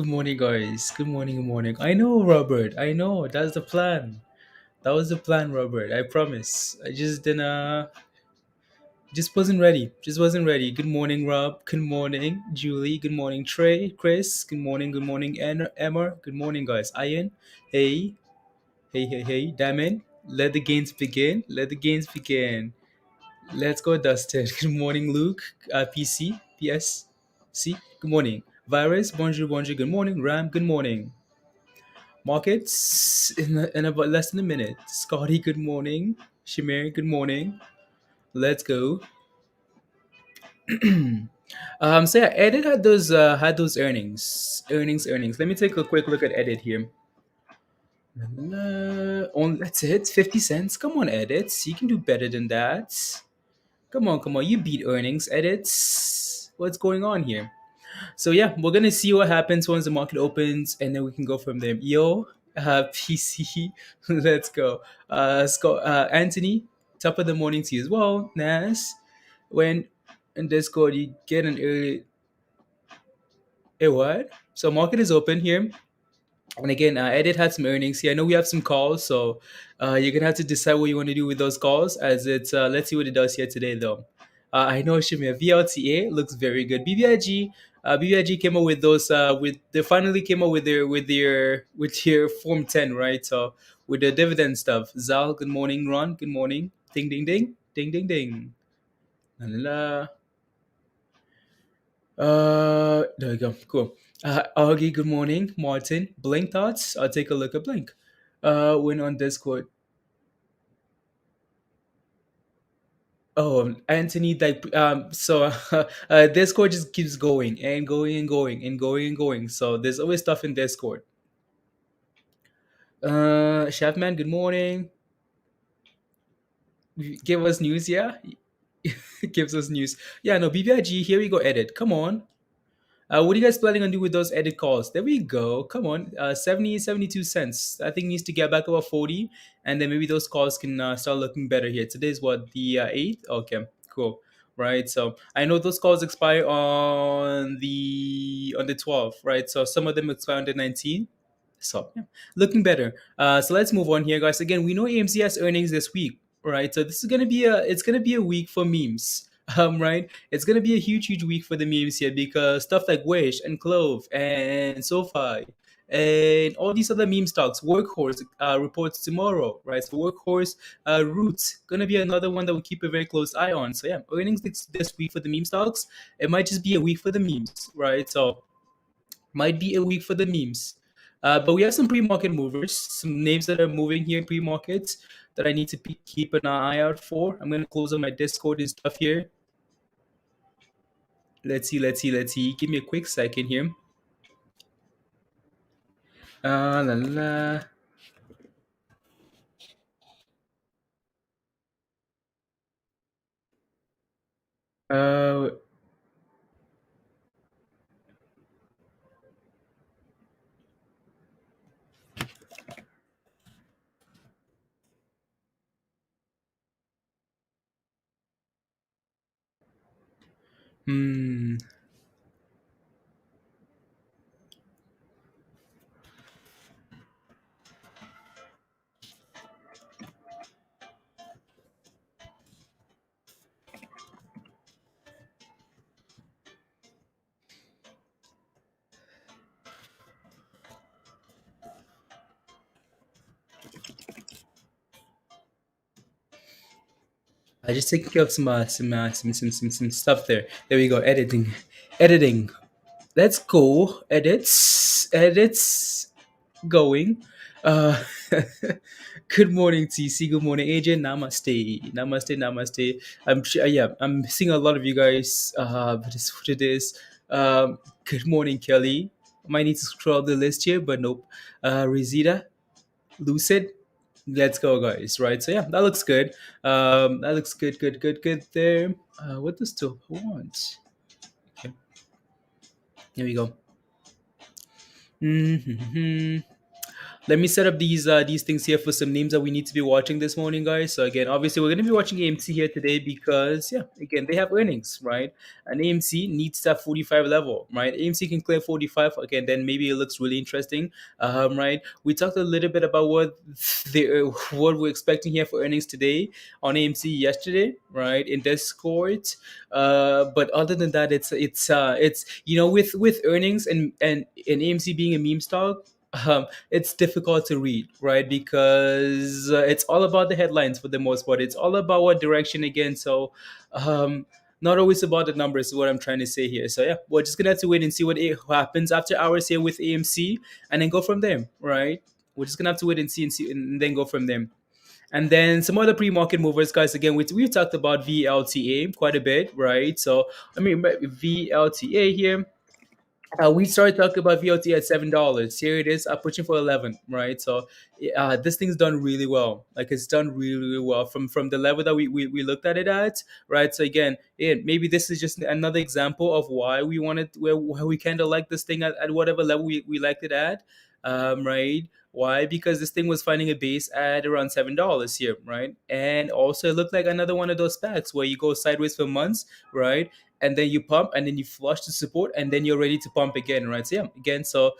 Good morning, guys. Good morning. Good morning. I know, Robert. I know. That's the plan. That was the plan, Robert. I promise. I just didn't. Just wasn't ready. Just wasn't ready. Good morning, Rob. Good morning, Julie. Good morning, Trey. Chris. Good morning. Good morning, Emma. Good morning, guys. Ian. Hey. Hey. Hey. Hey. Damon. Let the games begin. Let the games begin. Let's go, Dustin. Good morning, Luke. PC. PSC. Good morning. Virus. Bonjour. Bonjour. Good morning. Ram. Good morning. Markets in about less than a minute. Scotty, good morning. Shamir, good morning. Let's go. So yeah, Edit had those earnings. Let me take a quick look at Edit here. That's it. 50 cents. Come on, Edits. You can do better than that. Come on. You beat earnings, Edits. What's going on here? So yeah, we're gonna see what happens once the market opens, and then we can go from there. Yo, PC, let's go. Scott, Anthony, top of the morning to you as well. Nas, when in Discord you get an early. Hey, what? So market is open here. And again, Edit had some earnings here. I know we have some calls, so you're gonna have to decide what you want to do with those calls. As it's, let's see what it does here today, though. I know Shimia VLTA looks very good. BBIG came up with those. They finally came up with their Form 10, right? So with the dividend stuff. Zal, good morning. Ron, good morning. Ding ding ding, ding ding ding. La, la, la. There we go. Cool. Augie, good morning. Martin, Blink thoughts. I'll take a look at Blink. When on Discord. Oh, Anthony, like, so Discord just keeps going and going and going and going and going. So there's always stuff in Discord. Chefman, good morning. Give us news, yeah. Gives us news. Yeah, no, BBIG. Here we go. Edit. Come on. What are you guys planning on doing with those edit calls? There we go. Come on. 72 cents. I think needs to get back about 40. And then maybe those calls can start looking better here. Today's what? The 8th? Okay, cool. Right. So I know those calls expire on the 12th, right? So some of them expire on the 19th. So yeah, looking better. So let's move on here, guys. Again, we know AMC has earnings this week, right? So this is gonna be a week for memes. Right? It's gonna be a huge week for the memes here because stuff like Wish and CLOV and SoFi and all these other meme stocks. Workhorse reports tomorrow, right? So Workhorse, Roots gonna be another one that we'll keep a very close eye on. So yeah, earnings this week for the meme stocks. It might just be a week for the memes, right? So might be a week for the memes. But we have some pre-market movers, some names that are moving here in pre-markets that I need to keep an eye out for. I'm going to close on my Discord and stuff here. Let's see. Give me a quick second here. La la. Uh, hmm. I just taking care of some stuff there. There we go. Editing. Let's go. Edits. Going. Uh, good morning, TC. Good morning, AJ. Namaste. I'm sure, yeah, I'm seeing a lot of you guys. But it's what it is. Good morning, Kelly. Might need to scroll up the list here, but nope. Resita, Lucid. Let's go, guys. Right. So yeah, that looks good. That looks good there. What does the want? Okay, here we go. Hmm. Let me set up these things here for some names that we need to be watching this morning, guys. So again, obviously we're going to be watching AMC here today because yeah, again they have earnings, right? And AMC needs that 45 level, right? AMC can clear 45 again, then maybe it looks really interesting, right? We talked a little bit about what we're expecting here for earnings today on AMC yesterday, right? In Discord, but other than that, it's with earnings and AMC being a meme stock. It's difficult to read, right? Because it's all about the headlines for the most part. It's all about what direction again. So, um, not always about the numbers, is what I'm trying to say here. So, yeah, we're just gonna have to wait and see what happens after hours here with AMC, and then go from there, right? We're just gonna have to wait and see, and then go from there. And then some other pre-market movers, guys. Again, we talked about VLTA quite a bit, right? So, I mean, VLTA here, we started talking about VLT at $7. Here it is, pushing for 11, right? So this thing's done really well. Like it's done really, really well from the level that we looked at it at, right? So again, maybe this is just another example of why we wanted where we kind of like this thing at whatever level we liked it at, right? Why? Because this thing was finding a base at around $7 here, right? And also it looked like another one of those packs where you go sideways for months, right? And then you pump and then you flush the support and then you're ready to pump again, right? So yeah, again, so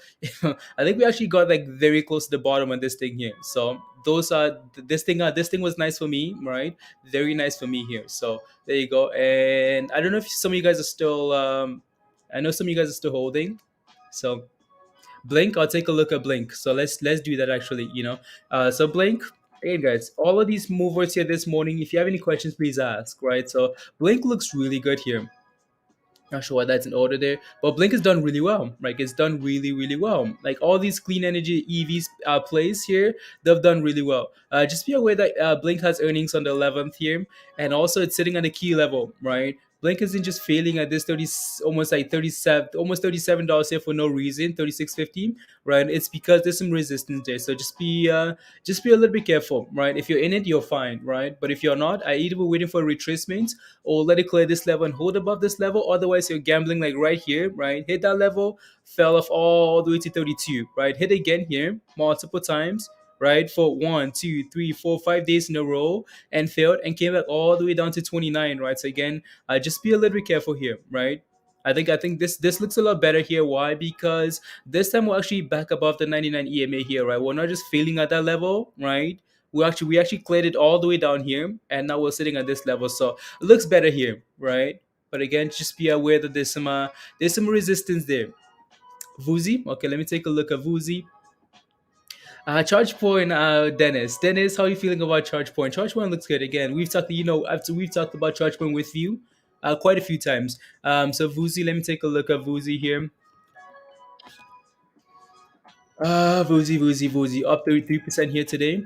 I think we actually got like very close to the bottom on this thing here. So those are this thing was nice for me, right? Very nice for me here. So there you go. And I don't know if some of you guys are still I know some of you guys are still holding. So Blink, I'll take a look at Blink. So let's do that actually, so Blink. Again, guys, all of these movers here this morning, if you have any questions, please ask, right? So Blink looks really good here. Not sure why that's in order there, but Blink has done really well. Like it's done really, really well. Like all these clean energy EVs plays here, they've done really well. Just be aware that Blink has earnings on the 11th here, and also it's sitting at a key level, right? Blink isn't just failing at this 30, almost like 37, almost $37 here for no reason, 36.50, right? It's because there's some resistance there. So just be a little bit careful, right? If you're in it, you're fine, right? But if you're not, I either we're waiting for retracement or let it clear this level and hold above this level. Otherwise, you're gambling like right here, right? Hit that level, fell off all the way to 32, right? Hit again here multiple times, right? For 1, 2, 3, 4, 5 days in a row and failed and came back all the way down to 29, right? So again, just be a little bit careful here, right? I think this looks a lot better here. Why? Because this time we're actually back above the 99 EMA here, right? We're not just failing at that level, right? We actually cleared it all the way down here, and now we're sitting at this level. So it looks better here, right? But again, just be aware that there's some resistance there. Vuzi, okay, let me take a look at Vuzi. ChargePoint, Dennis, how are you feeling about ChargePoint? ChargePoint looks good. Again, we've talked about ChargePoint with you quite a few times. So Vuzi, let me take a look at Vuzi here. Vuzi, up 33% here today.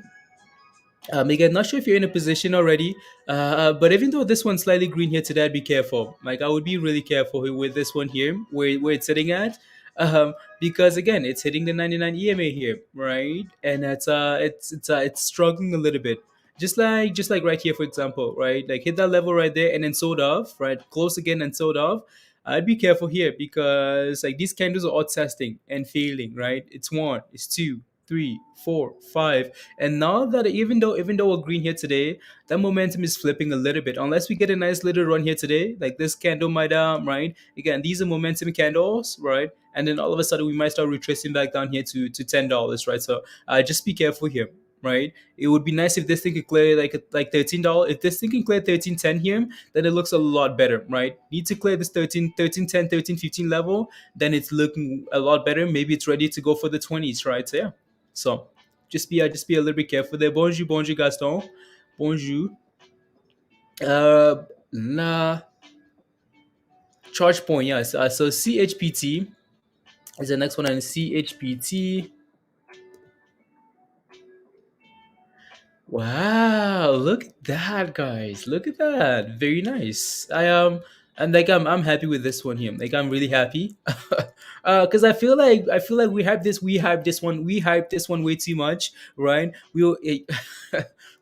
Again, not sure if you're in a position already, but even though this one's slightly green here today, I'd be careful. Like I would be really careful with this one here, where it's sitting at, because again, it's hitting the 99 EMA here, right? And it's struggling a little bit, just like right here, for example, right? Like hit that level right there and then sold off, right? Close again and sold off. I'd be careful here because like these candles are all testing and failing, right? It's one, it's two, three, four, five, and now that even though we're green here today, that momentum is flipping a little bit. Unless we get a nice little run here today, like this candle might right. Again, these are momentum candles, right? And then all of a sudden we might start retracing back down here to $10, right? So just be careful here, right? It would be nice if this thing could clear like $13. If this thing can clear 13.10 here, then it looks a lot better, right? Need to clear this 13.10, 13.15 level, then it's looking a lot better. Maybe it's ready to go for the 20s, right? So yeah. So just be a little bit careful there. Bonjour, Gaston. Bonjour. La charge point, yes. So CHPT is the next one, and CHPT. Wow, look at that, guys. Look at that. Very nice. And like I'm happy with this one here. Like I'm really happy. Because I feel like we hyped this one way too much, right?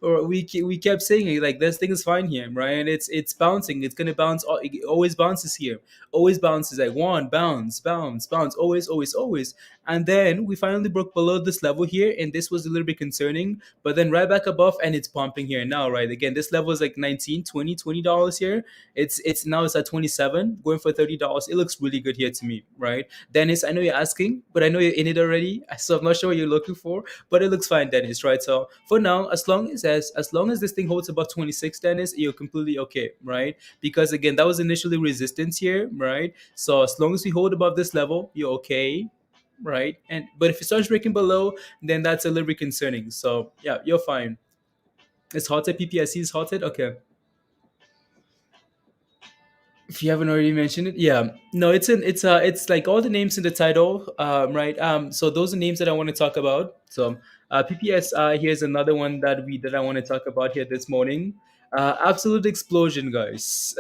Or we kept saying it like this thing is fine here, right? And it's bouncing. It's gonna bounce. It always bounces here. Always bounces like one bounce, bounce, bounce. Always, always, always. and then we finally broke below this level here, and this was a little bit concerning, but then right back above, and it's pumping here now, right? Again, this level is like 19, 20, $20 here. It's now it's at 27, going for $30. It looks really good here to me, right? Dennis, I know you're asking, but I know you're in it already, so I'm not sure what you're looking for, but it looks fine, Dennis, right? So for now, as long as this thing holds above 26, Dennis, you're completely okay, right? Because again, that was initially resistance here, right? So as long as we hold above this level, you're okay, right? And but if it starts breaking below, then that's a little bit concerning. So yeah, you're fine. It's halted. PPSC is halted. Okay. If you haven't already mentioned it, yeah, no, it's like all the names in the title, right? So those are names that I want to talk about. So PPSI, here's another one that I want to talk about here this morning. Absolute explosion, guys.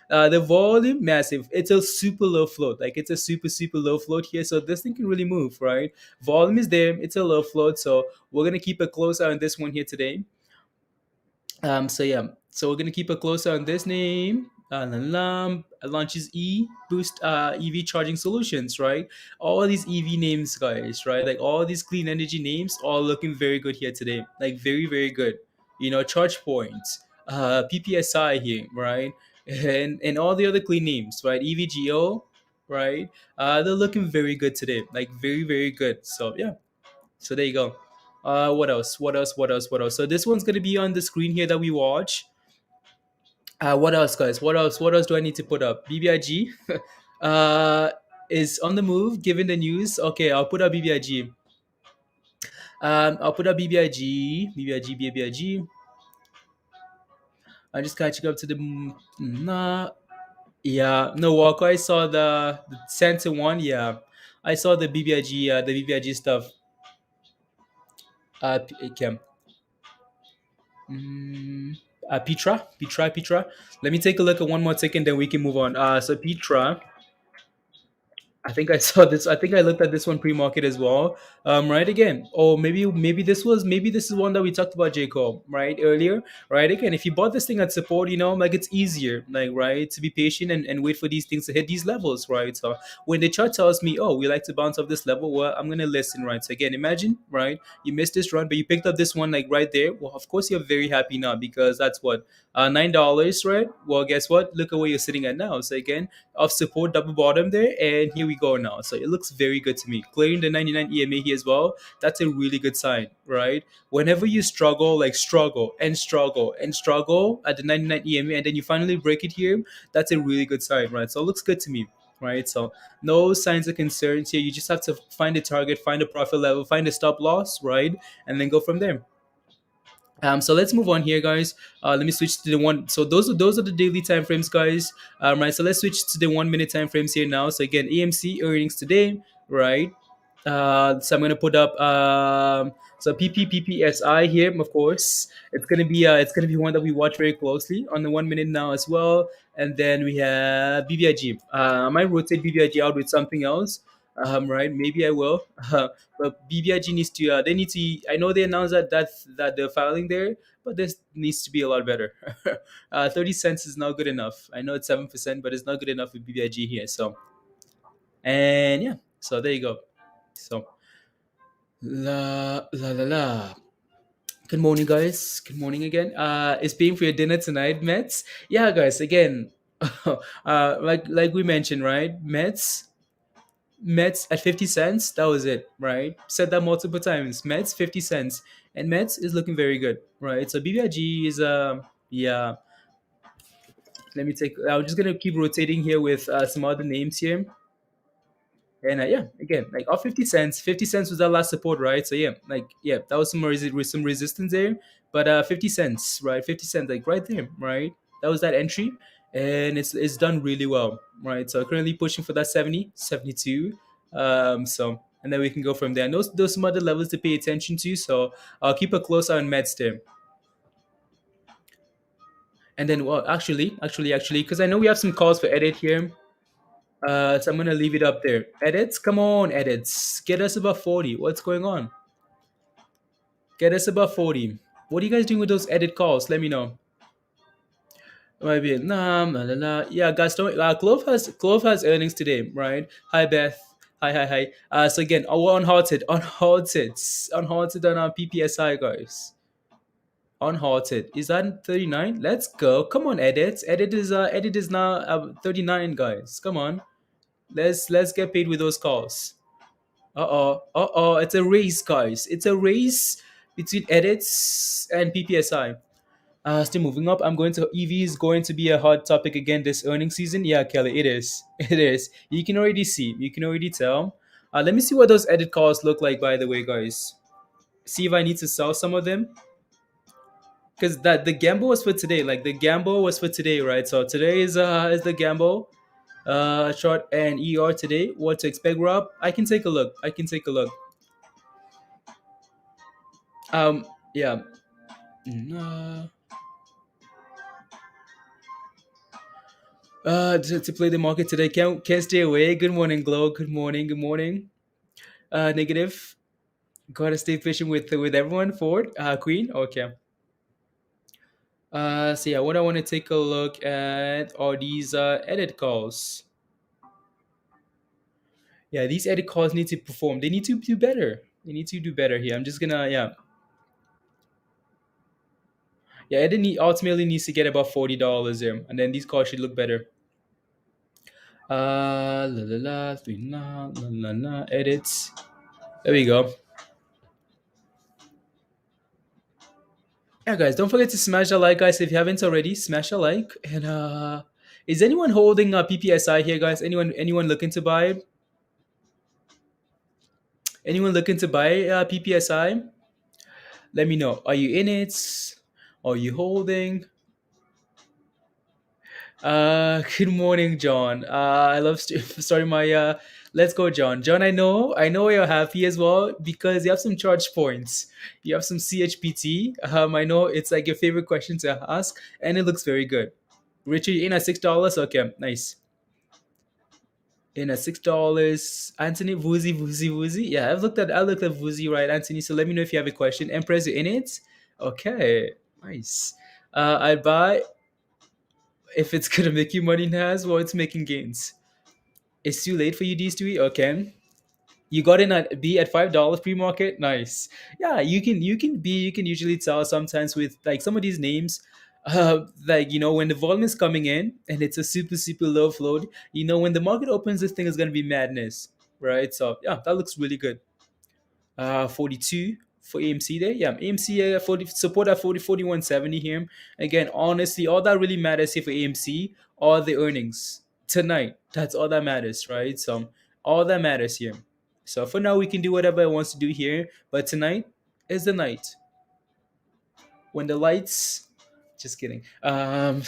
The volume massive. It's a super low float, like it's a super low float here. So this thing can really move, right? Volume is there. It's a low float, so we're gonna keep a close eye on this one here today. So yeah, so we're gonna keep a close eye on this name. Launches Boost EV charging solutions, right? All these EV names, guys, right? Like all these clean energy names, all looking very good here today. Like very good. ChargePoint, PPSI here, right? And all the other clean names, right? EVGO, right? They're looking very good today. Like very good. So yeah, so there you go. What else? What else? What else? What else? So this one's gonna be on the screen here that we watch. What else, guys? What else? What else do I need to put up? BBIG uh, is on the move. Given the news, okay, I'll put up BBIG. I'll put up BBIG. BBIG. BBIG. I'm just catching up to the. Nah. Yeah. No, Walker. I saw the Santa one. Yeah. I saw the BBIG. The BBIG stuff. Okay. Mm, Petra. Let me take a look at one more ticket, then we can move on. So Petra, I think I saw this. I think I looked at this one pre-market as well. Right again. Oh, maybe this is one that we talked about, Jacob, right earlier. Right again. If you bought this thing at support, like it's easier, like right, to be patient and wait for these things to hit these levels, right? So when the chart tells me, oh, we like to bounce off this level, well, I'm gonna listen, right? So again, imagine, right, you missed this run, but you picked up this one like right there. Well, of course you're very happy now because that's what $9, right? Well, guess what? Look at where you're sitting at now. So again, of support double bottom there, and here we go now. So it looks very good to me. Clearing the 99 EMA here as well, that's a really good sign, right? Whenever you struggle, like struggle at the 99 EMA, and then you finally break it here, that's a really good sign, right? So it looks good to me, right? So no signs of concerns here. You just have to find a target, find a profit level, find a stop loss, right? And then go from there. So let's move on here, guys. Let me switch to the one. So those are the daily time frames, guys. Right. So let's switch to the 1 minute time frames here now. So again, AMC earnings today, right? So I'm gonna put up so PPSI here, of course. It's gonna be one that we watch very closely on the 1 minute now as well. And then we have BBIG. I might rotate BBIG out with something else. Right, maybe I will. But BBIG needs to. They need to. I know they announced that they're filing there, but this needs to be a lot better. 30 cents is not good enough. I know it's 7%, but it's not good enough with BBIG here. So and yeah, so there you go. So la. Good morning, guys. Good morning again. Is paying for your dinner tonight, Mets? Yeah, guys. Again, like we mentioned, right? Mets at 50 cents. That was it, right? Said that multiple times. Mets 50 cents, and Mets is looking very good, right? So BBIG is yeah. Let me take. I'm just gonna keep rotating here with some other names here. And yeah, again, like off 50 cents. 50 cents was our last support, right? So yeah, like yeah, that was some resistance there. But 50 cents, right? 50 cents, like right there, right? That was that entry, and it's done really well, right? So currently pushing for that 70, 72. So and then we can go from there. And those some other levels to pay attention to. So I'll keep a close eye on Mets there. And then well, actually, because I know we have some calls for edit here. So I'm gonna leave it up there. Edits, come on, edits. Get us above 40. What's going on? Get us above 40. What are you guys doing with those edit calls? Let me know. My Vietnam, la la la. Yeah, guys, don't. CLOV has earnings today, right? Hi Beth. Hi, hi, hi. So again, we're unhalted, unhalted on our PPSI, guys. Unhalted. Is that 39? Let's go. Come on, edit. Edit is now 39, guys. Come on. Let's get paid with those calls. Uh-oh. Uh-oh. It's a race, guys. It's a race between edits and PPSI. Still moving up. I'm going to EV is going to be a hot topic again this earning season. Yeah, Kelly, it is. It is. You can already see. You can already tell. Let me see what those edit calls look like. By the way, guys, see if I need to sell some of them because that the gamble was for today. Like the gamble was for today, right? So today is the gamble. Short and ER today. What to expect, Rob? I can take a look. I can take a look. Yeah. Mm, to play the market today. Can't stay away. Good morning, Glow. Good morning. Good morning. Negative. Gotta stay patient with everyone. Forward. Queen. Okay. So yeah, what I want to take a look at are these edit calls. Yeah, these edit calls need to perform. They need to do better. They need to do better here. I'm just gonna yeah. Edit ultimately needs to get about $40 here, and then these calls should look better. La la la, three la la la la. Edits. There we go. Yeah, guys, don't forget to smash the like, guys. If you haven't already, smash a like. And is anyone holding PPSI here, guys? Anyone looking to buy? Anyone looking to buy PPSI? Let me know. Are you in it? Are you holding? Good morning, John. I love starting my. Let's go, John. John, I know you're happy as well because you have some charge points. You have some CHPT. I know it's like your favorite question to ask, and it looks very good. Richard, you in at $6? Okay, nice. In at $6. Anthony, Woozy. Yeah, I looked at Woozy, right, Anthony. So let me know if you have a question. Empress, you in it? Okay, nice. I'd buy if it's gonna make you money now as well. It's making gains. It's too late for you, these two. Okay. You got in at B at $5 pre-market. Nice. Yeah, you can usually tell sometimes with like some of these names, like when the volume is coming in and it's a super low float. When the market opens, this thing is gonna be madness, right? So yeah, that looks really good. 42 for AMC there. Yeah, AMC 40 support at 4170 here. Again, honestly, all that really matters here for AMC are the earnings tonight. That's all that matters, right? So all that matters here. So for now, we can do whatever it wants to do here, but tonight is the night when the lights. Just kidding. No,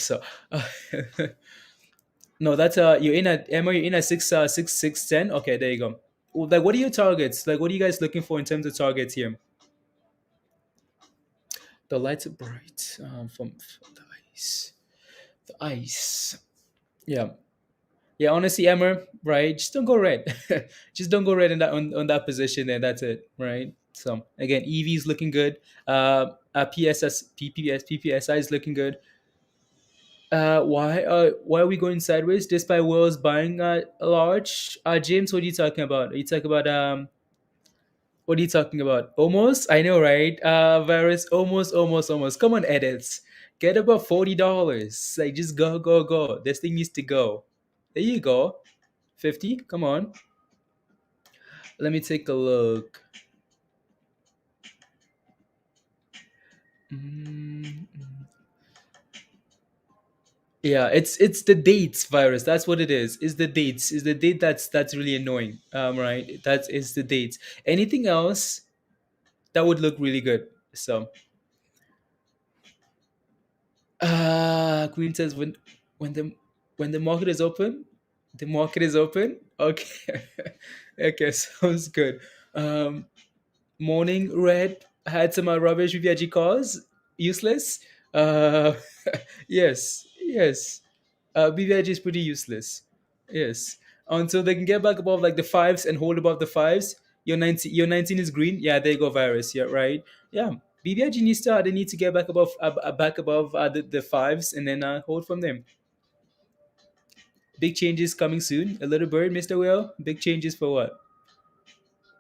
that's you're in at Emma. You're in at 6 6 10. Okay, there you go. Well, like, what are your targets? Like, what are you guys looking for in terms of targets here? The lights are bright from the ice. The ice. Yeah. Yeah, honestly, Emmer, right? Just don't go red. Just don't go red in on that position, and that's it, right? So again, EV is looking good. PSS, PPSI is looking good. Why are we going sideways despite Wells buying a large? James, what are you talking about? Are you talking about what are you talking about? Almost? I know, right? Virus, almost. Come on, edits. Get about $40. Like, just go. This thing needs to go. There you go. 50? Come on. Let me take a look. Mm, yeah, it's the dates virus. That's what it is. Is the dates. Is the date that's really annoying. Right. That is the dates. Anything else that would look really good. So Queen says when the when the market is open, the market is open. Okay, okay, sounds good. Um, Morning red had some rubbish VVIG calls, useless. Uh, yes. BVIG is pretty useless. Yes, until they can get back above like the fives and hold above the fives. Your 19 is green. Yeah, there you go, virus. Yeah, right. Yeah, BVIG needs to they need to get back above the fives and then hold from them. Big changes coming soon. A little bird, Mr. Will. Big changes for what?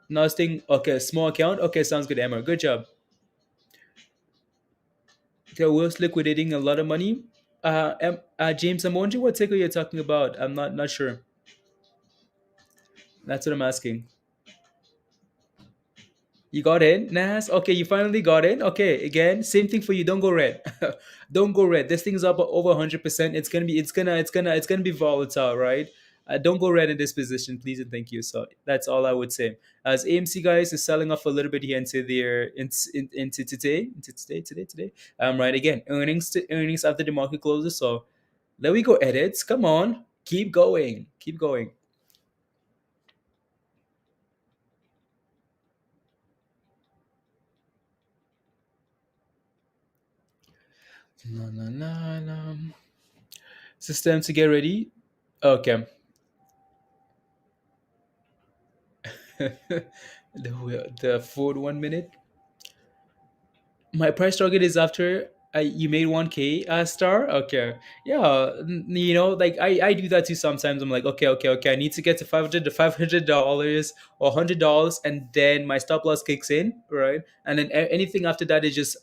Nothing. Okay, small account. Okay, sounds good, Emma. Good job. Okay, Will's liquidating a lot of money. James, I'm wondering what ticker you're talking about. I'm not sure. That's what I'm asking. You got in, Nas? Okay, you finally got in. Okay, again, same thing for you. Don't go red. Don't go red. This thing's up over 100%. It's gonna be volatile, right? Don't go red in this position, please and thank you. So that's all I would say. As AMC guys is selling off a little bit here into today. Right again, earnings after the market closes. So there we go, edits. Come on, keep going. La, la, la, la. System to get ready. Okay. The forward 1 minute. My price target is after you made 1K star. Okay, yeah, like I do that too sometimes. I'm like, okay. I need to get to 500 to $500 or $100, and then my stop loss kicks in, right? And then anything after that is just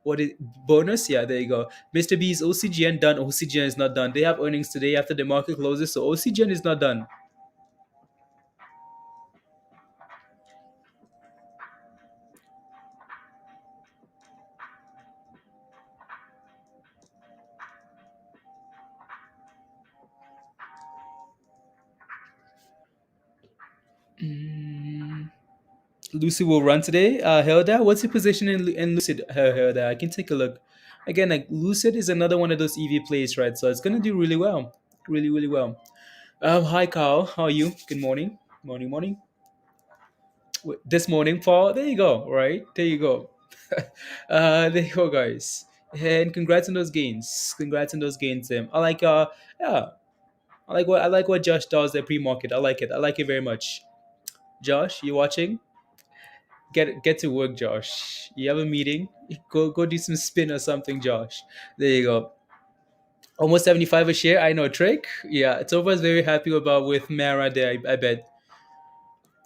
what is bonus? Yeah, there you go. Mr. B's OCGN done. OCGN is not done. They have earnings today after the market closes, so OCGN is not done. Mm, Lucy will run today. Hilda, what's your position in Lucid? Hilda, I can take a look. Again, like Lucid is another one of those EV plays, right? So it's gonna do really well, really well. Hi Carl, how are you? Good morning, morning. This morning, Paul. There you go. Right there you go. There you go, guys. And congrats on those gains. Congrats on those gains, Tim. Yeah, I like what Josh does at pre-market. I like it. I like it very much. Josh, you watching? Get to work, Josh. You have a meeting. Go do some spin or something, Josh. There you go. Almost 75 a share. I know trick. Yeah, Tova's very happy about with Mara there. I bet.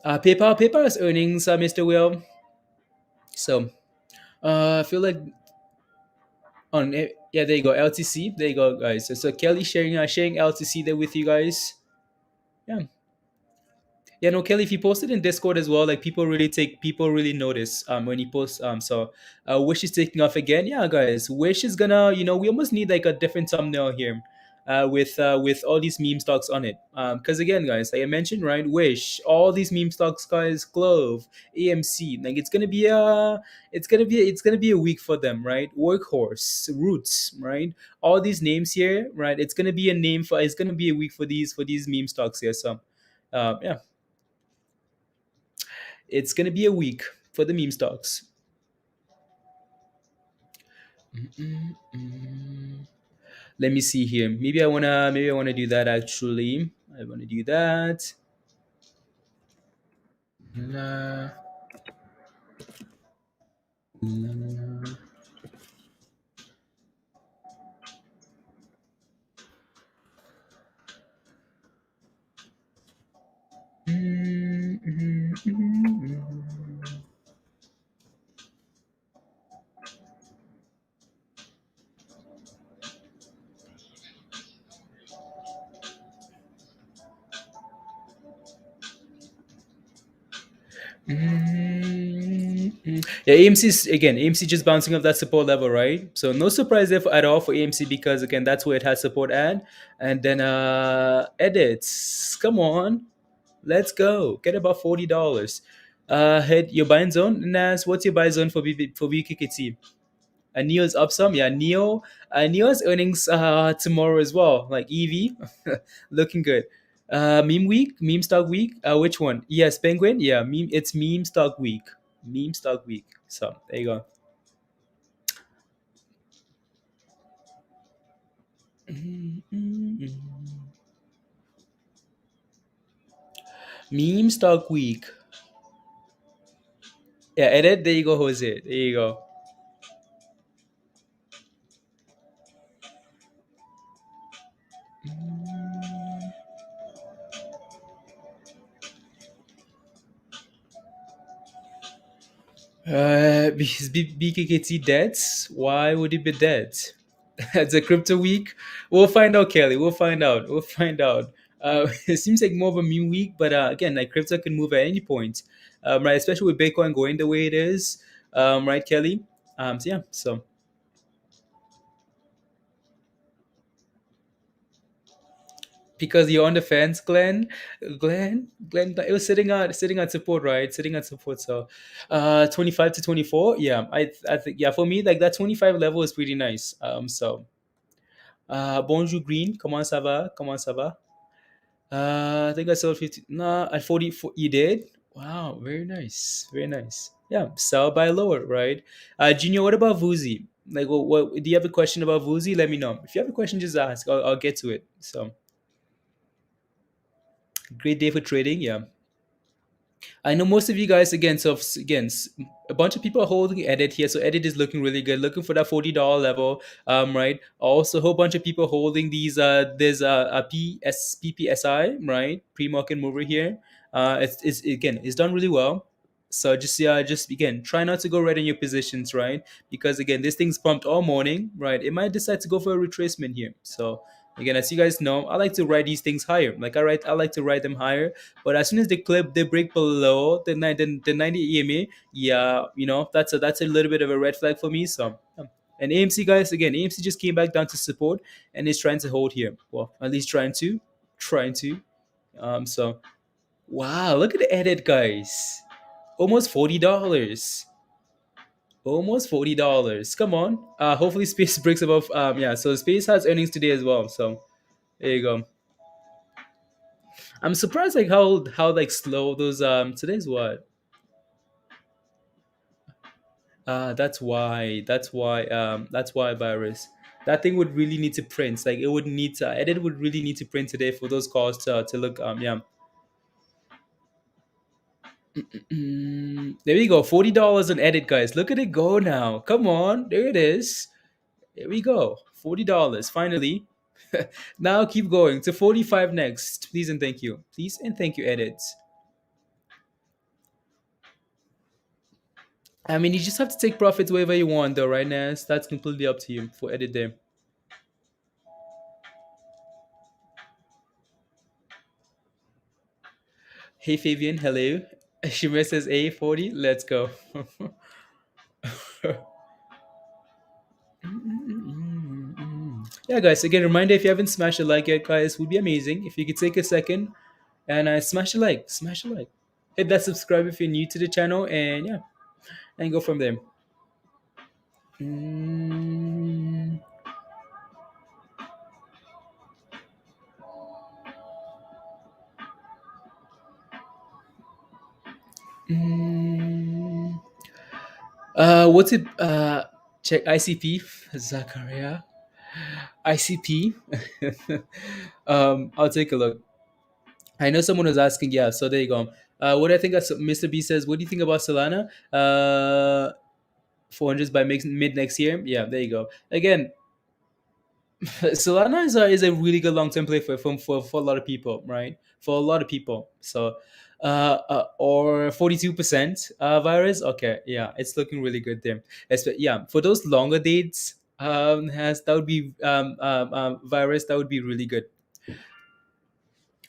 PayPal has earnings, Mr. Will. So I feel like yeah, there you go, LTC. There you go, guys. So Kelly sharing LTC there with you guys. Yeah. Yeah, no, Kelly, if you post it in Discord as well, like people really notice when you post so Wish is taking off again. Yeah, guys, Wish is gonna, we almost need like a different thumbnail here. With all these meme stocks on it, because again, guys, like I mentioned, right, Wish, all these meme stocks, guys, CLOV, AMC, like it's gonna be a week for them, right? Workhorse, Roots, right? All these names here, right? It's gonna be a week for these meme stocks here. So, yeah, it's gonna be a week for the meme stocks. Mm-mm-mm. Let me see here. Maybe I wanna do that actually. I wanna do that. La, la, la. Mm, mm, mm, mm. Yeah, AMC just bouncing off that support level, right? So no surprise there at all for AMC because again that's where it has support at. And then edits. Come on. Let's go. Get about $40. Hit your buying zone. Nas, what's your buy zone for BKKT? Neo's up some. Yeah, Neo's earnings tomorrow as well. Like EV, looking good. Meme week, meme stock week. Which one? Yes, Penguin. Yeah, meme. It's meme stock week. Meme stock week. So there you go. Meme stock week. Yeah, edit. There you go, Jose. There you go. Because BKKT dead. Why would it be dead? It's a crypto week. We'll find out, Kelly. We'll find out. We'll find out. It seems like more of a meme week, but again, like crypto can move at any point, right? Especially with Bitcoin going the way it is, right, Kelly? So yeah, so because you're on the fence, Glenn, it was sitting at support, right? Sitting at support. So, 25 to 24. Yeah, I think yeah for me like that 25 level is pretty nice. Bonjour Green, comment ça va? Comment ça va? I think I sold 50. Nah, at 40, you did? Wow, very nice. Very nice. Yeah, sell by lower, right? Junior, what about Vuzi? Like, what do you have a question about Vuzi? Let me know. If you have a question, just ask. I'll get to it. So, great day for trading. Yeah. I know most of you guys again. So again, a bunch of people are holding edit here. So edit is looking really good, looking for that $40 level. Right. Also, a whole bunch of people holding these. There's a PPSI, right? Pre-market mover here. It's again, it's done really well. So just again, try not to go right in your positions, right? Because again, this thing's pumped all morning, right? It might decide to go for a retracement here. So again, as you guys know, I like to ride these things higher. I like to ride them higher, but as soon as they break below the 90 EMA, yeah, that's a little bit of a red flag for me. So and AMC guys, again, AMC just came back down to support and is trying to hold here. Well, at least trying to. So wow, look at the edit, guys. Almost $40. Almost $40. Come on. Hopefully Space breaks above. Yeah. So Space has earnings today as well. So there you go. I'm surprised like how like slow those today's what that's why virus that thing would really need to print like it would need to edit would really need to print today for those calls to look yeah. There we go, $40 on edit, guys. Look at it go now. Come on, there it is. There we go, $40 finally. Now keep going to 45 next, please and thank you. Please and thank you, edits. I mean, you just have to take profits wherever you want, though, right, Nas? That's completely up to you for edit there. Hey, Fabian, hello. Shimmer says A40, let's go. Yeah, guys, again, reminder if you haven't smashed a like yet, guys, would be amazing if you could take a second and smash a like, smash a like. Hit that subscribe if you're new to the channel, and yeah, and go from there. Mm, mm. What's it? Check ICP, Zachariah. ICP. I'll take a look. I know someone was asking. Yeah, so there you go. What I think of Mr. B says. What do you think about Solana? 400s by mid next year. Yeah, there you go. Again, Solana is a really good long term play for a lot of people, right? For a lot of people. So, or 42% virus. Okay, yeah, it's looking really good there. Yeah, for those longer dates, has that would be virus. That would be really good.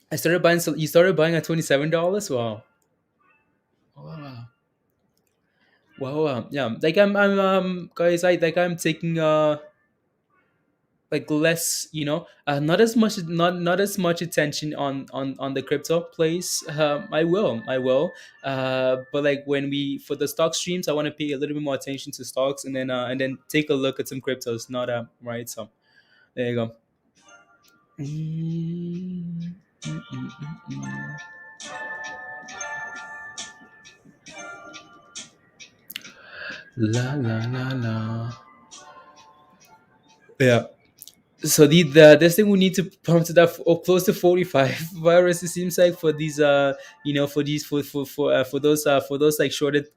I started buying. So you started buying at $27. Wow. Wow. Wow. Yeah. Like I'm guys. I'm taking like less, not as much, not as much attention on the crypto place. I will but like when we for the stock streams, I want to pay a little bit more attention to stocks, and then take a look at some cryptos, not right. So there you go. Mm, mm, mm, mm. La la la la. Yeah. So this thing we need to pump to that close to 45 virus. It seems like for these for these for those like shorted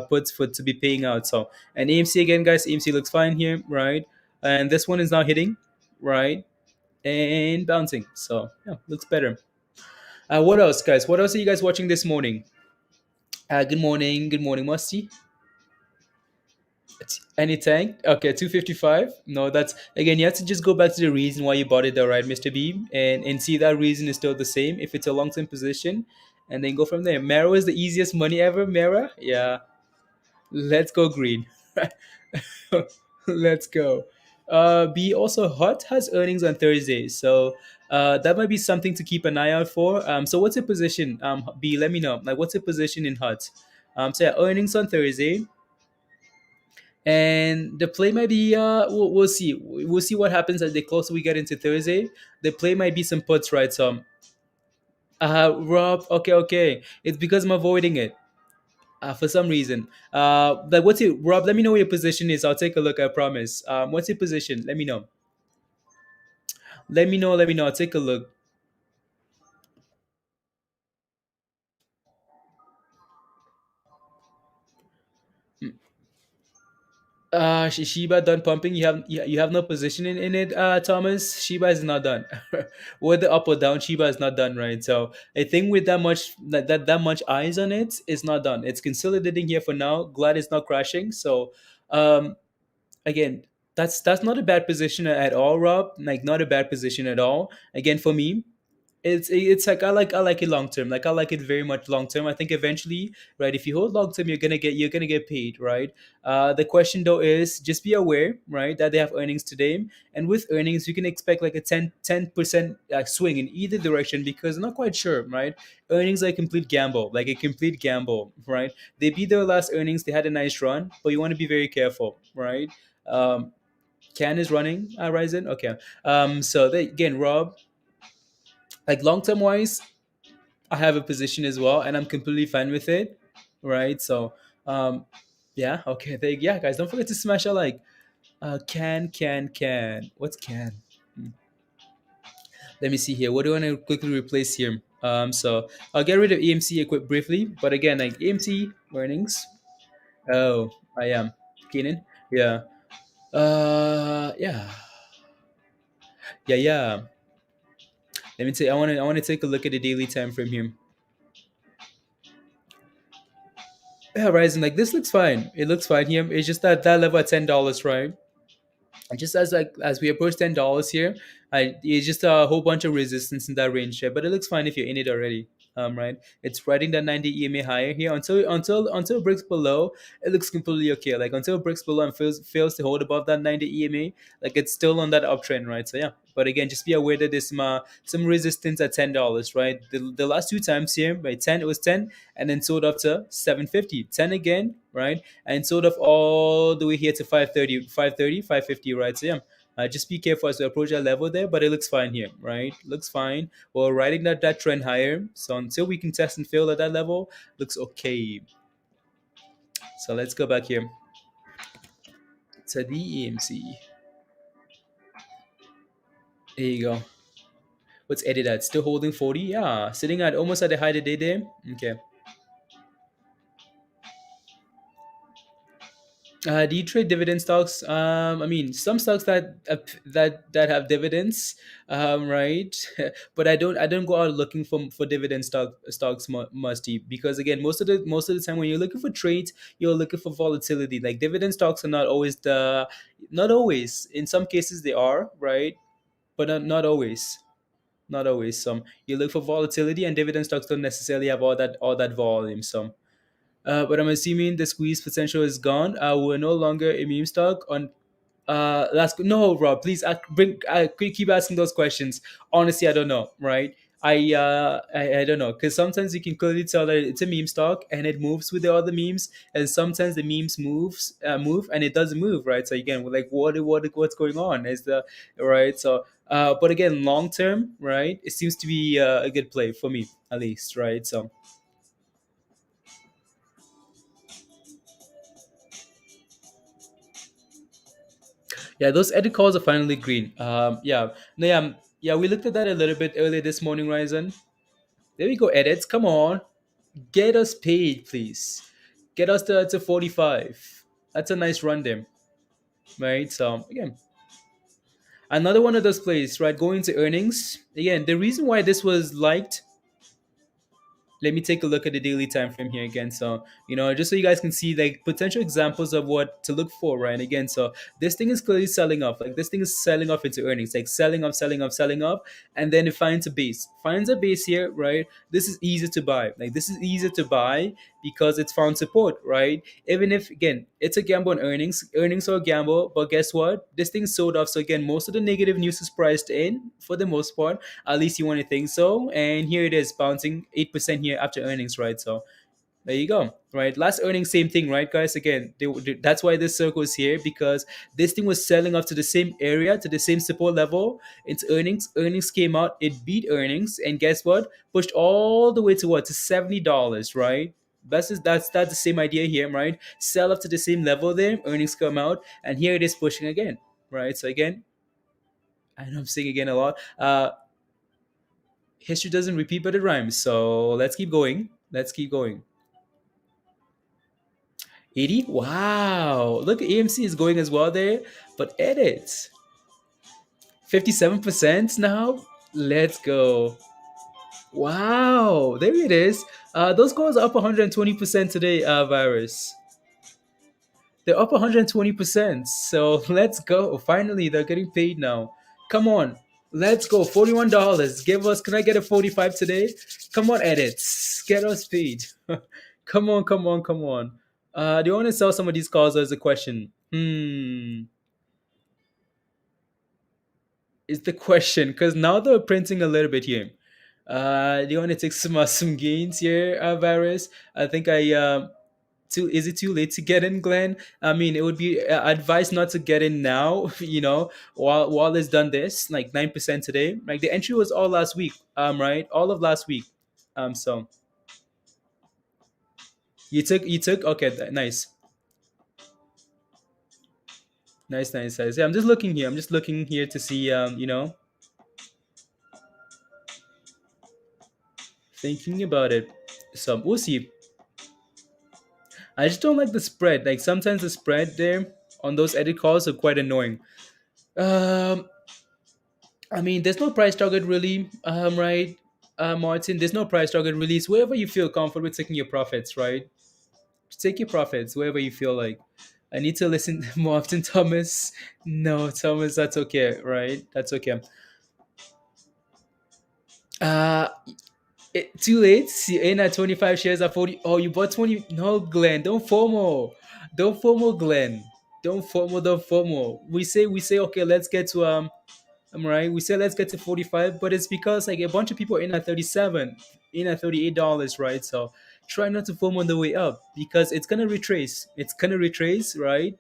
puts for to be paying out. So and AMC again, guys. AMC looks fine here, right? And this one is now hitting, right? and bouncing. So yeah, looks better. What else, guys? What else are you guys watching this morning? Good morning, Musty. Any tank? Okay, 255. No, that's again. You have to just go back to the reason why you bought it, though, right, Mr. B, and see that reason is still the same. If it's a long term position, and then go from there. Mara is the easiest money ever. Mara, yeah. Let's go green. Let's go. B also Hut has earnings on Thursday, so that might be something to keep an eye out for. So what's your position? B, let me know. Like, what's your position in Hut? So yeah, earnings on Thursday, and the play might be. We'll see. We'll see what happens as the closer we get into Thursday. The play might be some puts, right? So, Rob. Okay, okay. It's because I'm avoiding it. For some reason. Like, what's your Rob? Let me know what your position is. I'll take a look. I promise. What's your position? Let me know. Let me know. Let me know. I'll take a look. Shiba done pumping. You have no position in it, Thomas. Shiba is not done. Whether up or down, Shiba is not done, right? So I think with that much eyes on it, it's not done. It's consolidating here for now. Glad it's not crashing. So um, again, that's not a bad position at all, Rob. Like, not a bad position at all. Again, for me, it's like I like it long term. Like, I like it very much long term. I think eventually, right, if you hold long term, you're gonna get paid, right? The question though is just be aware, right, that they have earnings today, and with earnings you can expect like a 10% swing in either direction, because I'm not quite sure, right? Earnings are a complete gamble, right? They beat their last earnings, they had a nice run, but you want to be very careful, right? um Can is running, Ryzen. Okay. So they, again, Rob, like long term wise, I have a position as well, and I'm completely fine with it, right? So, yeah, okay, yeah, guys, don't forget to smash a like. Can. What's can? Hmm. Let me see here. What do I want to quickly replace here? So I'll get rid of EMC equip briefly, but again, like EMC earnings. Oh, I am Keenan. Yeah. Yeah. Yeah, yeah. Let me say. I want to take a look at the daily time frame here. Yeah, Ryzen, like this looks fine. It looks fine here. It's just that that level at $10, right? And just as we approach $10 here, it's just a whole bunch of resistance in that range here. But it looks fine if you're in it already. Right, it's riding that 90 EMA higher here until it breaks below. It looks completely okay. Like, until it breaks below and fails to hold above that 90 EMA, like it's still on that uptrend, right? So yeah. But again, just be aware that there's some resistance at $10, right? The last two times here, by 10, it was 10, and then sold up to 750. 10 again, right? And sort of all the way here to 530, 530, 550, right? So yeah, just be careful as we approach that level there, but it looks fine here, right? Looks fine. We're riding that trend higher, so until we can test and fail at that level, looks okay. So let's go back here to the EMC. There you go. Let's edit that. Still holding 40. Yeah, sitting at almost at the high of the day there. Okay. Do you trade dividend stocks? I mean, some stocks that have dividends, right? But I don't go out looking for dividend stocks musty, because again, most of the time when you're looking for trades, you're looking for volatility. Like, dividend stocks are not always not always. In some cases they are, right? But not always. Not always. Some you look for volatility, and dividend stocks don't necessarily have all that volume. Some. But I'm assuming the squeeze potential is gone. We're no longer a meme stock on. Last no, Rob. Please bring. Keep asking those questions. Honestly, I don't know. Right? I don't know, because sometimes you can clearly tell that it's a meme stock and it moves with the other memes, and sometimes the memes move and it doesn't move, right? So again, we're like, what's going on? Is the right? So but again, long term, right? It seems to be a good play for me, at least, right? So yeah, those edit calls are finally green. Yeah, no, yeah, yeah. We looked at that a little bit earlier this morning, Ryzen. There we go, edits. Come on, get us paid, please. Get us to 45. That's a nice run there, right? So again, Another one of those plays, right? Going to earnings. Again, the reason why this was liked, let me take a look at the daily time frame here again. So, just so you guys can see like potential examples of what to look for, right? And again, so this thing is clearly selling off. Like this thing is selling off into earnings, like selling up, selling up, selling up, and then it finds a base. Finds a base here, right? This is easy to buy. Like this is easy to buy because it's found support, right? Even if again it's a gamble on earnings, earnings are a gamble, but guess what? This thing sold off. So again, most of the negative news is priced in for the most part. At least you want to think so. And here it is bouncing 8% here after earnings, right? So there you go, right? Last earnings, same thing, right, guys? Again, that's why this circle is here because this thing was selling up to the same area, to the same support level. It's earnings. Earnings came out, it beat earnings, and guess what? Pushed all the way to what? To $70, right? That's the same idea here, right? Sell up to the same level there, earnings come out, and here it is pushing again, right? So again, I know I'm saying again a lot. History doesn't repeat, but it rhymes. So let's keep going. Let's keep going. 80? Wow. Look, AMC is going as well there. But edit. 57% now? Let's go. Wow. There it is. Those calls are up 120% today, Virus. They're up 120%. So let's go. Finally, they're getting paid now. Come on. Let's go. $41. Give us, can I get a 45 today? Come on, edits. Get us paid. Come on, come on, come on. Do you want to sell some of these calls as a question? Is the question because now they're printing a little bit here. Do you want to take some gains here, Varus? I think I too is it too late to get in, Glenn? I mean, it would be advised not to get in now. While it's done this, like 9% today. Like the entry was all last week. Right, all of last week. So you took okay, nice. Nice, nice, nice. Yeah, I'm just looking here. I'm just looking here to see, thinking about it. So we'll see. I just don't like the spread. Like sometimes the spread there on those edit calls are quite annoying. Um, I mean, there's no price target really, right, Martin? There's no price target really. It's wherever you feel comfortable with taking your profits, right? Just take your profits wherever you feel like. I need to listen more often, Thomas. No, Thomas, that's okay, right? That's okay. Uh, too late. You're in at 25 shares at 40. Oh, you bought 20. No, Glenn, don't FOMO. Don't FOMO, Glenn. Don't FOMO, don't FOMO. We say, okay, let's get to I'm right. We say let's get to 45, but it's because like a bunch of people are in at 37, in at $38, right? So try not to FOMO on the way up because it's gonna retrace. It's gonna retrace, right?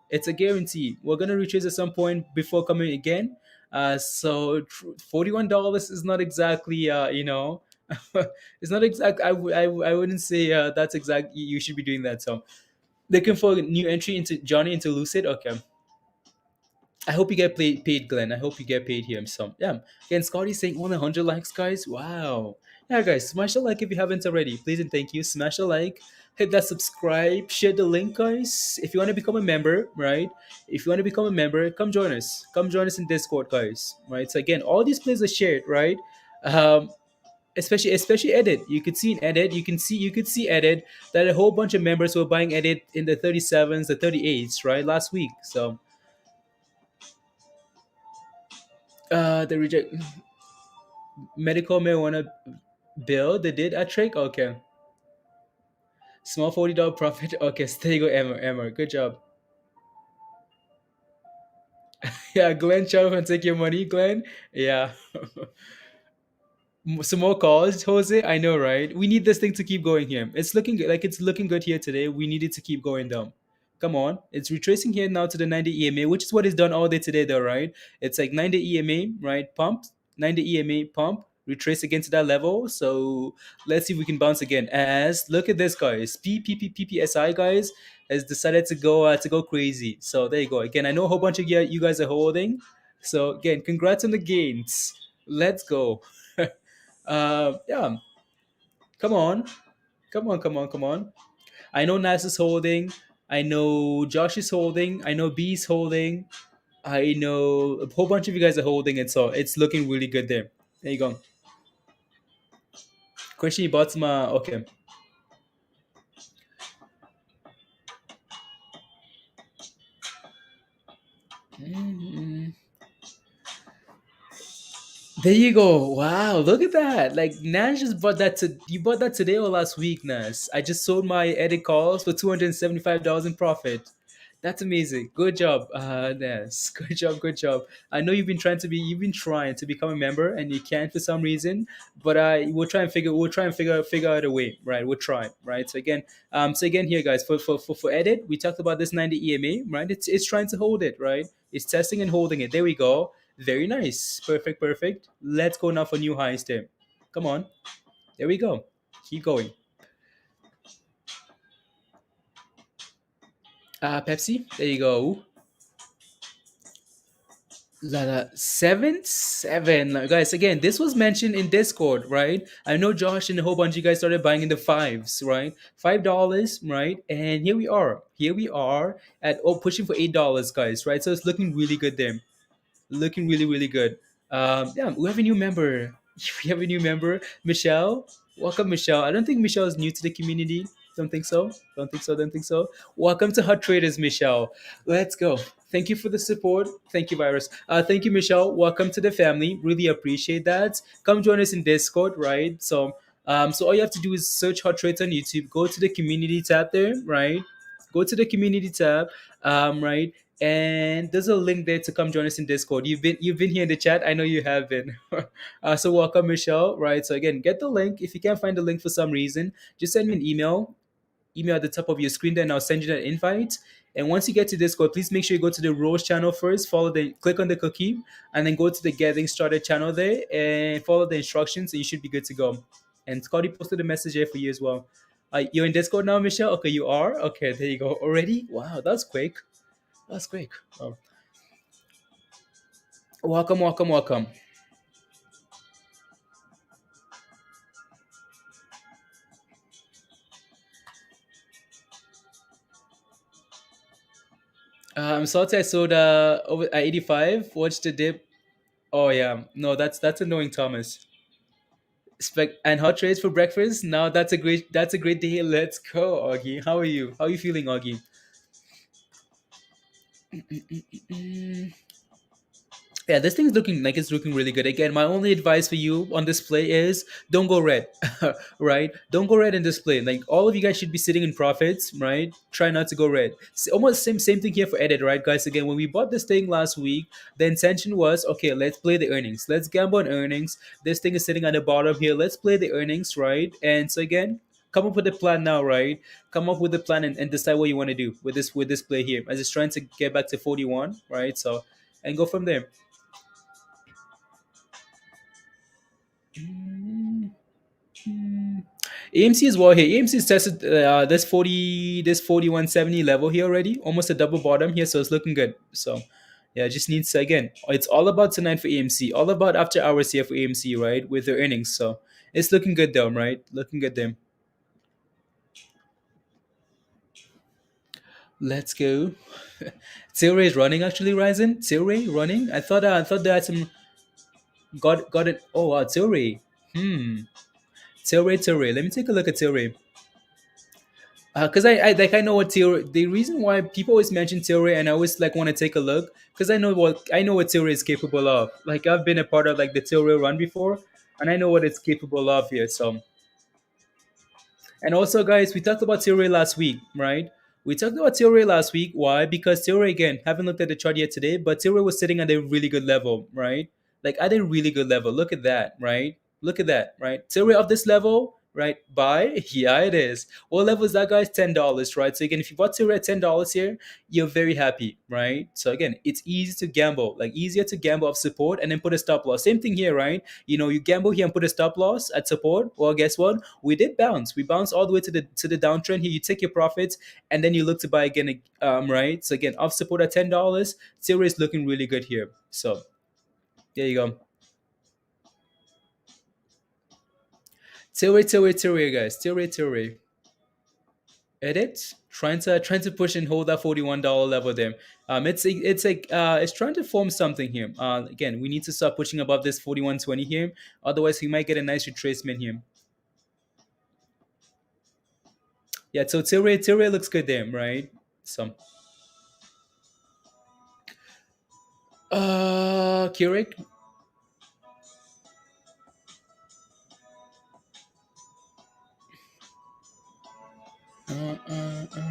It's a guarantee. We're gonna retrace at some point before coming again. So $41 is not exactly it's not exact. I wouldn't say that's exact. You should be doing that. So looking for a new entry into Johnny into Lucid. Okay, I hope you get paid, Glenn. I hope you get paid here. So yeah, again, Scotty's saying only 100 likes, guys. Wow. Yeah, guys, smash the like if you haven't already. Please and thank you. Smash the like, hit that subscribe, share the link, guys. If you want to become a member, right? If you want to become a member, come join us. Come join us in Discord, guys. Right. So again, all these plays are shared, right? Um, especially edit. You could see in edit. You could see edit that a whole bunch of members were buying edit in the 37s, the 38s, right? Last week. So the reject medical marijuana bill they did at trick. Okay, small $40 profit. Okay, so there you go, Emma. Good job. Yeah, Glenn, shut up and take your money, Glenn. Yeah. Some more calls, Jose. I know, right? We need this thing to keep going here. It's looking good. Like it's looking good here today. We need it to keep going down. Come on. It's retracing here now to the 90 EMA, which is what it's done all day today, though, right? It's like 90 EMA, right? Pump, 90 EMA, pump, retrace again to that level. So let's see if we can bounce again. As look at this, guys. PPSI, guys, has decided to go crazy. So there you go. Again, I know a whole bunch of you guys are holding. So again, congrats on the gains. Let's go. Yeah, come on, come on, come on, come on. I know Nas is holding. I know Josh is holding. I know B is holding. I know a whole bunch of you guys are holding it, so it's looking really good there. There you go. Question about my okay. Mm, there you go. Wow, look at that. Like Nash just bought that to you bought that today or last week, Nas. I just sold my edit calls for $275 in profit. That's amazing. Good job, Nas. Good job, good job. I know you've been trying to become a member and you can't for some reason, but we'll try and figure out a way, right? We'll try, right? So again here guys, for edit, we talked about this 90 EMA, right? It's trying to hold it, right? It's testing and holding it. There we go. Very nice. Perfect, perfect. Let's go now for new highs there. Come on. There we go. Keep going. Pepsi. There you go. Seven, seven. Like, guys, again, this was mentioned in Discord, right? I know Josh and a whole bunch of you guys started buying in the fives, right? $5, right? And here we are. Here we are at pushing for $8, guys, right? So it's looking really good there. Looking really, really good. Yeah, we have a new member. We have a new member, Michelle. Welcome, Michelle. I don't think Michelle is new to the community. Don't think so. Don't think so. Don't think so. Welcome to Hot Traders, Michelle. Let's go. Thank you for the support. Thank you, Virus. Thank you, Michelle. Welcome to the family. Really appreciate that. Come join us in Discord, right? So all you have to do is search Hot Trades on YouTube. Go to the community tab there, right? Go to the community tab, right? And there's a link there to come join us in Discord. You've been here in the chat. I know you have been. So welcome, Michelle. Right. So again, get the link. If you can't find the link for some reason, just send me an email. Email at the top of your screen. Then I'll send you that invite. And once you get to Discord, please make sure you go to the Rose channel first. Click on the cookie, and then go to the Getting Started channel there and follow the instructions, and you should be good to go. And Scotty posted a message here for you as well. You're in Discord now, Michelle. Okay, you are. Okay, there you go. Already. Wow, that's quick. That's quick. Oh. Welcome, welcome, welcome. Salty I sold over at 85. Watched the dip. Oh yeah, no, that's annoying, Thomas. And hot trades for breakfast. Now that's a great day. Let's go, Augie. How are you? How are you feeling, Augie? Yeah, this thing's looking like it's looking really good. Again, my only advice for you on this play is don't go red, right? Don't go red in this play. Like all of you guys should be sitting in profits, right? Try not to go red. Almost same thing here for edit, right, guys? Again, when we bought this thing last week, the intention was okay. Let's play the earnings. Let's gamble on earnings. This thing is sitting at the bottom here. Let's play the earnings, right? And so again, come up with a plan now, right? Come up with a plan and decide what you want to do with this play here. As it's trying to get back to 41, right? So and go from there. Mm, mm. AMC as well here. AMC is tested this 4170 level here already, almost a double bottom here, so it's looking good. So yeah, just needs to, again, it's all about tonight for AMC, all about after hours here for AMC, right? With their earnings. So it's looking good though, right? Looking good there. Let's go. Tilray is running actually, Ryzen. Tilray running. I thought they had some got it. Oh wow, Tilray. Tilray. Let me take a look at Tilray. Because I know what Tilray. The reason why people always mention Tilray and I always like want to take a look because I know what Tilray is capable of. Like I've been a part of like the Tilray run before, and I know what it's capable of here. So and also, guys, we talked about Tilray last week, right? We talked about Tilray last week. Why? Because Tilray, again, haven't looked at the chart yet today, but Tilray was sitting at a really good level, right? Like at a really good level. Look at that, right? Look at that, right? Tilray of this level, right? Buy. Yeah, it is. What level is that, guys? $10, right? So again, if you bought Tilray at $10 here, you're very happy, right? So again, it's easy to gamble, like easier to gamble of support and then put a stop loss. Same thing here, right? You gamble here and put a stop loss at support. Well, guess what? We did bounce. We bounced all the way to the downtrend here. You take your profits and then you look to buy again, right? So again, off support at $10. Tilray is looking really good here. So there you go. Tilray, guys. Tilray. Edit. trying to push and hold that $41 level there. It's trying to form something here. Again, we need to start pushing above this 41.20 here. Otherwise, we might get a nice retracement here. Yeah, so Tilray looks good there, right? So Keurig. Uh, uh, uh.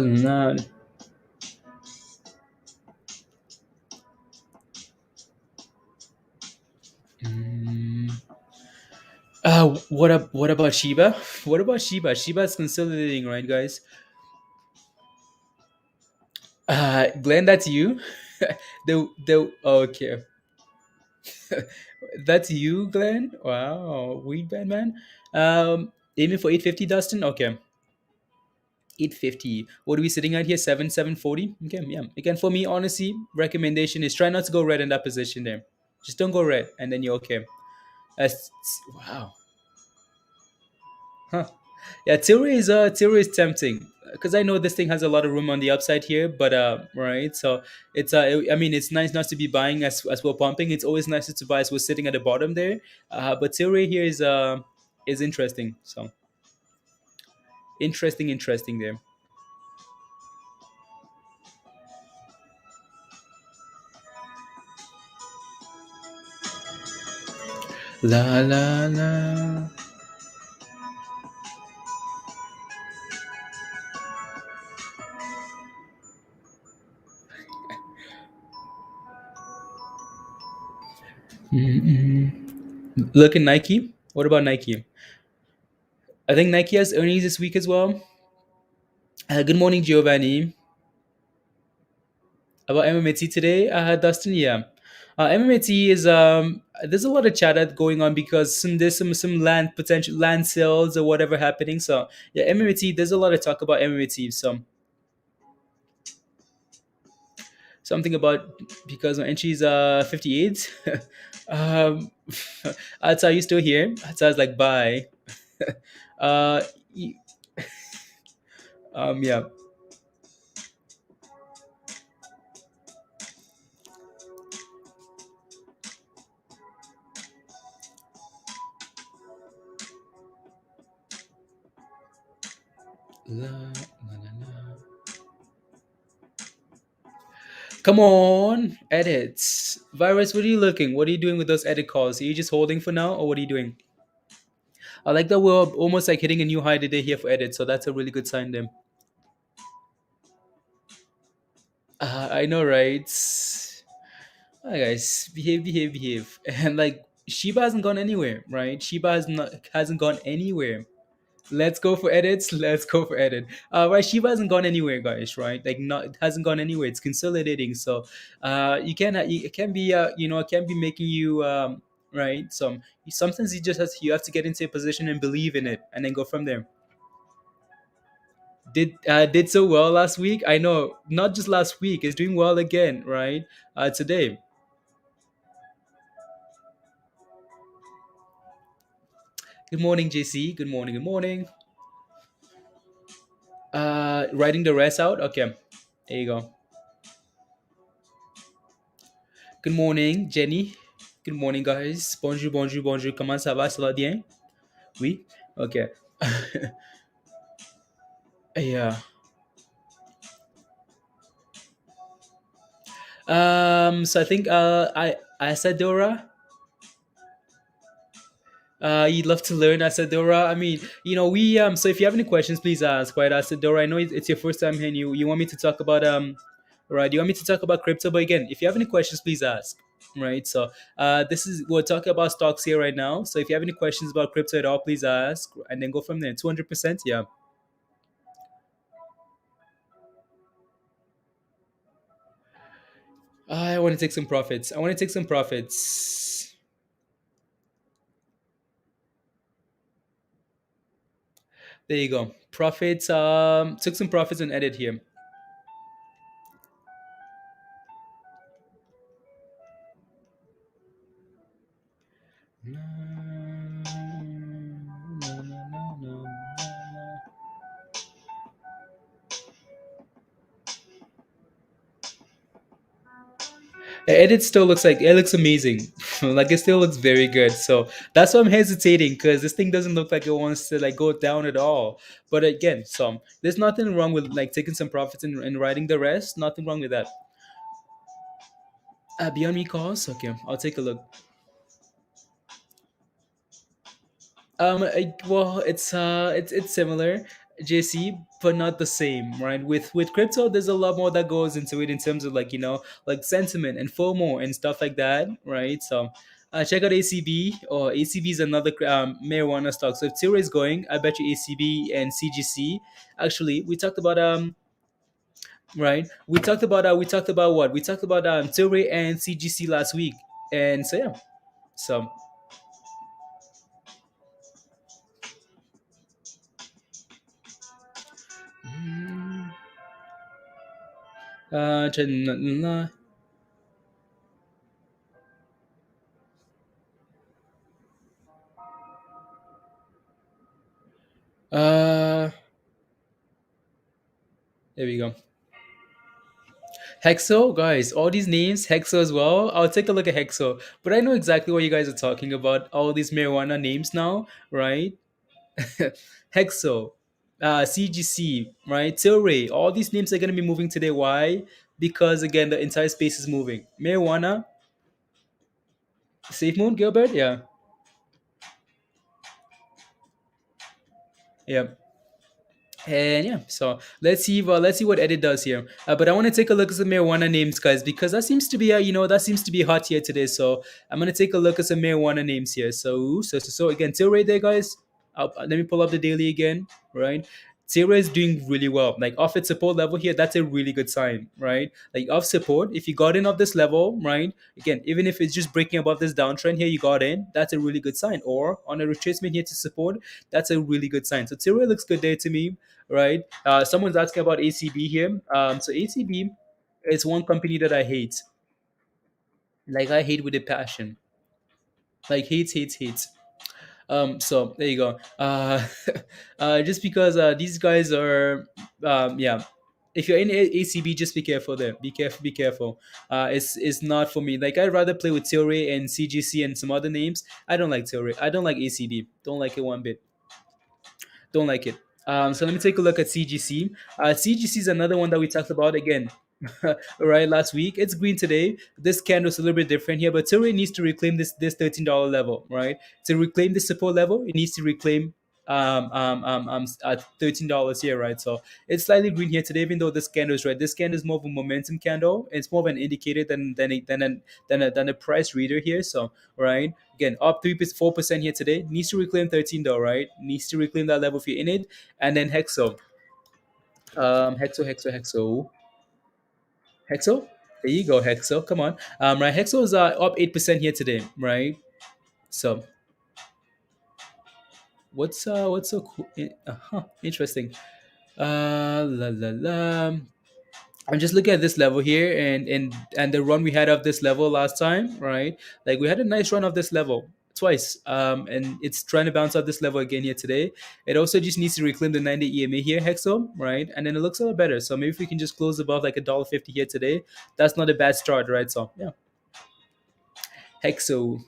Nah. Mm. What about Shiba? What about Shiba? Shiba is consolidating, right, guys? Glenn, that's you. The okay, that's you, Glenn. Wow, weed band man. Aiming for 850, Dustin. Okay, 850. What are we sitting at here? 740. Okay, yeah. Again, for me, honestly, recommendation is try not to go red in that position there. Just don't go red, and then you're okay. That's wow. Huh. Yeah, Tilray is tempting because I know this thing has a lot of room on the upside here, but right. So I mean, it's nice not to be buying as we're pumping. It's always nicer to buy as we're sitting at the bottom there. But Tilray here is interesting. So interesting there. La la la. Mm-mm. Look at Nike. What about Nike? I think Nike has earnings this week as well. Good morning, Giovanni. About MMT today, Dustin. Yeah, MMT is there's a lot of chatter going on because there's some land potential land sales or whatever happening. So yeah, MMT. There's a lot of talk about MMT. So something about because my entry is 58. um, that's how you still here. That's how I was like bye. uh, y- yeah. La, la, la, la. Come on, edits. Virus, what are you looking? What are you doing with those edit calls? Are you just holding for now, or what are you doing? I like that we're almost like hitting a new high today here for edit, so that's a really good sign there. I know, right? Hi guys, behave, and like Shiba hasn't gone anywhere, right? Shiba hasn't gone anywhere. Let's go for edits. Let's go for edit. Right, Shiba hasn't gone anywhere, guys. Right, like not it hasn't gone anywhere. It's consolidating. So, it can be it can be making you right. Sometimes you have to get into a position and believe in it, and then go from there. Did so well last week. I know, not just last week. It's doing well again, right? Today. Good morning, JC. Good morning. Good morning. Writing the rest out. Okay, there you go. Good morning, Jenny. Good morning, guys. Bonjour, bonjour, bonjour. Comment ça va? Ça va bien? Oui. Okay. Yeah. So I think Isadora. You'd love to learn Asadora. I mean, we so if you have any questions, please ask. Right, Asadora. I know it's your first time here and you want me to talk about right, you want me to talk about crypto, but again, if you have any questions, please ask. Right. So this is we're talking about stocks here right now. So if you have any questions about crypto at all, please ask and then go from there. 200%. Yeah. I want to take some profits. I want to take some profits. There you go. Profits. Took some profits and edit here. Edit still looks like it looks amazing. Like it still looks very good. So that's why I'm hesitating because this thing doesn't look like it wants to like go down at all. But again, so there's nothing wrong with like taking some profits and writing the rest. Nothing wrong with that. Beyond me calls. Okay, I'll take a look. Well, it's similar, JC, but not the same, right? With crypto, there's a lot more that goes into it in terms of like like sentiment and FOMO and stuff like that, right? So, check out ACB. Or ACB is another marijuana stock. So if Tilray is going, I bet you ACB and CGC. Actually, we talked about right. We talked about what? We talked about Tilray and CGC last week, and so yeah, so. mm, Uh, Uh, there we go. Hexo, guys, all these names, Hexo as well. I'll take a look at Hexo, but I know exactly what you guys are talking about. All these marijuana names now, right? Hexo, CGC, right? Tilray, all these names are going to be moving today. Why? Because again, the entire space is moving. Marijuana, Safe Moon, Gilbert, yeah, yeah. And yeah, so let's see what edit does here. But I want to take a look at some marijuana names, guys, because that seems to be that seems to be hot here today. So I'm gonna take a look at some marijuana names here. So again, Tilray there, guys. Let me pull up the daily again, right? Tilray is doing really well. Like off its support level here, that's a really good sign, right? Like off support, if you got in off this level, right? Again, even if it's just breaking above this downtrend here, you got in. That's a really good sign. Or on a retracement here to support, that's a really good sign. So Tilray looks good there to me, right? Someone's asking about ACB here. So ACB is one company that I hate. Like I hate with a passion. Like hates. So there you go. Just because these guys are, yeah. If you're in ACB, just be careful there. Be careful. Be careful. It's not for me. Like I'd rather play with Tilray and CGC and some other names. I don't like Tilray. I don't like ACB. Don't like it one bit. Don't like it. So let me take a look at CGC. CGC is another one that we talked about again, right? Last week. It's green today. This candle's a little bit different here, but Tilray needs to reclaim this $13 level, right? To reclaim this support level, it needs to reclaim $13 here, right? So it's slightly green here today, even though this candle is red. This candle is more of a momentum candle. It's more of an indicator than a price reader here. So right, again, up 4% here today. Needs to reclaim 13 though, right? Needs to reclaim that level if you're in it. And then Hexo. Hexo. Hexo. There you go, Hexo. Come on. Right, Hexo is up 8% here today, right? So what's so cool? Interesting. La la la. I'm just looking at this level here and the run we had of this level last time, right? Like we had a nice run of this level twice, and it's trying to bounce out this level again here today. It also just needs to reclaim the 90 EMA here, Hexo, right? And then it looks a lot better. So maybe if we can just close above like $1.50 here today, that's not a bad start, right? So yeah, Hexo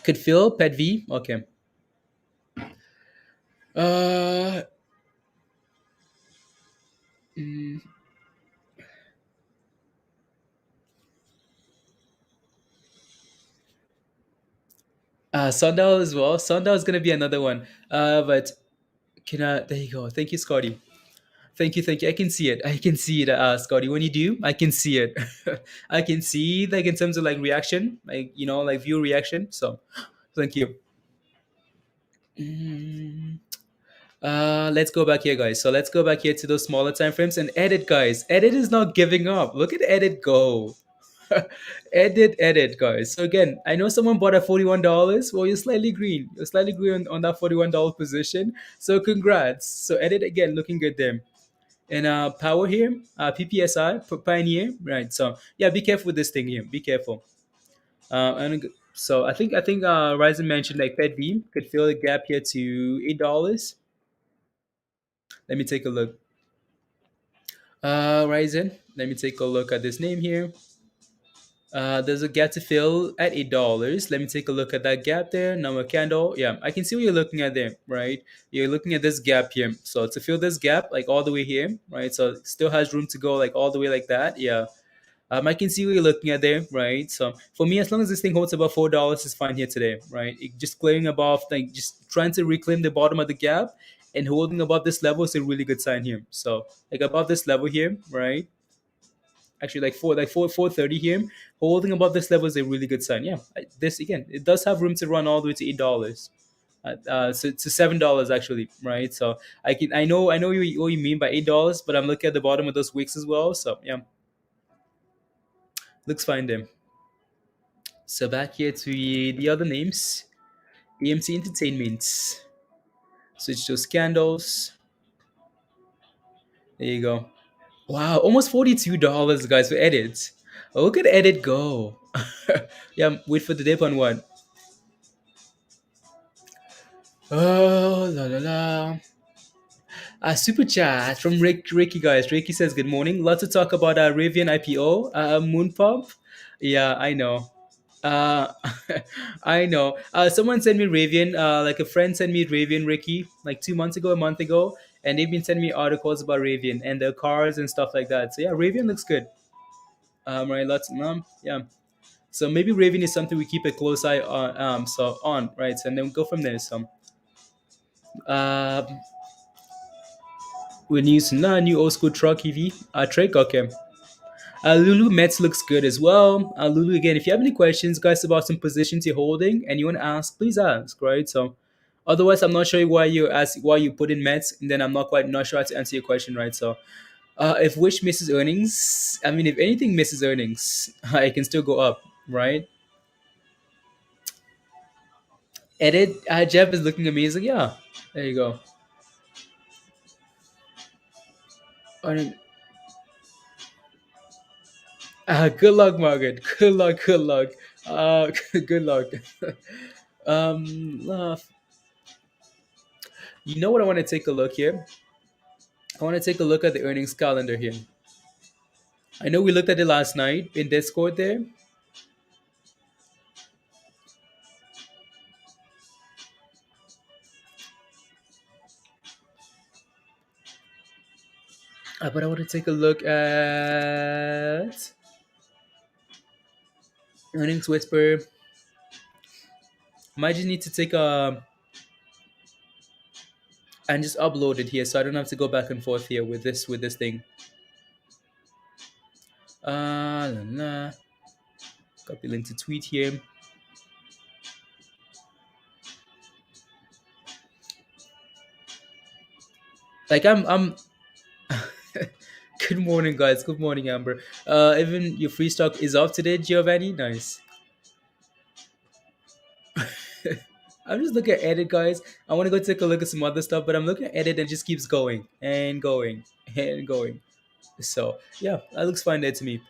could fill Pet V. Okay. Uh, mm, Sundial as well. Sundial is gonna be another one. But can I? There you go. Thank you, Scotty. Thank you. I can see it. I can see it, Scotty. When you do, I can see it. I can see like in terms of like reaction, like like view reaction. So, thank you. Mm, let's go back here, guys. So let's go back here to those smaller time frames and edit, guys. Edit is not giving up. Look at edit go. Edit, guys. So again, I know someone bought at $41. Well, you're slightly green. You're slightly green on that $41 position. So congrats. So edit again, looking good there. And power here, PPSI, Pioneer, right? So yeah, be careful with this thing here. Be careful. And so I think Ryzen mentioned like Fed V could fill the gap here to $8. Let me take a look. Ryzen. Let me take a look at this name here. There's a gap to fill at $8. Let me take a look at that gap there. Number candle. Yeah, I can see what you're looking at there, right? You're looking at this gap here. So to fill this gap, like all the way here, right? So it still has room to go, like all the way like that. Yeah. I can see what you're looking at there, right? So for me, as long as this thing holds above $4, is fine here today, right? Just clearing above, like just trying to reclaim the bottom of the gap and holding above this level is a really good sign here. So like above this level here, right? Actually like 430 here, holding above this level is a really good sign. Yeah, this again, it does have room to run all the way to $8. So to $7 actually, right? So I know what you mean by $8, but I'm looking at the bottom of those wicks as well. So yeah, looks fine there. So back here to the other names, AMC Entertainment. Switch those candles. There you go. Wow, almost $42, guys, for edit. Oh, look at edit go. Yeah, wait for the dip on one. Oh, la la la. Super chat from Ricky, guys. Ricky says, good morning. Lots to talk about Rivian IPO, Moon Pump. Yeah, I know. Uh, I know. Someone sent me Ravian. Like a friend sent me Ravian, Ricky, like 2 months ago, a month ago, and they've been sending me articles about Ravian and their cars and stuff like that. So yeah, Ravian looks good. Right, lots. Yeah. So maybe Ravian is something we keep a close eye on. So on right, and then go from there. So, uh, we need some new old school truck EV. Trick. Okay. Lulu Mets looks good as well. Lulu, again, if you have any questions, guys, about some positions you're holding and you want to ask, please ask, right? So, otherwise, I'm not sure why you put in Mets, and then I'm not sure how to answer your question, right? So, if which misses earnings, I mean, if anything misses earnings, it can still go up, right? Edit, Jeff is looking amazing. Yeah, there you go. I good luck, Margaret. Good luck. Good luck. Good luck. Uh, you know what? I want to take a look here. I want to take a look at the earnings calendar here. I know we looked at it last night in Discord there, but I want to take a look at earnings whisper. Might just need to take a and just upload it here, so I don't have to go back and forth here with this thing. La, la. Copy link to tweet here. Like I'm good morning, guys. Good morning, Amber. Even your free stock is off today, Giovanni. Nice. I'm just looking at edit, guys. I want to go take a look at some other stuff, but I'm looking at edit and it just keeps going and going and going. So yeah, that looks fine there to me.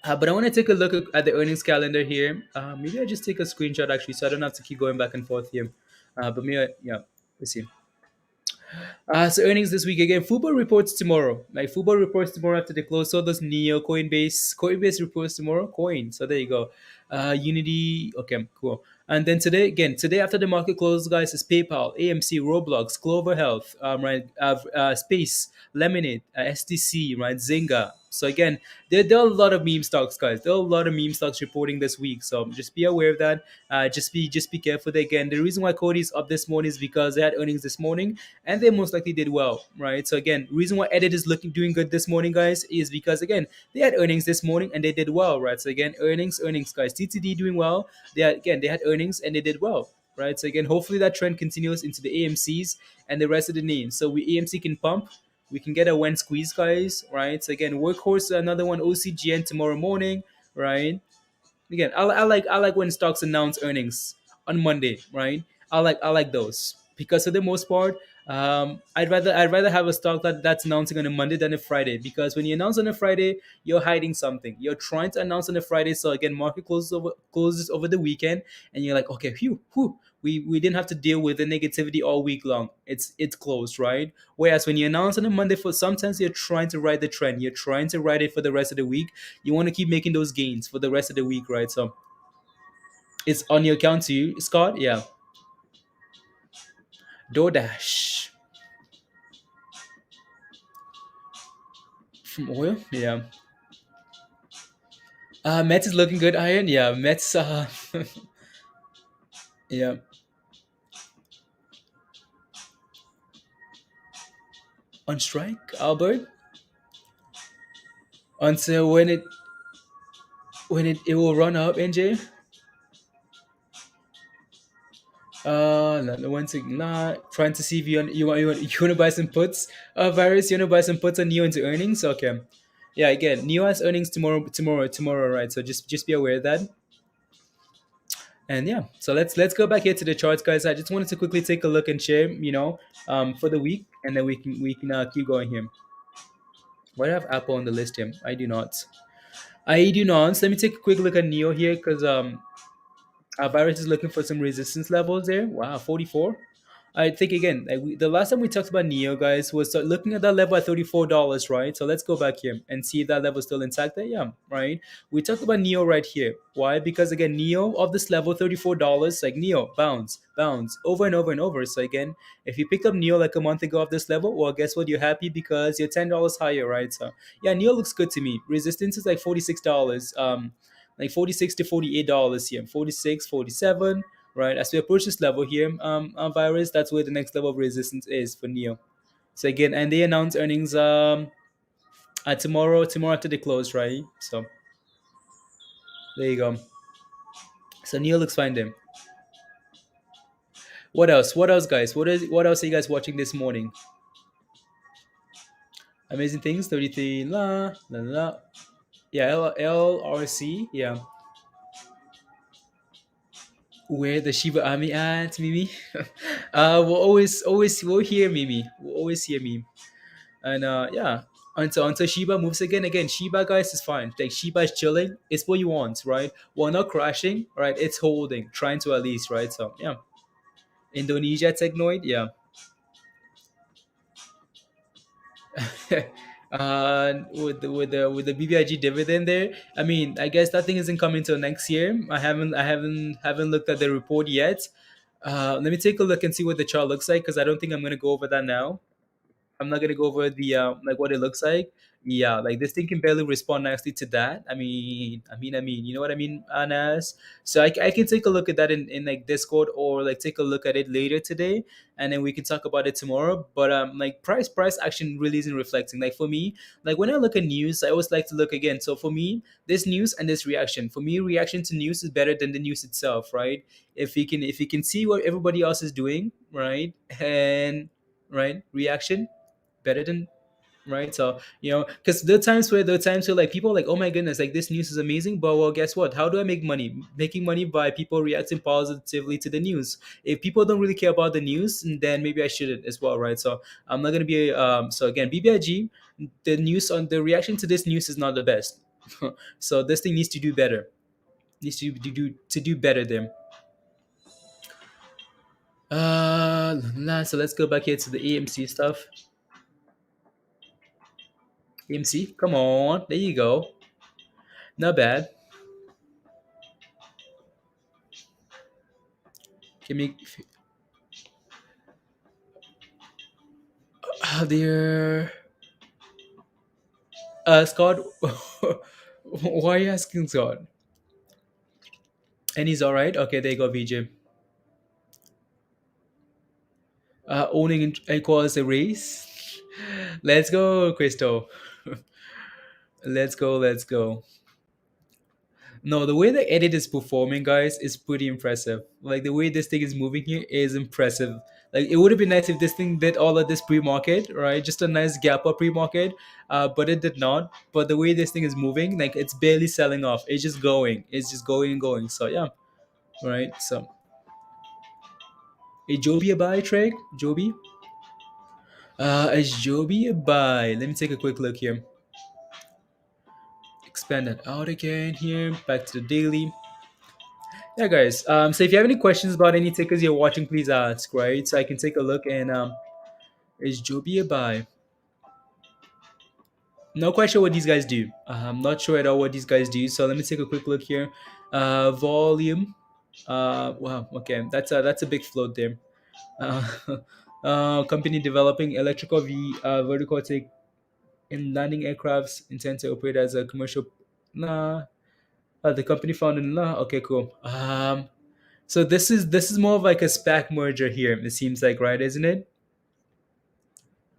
But I want to take a look at the earnings calendar here. Maybe I just take a screenshot actually, so I don't have to keep going back and forth here. But maybe yeah, let's see. So earnings this week again. Football reports tomorrow. Like football reports tomorrow after they close. So does Neo, Coinbase reports tomorrow. Coin. So there you go. Unity. Okay, cool. And then today after the market closes, guys, is PayPal, AMC, Roblox, Clover Health, right, Space, Lemonade, STC, right, Zynga. So again, there are a lot of meme stocks, guys. There are a lot of meme stocks reporting this week. So just be aware of that. Just be careful. Again, the reason why Cody's up this morning is because they had earnings this morning and they most likely did well, right? So again, reason why Edit is doing good this morning, guys, is because again they had earnings this morning and they did well, right? So again, earnings, guys. TTD doing well. They had earnings and they did well, right? So again, hopefully that trend continues into the AMCs and the rest of the names. So AMC can pump. We can get a when squeeze, guys, right? So again, workhorse, another one, OCGN tomorrow morning, right? Again, I like when stocks announce earnings on Monday, right? I like those because for the most part, I'd rather have a stock that's announcing on a Monday than a Friday, because when you announce on a Friday, you're hiding something. You're trying to announce on a Friday, so again, market closes over the weekend, and you're like, okay, phew. We didn't have to deal with the negativity all week long. It's closed, right? Whereas when you announce on a Monday, for sometimes you're trying to ride the trend. You're trying to ride it for the rest of the week. You want to keep making those gains for the rest of the week, right? So it's on your account too, Scott. Yeah, DoorDash from oil. Yeah, Mets is looking good. Iron. Yeah, Mets. Yeah, on strike, Albert. Until when it will run up, NJ. No, one second. Nah, trying to see if you want to buy some puts. Virus, you want to buy some puts on Neo into earnings? Okay. Yeah, again, Neo has earnings tomorrow, right? So just be aware of that. And yeah, so let's go back here to the charts, guys. I just wanted to quickly take a look and share, for the week, and then we can keep going here. Why do I have Apple on the list here? I do not. I do not. So let me take a quick look at Neo here, because Virus is looking for some resistance levels there. Wow, 44. I think again, like the last time we talked about Neo, guys, was looking at that level at $34, right? So let's go back here and see if that level is still intact there. Yeah, right. We talked about Neo right here. Why? Because again, Neo of this level, $34, like Neo, bounce, over and over and over. So again, if you picked up Neo like a month ago of this level, well, guess what? You're happy because you're $10 higher, right? So yeah, Neo looks good to me. Resistance is like $46. Like 46 to $48 here. 46, 47, right? As we approach this level here, on Virus, that's where the next level of resistance is for Neo. So again, and they announce earnings tomorrow after they close, right? So there you go. So Neo looks fine then. What else? What else, guys? What else are you guys watching this morning? Amazing things. 33 la la la. Yeah, LRC. Yeah. Where the Shiba Army at, Mimi? We'll hear Mimi. We'll always hear Mimi. And yeah, until Shiba moves again, Shiba, guys, is fine. Like Shiba is chilling. It's what you want, right? While not crashing, right? It's holding, trying to at least, right? So yeah, Indonesia Technoid, yeah. With the BBIG dividend there, I mean, I guess that thing isn't coming till next year. I haven't looked at the report yet. Let me take a look and see what the chart looks like, because I don't think I'm gonna go over that now. I'm not gonna go over the like what it looks like. Yeah, like this thing can barely respond nicely to that. You know what I mean, Anas. So I can take a look at that in like Discord, or like take a look at it later today, and then we can talk about it tomorrow. But like price action really isn't reflecting. Like for me, like when I look at news, I always like to look again. So for me, this news and this reaction. For me, reaction to news is better than the news itself, right? If you can see what everybody else is doing, right, and right reaction better than, right. So because there are times where like people are like, oh my goodness, like this news is amazing, but well, guess what, how do I make money? Making money by people reacting positively to the news. If people don't really care about the news, then maybe I shouldn't as well, right? So I'm not going to be so again, BBIG, the reaction to this news is not the best. So this thing needs to do better, needs to do better there. So let's go back here to the AMC stuff. AMC, come on, there you go. Not bad. Give me there. Scott, why are you asking Scott? And he's all right. Okay, there you go, VJ. Owning equals a race. Let's go, Crystal. Let's go. Let's go. No, the way the edit is performing, guys, is pretty impressive. Like the way this thing is moving here is impressive. Like it would have been nice if this thing did all of this pre-market, right? Just a nice gap up pre-market, but it did not. But the way this thing is moving, like it's barely selling off. It's just going. It's just going and going. So yeah, right. So a Joby a buy, Trey? Joby? Is Joby a buy? Let me take a quick look here. Expand that out again here. Back to the daily. Yeah, guys. So if you have any questions about any tickers you're watching, please ask, right? So I can take a look and is Joby a buy? No quite sure what these guys do. I'm not sure at all what these guys do. So let me take a quick look here. Volume. Wow. Okay, that's a big float there. Uh, company developing electrical vertical take in landing aircrafts intend to operate as a commercial. Nah. The company founded. Nah. Okay, cool. So this is more of like a SPAC merger here. It seems like, right, isn't it?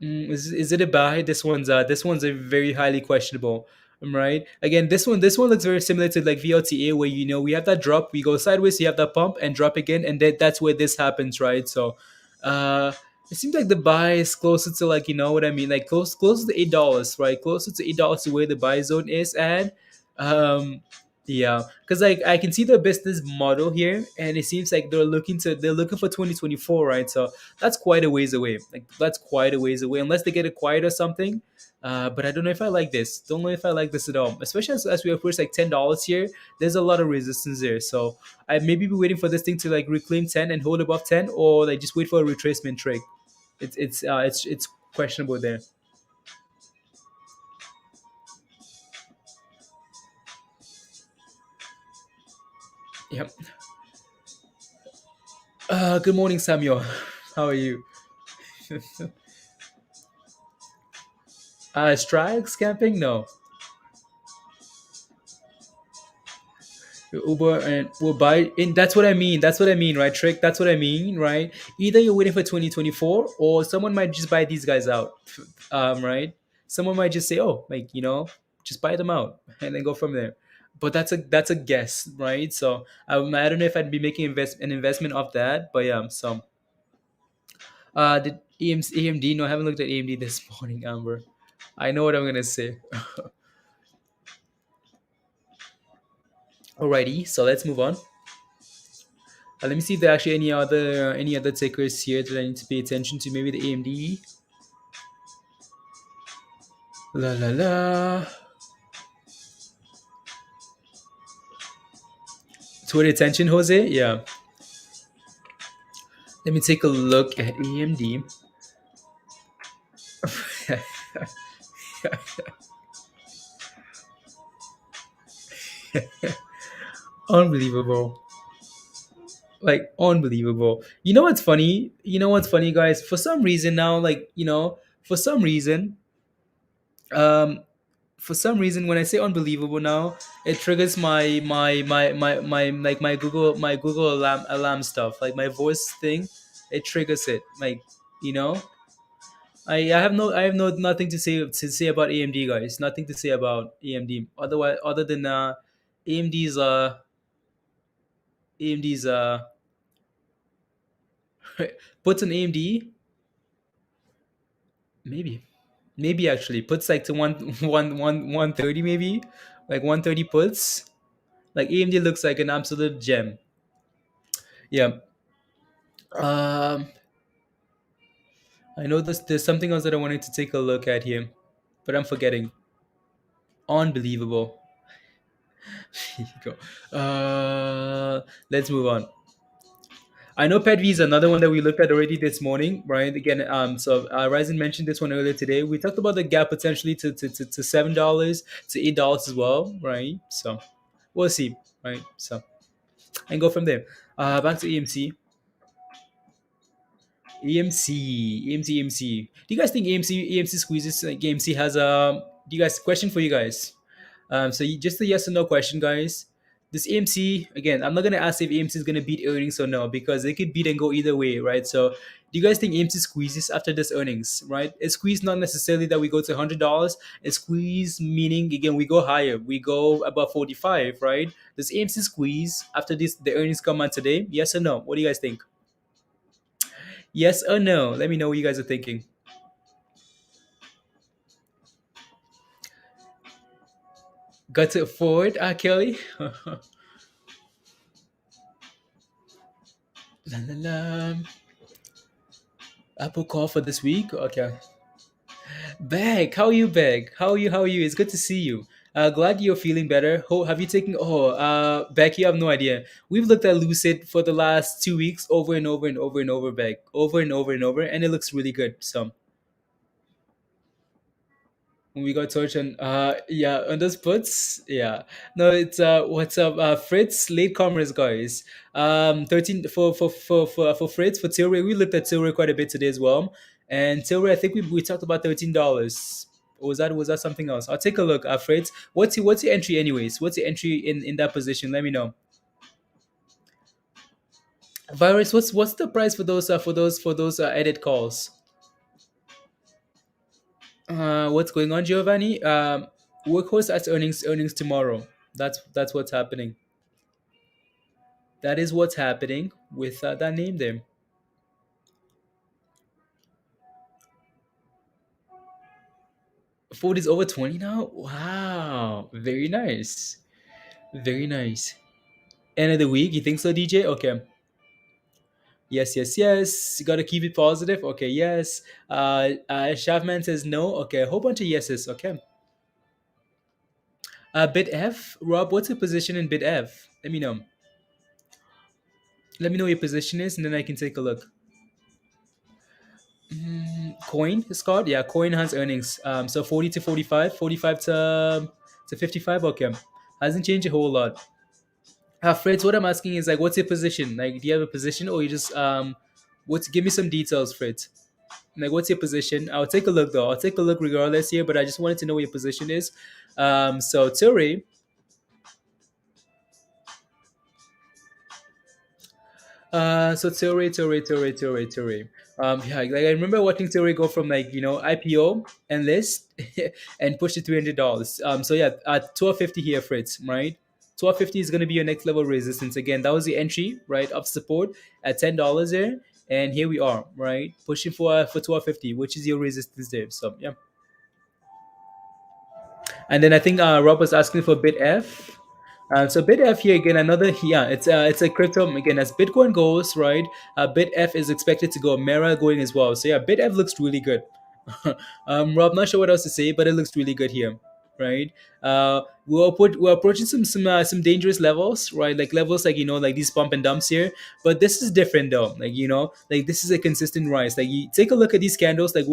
Is it a buy? This one's a very highly questionable. Right. Again, this one looks very similar to like VLTA, where we have that drop, we go sideways, you have that pump and drop again, and that's where this happens, right? So, uh, it seems like the buy is closer to, like, you know what I mean, like closer to $8, right? Closer to $8 to where the buy zone is at. Um, yeah, because like I can see the business model here, and it seems like they're looking for 2024, right? So that's quite a ways away. Like that's quite a ways away, unless they get acquired or something. But I don't know if I like this. Don't know if I like this at all. Especially as we approach like $10 here. There's a lot of resistance there. So I maybe be waiting for this thing to like reclaim 10 and hold above 10, or like just wait for a retracement trade. It's questionable there. Yep. Good morning, Samuel. How are you? Strikes camping? No. Uber and will buy in. That's what I mean. That's what I mean, right? Trick. That's what I mean, right? Either you're waiting for 2024, or someone might just buy these guys out, right? Someone might just say, "Oh, like, just buy them out," and then go from there. But that's a guess, right? So I don't know if I'd be making an investment off that, but yeah. So did AMD? No, I haven't looked at AMD this morning, Amber. I know what I'm gonna say. Alrighty, so let's move on. Let me see if there are actually any other tickers here that I need to pay attention to. Maybe the AMD. La la la. To what attention, Jose? Yeah. Let me take a look at AMD. Unbelievable. Like unbelievable. You know what's funny? Guys? For some reason now, like, for some reason, um, when I say unbelievable now, it triggers my Google alarm stuff, like my voice thing. It triggers it, like, you know. I have nothing to say about AMD, guys. Nothing to say about AMD. Otherwise, other than AMD's AMD's puts an AMD, maybe. Maybe actually puts like to 130, maybe like 130 puts. Like AMD looks like an absolute gem. Yeah. Um, I know there's something else that I wanted to take a look at here, but I'm forgetting. Unbelievable. Here you go. Let's move on. I know PetV is another one that we looked at already this morning, right? Again, so Ryzen mentioned this one earlier today. We talked about the gap potentially to $7 to $8 as well, right? So we'll see, right? So and go from there. Back to EMC. EMC. Do you guys think AMC squeezes? Like AMC has a. Do you guys question for you guys? So just a yes or no question, guys. This AMC again, I'm not gonna ask if AMC is gonna beat earnings or no, because they could beat and go either way, right? So do you guys think AMC squeezes after this earnings, right? It's squeeze not necessarily that we go to $100. It's squeeze meaning again we go higher, we go above 45, right? Does AMC squeeze after the earnings come out today? Yes or no? What do you guys think? Yes or no? Let me know what you guys are thinking. Got to afford, Kelly? La, la, la. Apple call for this week? Okay. Beg, how are you, Beg? How are you? How are you? It's good to see you. Glad you're feeling better. Have you taken? Beck, you have no idea. We've looked at Lucid for the last 2 weeks, over and over and over and over, Beck, over and over and over, and it looks really good. So when we got torch on, yeah, on those puts, yeah. No, it's what's up, Fritz? Latecomers, guys. 13 for Fritz for Tilray. We looked at Tilray quite a bit today as well, and Tilray, I think we talked about $13. Or was that something else? I'll take a look. Fritz, what's your entry anyways? What's your entry in that position? Let me know. Virus, what's the price for those edit calls? What's going on, Giovanni? Workhorse has earnings tomorrow. That's what's happening. That is what's happening with that name there. Food is over 20 now. Wow, very nice, very nice. End of the week, you think so, DJ? Okay. Yes, yes, yes. You gotta keep it positive. Okay, yes. Shavman says no. Okay, a whole bunch of yeses. Okay. Bit F, Rob. What's your position in Bit F? Let me know. Let me know what your position is, and then I can take a look. Coin, Scott. Yeah, Coin has earnings. So 40 to 45, 45 to 55. Okay, hasn't changed a whole lot. Fritz, what I'm asking is like, what's your position? Like, do you have a position, or you just what's? Give me some details, Fritz. Like, what's your position? I'll take a look though. I'll take a look regardless here, but I just wanted to know what your position is. So Tilray. So Tilray. Yeah, like I remember watching Tilray go from like IPO and list and push to $300. So yeah, at 1250 here, Fritz, right? 1250 is going to be your next level resistance. Again, that was the entry, right, of support at $10 there, and here we are, right, pushing for 1250, which is your resistance there. So yeah, and then I think Rob was asking for bit F. So bit F here again, another, yeah, it's a crypto again as Bitcoin goes, right. Bit F is expected to go, Mera going as well. So yeah, bit F looks really good. Rob, not sure what else to say, but it looks really good here, right? We're approaching some dangerous levels, right? Like levels like like these pump and dumps here. But this is different though. Like like this is a consistent rise. Like you take a look at these candles. Like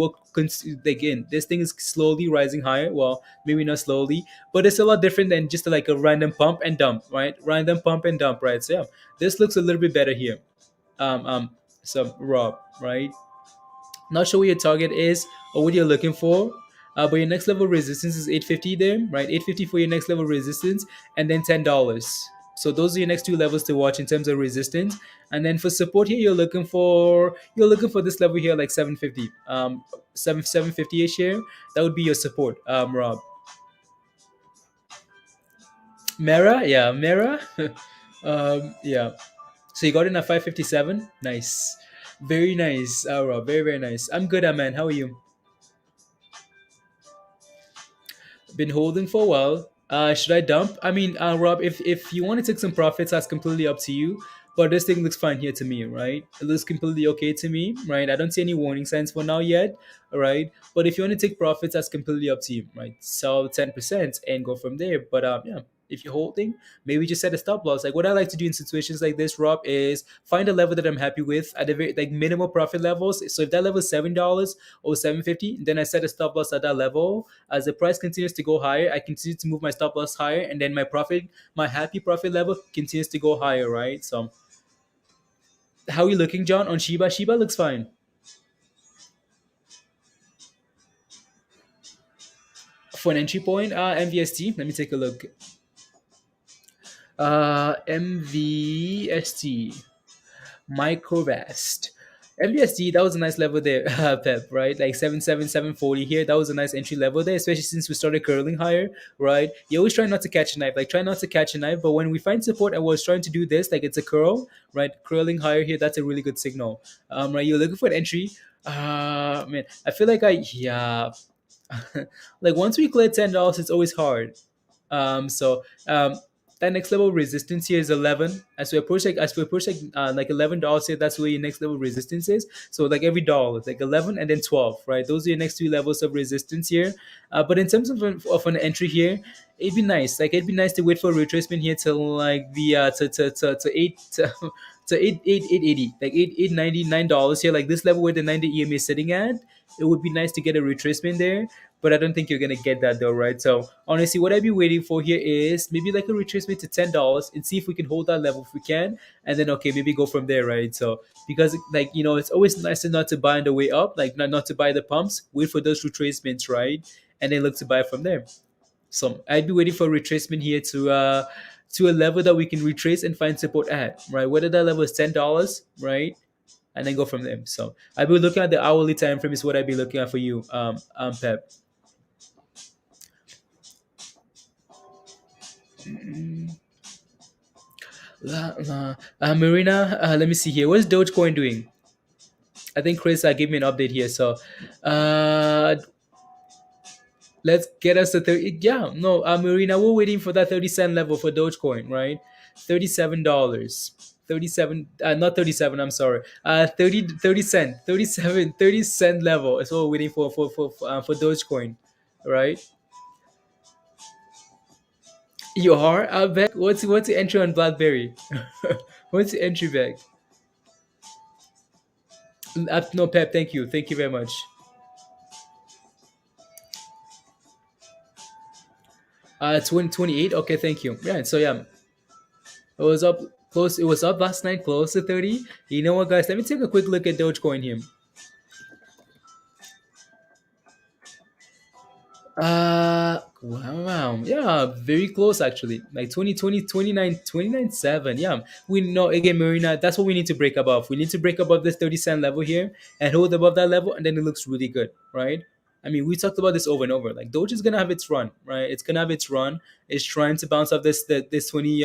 again, this thing is slowly rising higher. Well, maybe not slowly, but it's a lot different than just like a random pump and dump, right? Random pump and dump, right? So yeah, this looks a little bit better here. Um, um, so Rob, right? Not sure what your target is or what you're looking for. But your next level resistance is 850 there, right? 850 for your next level resistance, and then $10. So those are your next two levels to watch in terms of resistance. And then for support here, you're looking for this level here like 750, 750 ish here. That would be your support, Rob. Mera, yeah, Mera. Yeah. So you got in at 557. Nice, very nice, Rob. Very very nice. I'm good, man. How are you? Been holding for a while. Should I dump? I mean, Rob, if you want to take some profits, that's completely up to you. But this thing looks fine here to me, right? It looks completely okay to me, right? I don't see any warning signs for now yet, all right? But if you want to take profits, that's completely up to you, right? Sell 10% and go from there. But yeah, if you're holding, maybe just set a stop loss. Like what I like to do in situations like this, Rob, is find a level that I'm happy with at the very like minimal profit levels. So if that level is $7 or 750, then I set a stop loss at that level. As the price continues to go higher, I continue to move my stop loss higher, and then my happy profit level continues to go higher, right? So how are you looking, John, on Shiba? Shiba looks fine. For an entry point, MVST, let me take a look. MVST, Microvast. MBSD, that was a nice level there, Pep, right? Like 77740 here. That was a nice entry level there, especially since we started curling higher, right? You always try not to catch a knife, like try not to catch a knife. But when we find support and we're trying to do this, like it's a curl, right? Curling higher here, that's a really good signal. Right? You're looking for an entry. Man, I feel like yeah, like once we clear $10, it's always hard. That next level resistance here is 11. As we approach like $11 here, that's where your next level resistance is. So like every dollar, it's like 11 and then 12, right? Those are your next two levels of resistance here. But in terms of an entry here, it'd be nice. Like it'd be nice to wait for a retracement here till like the to eight to eight eighty, like eight $99 here, like this level where the 90 EMA is sitting at. It would be nice to get a retracement there, but I don't think you're gonna get that though, right? So honestly, what I'd be waiting for here is maybe like a retracement to $10 and see if we can hold that level if we can, and then okay, maybe go from there, right? So because like it's always nicer not to buy on the way up, like not to buy the pumps, wait for those retracements, right? And then look to buy from there. So I'd be waiting for a retracement here to a level that we can retrace and find support at, right? Whether that level is $10, right? And then go from there. So I'd be looking at the hourly time frame is what I'd be looking at for you, Pep. Marina, let me see here. What's Dogecoin doing? I think Chris gave me an update here. So uh, let's get us to 30. Yeah, no, Marina, we're waiting for that 30 cent level for Dogecoin, right? $37. 37, not 37, I'm sorry. 30 cent, 37, 30 cent level is what we're waiting for Dogecoin, right? You are? I bet. What's the entry on BlackBerry? What's the entry back? No, Pep, thank you. Thank you very much. 2028. Okay, thank you. Yeah, so yeah, it was up close. It was up last night, close to 30. You know what, guys? Let me take a quick look at Dogecoin here. Wow. Yeah, very close actually. Like 2020, 29.7. Yeah, we know again, Marina. That's what we need to break above. We need to break above this 30 cent level here and hold above that level, and then it looks really good, right? I mean, we talked about this over and over. Like Doge is gonna have its run, right? It's gonna have its run. It's trying to bounce off this 20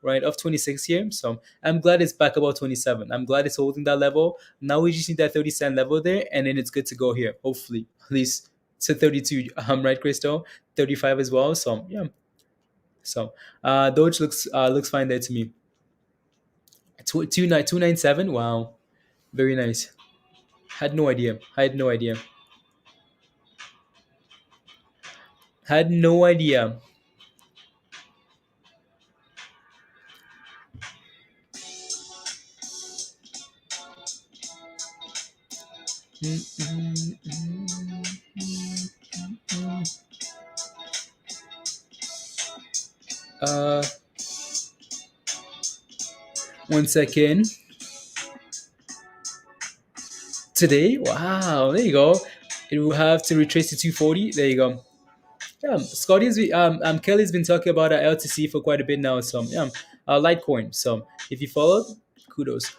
right off 26 here. So I'm glad it's back about 27. I'm glad it's holding that level. Now we just need that 30 cent level there, and then it's good to go here. Hopefully, at least to 32. Right, Crystal? 35 as well. So yeah. So Doge looks fine there to me. 297. Wow, very nice. Had no idea. Had no idea. Had no idea. Uh, 1 second. Today, wow, there you go. It will have to retrace to 240. There you go. Yeah, Kelly's been talking about LTC for quite a bit now. So yeah, Litecoin. So if you followed, kudos.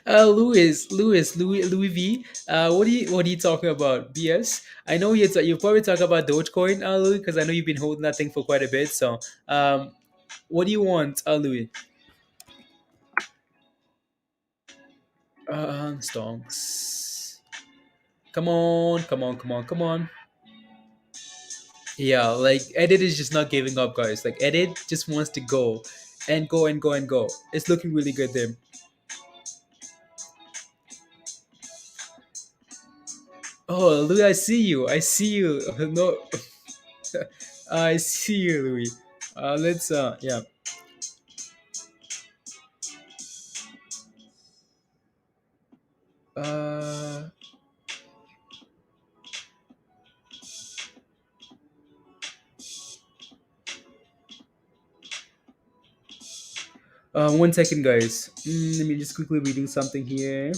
Louis V. What are you talking about? BS. I know you probably talk about Dogecoin, Louis, because I know you've been holding that thing for quite a bit. So, what do you want, Louis? Stonks. Come on, come on, come on, come on. Yeah, like Edit is just not giving up, guys. Like Edit just wants to go and go and go and go. It's looking really good there. Oh, Louis, I see you. I see you. No, I see you, Louis. Let's yeah. 呃 1 second, guys. Let me just quickly reading something here.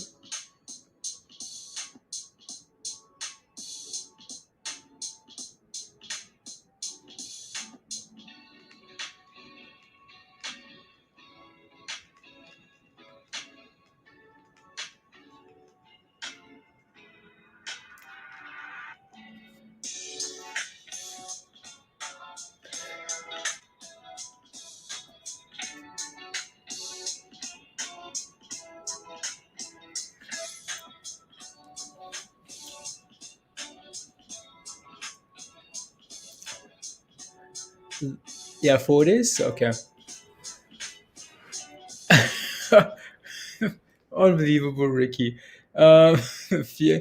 Yeah, 4 days. Okay. Unbelievable, Ricky. Um, yeah,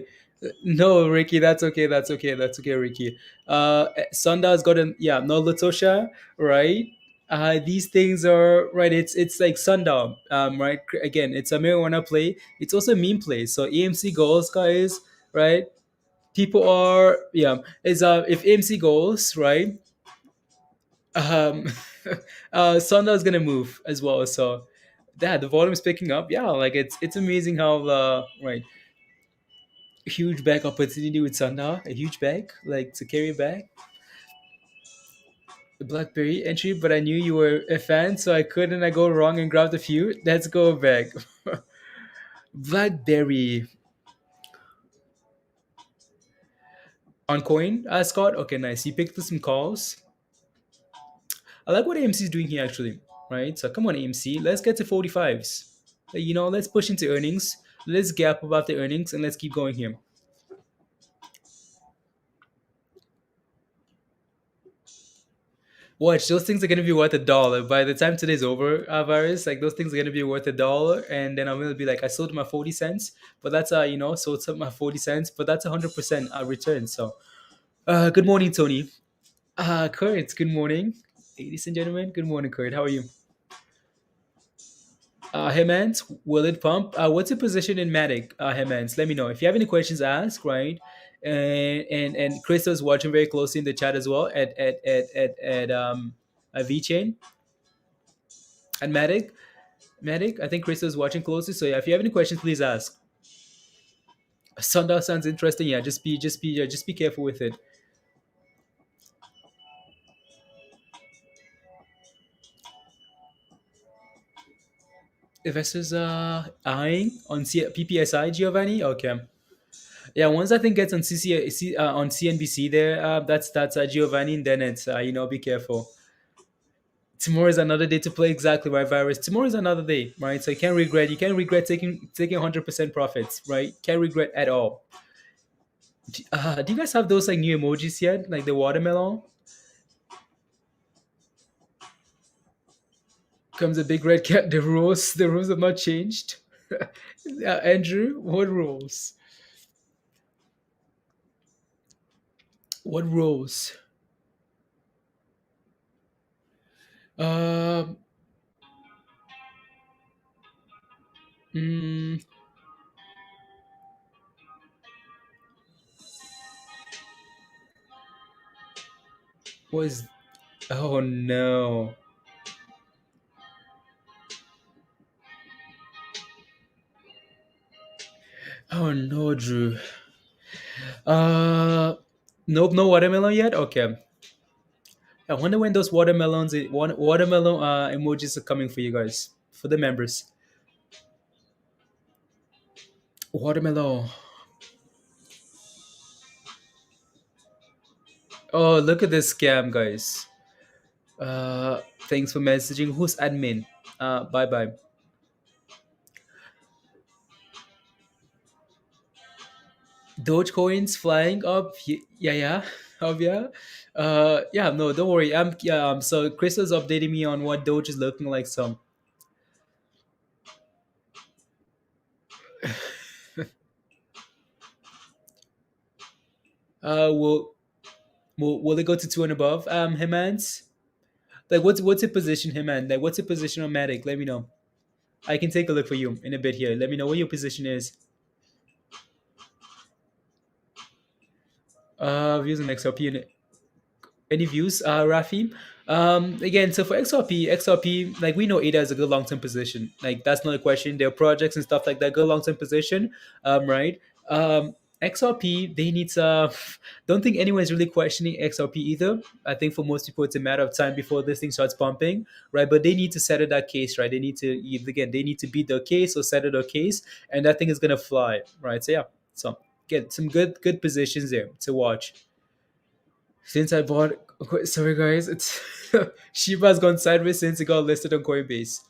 no, Ricky, that's okay. That's okay. That's okay, Ricky. Sundar's got an yeah, no Latosha, right? These things are right. It's like Sundar, right? Again, it's a marijuana play. It's also a meme play. So AMC goals, guys, right? People are yeah. Is if AMC goes right, um, Sundar is gonna move as well. So yeah, the volume is picking up. Yeah, like it's amazing how right huge bag opportunity with Sundar, a huge bag like to carry back the BlackBerry entry. But I knew you were a fan, so I couldn't. I go wrong and grabbed a few. Let's go back. BlackBerry on coin, Scott. Okay, nice. You picked up some calls. I like what AMC is doing here actually. Right, so come on AMC, let's get to 45s. Let's push into earnings. Let's gap about the earnings and let's keep going here. Watch, those things are gonna be worth $1 by the time today's over. Virus, like those things are gonna be worth $1, and then I'm gonna be like, I sold my 40 cents, but that's sold some my 40 cents, but that's 100% return. So, good morning, Tony. Kurt, good morning, ladies and gentlemen. Good morning, Kurt. How are you? Hemant, will it pump? What's your position in Matic? Hemant, let me know if you have any questions. Ask right, and Crystal's watching very closely in the chat as well at VChain and Matic. Medic, I think Crystal's watching closely. So yeah, if you have any questions, please ask. Sundar sounds interesting. Yeah, just be careful with it. Investors are eyeing on PPSI, Giovanni. Okay. Yeah, once I think gets on on CNBC there, that's Giovanni, and then it's be careful. Tomorrow is another day to play exactly right, virus. Tomorrow is another day, right? So you can't regret. You can't regret taking 100% profits, right? Can't regret at all. Do you guys have those like new emojis yet, like the watermelon? Comes a big red cat. The rules have not changed. Andrew, what rules? What rules? Um, mm, was oh no, oh no, Drew. Uh, nope, no watermelon yet. Okay, I wonder when those watermelon emojis are coming for you guys for the members. Watermelon. Oh, look at this scam, guys. Thanks for messaging. Who's admin? Bye bye. Dogecoins flying up. Yeah, yeah, up, yeah. Yeah, no, don't worry. So Crystal's updating me on what Doge is looking like. So, uh, will will it go to two and above? Himans. Like, what's your position, Himan? Like, what's your position on Matic? Let me know. I can take a look for you in a bit here. Let me know what your position is. Views on XRP and any views, Rafi? Again, so for XRP, like we know ADA is a good long term position. Like that's not a question. There are projects and stuff like that. Good long term position, right? XRP, they need to. Don't think anyone's really questioning XRP either. I think for most people, it's a matter of time before this thing starts pumping, right? But they need to settle that case, right? They need to again, they need to beat their case or settle their case, and that thing is gonna fly, right? So yeah, so get some good positions there to watch. Since I bought, sorry guys, it's Shiba's gone sideways since it got listed on Coinbase.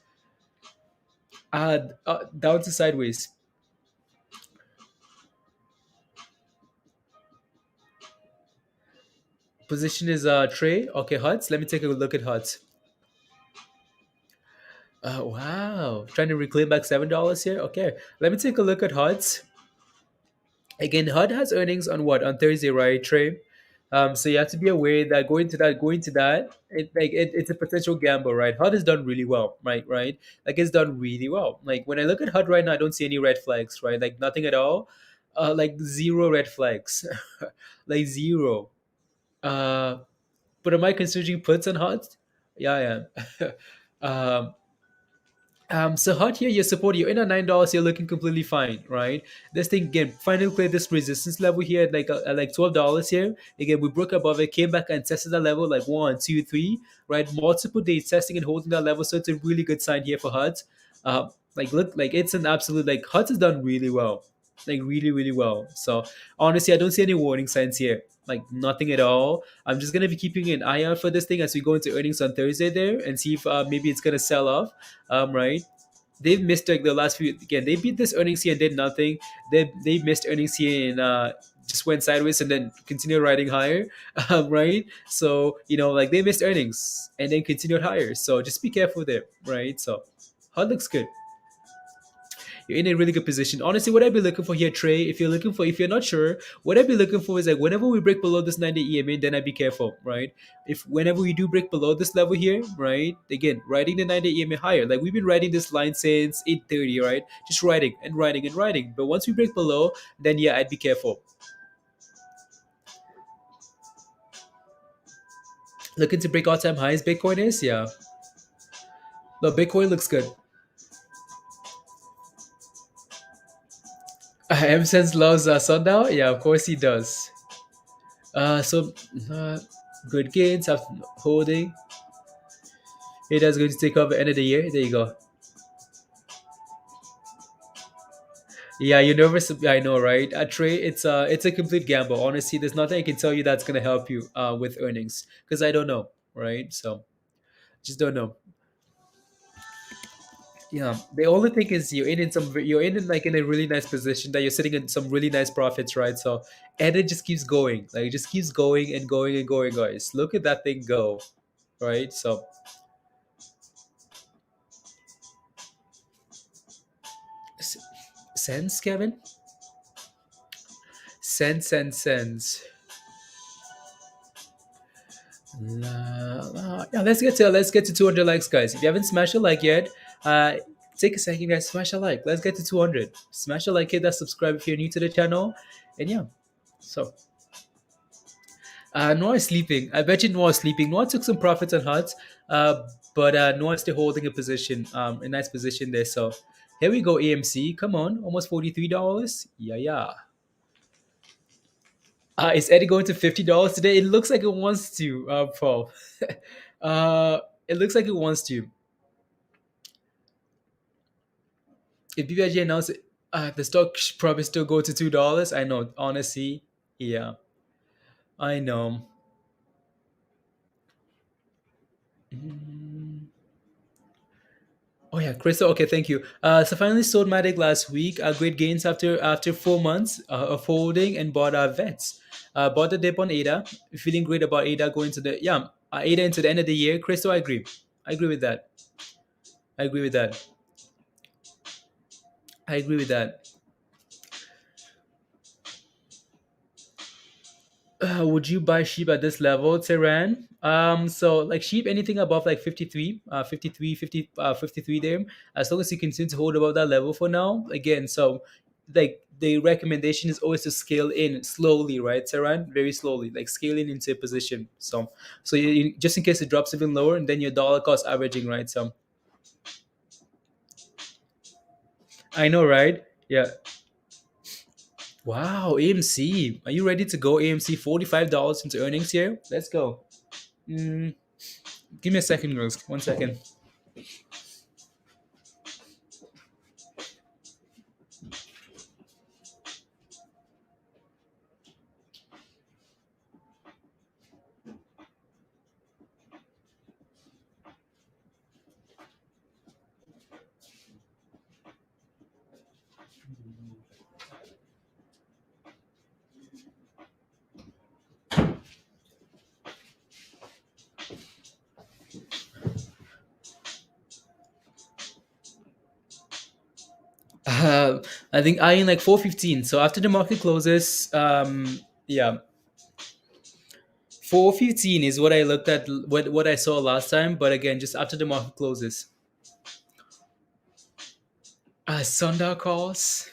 Down to sideways. Position is Trey. Okay, Huts. Let me take a look at Huts. Wow, trying to reclaim back $7 here. Okay, let me take a look at Huts. Again, HUD has earnings on what, on Thursday, right, Trey? So you have to be aware that going to that, it's a potential gamble, right? HUD has done really well, right. Like it's done really well. Like when I look at HUD right now, I don't see any red flags, right? Like nothing at all. Like zero red flags, like zero. Uh, but am I considering puts on HUD? Yeah, I am. um, so hot here, you're supporting, you're in at $9, you're looking completely fine, right? This thing again, finally cleared this resistance level here at like $12 here. Again, we broke above it, came back and tested that level like one, two, three, right? Multiple days testing and holding that level, so it's a really good sign here for HUDs. Like look, like it's an absolute like HUDs has done really well, like really, really well. So honestly, I don't see any warning signs here. Like nothing at all. I'm just gonna be keeping an eye out for this thing as we go into earnings on Thursday there and see if maybe it's gonna sell off. Right, they've missed like the last few, again they beat this earnings here and did nothing. They missed earnings here and just went sideways and then continued riding higher. Right, so like they missed earnings and then continued higher, so just be careful there, right? So how it looks good, you're in a really good position. Honestly, what I'd be looking for here, Trey, if you're not sure, what I'd be looking for is like whenever we break below this 90 EMA, then I'd be careful, right? If whenever we do break below this level here, right? Again, riding the 90 EMA higher. Like we've been riding this line since 8:30, right? Just riding and riding and riding. But once we break below, then yeah, I'd be careful. Looking to break all-time highs, Bitcoin is, yeah. The Bitcoin looks good. M-Sense loves Sundown? Yeah, of course he does. So good gains after holding. It is going to take off at the end of the year. There you go. Yeah, you're nervous. I know, right? At trade, it's a complete gamble. Honestly, there's nothing I can tell you that's gonna help you with earnings because I don't know, right? So just don't know. Yeah, the only thing is you're in like in a really nice position that you're sitting in some really nice profits, right? So and it just keeps going, like it just keeps going and going and going, guys. Look at that thing go, right? So s- sense, Kevin, sense. Yeah, let's get to 200 likes, guys. If you haven't smashed a like yet, uh, take a second, guys. Smash a like. Let's get to 200. Smash a like, hit that subscribe if you're new to the channel, and yeah. So Noah is sleeping. I bet you Noah is sleeping. Noah took some profits on Huts, but Noah is still holding a position, a nice position there. So here we go, AMC. Come on, almost $43. Yeah, yeah. Is Eddie going to $50 today? It looks like it wants to, Paul. uh, it looks like it wants to. If BBIG announced it, the stock should probably still go to $2. I know, honestly. Yeah, I know. Mm. Oh yeah, Crystal. Okay, thank you. So finally sold Matic last week. Great gains after 4 months of holding and bought Vets. Bought the dip on ADA. Feeling great about ADA going to the ADA into the end of the year. Crystal, I agree. I agree with that. I agree with that. I agree with that. Would you buy sheep at this level, Tehran? So like sheep, anything above like 53, 53, 50, 53 there, as long as you continue to hold above that level for now. Again, so like the recommendation is always to scale in slowly, right, Tehran? Very slowly, like scaling into a position. So just in case it drops even lower, and then your dollar cost averaging, right? So I know, right? Yeah. Wow, AMC. Are you ready to go? AMC $45 into earnings here. Let's go. Mm, Give me a second, girls. 1 second. I think eyeing like 415. So after the market closes, yeah, 415 is what I looked at, what I saw last time. But again, just after the market closes, sundown calls,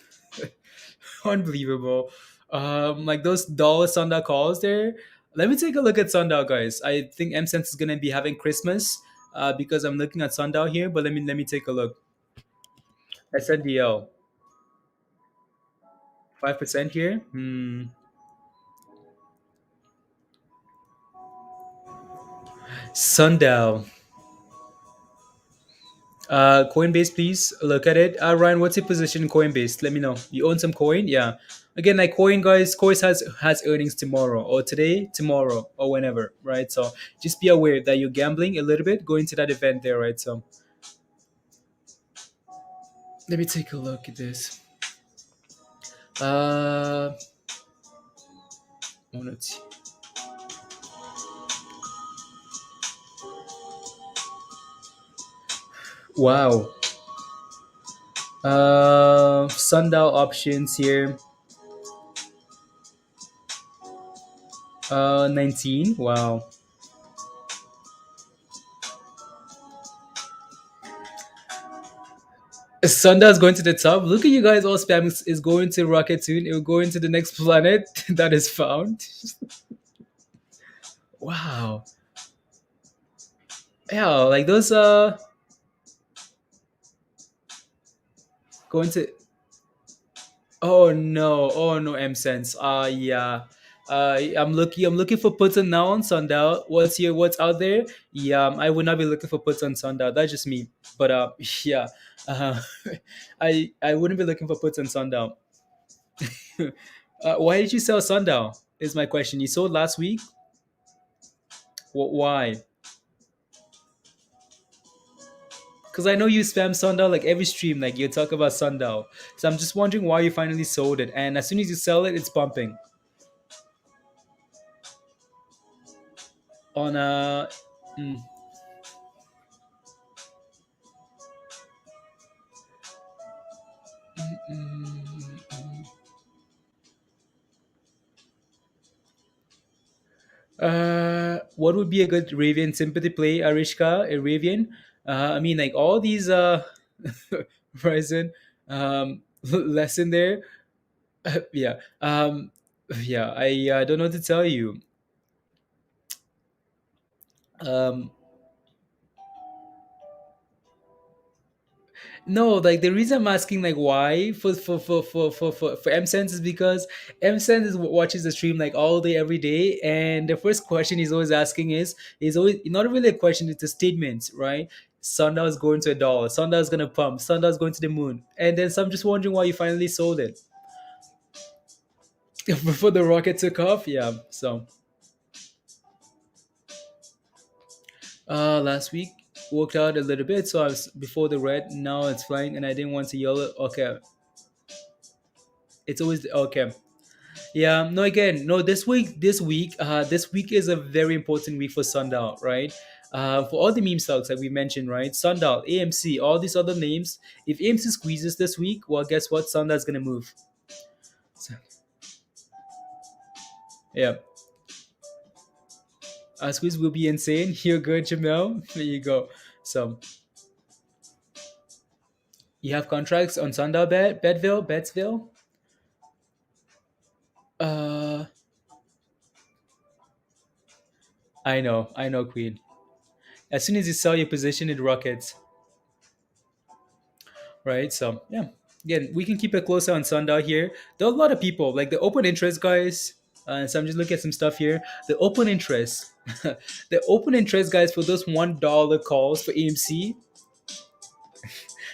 unbelievable. Like those dollar sundown calls there. Let me take a look at sundown, guys. I think M Sense is gonna be having Christmas. Because I'm looking at sundown here. But let me take a look. SNDL 5% here. Sundown. Coinbase, please look at it. Ryan, what's your position in Coinbase? Let me know. You own some coin? Yeah. Again, like coin, guys, coin has earnings tomorrow or today, tomorrow or whenever, right? So just be aware that you're gambling a little bit going to that event there, right? So let me take a look at this. Uh, let's see. Wow. Sundial options here. 19. Wow. Sundial's going to the top. Look at you guys all spamming is going to rocket soon. It will go into the next planet that is found. Wow. Yeah, like those going to oh no, M sense. Yeah. I'm looking for puts on now on Sundial. What's out there? Yeah, I would not be looking for puts on Sundial. That's just me. But yeah. Uh I wouldn't be looking for puts on Sundial. Why did you sell Sundial? Is my question. You sold last week? Why? Because I know you spam Sundial like every stream, like you talk about Sundial. So I'm just wondering why you finally sold it. And as soon as you sell it, it's pumping. On mm, mm, what would be a good Ravian sympathy play, Arishka, a Ravian? I mean, like all these Verizon lesson there. Yeah. Yeah, I don't know what to tell you. Um, No, like the reason I'm asking like why for M Sense is because M Sense watches the stream like all day every day, and the first question he's always asking is always not really a question, it's a statement, right? Sundial is going to $1. Sundial is gonna pump. Sundial is going to the moon, and then so I'm just wondering why you finally sold it before the rocket took off. Yeah, so last week worked out a little bit, so I was before the red. Now it's flying, and I didn't want to yell it. Okay, it's always okay. Yeah, no, again, no, this week is a very important week for Sundial, right? For all the meme stocks that we mentioned, right? Sundial, AMC, all these other names. If AMC squeezes this week, well, guess what? Sundial's gonna move. So, yeah, squeeze will be insane. You're good, Jamel. There you go. So you have contracts on Sundial, Bettsville. Uh, I know, Queen. As soon as you sell your position, it rockets. Right? So yeah, again, we can keep a close eye on Sundial here. There are a lot of people like the open interest guys. So I'm just looking at some stuff here. The open interest, the open interest guys for those $1 calls for AMC,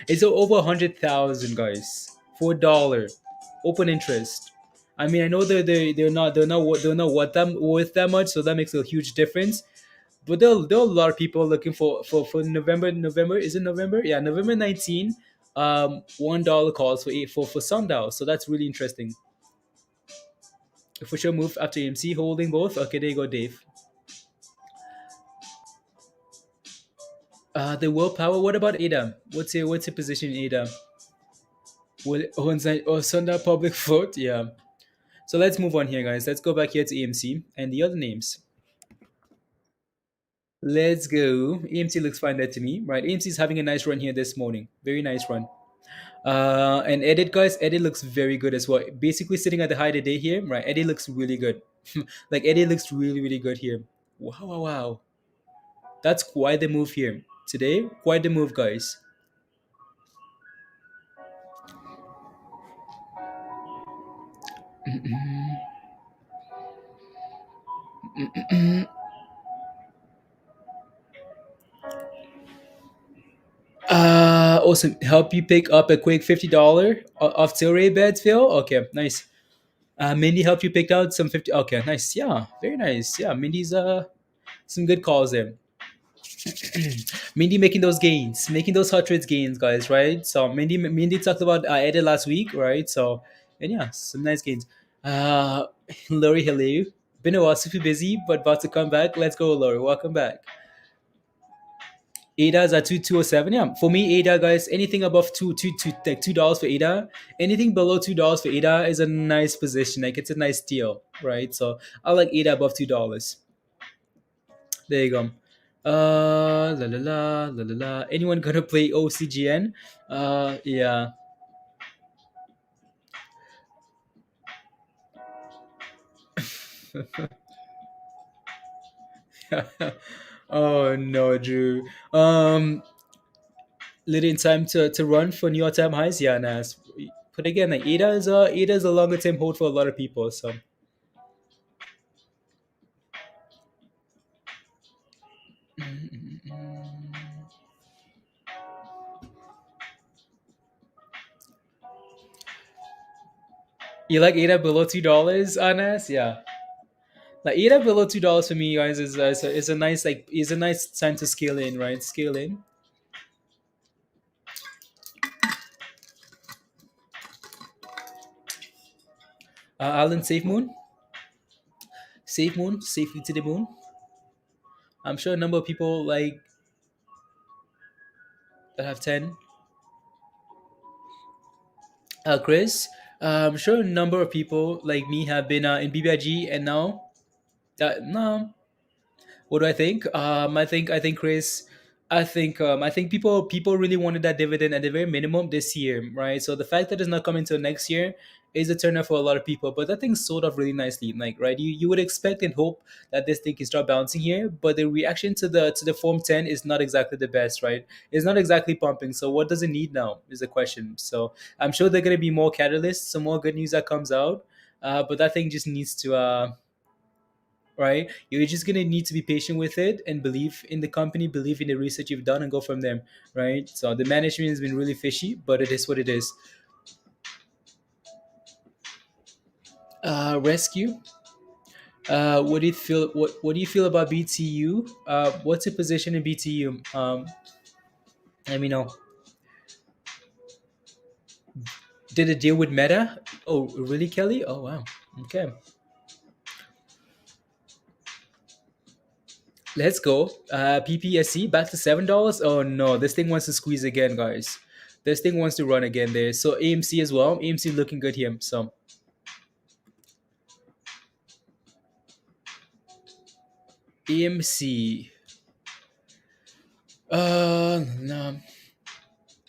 it's over 100,000 guys for $1 open interest. I mean, I know they're not worth that much, so that makes a huge difference. But there are a lot of people looking for November, is it November? Yeah, November 19. $1 calls for Sundial, so that's really interesting. For sure, move after AMC holding both. Okay, there you go, Dave. The willpower. What about ADA? What's your position in ADA? on that public vote. Yeah. So let's move on here, guys. Let's go back here to AMC and the other names. Let's go. AMC looks fine there to me, right? AMC is having a nice run here this morning. Very nice run. And Edit, guys, Edit looks very good as well. Basically sitting at the high of the day here, right? Edit looks really good. Like Edit looks really, really good here. Wow, wow, wow. That's quite the move here. Today, quite the move, guys. Awesome. Help you pick up a quick $50 off Tilray beds, Phil? Okay, nice. Mindy helped you pick out some 50. Okay, nice. Yeah, very nice. Yeah, Mindy's some good calls there. Mindy making those gains, making those hot trades gains, guys, right? So Mindy talked about Edit last week, right? So and yeah, some nice gains. Uh Lori, hello. Been a while, super busy, but about to come back. Let's go, Lori. Welcome back. ADA's at 207. Yeah, for me, ADA, guys, anything above like $2 for ADA, anything below $2 for ADA is a nice position. Like it's a nice deal, right? So I like ADA above $2. There you go. La la la la la la. Anyone gonna play OCGN? Yeah. Oh no, Drew. Little in time to run for new all-time highs. Yeah, Nas. But again, like ADA is a longer term hold for a lot of people. So you like ADA below $2, Anas? Yeah. Like ADA below $2 for me, guys, is a nice is a nice time to scale in, right? Scale in. Alan, safe moon, safely to the moon. I'm sure a number of people like that have 10. Chris, I'm sure a number of people like me have been in BBIG and now. No, what do I think? I think Chris, I think people really wanted that dividend at the very minimum this year, right? So the fact that it's not coming until next year is a turner for a lot of people. But that thing sold off really nicely, like right. You would expect and hope that this thing can start bouncing here, but the reaction to the Form 10 is not exactly the best, right? It's not exactly pumping. So what does it need now is the question. So I'm sure there are gonna be more catalysts, some more good news that comes out. But that thing just needs to right? You're just gonna need to be patient with it and believe in the company, believe in the research you've done, and go from there, right? So the management has been really fishy, but it is what it is. Rescue. What do you feel? What do you feel about BTU? What's your position in BTU? Let me know. Did it deal with Meta? Oh, really, Kelly? Oh, wow. Okay, let's go. PPSC back to $7. Oh no, this thing wants to squeeze again, guys. This thing wants to run again there. So AMC as well. AMC looking good here. So AMC. No.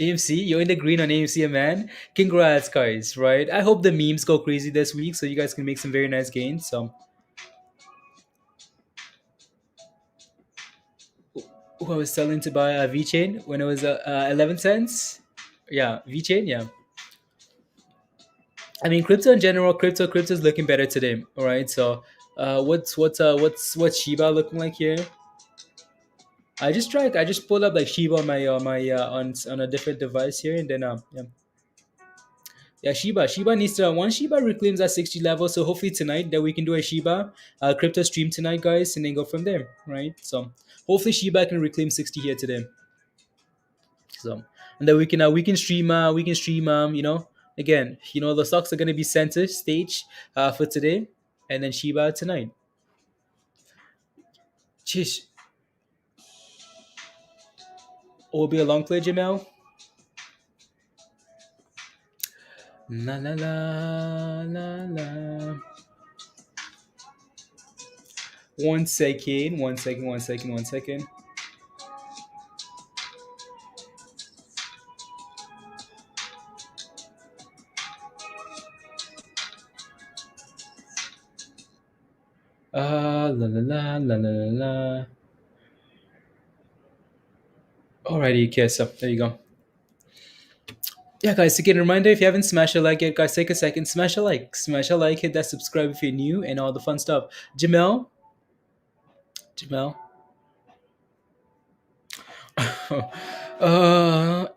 AMC, you're in the green on AMC, man. Congrats, guys, right? I hope the memes go crazy this week so you guys can make some very nice gains. So, who I was selling to buy a VChain when it was 11 cents. Yeah, VChain, yeah. I mean, crypto in general, crypto is looking better today, all right? So, what's Shiba looking like here? I just pulled up like Shiba on my on a different device here, and then yeah. Yeah, Shiba needs to once Shiba reclaims that 60 level. So hopefully tonight that we can do a Shiba crypto stream tonight, guys, and then go from there, right? So hopefully Shiba can reclaim 60 here today. So and then we can stream again the stocks are gonna be center stage for today, and then Shiba tonight. Chish, will be a long play, Jamel. La la la la la. 1 second, 1 second, 1 second, 1 second. La la la la la la la. Alrighty, okay, so there you go. Yeah, guys, again, reminder if you haven't smashed a like yet, guys, take a second, smash a like, hit that subscribe if you're new, and all the fun stuff. Jamel,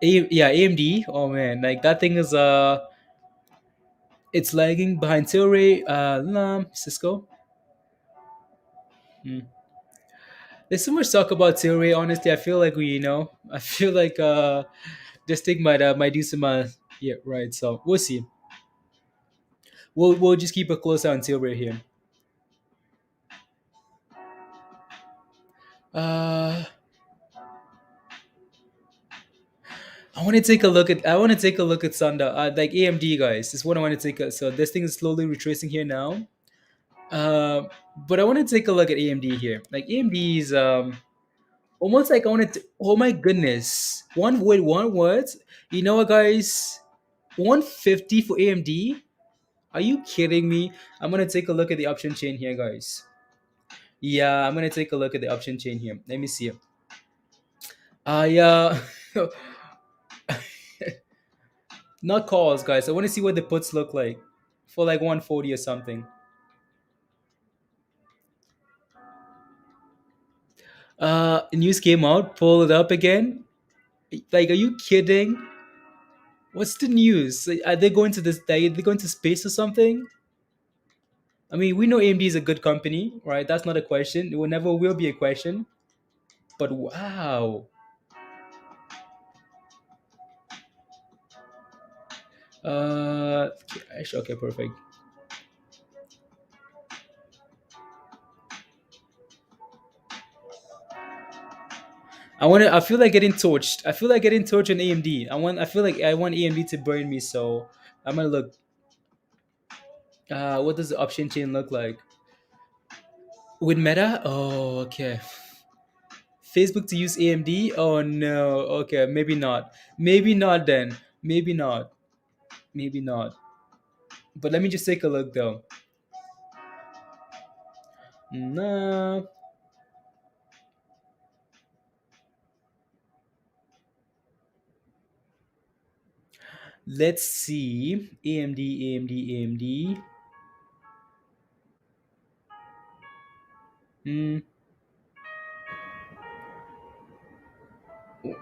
yeah, AMD. Oh man, like that thing is it's lagging behind Tilray, Cisco. Hmm. There's so much talk about Tilray. Honestly, I feel like I feel like this thing might do some yeah, right. So we'll see. We'll just keep a close eye on Tilray here. Uh, I want to take a look at Sunda, like AMD guys. This is what I want to take. So this thing is slowly retracing here now. Uh, but I want to take a look at AMD here. Like AMD is almost like I want to. Oh my goodness! One what? You know what, guys? 150 for AMD. Are you kidding me? I'm gonna take a look at the option chain here, guys. Yeah, I'm gonna take a look at the option chain here. Let me see. Yeah. Not calls, guys. I want to see what the puts look like for like 140 or something. News came out. Pull it up again. Like, are you kidding? What's the news? Like, are they going to this? Are they going to space or something? I mean, we know AMD is a good company, right? That's not a question. It will never will be a question. But wow. Okay, perfect. I feel like getting torched. I feel like getting torched on AMD. I feel like I want AMD to burn me. So I'm gonna look. What does the option chain look like with Meta? Oh, okay. Facebook to use AMD? Oh no. Okay, maybe not. Maybe not then. Maybe not. Maybe not. But let me just take a look though. No. Let's see. AMD, AMD, AMD. Hmm.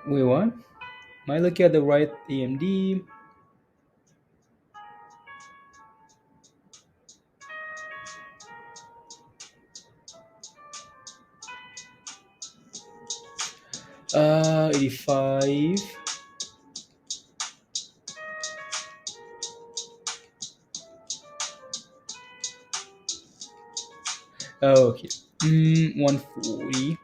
Wait, what? Am I looking at the right AMD? Uh, 85. Oh, okay. 140.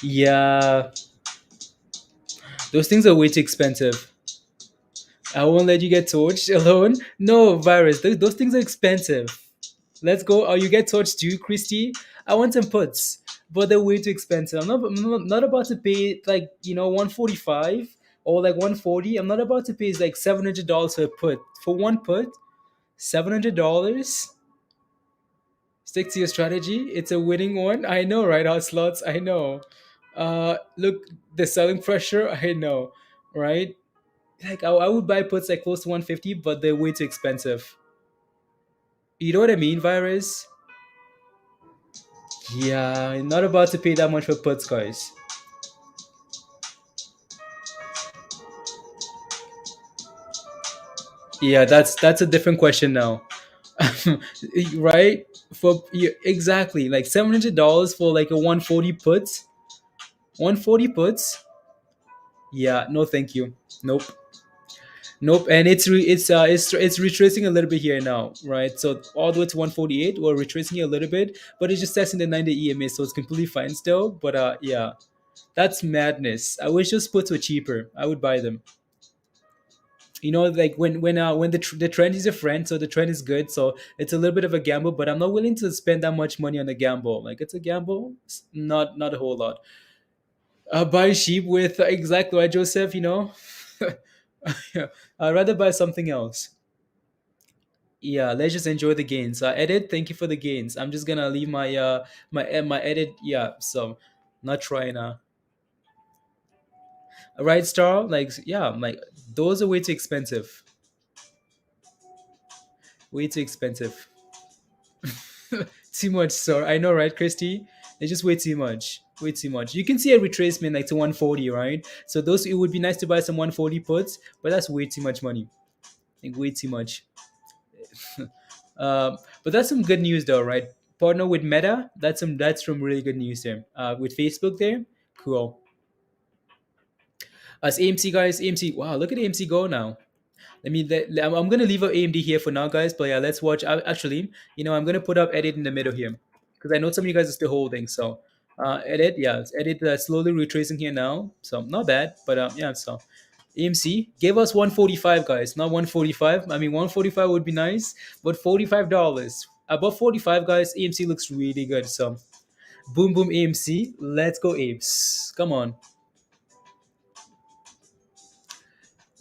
Yeah, those things are way too expensive. I won't let you get torched alone. No, virus. Those things are expensive. Let's go. Oh, you get torched too, Christy? I want some puts, but they're way too expensive. I'm not about to pay like 145 or like 140. I'm not about to pay like $700 for a put. For one put, $700. Stick to your strategy. It's a winning one. I know, right? Hot slots. I know. Look, the selling pressure. I know, right? Like I would buy puts like close to 150, but they're way too expensive. You know what I mean, virus? Yeah, I'm not about to pay that much for puts, guys. Yeah, that's a different question now, right? For yeah, exactly like $700 for like a 140 puts, 140 puts. Yeah, no, thank you. Nope. Nope, and it's retracing a little bit here now, right? So all the way to 148, we're retracing here a little bit, but it's just testing the 90 EMA, so it's completely fine still. But yeah, that's madness. I wish those puts were cheaper. I would buy them. Like when the trend is a friend, so the trend is good. So it's a little bit of a gamble, but I'm not willing to spend that much money on a gamble. Like it's a gamble, not a whole lot. Buy sheep with exactly right, Joseph. I'd rather buy something else. Yeah, let's just enjoy the gains. Edit, thank you for the gains. I'm just gonna leave my edit. Yeah, so not trying right star. Like yeah, like those are way too expensive. Way too expensive. Too much, sir. I know, right, Christy? It's just way too much. Way too much. You can see a retracement like to 140, right? So those it would be nice to buy some 140 puts, but that's way too much money. Like way too much. But that's some good news though, right? Partner with Meta. That's some really good news there. With Facebook there, cool. As AMC guys, AMC. Wow, look at AMC go now. I'm gonna leave out AMD here for now, guys. But yeah, let's watch. Actually, I'm gonna put up edit in the middle here because I know some of you guys are still holding. So, edit, yeah, it's edit slowly retracing here now. So not bad, but yeah. So AMC gave us 145, guys, not 145. I mean, 145 would be nice, but $45 above 45, guys. AMC looks really good. So boom, boom, AMC. Let's go, apes. Come on.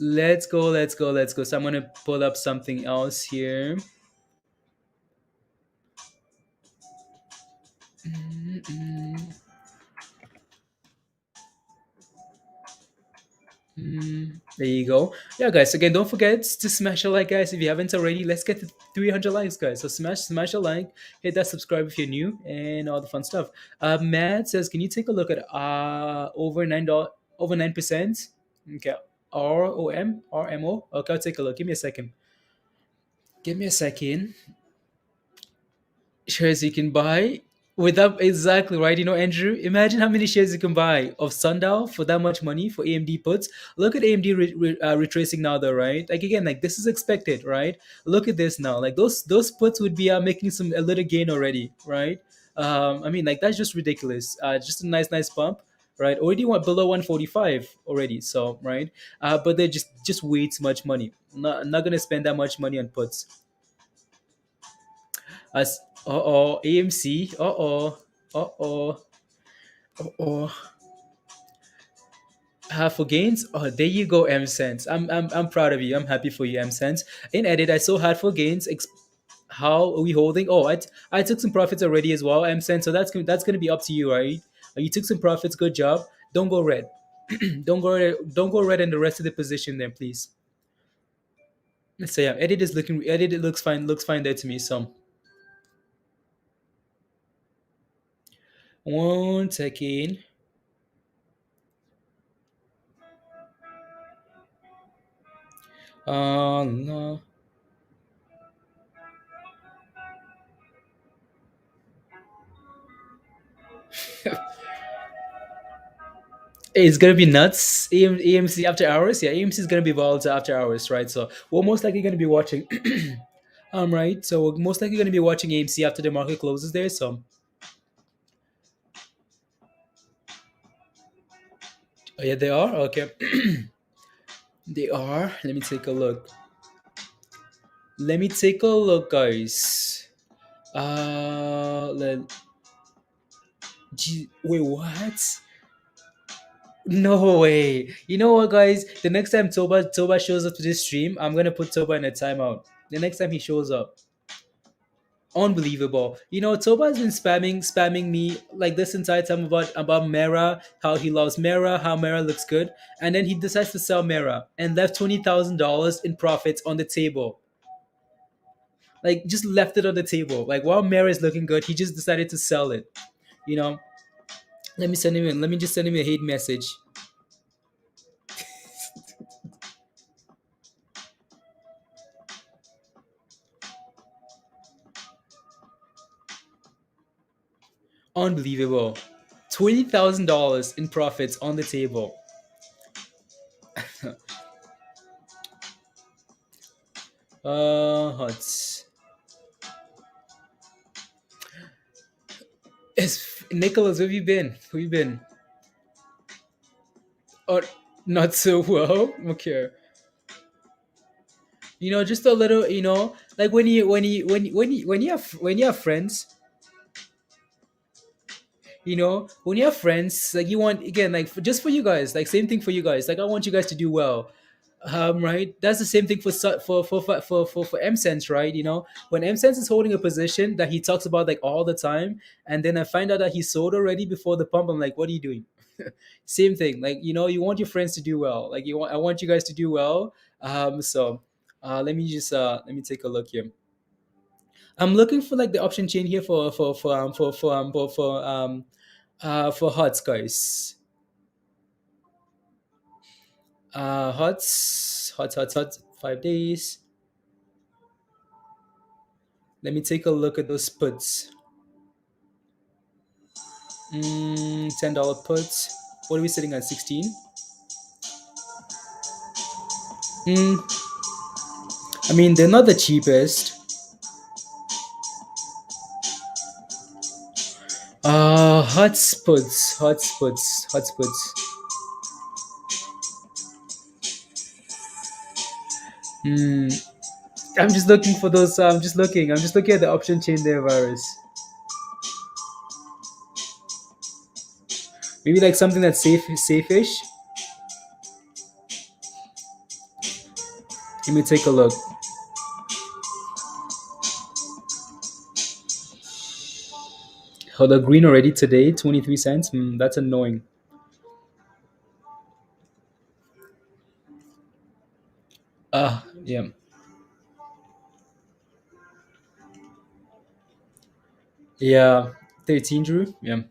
Let's go, let's go, let's go. So I'm gonna pull up something else here. Mm, there you go. Yeah, guys. Again, don't forget to smash a like, guys. If you haven't already, let's get to 300 likes, guys. So smash a like, hit that subscribe if you're new, and all the fun stuff. Matt says, can you take a look at over $9, over 9%? Okay. ROM. Okay, I'll take a look. Give me a second. Give me a second. Shares you can buy without exactly right. Andrew, imagine how many shares you can buy of Sundial for that much money for AMD puts. Look at AMD retracing now, though, right? Like again, like this is expected, right? Look at this now. Like those puts would be making a little gain already, right? I mean, like that's just ridiculous. Just a nice bump. Right, already went below 145 already. So right, but they're just way too much money. Not gonna spend that much money on puts. As AMC. Uh oh. For gains. Oh, there you go, M Sense. I'm proud of you. I'm happy for you, M Sense. In edit, I saw hard for gains. How are we holding? Oh, I took some profits already as well, M Sense. So that's gonna be up to you, right? You took some profits. Good job. Don't go red. Don't go red in the rest of the position there, please. So yeah, edit. It looks fine. Looks fine there to me. So one second. No. It's gonna be nuts. AMC after hours, yeah. AMC is gonna be volatile after hours, right? So we're most likely gonna be watching. Right. So we're most likely gonna be watching AMC after the market closes there. So oh, yeah, they are okay. They are. Let me take a look. Let me take a look, guys. Wait, what? No way. You know what, guys? The next time Toba shows up to this stream, I'm gonna put Toba in a timeout. The next time he shows up. Unbelievable. Toba has been spamming me like this entire time about Mera, how he loves Mera, how Mera looks good, and then he decides to sell Mera and left $20,000 in profits on the table. Like just left it on the table. Like while Mera is looking good, he just decided to sell it. You know. Let me just send him a hate message. Unbelievable. $20,000 in profits on the table. Huts. It's Nicholas. Where have you been? Where you been? Oh, not so well. Okay. Just a little. Like when you have friends. When you have friends, like you want again, like just for you guys, like same thing for you guys. Like I want you guys to do well. Right. That's the same thing for MSense, right? When MSense is holding a position that he talks about like all the time, and then I find out that he sold already before the pump. I'm like, what are you doing? Same thing. Like you want your friends to do well. Like I want you guys to do well. So let me take a look here. I'm looking for like the option chain here for HOTS, guys. HOTS, 5 days. Let me take a look at those puts. $10 puts. What are we sitting at? 16. Mm, I mean, they're not the cheapest. Hotspots. Hmm. I'm just looking for those. I'm just looking. I'm just looking at the option chain there, virus. Maybe like something that's safe-ish. Let me take a look. Oh, the green already today, 23 cents. That's annoying. Yeah. Yeah. 13, Drew. Yeah.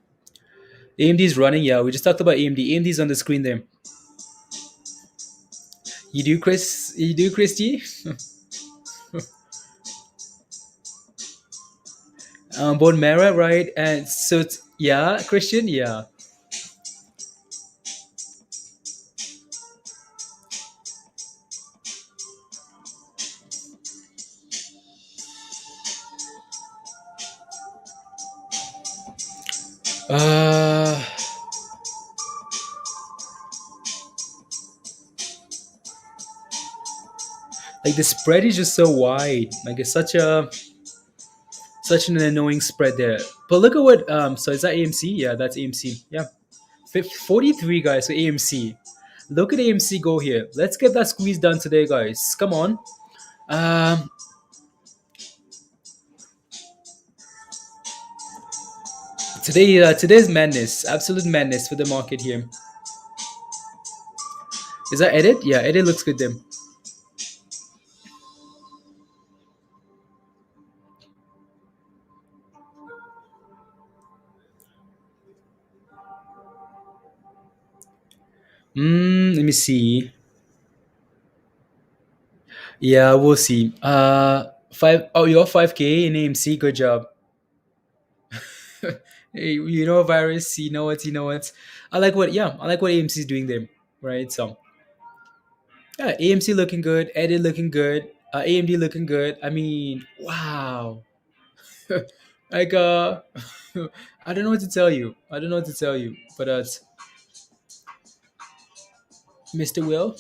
AMD's running. Yeah, we just talked about AMD. AMD's on the screen there. You do, Chris? You do, Christy? Bone marrow, right? And so, yeah, Christian, yeah. Uh, like the spread is just so wide. Like it's such an annoying spread there. But look at what. So is that AMC? Yeah, that's AMC. Yeah, 43 guys for AMC. Look at AMC go here. Let's get that squeeze done today, guys. Come on. Um, today's madness, absolute madness for the market here. Is that edit? Yeah, edit looks good then. Let me see. Yeah, we'll see. Five. Oh, you're 5K in AMC. Good job. Hey, virus. You know what? You know what? I like what. Yeah, I like what AMC is doing there. Right. So yeah, AMC looking good. Edit looking good. AMD looking good. I mean, wow. like I don't know what to tell you. I don't know what to tell you. But Mr. Will.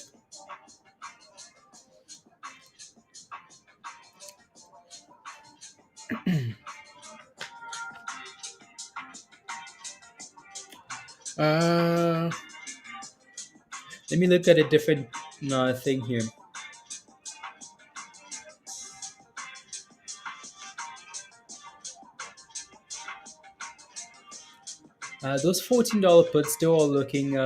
Uh, Let me look at a different thing here. Those $14 puts still all looking.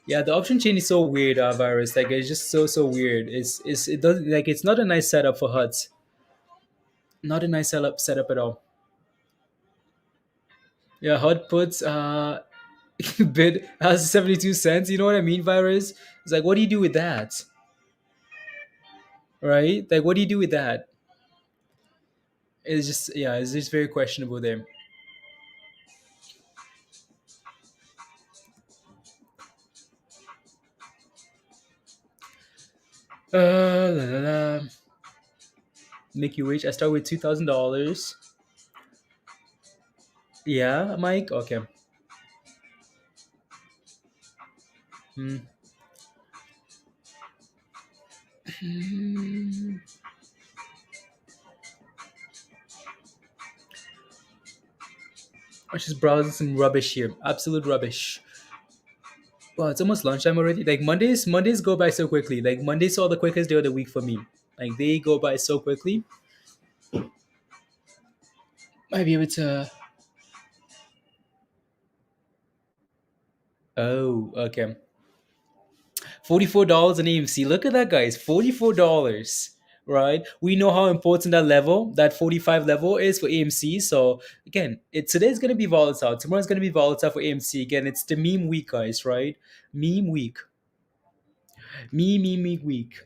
Yeah, the option chain is so weird, virus. Like it's just so weird. It doesn't like it's not a nice setup for HUDs. Not a nice setup at all. Yeah, HUD puts bid has 72 cents. You know what I mean, virus? It's like what do you do with that? Right? Like what do you do with that? It's just very questionable there. La, la, la. Make you rich. I start with $2,000. Yeah, Mike. Okay. Hmm. I'm just browsing some rubbish here. Absolute rubbish. Wow, it's almost lunchtime already. Like Mondays go by so quickly. Like Mondays are the quickest day of the week for me. Like they go by so quickly. Might be able to. Oh, okay. $44 an AMC. Look at that, guys. $44. Right? We know how important that level, that 45 level is for AMC. So again, today's gonna be volatile. Tomorrow's gonna be volatile for AMC. Again, it's the meme week, guys, right? Meme week. Meme week.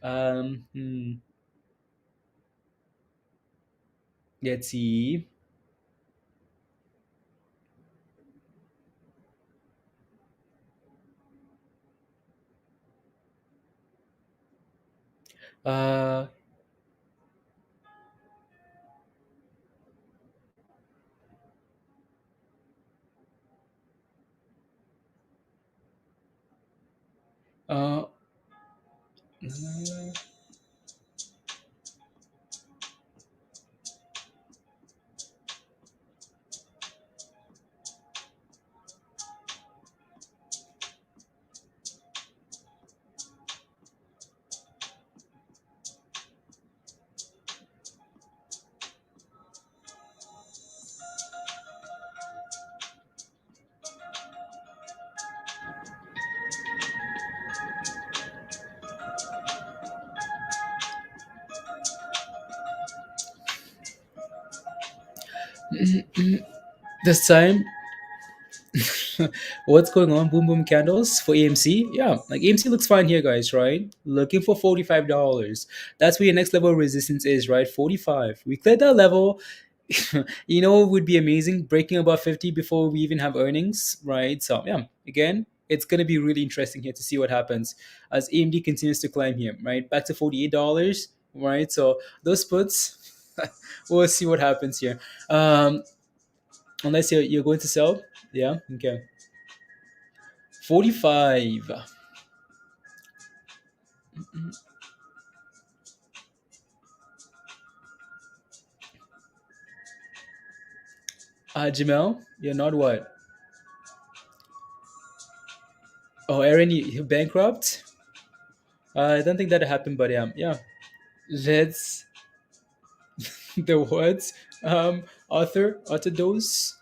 Let's see. Uh uh this time. What's going on? Boom boom candles for AMC. Yeah, like AMC looks fine here, guys, right? Looking for $45. That's where your next level of resistance is, right? 45. We cleared that level. It would be amazing breaking above 50 before we even have earnings, right? So yeah, again, it's gonna be really interesting here to see what happens as AMD continues to climb here, right? Back to $48, right? So those puts, we'll see what happens here. Unless you're going to sell. Yeah, okay. 45. Jamel, you're not what? Oh, Aaron, you bankrupt? I don't think that happened, but yeah. Let's the what? Arthur Dose.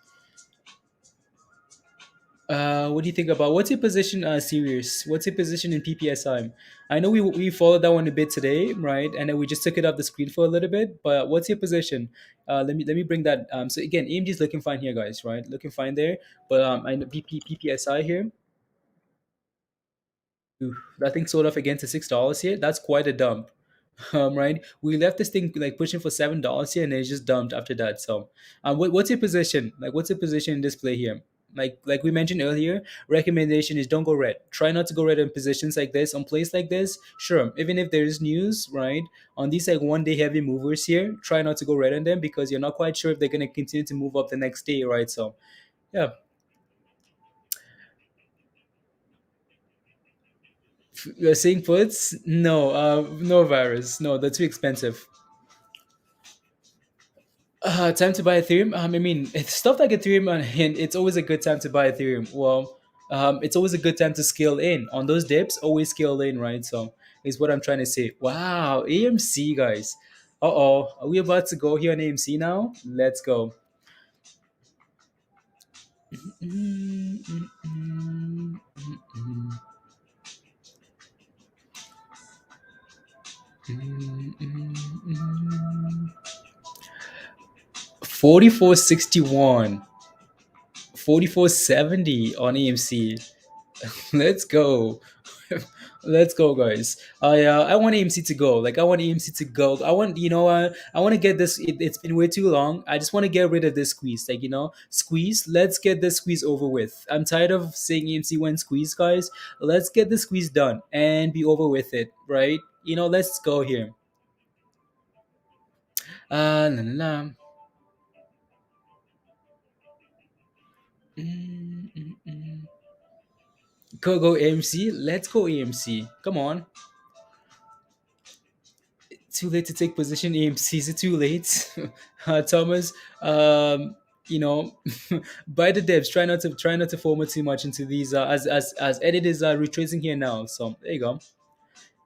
What do you think about what's your position? Serious. What's your position in PPSI? I know we followed that one a bit today, right? And then we just took it off the screen for a little bit. But what's your position? Let me bring that. So again, AMD is looking fine here, guys, right? Looking fine there. But I know PPSI here. Ooh, that thing sold off again to $6 here. That's quite a dump. Right? We left this thing like pushing for $7 here, and then it just dumped after that. So, what's your position? Like, what's your position in this play here? Like we mentioned earlier, recommendation is don't go red. Try not to go red in positions like this, on plays like this. Sure, even if there is news, right, on these like 1 day heavy movers here, try not to go red on them because you're not quite sure if they're gonna continue to move up the next day, right? So, yeah, you're saying puts? No, no virus. No, that's too expensive. Time to buy Ethereum. I mean, it's stuff like Ethereum, and it's always a good time to buy Ethereum. Well, it's always a good time to scale in on those dips. Always scale in, right? So, is what I'm trying to say. Wow, AMC guys. Are we about to go here on AMC now? Let's go. Mm, 4461, 4470 on AMC. Let's go. Let's go, guys. I want AMC to go. Like I want AMC to go. I want I want to get this. It's been way too long. I just want to get rid of this squeeze. Like squeeze. Let's get this squeeze over with. I'm tired of saying AMC when squeeze, guys. Let's get the squeeze done and be over with it. Right? Let's go here. La, la, la. Go AMC. Let's go AMC. Come on. Too late to take position. AMC, is it too late? Thomas, um, you know, buy the dips. Try not to forward too much into these. As edit is retracing here now. So there you go.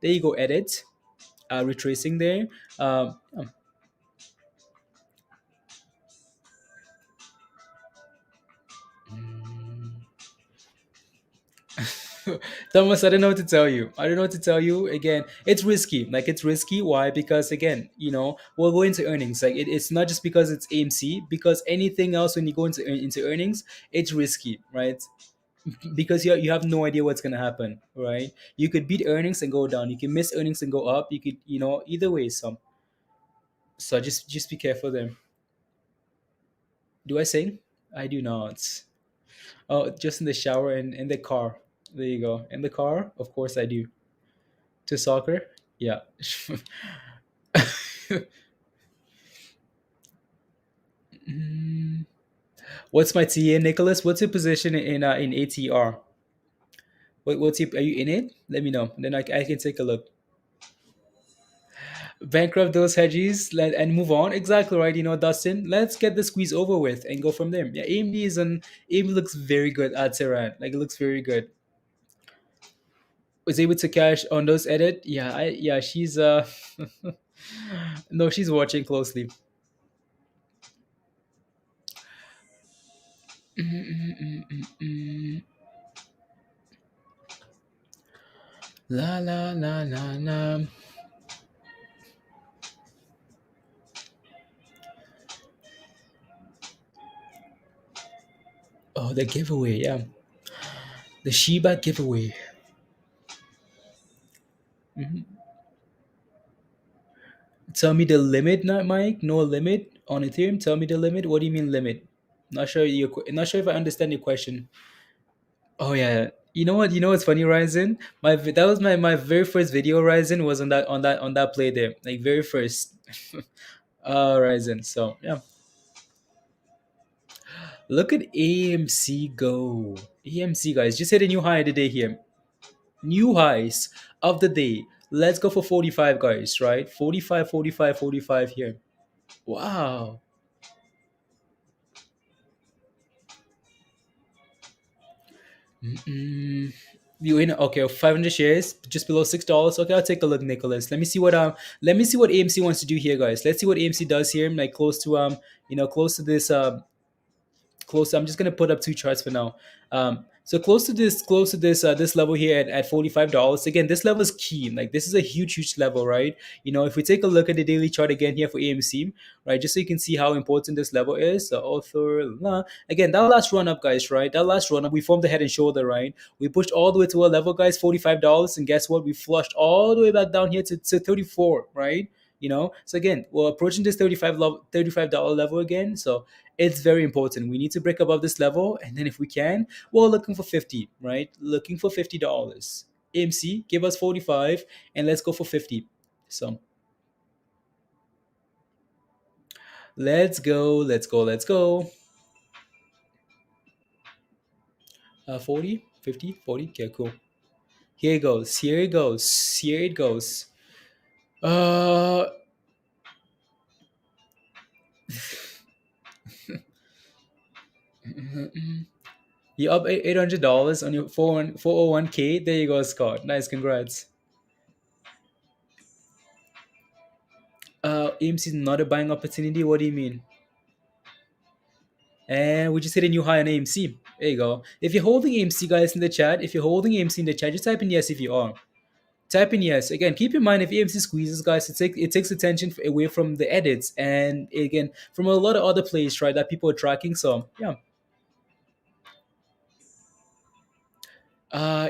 There you go. Edit. Retracing there. Um, Thomas, I don't know what to tell you. I don't know what to tell you. Again, it's risky. Like it's risky. Why? Because again, we'll go into earnings. Like it's not just because it's AMC. Because anything else when you go into earnings, it's risky, right? Because you have no idea what's gonna happen, right? You could beat earnings and go down. You can miss earnings and go up. You could, either way. So just be careful there. Do I sing? I do not. Oh, just in the shower and in the car. There you go. In the car, of course I do. To soccer? Yeah. Mm, what's my TA, Nicholas? What's your position in ATR? What's your, are you in it? Let me know. Then I can take a look. Bankrupt those hedges and move on. Exactly right. Dustin. Let's get the squeeze over with and go from there. Yeah, AMD looks very good at Tehran. Like it looks very good. Was able to cash on those edit. Yeah, she's no, she's watching closely. La la la la la. Oh, the giveaway, yeah. The Shiba giveaway. Mhm. Tell me the limit, not Mike. No limit on Ethereum. Tell me the limit. What do you mean limit? Not sure if I understand your question. Oh yeah. You know what? You know what's funny, Ryzen? That was my very first video. Ryzen was on that play there, like very first. Ryzen. So yeah, look at AMC go. AMC guys just hit a new high today here. New highs of the day. Let's go for 45, guys, right? 45, 45, 45 here. Wow. Mm-mm. You in okay? 500 shares, just below $6. Okay, I'll take a look, Nicholas. Let me see what AMC wants to do here, guys. Let's see what AMC does here. Like close to this close. I'm just gonna put up two charts for now. So close to this level here at $45. Again, this level is key. Like this is a huge level, right? If we take a look at the daily chart again here for AMC, right, just so you can see how important this level is. So again, that last run up, guys, right? That last run up, we formed the head and shoulder, right? We pushed all the way to a level, guys, $45, and guess what? We flushed all the way back down here to 34, right? So again, we're approaching this $35 level again. So it's very important. We need to break above this level, and then if we can, we're looking for 50, right? Looking for $50. AMC, give us 45, and let's go for 50. So let's go, let's go, let's go. 40, 50, 40. Okay, cool. Here it goes. Here it goes. Here it goes. Uh, you up $800 on your 401k. There you go, Scott. Nice, congrats. AMC is not a buying opportunity. What do you mean? And we just hit a new high on AMC. There you go. If you're holding AMC, guys, in the chat, if you're holding AMC in the chat, just type in yes if you are. Type in yes. Again, keep in mind if AMC squeezes, guys, it takes attention away from the edits and again from a lot of other plays, right, that people are tracking. So yeah.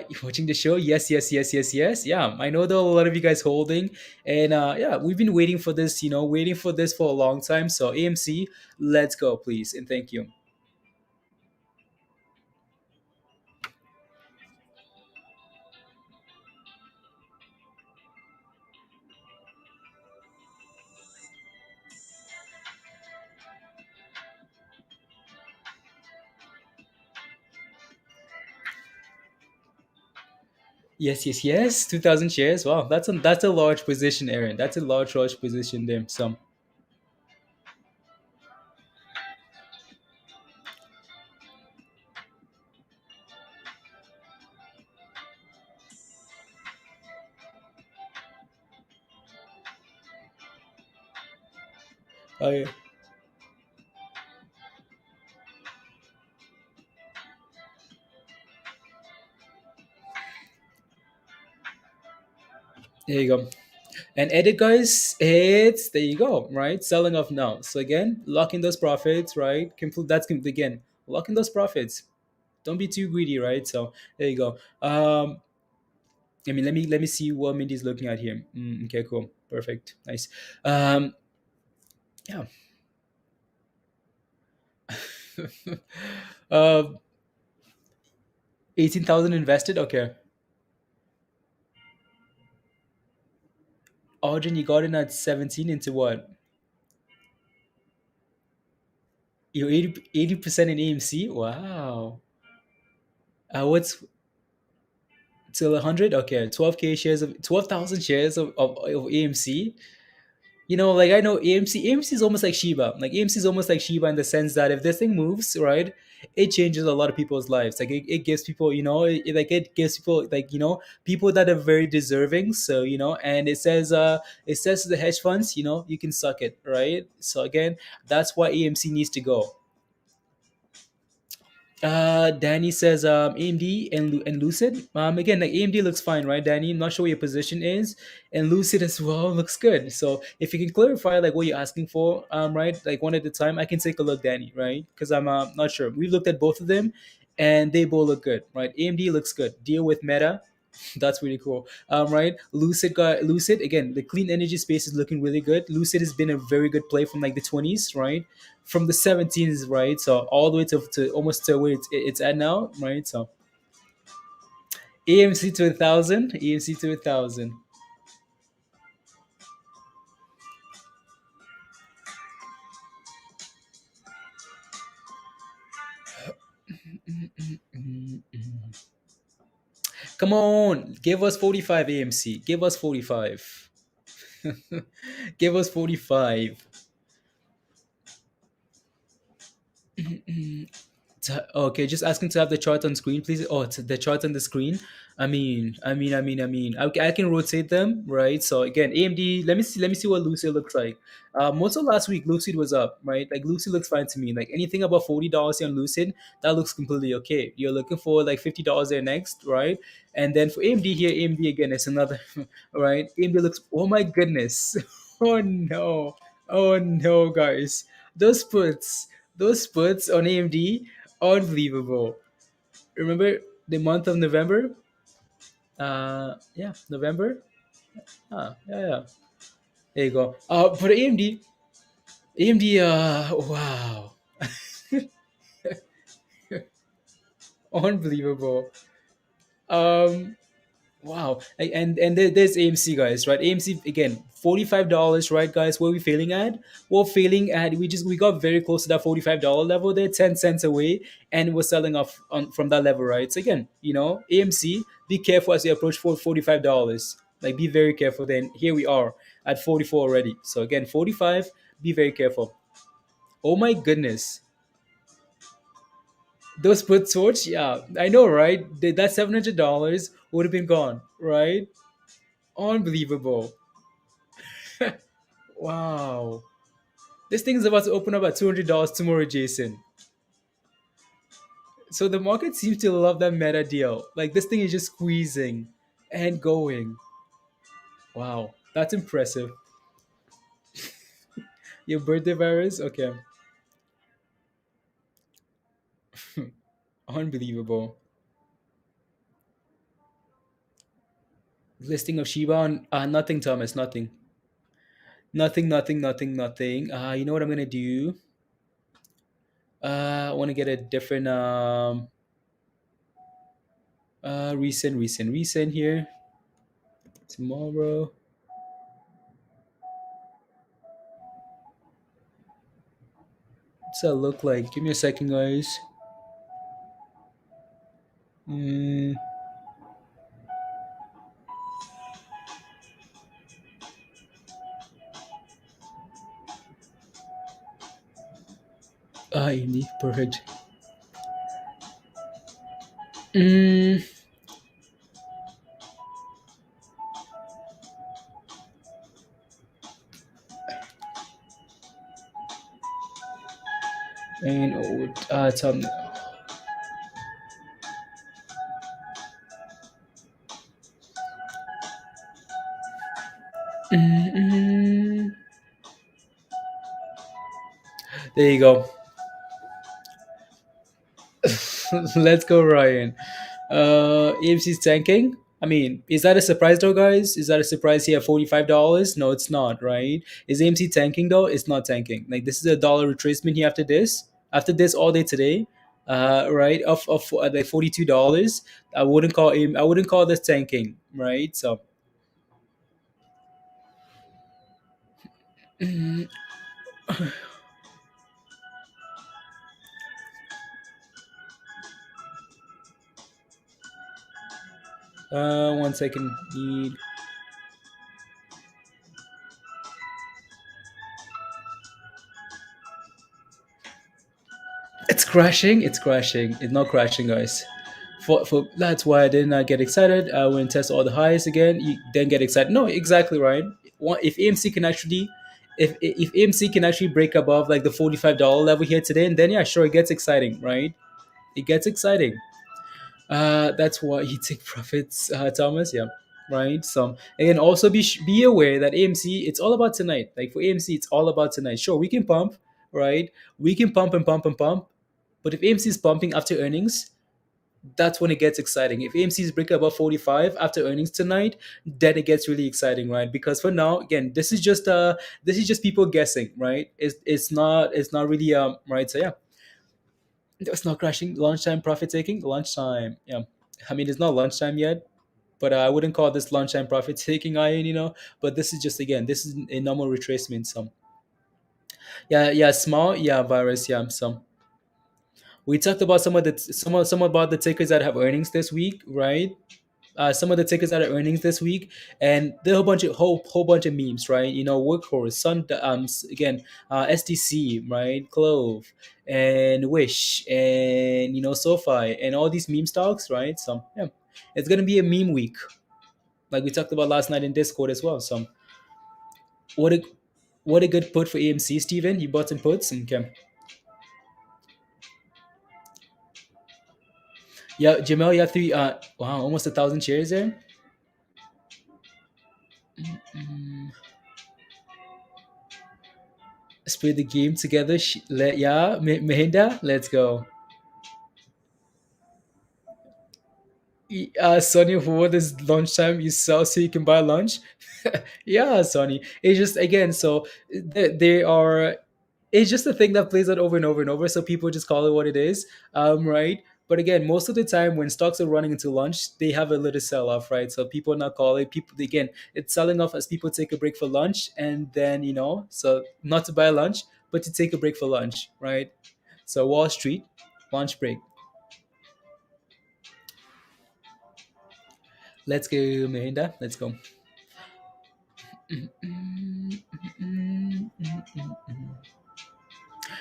You watching the show? Yes, yes, yes, yes, yes. Yeah, I know there are a lot of you guys holding, and yeah, we've been waiting for this. Waiting for this for a long time. So AMC, let's go, please, and thank you. Yes, yes, yes. 2,000 shares. Wow, that's a large position, Aaron. That's a large position there. So, oh yeah, there you go. And edit, guys, it's there you go, right? Selling off now. So again, locking those profits, right? Again, locking those profits. Don't be too greedy, right? So there you go. I mean, let me see what Mindy's looking at here. Okay, cool, perfect, nice. Um, yeah. uh, 18,000 invested. Okay, Audrey, you got in at 17 into what? You're 80% in AMC. Wow. What's till 100? Okay, 12k shares of 12,000 shares of AMC. Like I know AMC is almost like Shiba. Like AMC is almost like Shiba in the sense that if this thing moves, right, it changes a lot of people's lives. Like it gives people, it gives people like, people that are very deserving. So, and it says to the hedge funds, you can suck it, right? So again, that's why AMC needs to go. Danny says AMD and Lucid. Again, like AMD looks fine, right, Danny? I'm not sure what your position is, and Lucid as well looks good. So if you can clarify like what you're asking for, right, like one at a time, I can take a look, Danny, right? Because I'm not sure. We've looked at both of them, and they both look good, right? AMD looks good. Deal with Meta. That's really cool. Right, Lucid again. The clean energy space is looking really good. Lucid has been a very good play from like the 20s, right? From the 17s, right? So all the way to almost to where it's at now, right? So AMC to 1,000, AMC to 1,000. Come on, give us 45 AMC. Give us 45. Give us 45. Okay, just asking to have the chart on screen, please. Oh, it's the chart on the screen. I can rotate them, right? So again, AMD. Let me see what Lucid looks like. Most of last week, Lucid was up, right? Like Lucid looks fine to me. Like anything above $40 on Lucid, that looks completely okay. You're looking for like $50 there next, right? And then for AMD here, AMD again, it's another, right? AMD looks. Oh my goodness! Oh no! Oh no, guys! Those puts, those puts on AMD. Unbelievable. Remember the month of November? Yeah, November. Yeah, yeah. There you go. For the AMD. Wow, unbelievable. Um, Wow. And there's AMC, guys, right? AMC again, $45, right, guys? Where we failing at? We're failing at we got very close to that $45 level there, 10 cents away, and we're selling off from that level, right? So again, AMC, be careful as you approach for $45. Like be very careful. Then here we are at 44 already. So again, 45, be very careful. Oh my goodness. Those put torch, yeah, I know, right? That $700 would have been gone, right? Unbelievable. Wow. This thing is about to open up at $200 tomorrow, Jason. So the market seems to love that meta deal. Like this thing is just squeezing and going. Wow. That's impressive. Your birthday virus? Okay. Unbelievable. Listing of Shiba on nothing, Thomas. Nothing. Nothing, nothing, nothing, nothing. You know what I'm gonna do? I want to get a different recent here. Tomorrow. What's that look like? Give me a second, guys. Mm, AMD, perfect. Mm, and tell me. Mm, there you go. Let's go, Ryan. AMC's tanking. I mean, is that a surprise though, guys? Is that a surprise here? $45? No, it's not, right? Is AMC tanking though? It's not tanking. Like this is a dollar retracement here after this. After this all day today, right? Of like $42. I wouldn't call this tanking, right? So one second. Need It's crashing. It's crashing. It's not crashing, guys. For That's why I did not get excited. I went test all the highs again. You then get excited. No, exactly right. If AMC can actually, if AMC can actually break above like the $45 level here today, and then yeah, sure, it gets exciting, right? It gets exciting. That's why you take profits, Thomas. Yeah, right. So again, also be aware that AMC, it's all about tonight. Like for AMC, it's all about tonight. Sure, we can pump, right? We can pump and pump and pump, but if AMC is pumping after earnings, that's when it gets exciting. If AMC is breaking above 45 after earnings tonight, then it gets really exciting, right? Because for now, again, this is just people guessing, right? It's not really right. So yeah, it's not crashing. Lunchtime profit taking. Lunchtime. Yeah, I mean it's not lunchtime yet, but I wouldn't call this lunchtime profit taking iron, But this is just again, this is a normal retracement. Some yeah, yeah, small, yeah, virus, yeah, some. We talked about some about the tickers that have earnings this week, right? Some of the tickers that are earnings this week, and there are a whole bunch of memes, right? Workhorse, again, SDC, right? CLOV, and Wish, and SoFi, and all these meme stocks, right? So yeah, it's gonna be a meme week, like we talked about last night in Discord as well. So what a what a good put for AMC, Steven. You bought some puts, okay? Yeah, Jamel, you have three. Wow, almost 1,000 shares there. Mm, let's play the game together. Yeah, Mehinda, let's go. Sonny, for this lunchtime you sell so you can buy lunch. Yeah, Sonny. It's just again, so they are. It's just a thing that plays out over and over and over. So people just call it what it is, right? But again, most of the time when stocks are running into lunch, they have a little sell off, right? So people not call it. People again, it's selling off as people take a break for lunch, and then so not to buy lunch, but to take a break for lunch, right? So Wall Street, lunch break. Let's go, Melinda. Let's go.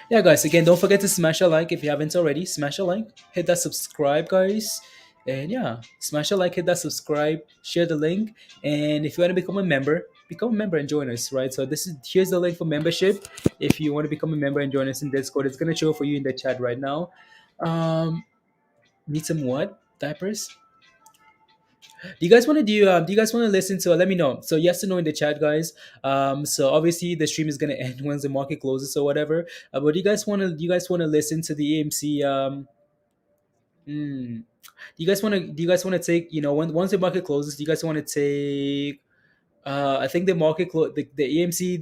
Yeah, guys, again, don't forget to smash a like if you haven't already. Smash a like, hit that subscribe, guys. And yeah, smash a like, hit that subscribe, share the link. And if you want to become a member and join us, right? So here's the link for membership. If you want to become a member and join us in Discord, it's gonna show for you in the chat right now. Um, Need some what? Diapers? Do you guys want to listen to let me know. So yes or no in the chat, guys. So obviously the stream is gonna end once the market closes or whatever. But do you guys wanna listen to the AMC hmm, do you guys wanna take, once the market closes, do you guys wanna take I think the AMC,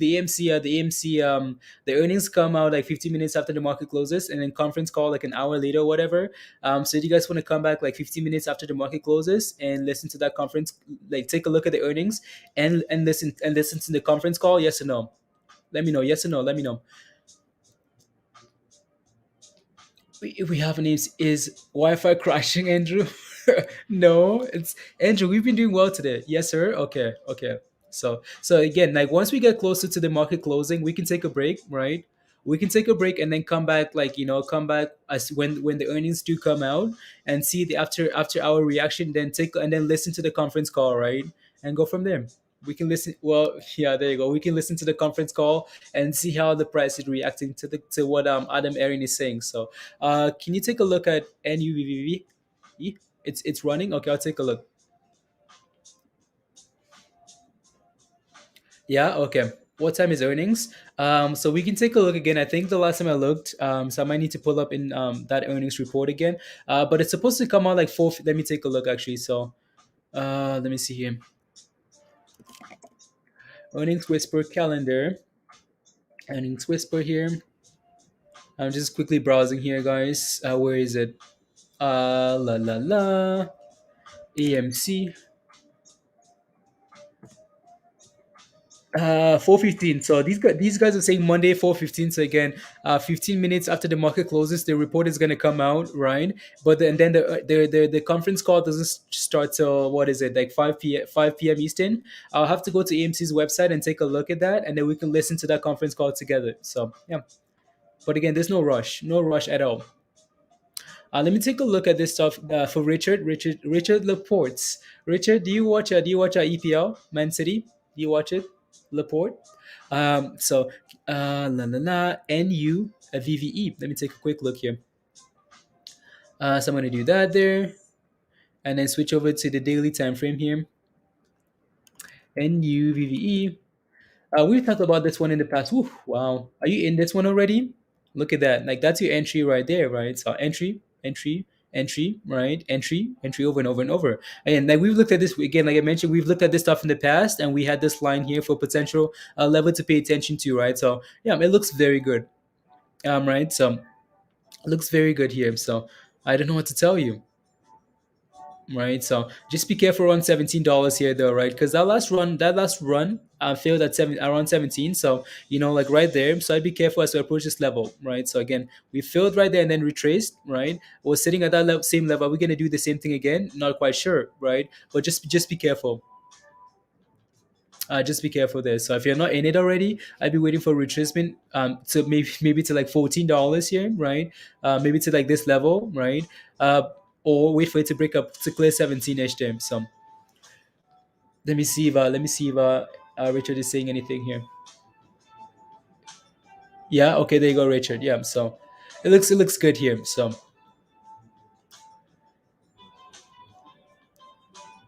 the earnings come out like 15 minutes after the market closes, and then conference call like an hour later or whatever. So do you guys want to come back like 15 minutes after the market closes and listen to that conference, like take a look at the earnings and listen to the conference call? Yes or no? Let me know. Yes or no? Let me know. We have an is Wi-Fi crashing, Andrew? No, it's Andrew. We've been doing well today. Yes, sir. Okay, okay. So again, like once we get closer to the market closing, we can take a break, right? we can take a break and then come back, like, come back as when the earnings do come out, and see the after our reaction, then take and then listen to the conference call, right, and go from there. We can listen. Well, yeah, there you go. We can listen to the conference call and see how the price is reacting to what Adam Aaron is saying. So, can you take a look at NUVVV? It's running. Okay, I'll take a look. Yeah. Okay. What time is earnings? So we can take a look again. I think the last time I looked, so I might need to pull up in that earnings report again. But it's supposed to come out like four. Let me take a look actually. So, let me see here. Earnings Whisper calendar. Earnings Whisper here. I'm just quickly browsing here, guys. Where is it? La la la. AMC. 4:15. So these guys are saying Monday 4:15. So again, 15 minutes after the market closes, the report is gonna come out, right? But then the conference call doesn't start till, what is it, like 5 p.m. Eastern. I'll have to go to AMC's website and take a look at that, and then we can listen to that conference call together. So yeah. But again, there's no rush at all. Let me take a look at this stuff for Richard Laporte. Richard, do you watch EPL Man City? Do you watch it, Laporte? So la la la NU VVE. Let me take a quick look here. So I'm gonna do that there, and then switch over to the daily time frame here. NU VVE. We've talked about this one in the past. Whew, wow. Are you in this one already? Look at that. Like, that's your entry right there, right? So entry, entry, entry, right? Entry, entry over and over and over. And like, we've looked at this again, like I mentioned, we've looked at this stuff in the past, and we had this line here for potential level to pay attention to, right? So yeah, it looks very good. Right. So it looks very good here. So I don't know what to tell you, right? So just be careful around $17 here, though, right? Because that last run failed at around 17. So like right there. So I'd be careful as we approach this level, right? So again, we failed right there and then retraced, right? We're sitting at that same level. Are we gonna do the same thing again? Not quite sure, right? But just be careful. Just be careful there. So if you're not in it already, I'd be waiting for retracement to maybe to like $14 here, right? Maybe to like this level, right? Or wait for it to break up to clear 17ish there. So let me see if Richard is saying anything here. Yeah, okay, there you go, Richard. Yeah, so it looks good here. So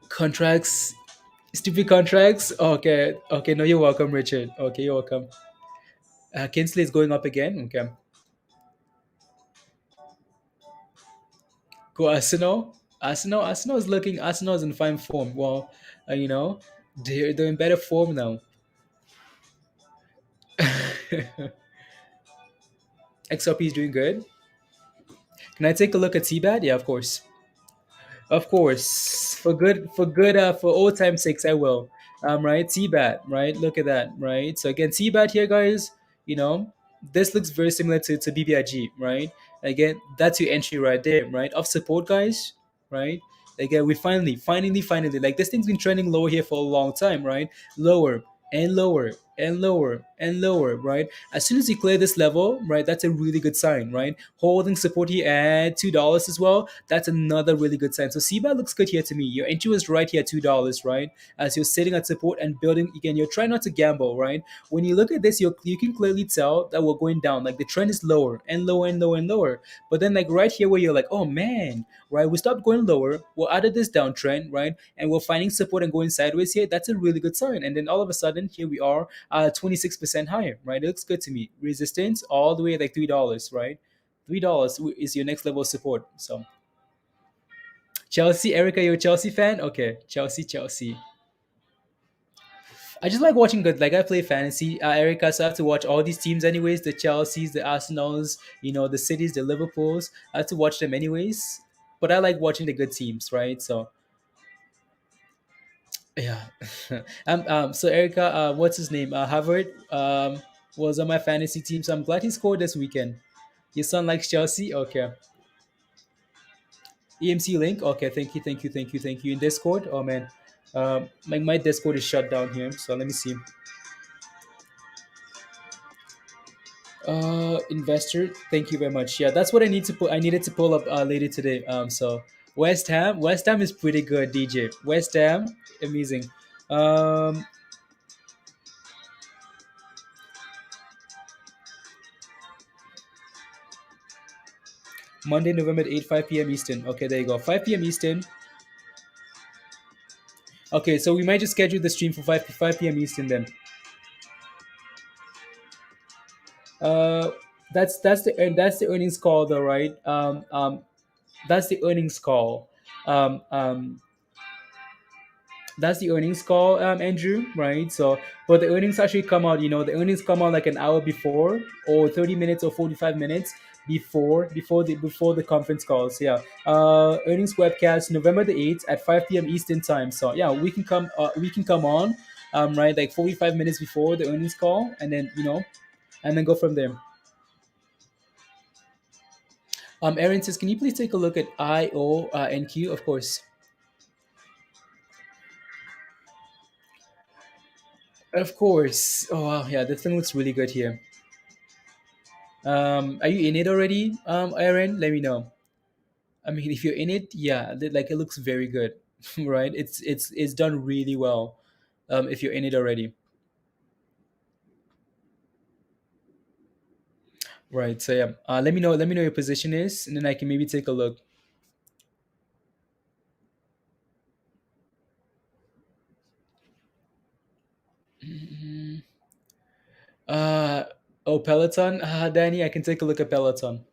contracts, stupid contracts. Okay, okay, no, you're welcome, Richard. Okay, you're welcome. Kinsley is going up again. Okay, go Arsenal. Arsenal is looking. Arsenal is in fine form. Well, they're in better form now. XRP is doing good. Can I take a look at CBAT? Yeah, of course. Of course, for old time's sakes, I will. Right, TBAT, right? Look at that, right? So again, TBAT here, guys. You know, this looks very similar to BBIG, right? Again, that's your entry right there, right? Of support, guys, right? Again, we finally, like this thing's been trending lower here for a long time, right? Lower and lower and lower and lower, right? As soon as you clear this level, right, that's a really good sign, right? Holding support here at $2 as well, that's another really good sign. So CBAT looks good here to me. Your entry was right here at $2, right? As you're sitting at support and building again, you're trying not to gamble, right? When you look at this, you can clearly tell that we're going down. Like the trend is lower and lower and lower and lower. But then like right here where you're like, oh man, right? We stopped going lower. We're out of this downtrend, right? And we're finding support and going sideways here. That's a really good sign. And then all of a sudden, here we are, 26% higher, right? It looks good to me. Resistance all the way at like $3, right? $3 is your next level of support. So Chelsea, Erica, you're a Chelsea fan? Okay, Chelsea. I just like watching good. Like I play fantasy, Erica, so I have to watch all these teams anyways. The Chelseas, the Arsenals, the Cities, the Liverpools. I have to watch them anyways. But I like watching the good teams, right? So yeah. So Erica, what's his name? Harvard was on my fantasy team, so I'm glad he scored this weekend. Your son likes Chelsea? Okay. EMC link? Okay, thank you. In Discord? Oh man. My Discord is shut down here, so let me see. Investor. Thank you very much. Yeah, that's what I need to put. I needed to pull up later today. So West Ham. West Ham is pretty good. DJ. West Ham, amazing. Um, Monday, November 8th, 5 p.m. Eastern. Okay, there you go. 5 p.m. Eastern. Okay, so we might just schedule the stream for 5 p.m. Eastern then. Uh, that's the earnings call though, right? That's the earnings call. Um, um, that's the earnings call, Andrew, right? So, but the earnings actually come out. The earnings come out like an hour before, or 30 minutes, or 45 minutes before the conference calls. Yeah. Earnings webcast November 8th at 5 p.m. Eastern time. So yeah, we can come on, right, like 45 minutes before the earnings call, and then go from there. Aaron says, can you please take a look at IONQ? Of course. Of course. Oh wow, yeah, this thing looks really good here. Are you in it already, Aaron? Let me know. I mean, if you're in it, yeah, like it looks very good, right? It's done really well. If you're in it already, right? So yeah, let me know. Let me know your position is, and then I can maybe take a look. Mhm. Uh oh, Peloton. Danny, I can take a look at Peloton.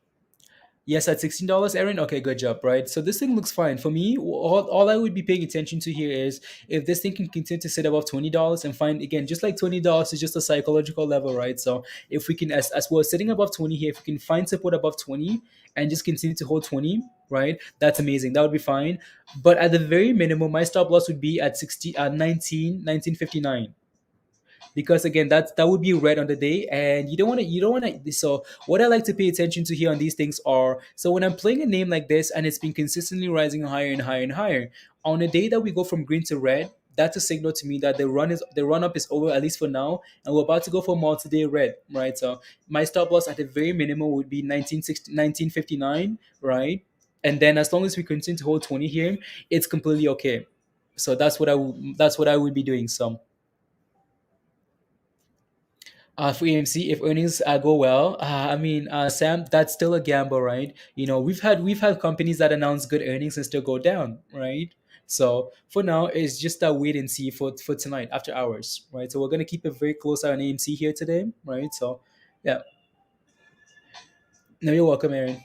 Yes, at $16, Aaron. Okay, good job. Right. So this thing looks fine for me. All I would be paying attention to here is if this thing can continue to sit above $20 and find again, just like $20 is just a psychological level, right? So if we can, as we're sitting above 20 here, if we can find support above 20 and just continue to hold 20, right? That's amazing. That would be fine. But at the very minimum, my stop loss would be at 60, 1959, because again that would be red on the day, and you don't want to. So what I like to pay attention to here on these things are, so when I'm playing a name like this and it's been consistently rising higher and higher and higher, on a day that we go from green to red, that's a signal to me that the run up is over, at least for now, and we're about to go for multi-day red, right? So my stop loss at the very minimum would be 1959, right? And then as long as we continue to hold 20 here, it's completely okay. So that's what I would be doing. So for AMC, if earnings go well, I mean, Sam, that's still a gamble, right? We've had companies that announce good earnings and still go down, right? So for now, it's just a wait and see for tonight after hours, right? So we're gonna keep a very close eye on AMC here today, right? So yeah, no, you're welcome, Aaron.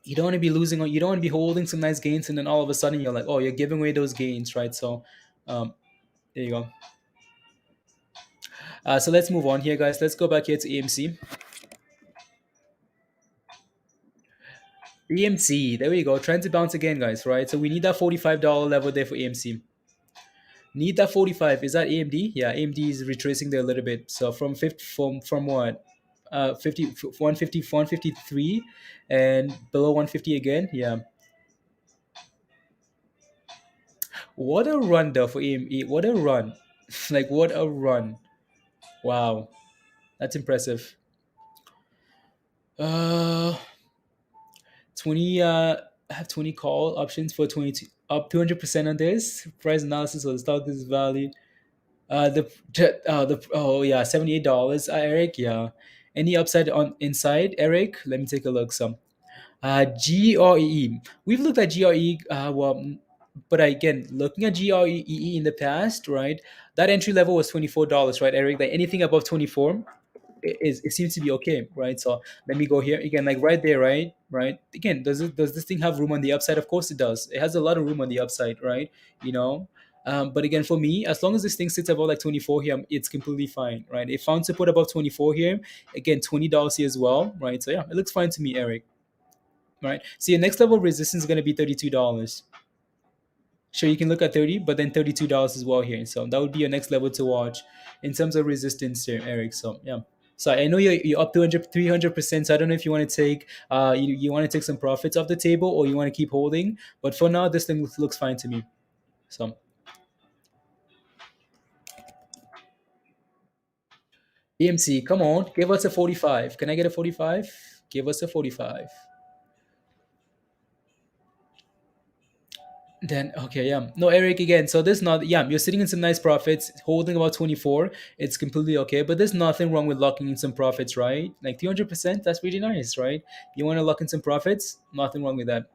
You don't want to be losing, or you don't want to be holding some nice gains, and then all of a sudden you're like, oh, you're giving away those gains, right? So there you go. So let's move on here, guys. Let's go back here to AMC. EMC, there we go. Trying to bounce again, guys, right? So we need that $45 level there for AMC. Need that 45. Is that AMD? Yeah, AMD is retracing there a little bit. So from 50, from what? 50, 150, 153, and below 150 again. Yeah. What a run though for AME. What a run. Like what a run. Wow. That's impressive. Uh 20 I have 20 call options for 22, up 200% on this. Price analysis of the stock is valid. The oh yeah, $78, Eric. Yeah, any upside on inside, Eric? Let me take a look. Some GRE. We've looked at GRE. But again, looking at GRE in the past, right? That entry level was $24, right, Eric? Like anything above 24, it seems to be okay, right? So let me go here again, like right there, right? Right. Again, does this thing have room on the upside? Of course it does. It has a lot of room on the upside, right? You know. But again, for me, as long as this thing sits above like 24 here, it's completely fine, right? If found support above 24 here, again, $20 here as well, right? So yeah, it looks fine to me, Eric. Right. So your next level of resistance is going to be $32. Sure, you can look at 30, but then $32 as well here. So that would be your next level to watch in terms of resistance here, Eric. So yeah. So I know you're up 200, 300%. So I don't know if you want to take you want to take some profits off the table, or you want to keep holding. But for now, this thing looks fine to me. So AMC, come on, give us a 45. Can I get a 45? Give us a 45. Then okay, yeah. No, Eric again. So there's not yeah, you're sitting in some nice profits, holding about 24. It's completely okay. But there's nothing wrong with locking in some profits, right? Like 300%, that's really nice, right? You want to lock in some profits? Nothing wrong with that.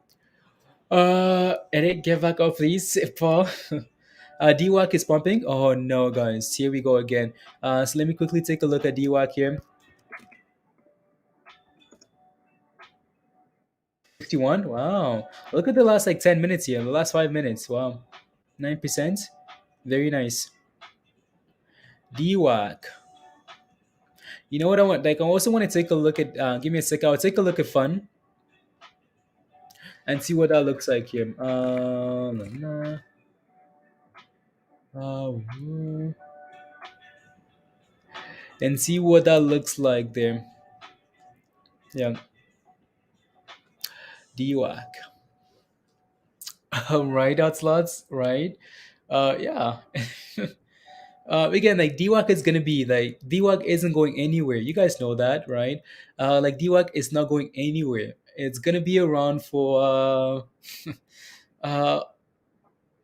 Eric, get back up, please. Paul. DWAC is pumping. Oh no, guys. Here we go again. So let me quickly take a look at DWAC here. 51. Wow. Look at the last like 10 minutes here. The last 5 minutes. Wow. 9%. Very nice. DWAC. You know what I want? Like, I also want to take a look at. Give me a sec. I'll take a look at fun and see what that looks like here. La, la. Mm, and see what that looks like there. Yeah, DWAC. Right out slots, right? Yeah. Again, like DWAC is gonna be like DWAC isn't going anywhere. You guys know that, right? Like DWAC is not going anywhere. It's gonna be around for uh,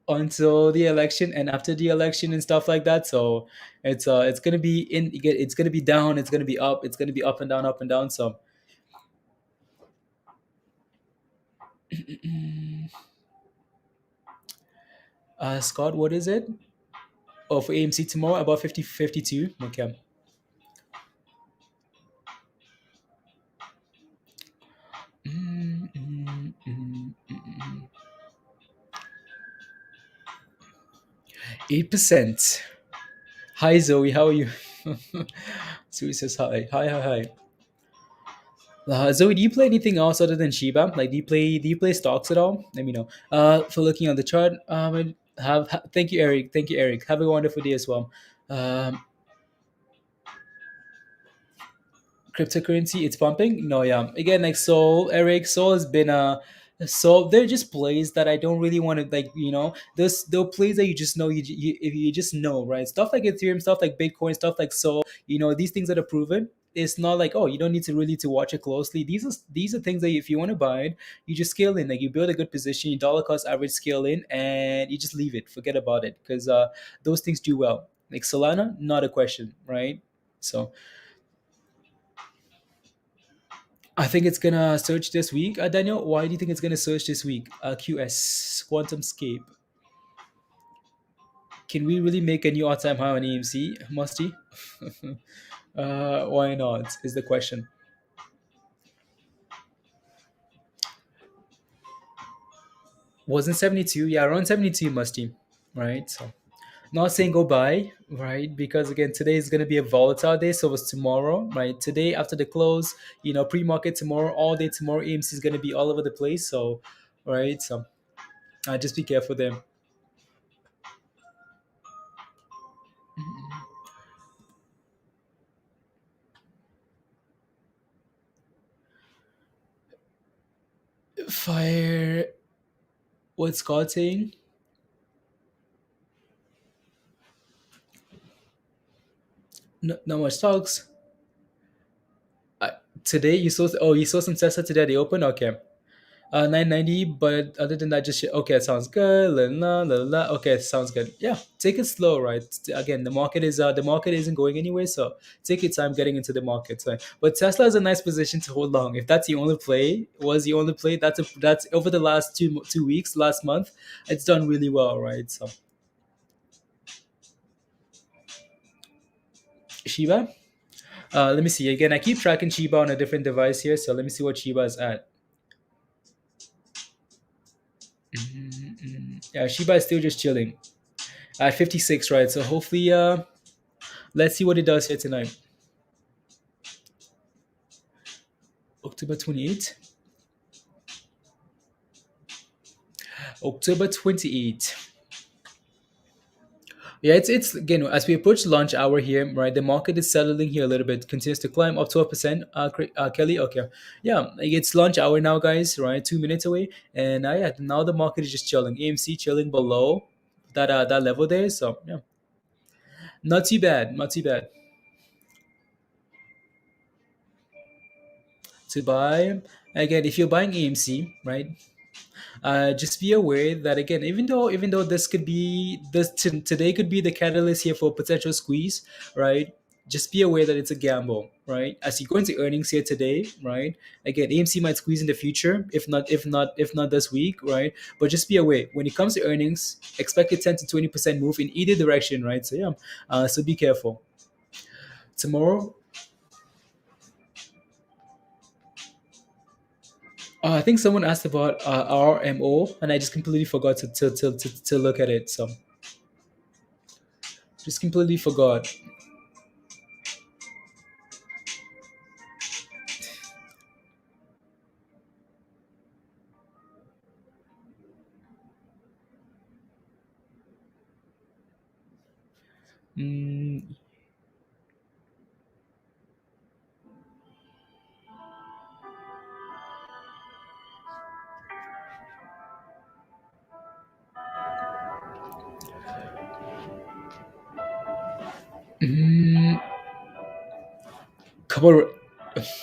until the election and after the election and stuff like that. So it's gonna be it's gonna be down, it's gonna be up, it's gonna be up and down, up and down. So Scott, what is it? Oh, for AMC tomorrow about 50 52. Okay. 8%. Hi Zoe, how are you? Zoe says hi. Hi. Zoe, do you play anything else other than Shiba? Like, do you play stocks at all? Let me know. For looking on the chart, thank you, Eric. Thank you, Eric. Have a wonderful day as well. Um, Cryptocurrency, it's pumping. No, yeah. Again, like Soul, Eric, Soul has been so they're just plays that I don't really want to like. Those plays that you just know if you just know, right? Stuff like Ethereum, stuff like Bitcoin, stuff like Soul. These things that are proven. It's not like, oh, you don't need to really to watch it closely. These are things that if you want to buy it, you just scale in. Like, you build a good position, you dollar cost average scale in, and you just leave it. Forget about it because those things do well. Like Solana, not a question, right? So I think it's gonna search this week. Daniel, why do you think it's gonna search this week? QS Quantum Scape. Can we really make a new all-time high on AMC? Musty. Why not? Is the question. Wasn't 72? Yeah, around 72, Musty. Right. So, not saying go buy, right? Because again, today is gonna be a volatile day. So it's tomorrow, right? Today after the close, pre-market tomorrow, all day tomorrow, AMC is gonna be all over the place. So, right. So, just be careful there. Fire. What's God saying? No, not much talks. Uh, Today you saw some Tesla today at the open. Okay, 990. But other than that, just okay. Sounds good. La, la, la, la. Okay, sounds good. Yeah, take it slow, right? Again, the market isn't going anywhere, so take your time getting into the market. So, but Tesla is a nice position to hold long. If that's the only play, was the only play. That's over the last 2 weeks, last month, it's done really well, right? So Shiba. Let me see again. I keep tracking Shiba on a different device here, so let me see what Shiba is at. Yeah, Shiba is still just chilling at 56, right? So hopefully, let's see what it does here tonight. October 28th. October 28th. Yeah, it's again as we approach lunch hour here, right? The market is settling here a little bit, continues to climb up 12%. Kelly, okay, yeah, like, it's lunch hour now, guys. Right, 2 minutes away, and yeah, now the market is just chilling. AMC chilling below that level there, so yeah, not too bad, not too bad. to buy. Again, if you're buying AMC, right? Just be aware that again, even though this could be today could be the catalyst here for a potential squeeze, right? Just be aware that it's a gamble, right? As you go into earnings here today, right? Again, AMC might squeeze in the future, if not this week, right? But just be aware when it comes to earnings, expect a 10 to 20% move in either direction, right? So yeah, so be careful. Tomorrow, I think someone asked about RMO, and I just completely forgot to look at it. So just completely forgot. Mm, mm, Come on,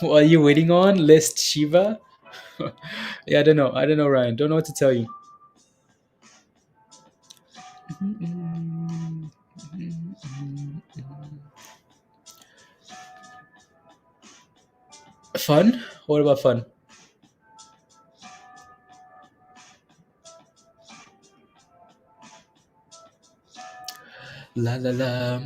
what are you waiting on? List Shiba? Yeah, I don't know. I don't know, Ryan. Don't know what to tell you. Fun? What about fun? La la la.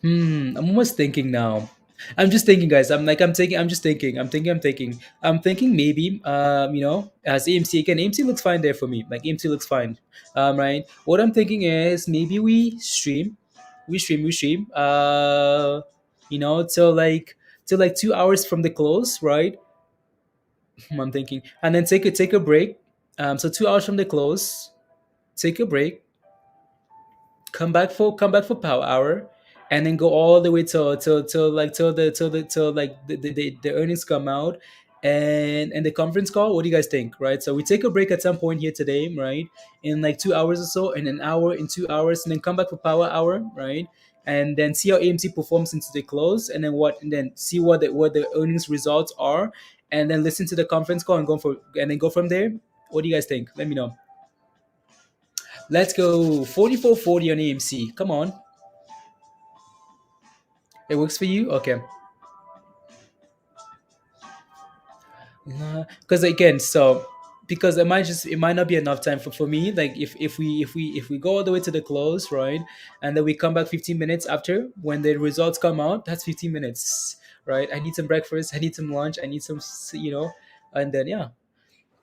I'm almost thinking now. I'm just thinking, guys. I'm taking. I'm just thinking. I'm thinking maybe. As AMC again. AMC looks fine there for me. Like AMC looks fine. Right. What I'm thinking is maybe we stream. Till like 2 hours from the close, right? I'm thinking, and then take a break. So 2 hours from the close, take a break, come back for power hour, and then go all the way till the earnings come out, and the conference call. What do you guys think? Right. So we take a break at some point here today, right? In like 2 hours or so, in an hour, in 2 hours, and then come back for power hour, right? And then see how AMC performs into the close, and then see what the earnings results are, and then listen to the conference call and then go from there. What do you guys think? Let me know. Let's go 44.40 on AMC. Come on. It works for you? Okay. Because again, so because it might not be enough time for me. Like if we go all the way to the close, right? And then we come back 15 minutes after when the results come out, that's 15 minutes. Right? I need some breakfast, I need some lunch, I need and then yeah.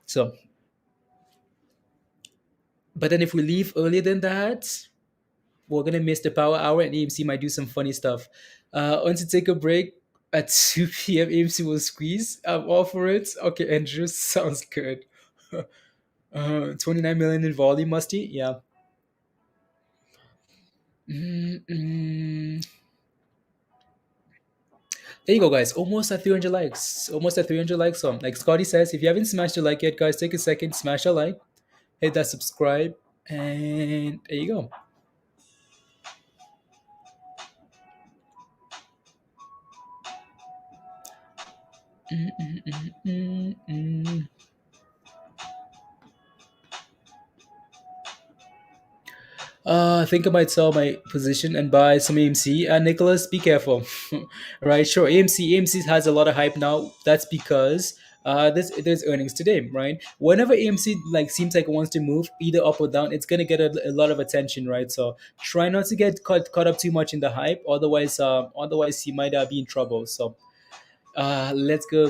So but then if we leave earlier than that, we're gonna miss the power hour, and AMC might do some funny stuff. Want to take a break at 2 p.m. AMC will squeeze. I'm all for it. Okay, Andrew, sounds good. 29 million in volume, musty. Yeah. Mm-mm. There you go, guys. Almost at 300 likes. Almost at 300 likes. So, like Scotty says, if you haven't smashed a like yet, guys, take a second, smash a like, hit that subscribe, and there you go. Mm-mm-mm-mm-mm. I think I might sell my position and buy some AMC. Nicholas, be careful. Right, sure. AMC has a lot of hype now. That's because there's earnings today, right? Whenever AMC like seems like it wants to move either up or down, it's gonna get a lot of attention, right? So try not to get caught up too much in the hype. Otherwise you might be in trouble. So let's go.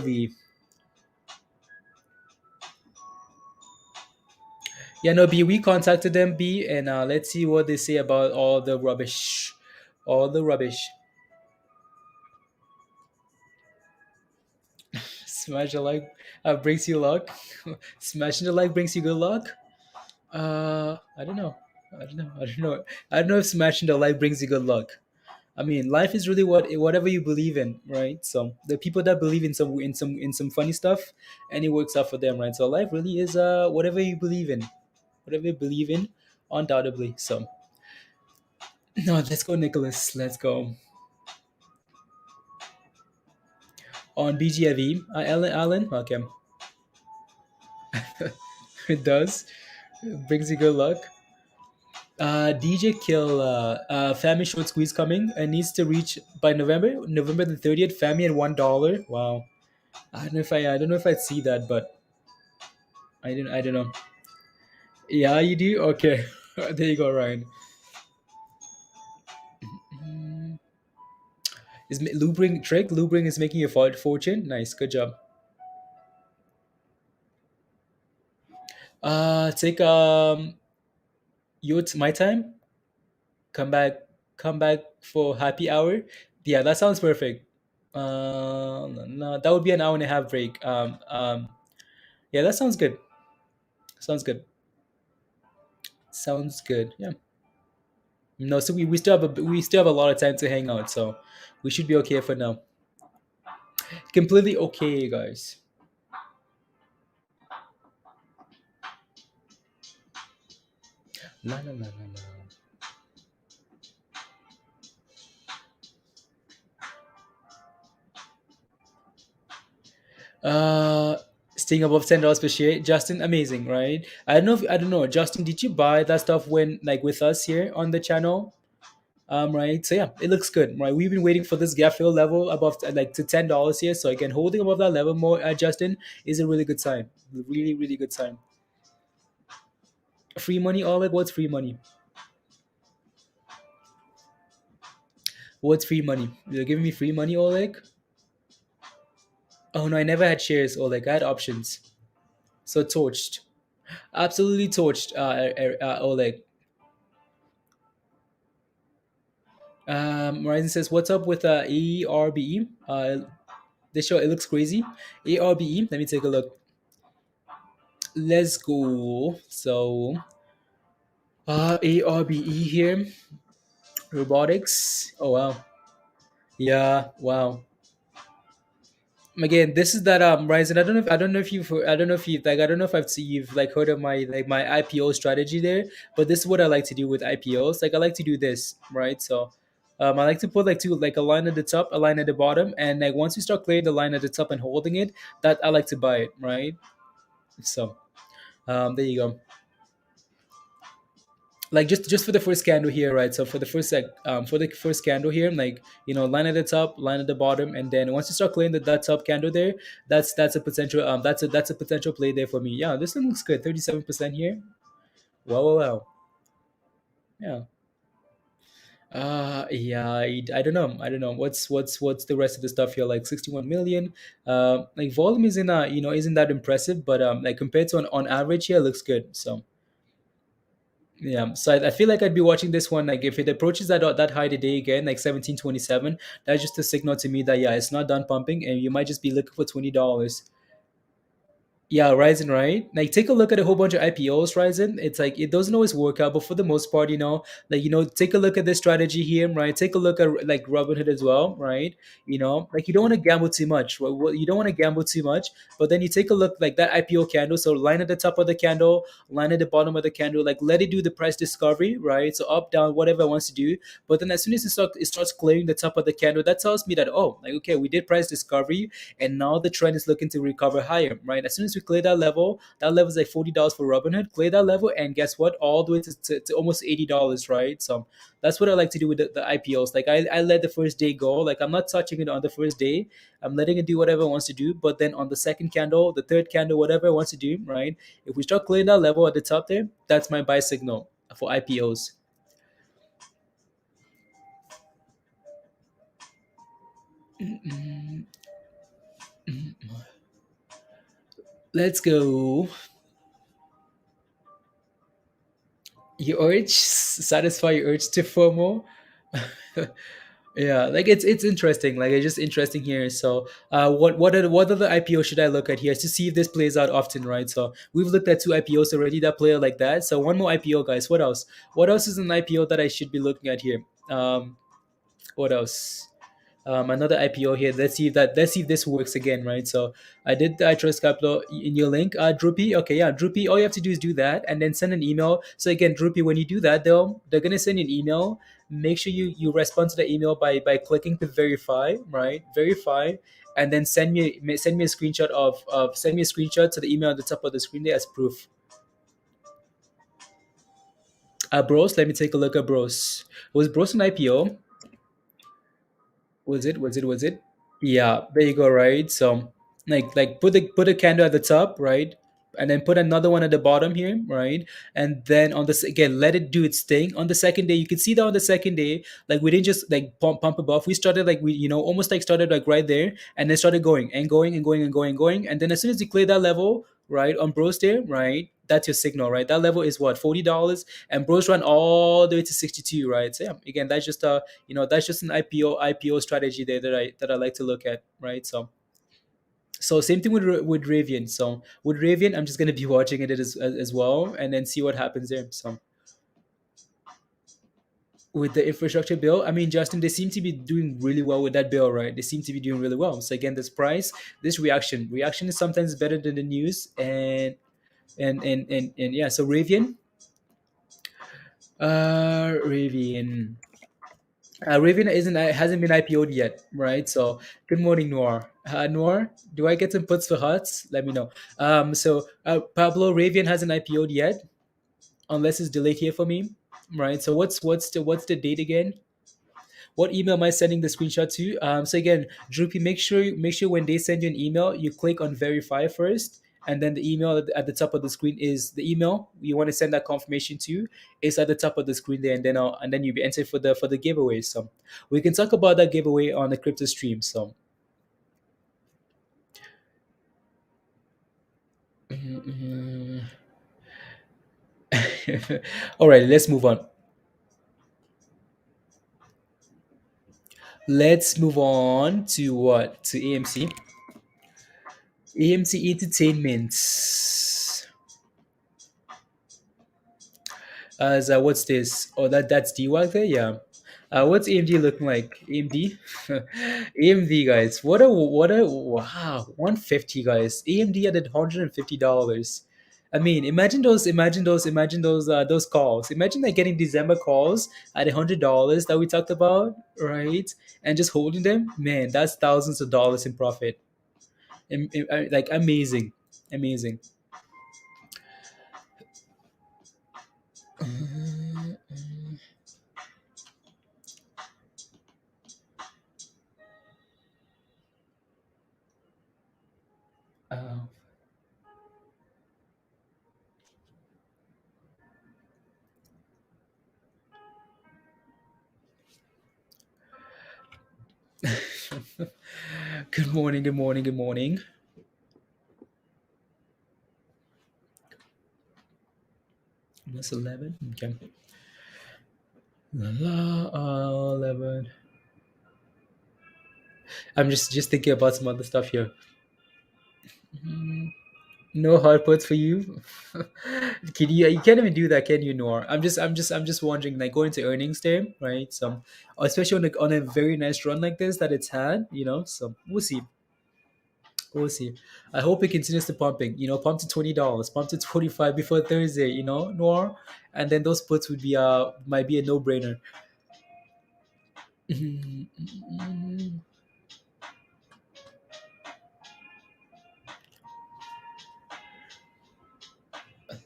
Yeah, no, B, we contacted them, B, and let's see what they say about all the rubbish. All the rubbish. Smash the like brings you luck. Smashing the like brings you good luck. I don't know. I don't know if smashing the like brings you good luck. I mean, life is really whatever you believe in, right? So the people that believe in some funny stuff, and it works out for them, right? So life really is whatever you believe in, undoubtedly. So No, let's go, Nicholas. Let's go on BGIV. Alan. Okay, it does. It brings you good luck. DJ Kill, Fami short squeeze coming and needs to reach by November the 30th. Fami at $1. Wow. I don't know if I'd see that, but I don't know. Yeah, you do. Okay, there you go, Ryan. Mm. Is Lubring trick? Lubring is making your fortune. Nice, good job. Take my time. Come back, come back for happy hour. Yeah, that sounds perfect. No, that would be an hour and a half break. Yeah, that sounds good. Sounds good. Sounds good. Yeah. No, so we still have a lot of time to hang out, so we should be okay for now. Completely okay, guys. La la la la la. Staying above $10 per share, Justin, amazing, right? I don't know, Justin, did you buy that stuff when like with us here on the channel? Right. So yeah, it looks good, right? We've been waiting for this gap fill level above like to $10 here. So again, holding above that level more, Justin, is a really good sign. Really, really good sign. Free money, Oleg. What's free money? What's free money? You're giving me free money, Oleg? Oh no, I never had shares, Oleg. I had options. So torched, absolutely torched, Oleg. Horizon says, "What's up with ERBE? This show it looks crazy. ERBE. Let me take a look. Let's go. So ARBE here. Robotics. Oh wow. Yeah. Wow. Again, this is that Ryzen. I don't know if you like I don't know if you've like heard of my IPO strategy there, but this is what I like to do with IPOs. Like I like to do this, right? So I like to put like a line at the top, a line at the bottom, and like once you start clearing the line at the top and holding it, that I like to buy it, right? So there you go. Like just for the first candle here, right? So for the first candle here, like line at the top, line at the bottom, and then once you start clearing that top candle there, that's a potential that's a potential play there for me. Yeah, this one looks good. 37% here. Wow, wow, wow. Yeah. Yeah, I don't know. I don't know. What's the rest of the stuff here? Like 61 million. Like volume isn't isn't that impressive, but like compared to on average here, it looks good. So yeah, so I feel like I'd be watching this one. Like if it approaches that high today again, like 1727, that's just a signal to me that yeah, it's not done pumping, and you might just be looking for $20. Yeah, Ryzen, right? Like, take a look at a whole bunch of IPOs, Ryzen. It's like it doesn't always work out, but for the most part, like take a look at this strategy here, right? Take a look at like Robinhood as well, right? Like you don't want to gamble too much. You don't want to gamble too much, but then you take a look like that IPO candle. So line at the top of the candle, line at the bottom of the candle, like let it do the price discovery, right? So up, down, whatever it wants to do. But then as soon as it starts clearing the top of the candle, that tells me that oh, like okay, we did price discovery, and now the trend is looking to recover higher, right? As soon as we clear that level is like $40 for Robinhood. Clear that level, and guess what? All the way to almost $80, right? So that's what I like to do with the IPOs. Like I let the first day go. Like I'm not touching it on the first day. I'm letting it do whatever it wants to do. But then on the second candle, the third candle, whatever it wants to do, right? If we start clearing that level at the top there, that's my buy signal for IPOs. Let's go. Your urge, satisfy your urge to FOMO. Yeah, like it's interesting. Like it's just interesting here. So, what other IPO should I look at here to see if this plays out often, right? So we've looked at two IPOs already that play out like that. So one more IPO, guys. What else? What else is an IPO that I should be looking at here? What else? another IPO here. Let's see if this works again, right? So I did the iTrustCapital in your link, Drupi. Okay, yeah, Drupi. All you have to do is do that, and then send an email. So again, Drupi, when you do that, they're gonna send you an email. Make sure you respond to the email by clicking to verify, right? Verify, and then send me a screenshot of send me a screenshot to the email at the top of the screen there as proof. Bros, let me take a look at Bros. Was Bros an IPO? Was it? Yeah, there you go, right? So like put a candle at the top, right? And then put another one at the bottom here, right? And then on this again, let it do its thing. On the second day, you can see that on the second day, like we didn't just like pump above. We started like we almost like started like right there, and then started going and going and going and going and going. And then as soon as you clear that level, right on Bros there, right? That's your signal, right? That level is what, $40, and Bros run all the way to 62, right? So yeah, again, that's just that's just an IPO strategy there that I like to look at, right? So same thing with Ravian. So with Ravian, I'm just gonna be watching it as well, and then see what happens there. So with the infrastructure bill, I mean, Justin, they seem to be doing really well with that bill, right? They seem to be doing really well. So again, this price, this reaction is sometimes better than the news, and yeah. So Ravian. Raven hasn't been IPO'd yet, right? So good morning, Noir. Noir, do I get some puts for huts? Let me know. Pablo, Ravian hasn't IPO'd yet, unless it's delayed here for me, right? So what's the date again? What email am I sending the screenshot to? So again, Droopy, make sure when they send you an email, you click on verify first, and then the email at the top of the screen is the email you want to send that confirmation to. Is at the top of the screen there, and then you'll be entered for the giveaway. So we can talk about that giveaway on the crypto stream. So. All right, let's move on. Let's move on to what? To AMC. AMC Entertainment. As what's this? Oh, that's DWAC there. Yeah. What's AMD looking like? AMD, AMD guys. What a wow. 150 guys. AMD at $150. I mean, imagine those calls. Imagine like getting December calls at $100 that we talked about, right? And just holding them. Man, that's thousands of dollars in profit. Like amazing, amazing. Uh, good morning, good morning, good morning. That's 11. Okay. 11. I'm just thinking about some other stuff here. Mm, No hard puts for you. Can you can't even do that, can you, Noor? I'm just wondering, like going to earnings day, right? So especially on a very nice run like this that it's had, So we'll see. We'll see. I hope it continues to pumping. Pump to $20, pump to 25 before Thursday. Noir, and then those puts would be might be a no brainer.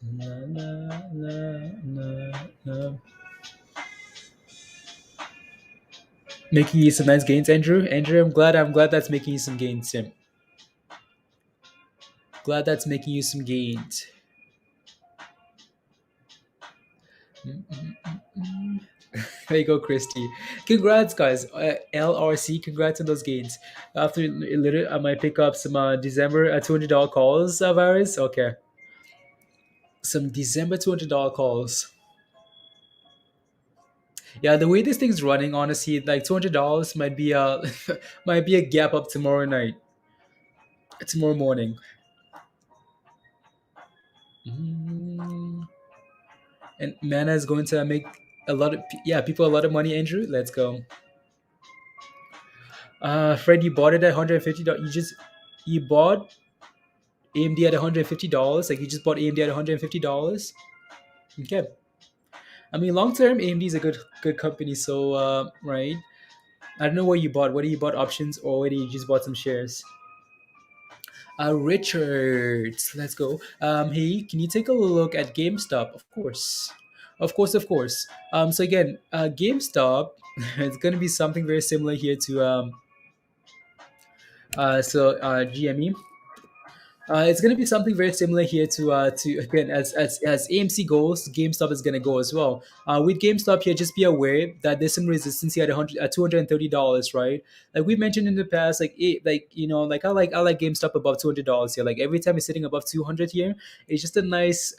Na, na, na, na, na. Making you some nice gains, Andrew. Andrew, I'm glad that's making you some gains, Tim. Glad that's making you some gains. There you go, Christy. Congrats, guys. LRC, congrats on those gains. After a little, I might pick up some December $200 calls of ours. Okay. Some December $200 calls. Yeah, the way this thing's running, honestly, like $200 might be a might be a gap up tomorrow night, tomorrow morning. Mm. And Mana is going to make a lot of people a lot of money. Andrew, let's go. Fred, you bought it at $150. You bought AMD at $150. Like you just bought AMD at $150. Okay. I mean, long term, AMD is a good company. So right. I don't know what you bought. Whether you bought options or whether you just bought some shares. Richard, let's go. Hey, can you take a look at GameStop? Of course, of course, of course. So again, GameStop, it's going to be something very similar here to GME. It's going to be something very similar here to again as AMC goes, GameStop is going to go as well. With GameStop here, just be aware that there's some resistance here at $230, right? Like we mentioned in the past, like GameStop above $200 here. Like every time it's sitting above 200 here, it's just a nice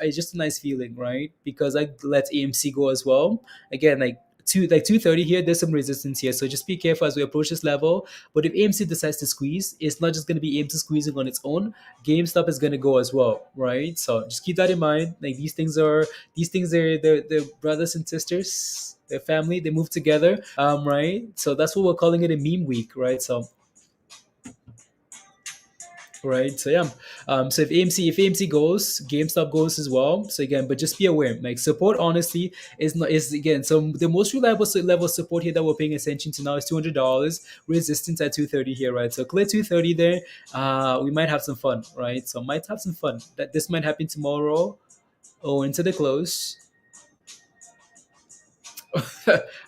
feeling, right? Because I let AMC go as well. Again, like 230 here, there's some resistance here, so just be careful as we approach this level. But if AMC decides to squeeze, it's not just going to be AMC squeezing on its own. GameStop is going to go as well, right? So just keep that in mind. Like these things are they're brothers and sisters. They're family. They move together, right? So that's what we're calling it a meme week, right? So right, so yeah, so if AMC goes, GameStop goes as well. So again, but just be aware, like support honestly is not is again, so the most reliable level of support here that we're paying attention to now is $200, resistance at 230 here, right? So clear 230 there, we might have some fun, right? So might have some fun that this might happen tomorrow or into the close.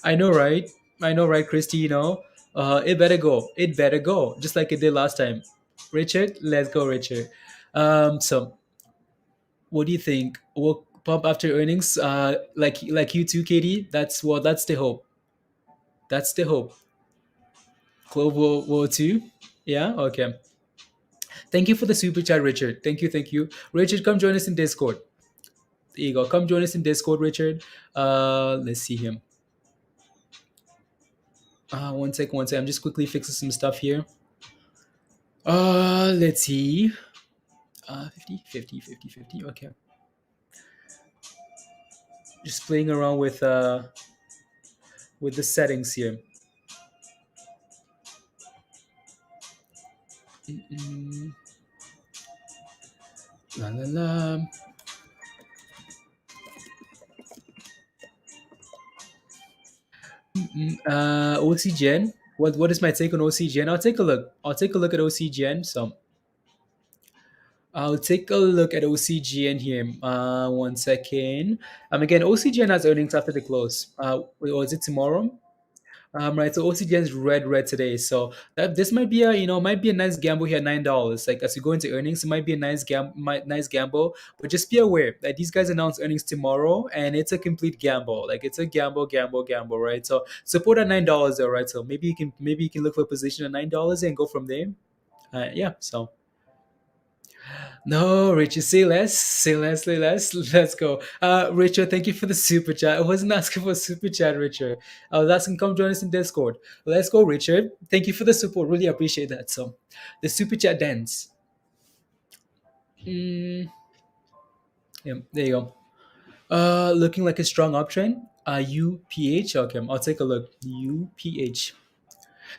I know, right, Christy, it better go, just like it did last time. Richard, let's go, Richard. So what do you think? We'll pump after earnings, like you too, Katie. That's the hope. That's the hope. Global too. Yeah. Okay. Thank you for the super chat, Richard. Thank you. Thank you, Richard. Come join us in Discord. There you go. Come join us in Discord, Richard. Let's see him. One second. One second. I'm just quickly fixing some stuff here. Let's see. 50. Okay. Just playing around with the settings here. Mm-mm. La la la. OCGen. What is my take on OCGen? I'll take a look. I'll take a look at OCGen. So I'll take a look at OCGN here. One second. Again, OCGN has earnings after the close. Or is it tomorrow? Right. So OCGN is red today. So this might be a nice gamble here, $9. Like as we go into earnings, it might be a nice gamble. But just be aware that these guys announce earnings tomorrow, and it's a complete gamble. Like it's a gamble, right? So support at $9 though, right? So maybe you can look for a position at $9 and go from there. Yeah. So. No, Richard, say less. Let's go. Richard, thank you for the super chat. I wasn't asking for a super chat, Richard. I was asking come join us in Discord. Let's go, Richard. Thank you for the support. Really appreciate that. So, the super chat dance. Mm, yeah, there you go. Looking like a strong uptrend. UPH. Okay, I'll take a look. UPH.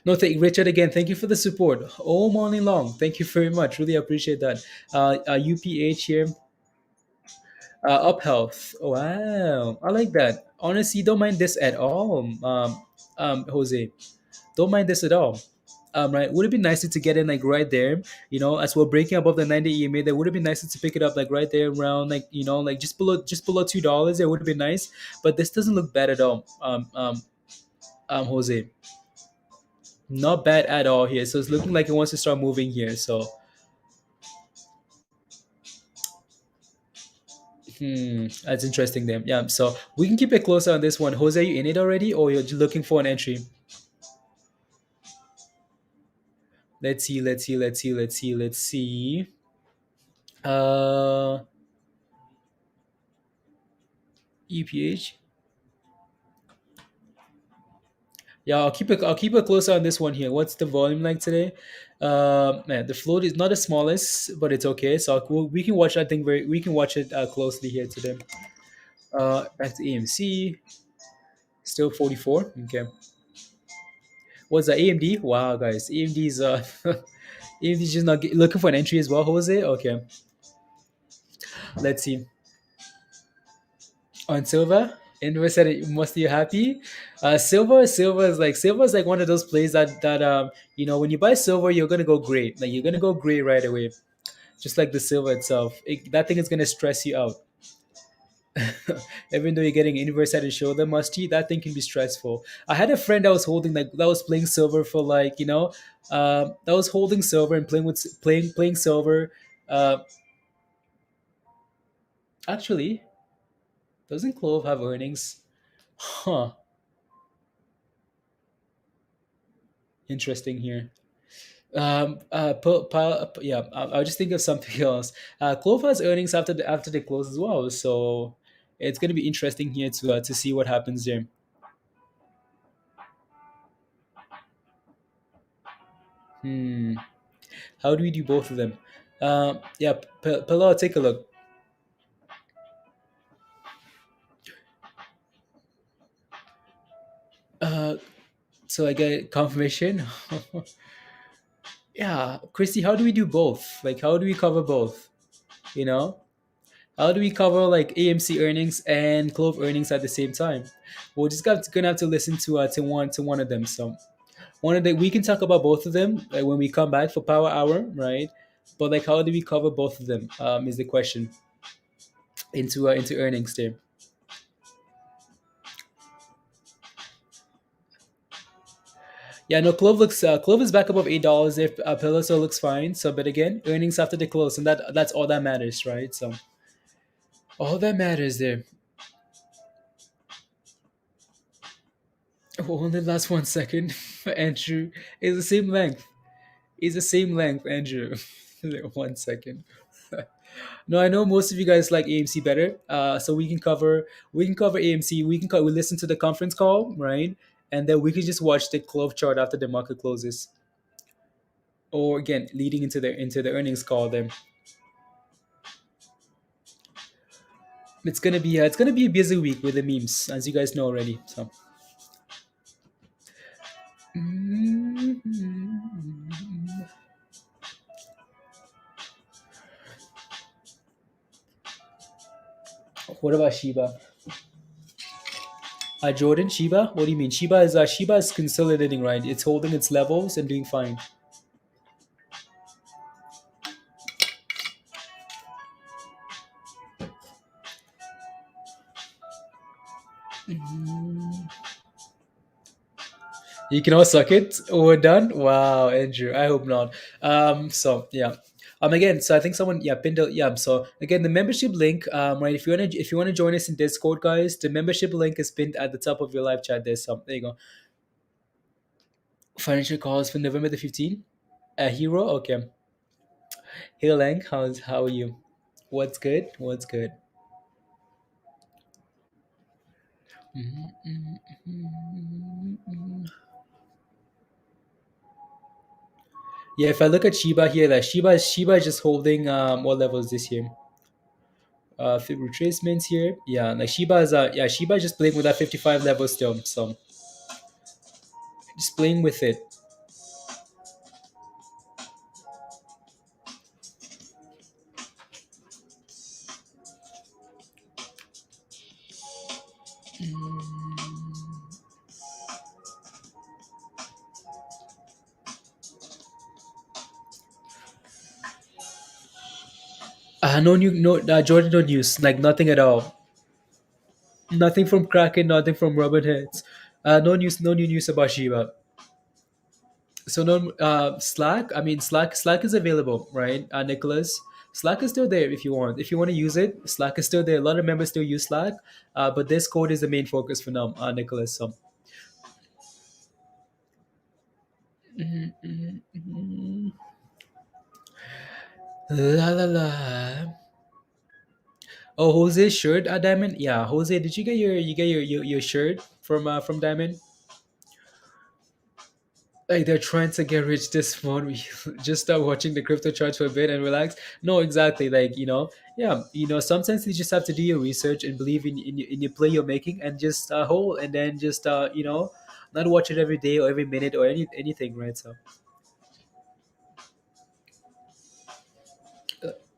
No, Richard again. Thank you for the support all morning long. Thank you very much. Really appreciate that. UPH here. Up health. Wow, I like that. Honestly, don't mind this at all. Jose, don't mind this at all. Right? Would it be nicer to get in like right there? As we're breaking above the 90 EMA, that would have been nicer to pick it up like right there around like just below $2. It would have been nice, but this doesn't look bad at all. Jose, not bad at all here. So it's looking like it wants to start moving here. So that's interesting then. Yeah, so we can keep it closer on this one. Jose, are you in it already or you're looking for an entry? Let's see. Uh, EPH. Yeah, I'll keep it closer on this one here. What's the volume like today? Man, the float is not the smallest, but it's okay. So we can watch. I think we can watch it closely here today. Back to AMC, still 44. Okay. What's that? AMD? Wow, guys, AMD's AMD's just not looking for an entry as well. Jose, okay, let's see. On silver, Inver said it must you happy. Silver is like one of those plays that when you buy silver, you're gonna go gray. Like you're gonna go gray right away, just like the silver itself. That thing is gonna stress you out. Even though you're getting inverse at the shoulder musty, that thing can be stressful. I had a friend that was holding like that was playing silver for that was holding silver and playing silver. Uh, Actually, doesn't Clove have earnings? Huh. Interesting here. Yeah, I'll just think of something else. Clove has earnings after the close as well, so it's going to be interesting here to see what happens there. Hmm. How do we do both of them? Yeah, Pillow, take a look. Uh, so I get confirmation. Yeah, Christy, how do we do both? Like, how do we cover both? You know, how do we cover like AMC earnings and Clove earnings at the same time? We're just gonna have to listen to one of them. So one of the we can talk about both of them like when we come back for Power Hour, right? But like, how do we cover both of them? Is the question into earnings there. Yeah, no, Clove is back above $8. If Pillow so looks fine. So, but again, earnings after the close, and that's all that matters, right? So all that matters there. Oh, only last 1 second. Andrew is the same length. Is the same length, Andrew. Like, 1 second. No, I know most of you guys like AMC better. So we can cover AMC. We listen to the conference call, right? And then we can just watch the Clove chart after the market closes, or again leading into the earnings call. Then it's gonna be a busy week with the memes, as you guys know already. So. What about Shiba? Jordan, Shiba? What do you mean? Shiba is consolidating, right? It's holding its levels and doing fine. You can all suck it. We're done. Wow, Andrew. I hope not. So yeah. Again, so I think someone pinned so again the membership link, right, if you wanna join us in Discord, guys, the membership link is pinned at the top of your live chat. There you go. Financial calls for November the 15th. A hero, okay. Hey Lang, how are you? What's good? What's good? Yeah, if I look at Shiba here, like Shiba is just holding what levels this year? Fib retracements here. Yeah, like Shiba is just playing with that 55 level still. So just playing with it. No new, no Jordan, no news, like nothing at all. Nothing from Kraken, nothing from Robin Heads. No news, no new news about Shiba. So no Slack. I mean Slack is available, right? Nicholas, Slack is still there if you want. If you want to use it, Slack is still there. A lot of members still use Slack, but this code is the main focus for now, Nicholas. So. La la la. Oh, Jose shirt at Diamond. Yeah, Jose, did you get your shirt from Diamond? Like they're trying to get rich this month. We just start watching the crypto charts for a bit and relax. No, exactly. Like yeah. Sometimes you just have to do your research and believe in your play you're making, and just hold, and then just not watch it every day or every minute or anything, right? So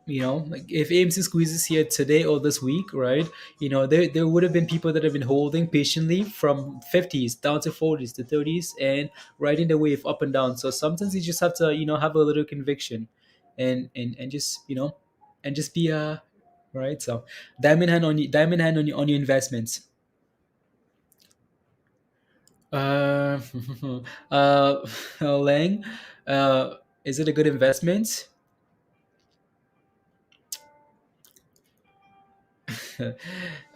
like if AMC squeezes here today or this week, right? There would have been people that have been holding patiently from 50s down to 40s to 30s and riding the wave up and down. So sometimes you just have to, have a little conviction, and just, and just be right. So diamond hand on your investments. Uh, Lang, is it a good investment?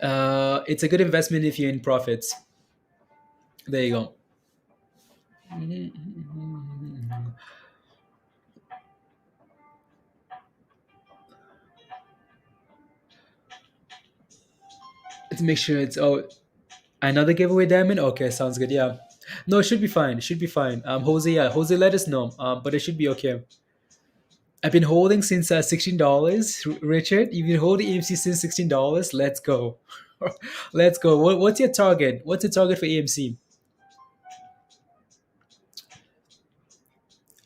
It's a good investment if you're in profits. There you go. Let's make sure it's another giveaway diamond. Okay, sounds good. Yeah, no, it should be fine. It should be fine. Jose, yeah, Jose, let us know. But it should be okay. I've been holding since $16. Richard, you've been holding AMC since $16. Let's go. Let's go. What's your target? What's your target for AMC?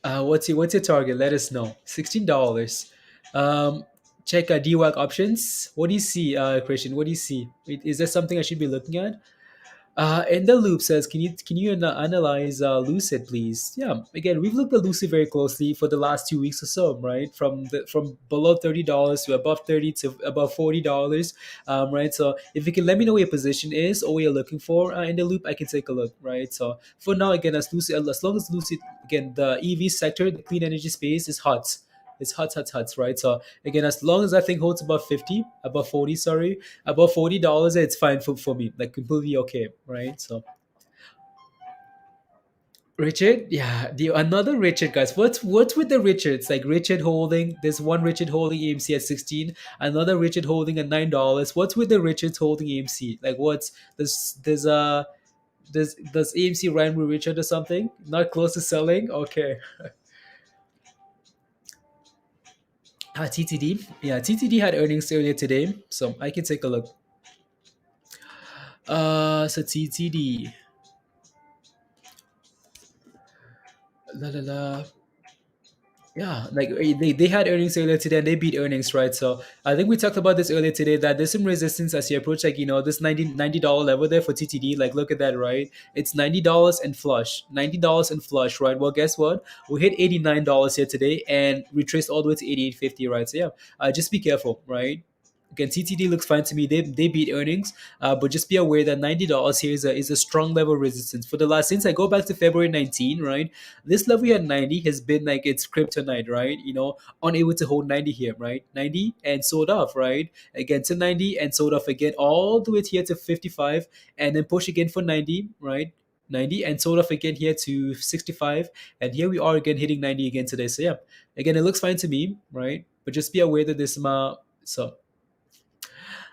What's your target? Let us know. $16. Um, check DWAC options. What do you see, Christian? What do you see? Is there something I should be looking at? And the loop says, can you analyze Lucid, please? Yeah. Again, we've looked at Lucid very closely for the last 2 weeks or so, right? From below $30 to above 30 to above $40, right? So if you can let me know what your position is or what you're looking for in the loop, I can take a look, right? So for now, again, as long as Lucid, again, the EV sector, the clean energy space is hot. It's hot, hot, hot, right? So again, as long as that thing holds above 40, sorry, above $40, it's fine for me, like completely okay, right? So Richard, yeah, the another Richard, guys. What's with the Richards? Like Richard holding, there's one Richard holding AMC at 16, another Richard holding at $9. What's with the Richards holding AMC? Like what's does AMC rhyme with Richard or something? Not close to selling? Okay. TTD. Yeah, TTD had earnings earlier today, so I can take a look. So TTD. La la la. Yeah, like they had earnings earlier today and they beat earnings, right? So I think we talked about this earlier today that there's some resistance as you approach, like, this $90 level there for TTD. Like, look at that, right? It's $90 and flush. $90 and flush, right? Well, guess what? We hit $89 here today and retraced all the way to 88.50, right? So, yeah, just be careful, right? Again, TTD looks fine to me. They beat earnings, but just be aware that $90 here is a strong level of resistance for the last, since I go back to February 19, right? This level here at 90 has been like it's kryptonite, right? Unable to hold 90 here, right? 90 and sold off, right? Again to 90 and sold off again, all the way here to 55, and then push again for 90, right? 90 and sold off again here to 65, and here we are again hitting 90 again today. So yeah, again, it looks fine to me, right? But just be aware that this so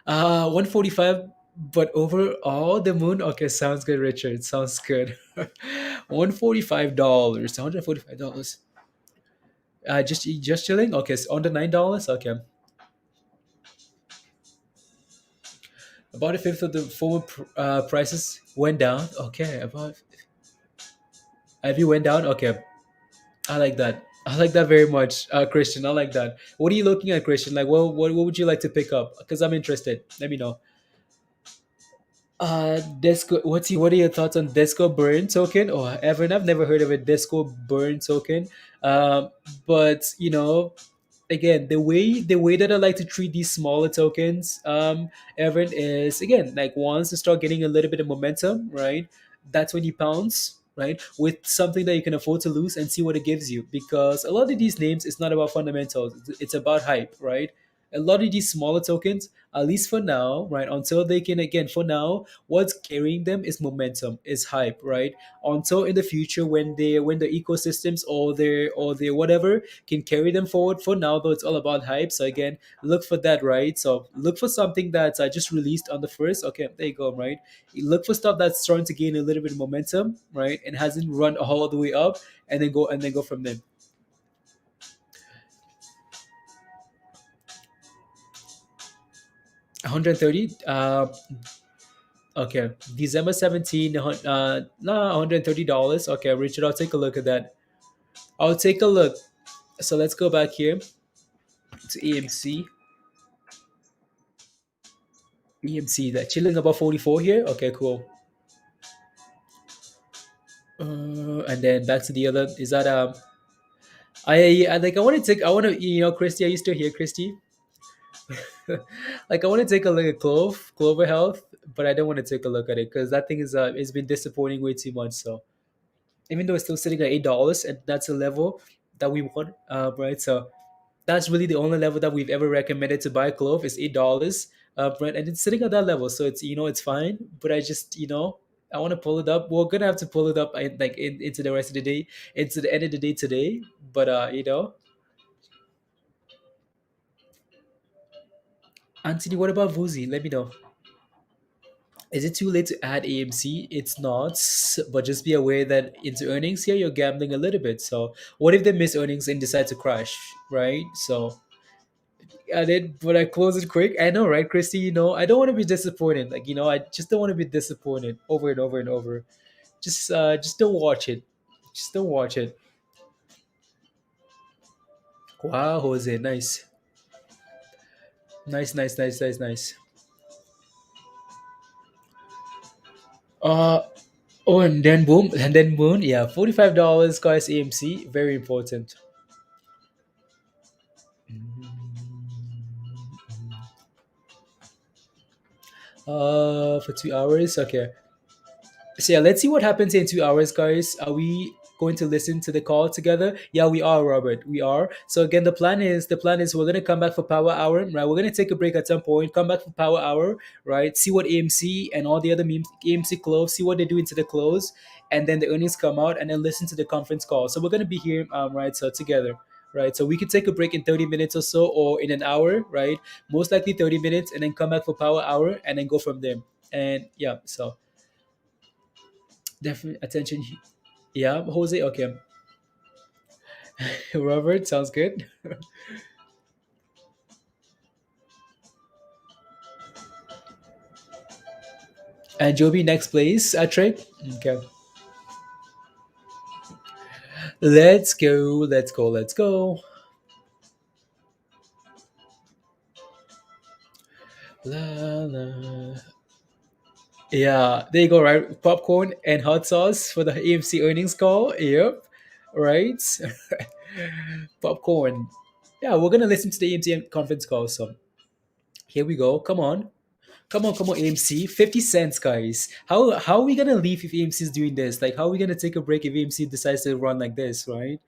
145, but overall the moon. Okay, sounds good, Richard. Sounds good. $145. $145. Just chilling. Okay, so on the $9. Okay, about a fifth of the forward prices went down. Okay, about have you went down? Okay, I like that. I like that very much, Christian. I like that. What are you looking at, Christian? Like, what would you like to pick up? Because I'm interested. Let me know. Disco. What are your thoughts on Disco Burn token? Oh, Evan, I've never heard of a Disco Burn token. Um, but again, the way that I like to treat these smaller tokens, Evan, is again like once you start getting a little bit of momentum, right? That's when you pounce. Right, with something that you can afford to lose and see what it gives you, because a lot of these names, it's not about fundamentals, it's about hype, right? A lot of these smaller tokens, at least for now, right, until they can, again, for now, what's carrying them is momentum, is hype, right? Until in the future, when the ecosystems or their whatever can carry them forward. For now, though, it's all about hype. So again, look for that, right? So look for something that's just released on the first. Okay, there you go, right? Look for stuff that's starting to gain a little bit of momentum, right, and hasn't run all the way up, and then go from there. 130. Okay, December 17, nah, $130. Okay, Richard, I'll take a look at that. I'll take a look. So let's go back here to AMC. EMC, that chilling about 44 here. Okay, cool. And then back to the other. Is that I like I want to take I want to Christy. Are you still here, Christy? Like I want to take a look at Clover Health, but I don't want to take a look at it because that thing is it's been disappointing way too much. So even though it's still sitting at $8, and that's a level that we want, right? So that's really the only level that we've ever recommended to buy Clove is $8, right? And it's sitting at that level, so it's it's fine. But I just I want to pull it up. We're gonna have to pull it up into the rest of the day, into the end of the day today. But Anthony, what about Vuzi? Let me know. Is it too late to add AMC? It's not, but just be aware that into earnings here, you're gambling a little bit. So, what if they miss earnings and decide to crash, right? So, I did, but I close it quick. I know, right, Christy? I don't want to be disappointed. Like, I just don't want to be disappointed over and over and over. Just don't watch it. Just don't watch it. Wow, Jose, nice, nice, nice, nice, nice, nice. Uh, oh, and then boom, and then boom. Yeah, $45, guys. AMC, very important. For 2 hours, okay. So yeah, let's see what happens in 2 hours, guys. Are we going to listen to the call together? Yeah, we are, Robert. We are. So again, the plan is we're gonna come back for power hour, right? We're gonna take a break at some point, come back for power hour, right? See what AMC and all the other memes, AMC close, see what they do into the close, and then the earnings come out, and then listen to the conference call. So we're gonna be here, right? So together. Right, so we could take a break in 30 minutes or so, or in an hour, right? Most likely 30 minutes, and then come back for power hour, and then go from there. And yeah, so definitely attention. Yeah, Jose. Okay, Robert sounds good. And Joby next place. Trade. Okay, let's go. Let's go. Let's go. La, la. Yeah, there you go. Right, popcorn and hot sauce for the AMC earnings call. Yep, right. Popcorn. Yeah, we're gonna listen to the AMC conference call. So here we go. Come on. Come on, AMC. 50 cents, guys. How are we gonna leave if AMC is doing this? Like, how are we gonna take a break if AMC decides to run like this, right?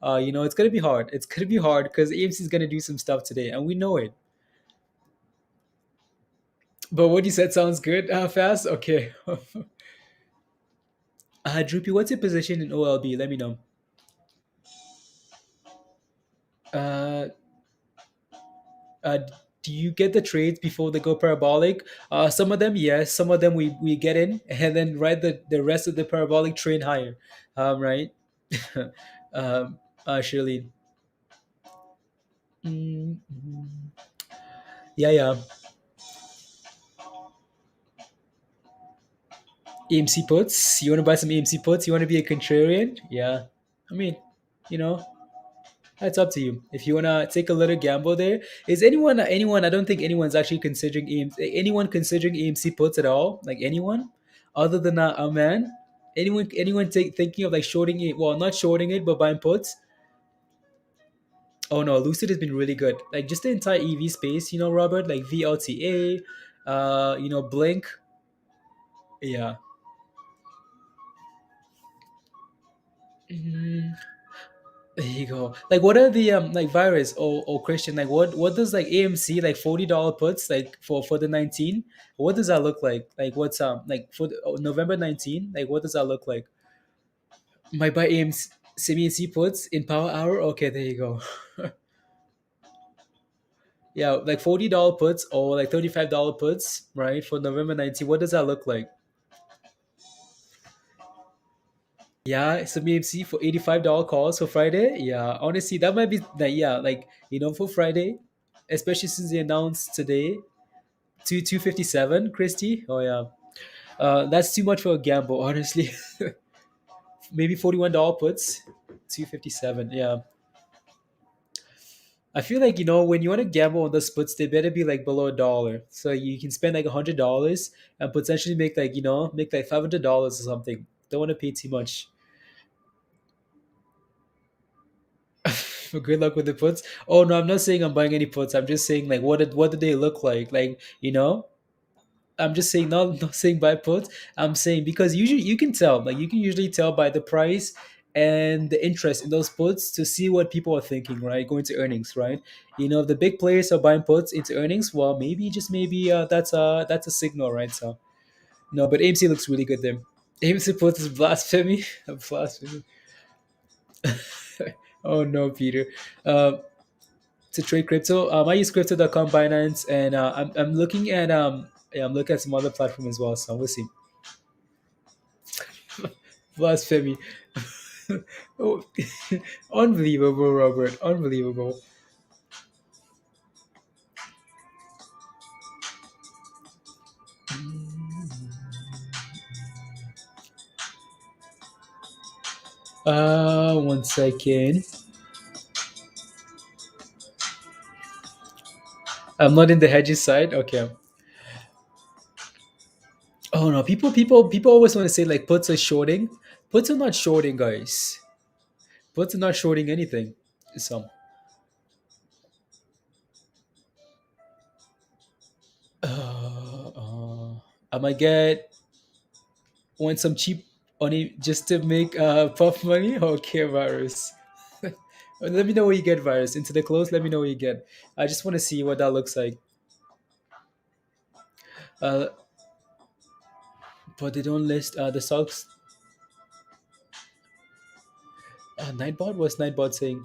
It's gonna be hard. It's gonna be hard because AMC is gonna do some stuff today, and we know it. But what you said sounds good. Fast. Okay. Droopy, what's your position in OLB? Let me know. Uh, uh, do you get the trades before they go parabolic? Some of them, yes. Some of them we get in and then ride the rest of the parabolic train higher. Right. Shirley. Mm, yeah, yeah. AMC puts. You want to buy some AMC puts? You want to be a contrarian? Yeah. I mean, you know, that's up to you. If you want to take a little gamble there, is anyone? I don't think anyone's actually considering anyone considering AMC puts at all. Like anyone, other than a man. Anyone thinking of like shorting it? Well, not shorting it, but buying puts. Oh no, Lucid has been really good. Like just the entire EV space, Robert. Like VLTA, Blink. Yeah. Mhm. There you go. Like, what are the like virus or Christian? Like, what does like AMC like $40 puts like for the 19? What does that look like? Like, what's like for November 19? Like, what does that look like? Might buy AMC semi AC puts in power hour. Okay, there you go. Yeah, like $40 puts or like $35 puts, right? For November 19. What does that look like? Yeah, some AMC for $85 calls for Friday. Yeah, honestly, that might be that. Yeah, like for Friday, especially since they announced today, 257, Christy. Oh yeah. That's too much for a gamble, honestly. Maybe $41 puts, 257. Yeah, I feel like when you want to gamble on the splits, they better be like below $1, so you can spend like $100 and potentially make like make like $500 or something. Don't want to pay too much. Good luck with the puts. Oh no, I'm not saying I'm buying any puts. I'm just saying like what did they look like? Like I'm just saying not saying buy puts. I'm saying because usually you can tell, like you can usually tell by the price and the interest in those puts to see what people are thinking, right? Going to earnings, right? If the big players are buying puts into earnings, well, maybe just maybe that's a signal, right? So no, but AMC looks really good there. AMC puts is blasphemy, blasphemy. Oh no, Peter. Uh, to trade crypto, I use crypto.com, Binance, and I'm looking at yeah, I'm looking at some other platform as well. So we'll see. Blasphemy. Oh, unbelievable, Robert. Unbelievable. One second. I'm not in the hedges side. Okay. Oh no, people always want to say like puts are shorting. Puts are not shorting, guys. Puts are not shorting anything. So, I might get want some cheap money just to make puff money. Okay, virus. Let me know what you get, virus. Into the close. Let me know what you get. I just want to see what that looks like. Uh, but they don't list the stocks. Nightbot? What's Nightbot saying?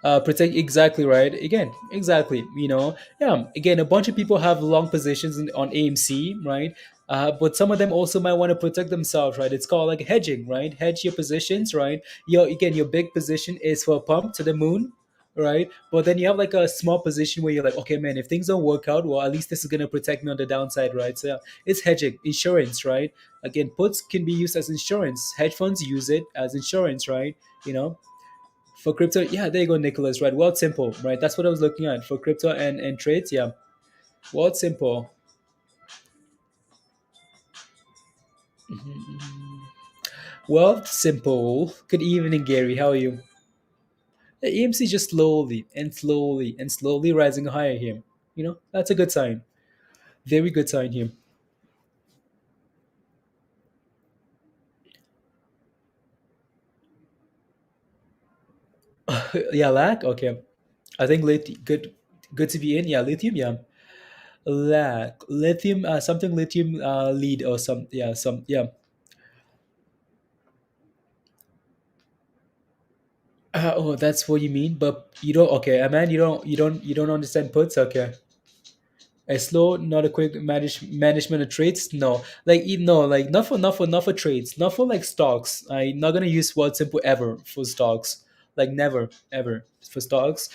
Protect, exactly right. Again, exactly. Yeah. Again, a bunch of people have long positions on AMC, right? But some of them also might want to protect themselves, right? It's called like hedging, right? Hedge your positions, right? Your big position is for a pump to the moon, right? But then you have like a small position where you're like, okay, man, if things don't work out, well, at least this is gonna protect me on the downside, right? So yeah, it's hedging, insurance, right? Again, puts can be used as insurance. Hedge funds use it as insurance, right? You know, for crypto, yeah, there you go, Nicholas, right? Well, simple, right? That's what I was looking at for crypto and trades, yeah. Well, simple. Well, simple. Good evening, Gary. How are you? The EMC just slowly and slowly and slowly rising higher here. That's a good sign. Very good sign here. Yeah, lag. Okay, I think good, good to be in. Yeah, lithium. Yeah, lag, lithium. Something lithium lead or some. Yeah, some. Yeah. Oh, that's what you mean. But you don't. Okay, man. You don't understand puts. Okay. A slow, not a quick management of trades. No, like no, like not for trades, not for like stocks. I'm not gonna use word simple ever for stocks. Like never ever for stocks.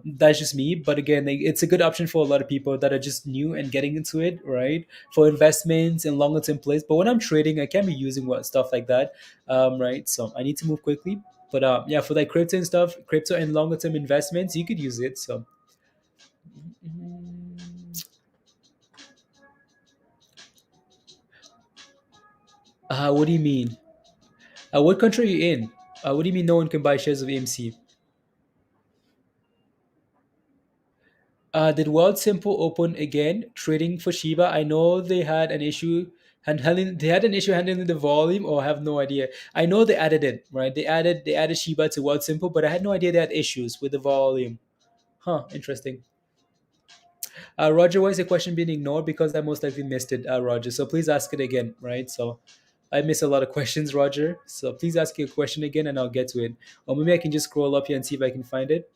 That's just me. But again, like, it's a good option for a lot of people that are just new and getting into it, right? For investments and longer term plays. But when I'm trading, I can't be using what stuff like that, right? So I need to move quickly. But yeah, for like crypto and stuff, crypto and longer term investments, you could use it. So. What do you mean? What country are you in? What do you mean no one can buy shares of AMC? Did World Simple open again trading for Shiba? I know they had an issue handling. They had an issue handling the volume, or I have no idea. I know they added it, right? They added Shiba to World Simple, but I had no idea they had issues with the volume. Huh? Interesting. Roger, why is the question being ignored? Because I most likely missed it, Roger. So please ask it again, right? So I miss a lot of questions, Roger. So please ask your question again, and I'll get to it. Or maybe I can just scroll up here and see if I can find it.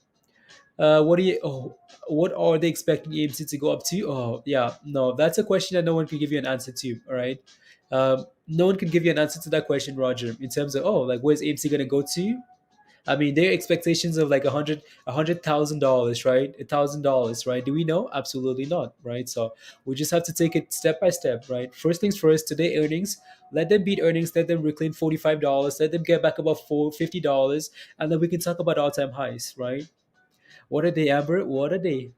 What are they expecting AMC to go up to? Oh, yeah, no, that's a question that no one can give you an answer to. All right, no one can give you an answer to that question, Roger. In terms of like where's AMC gonna go to? I mean, their expectations of like $100,000, right? $1,000, right? Do we know? Absolutely not, right? So we just have to take it step by step, right? First things first. Today earnings, let them beat earnings, let them reclaim $45, let them get back about $50, and then we can talk about all-time highs, right? What are they, Amber? What are they?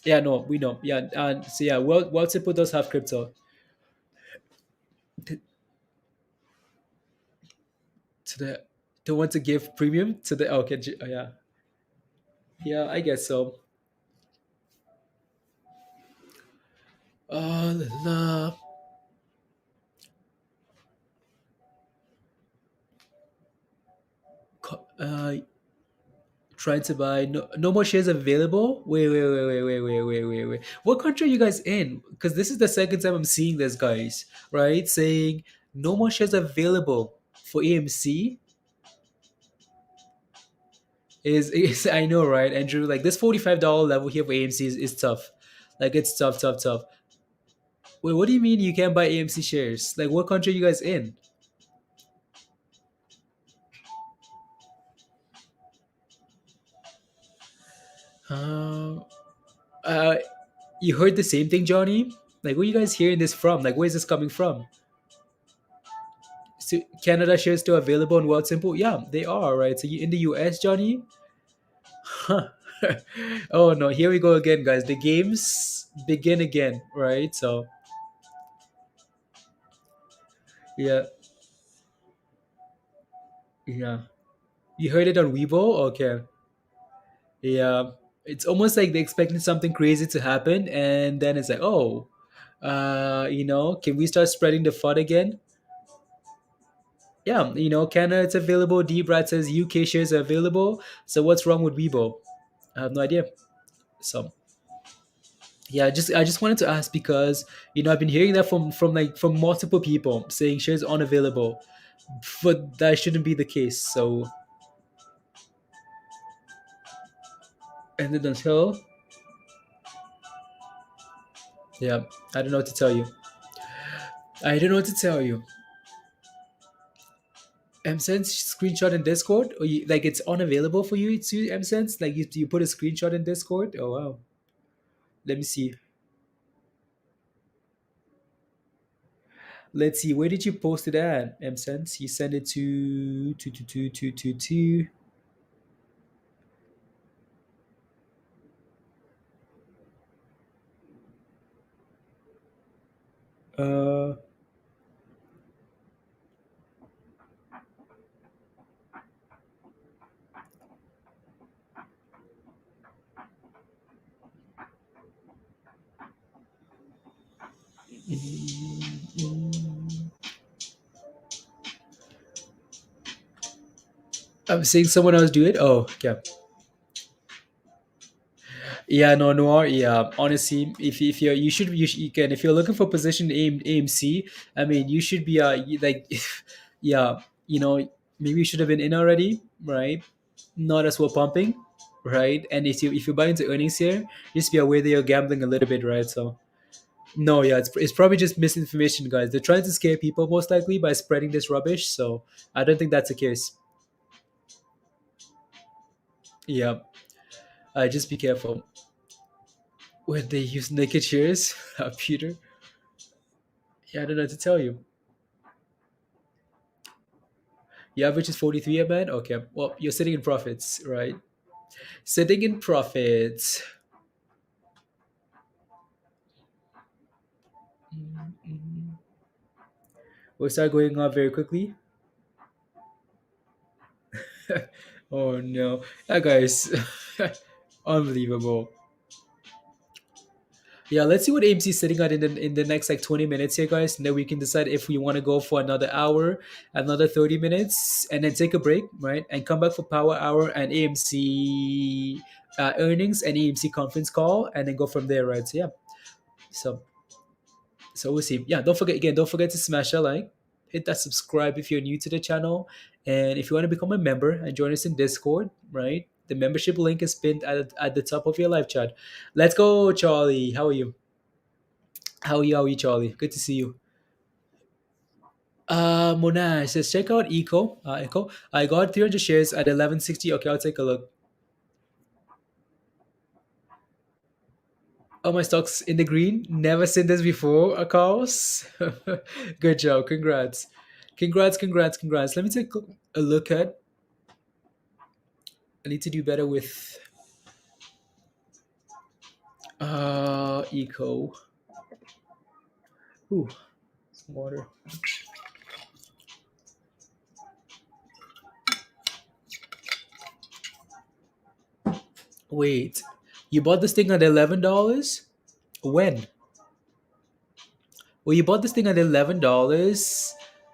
Yeah, no, we know. Yeah, and so yeah, well, Simple does have crypto. To, to the to want to give premium to the okay, yeah, yeah, I guess so. La, uh, trying to buy no more shares available. Wait. What country are you guys in? Because this is the second time I'm seeing this, guys. Right, saying no more shares available for AMC is I know, right, Andrew? Like this $45 level here for AMC is tough. Like it's tough. Wait, what do you mean you can't buy AMC shares? Like what country are you guys in? Um, uh, you heard the same thing, Johnny? Like where you guys hearing this from? Like where's this coming from? So Canada shares still available in World Simple? Yeah, they are, right? So you in the US, Johnny? Huh. Oh no, here we go again, guys. The games begin again, right? So yeah, yeah. You heard it on Weibo? Okay. Yeah. It's almost like they expecting something crazy to happen, and then it's like, oh, can we start spreading the FUD again? Yeah, Canada it's available. D Brad says UK shares are available. So what's wrong with Weibo? I have no idea. So yeah, I just wanted to ask because I've been hearing that from multiple people saying shares unavailable, but that shouldn't be the case. So and then until yeah, I don't know what to tell you. I don't know what to tell you. MSense screenshot in Discord, or like it's unavailable for you to MSense? Like you put a screenshot in Discord? Oh wow. Let me see. Let's see. Where did you post it at? MSense. You send it to. Uh. I'm seeing someone else do it. Oh, yeah. Yeah, no, Noir. Yeah, honestly, if you're you can if you're looking for position AMC, I mean, you should be like, yeah, maybe you should have been in already, right? Not as well pumping, right? And if you buy into earnings here, just be aware that you're gambling a little bit, right? So no, yeah, it's probably just misinformation, guys. They're trying to scare people most likely by spreading this rubbish. So I don't think that's the case. Yeah, just be careful when they use naked shares, Peter. Yeah, I don't know what to tell you. Your average is 43 a man? Okay. Well, you're sitting in profits, right? Sitting in profits. Mm-hmm. We'll start going up very quickly. Oh no. Yeah, guys. Unbelievable. Yeah, let's see what AMC is sitting at in the next like 20 minutes here, guys. And then we can decide if we want to go for another hour, another 30 minutes, and then take a break, right? And come back for power hour and AMC earnings and AMC conference call, and then go from there, right? So yeah. So we'll see. Yeah, don't forget to smash that like, hit that subscribe if you're new to the channel, and if you want to become a member and join us in Discord, right? The membership link is pinned at the top of your live chat. Let's go, Charlie. How are you? How are you, Charlie? Good to see you. Monash says check out Eco. I got 300 shares at 1160. Okay, I'll take a look. Oh, my stocks in the green. Never seen this before, Akaos. Good job. Congrats. Congrats. Let me take a look at. I need to do better with Eco. Ooh, some water. Wait, you bought this thing at $11? When? Well, you bought this thing at $11.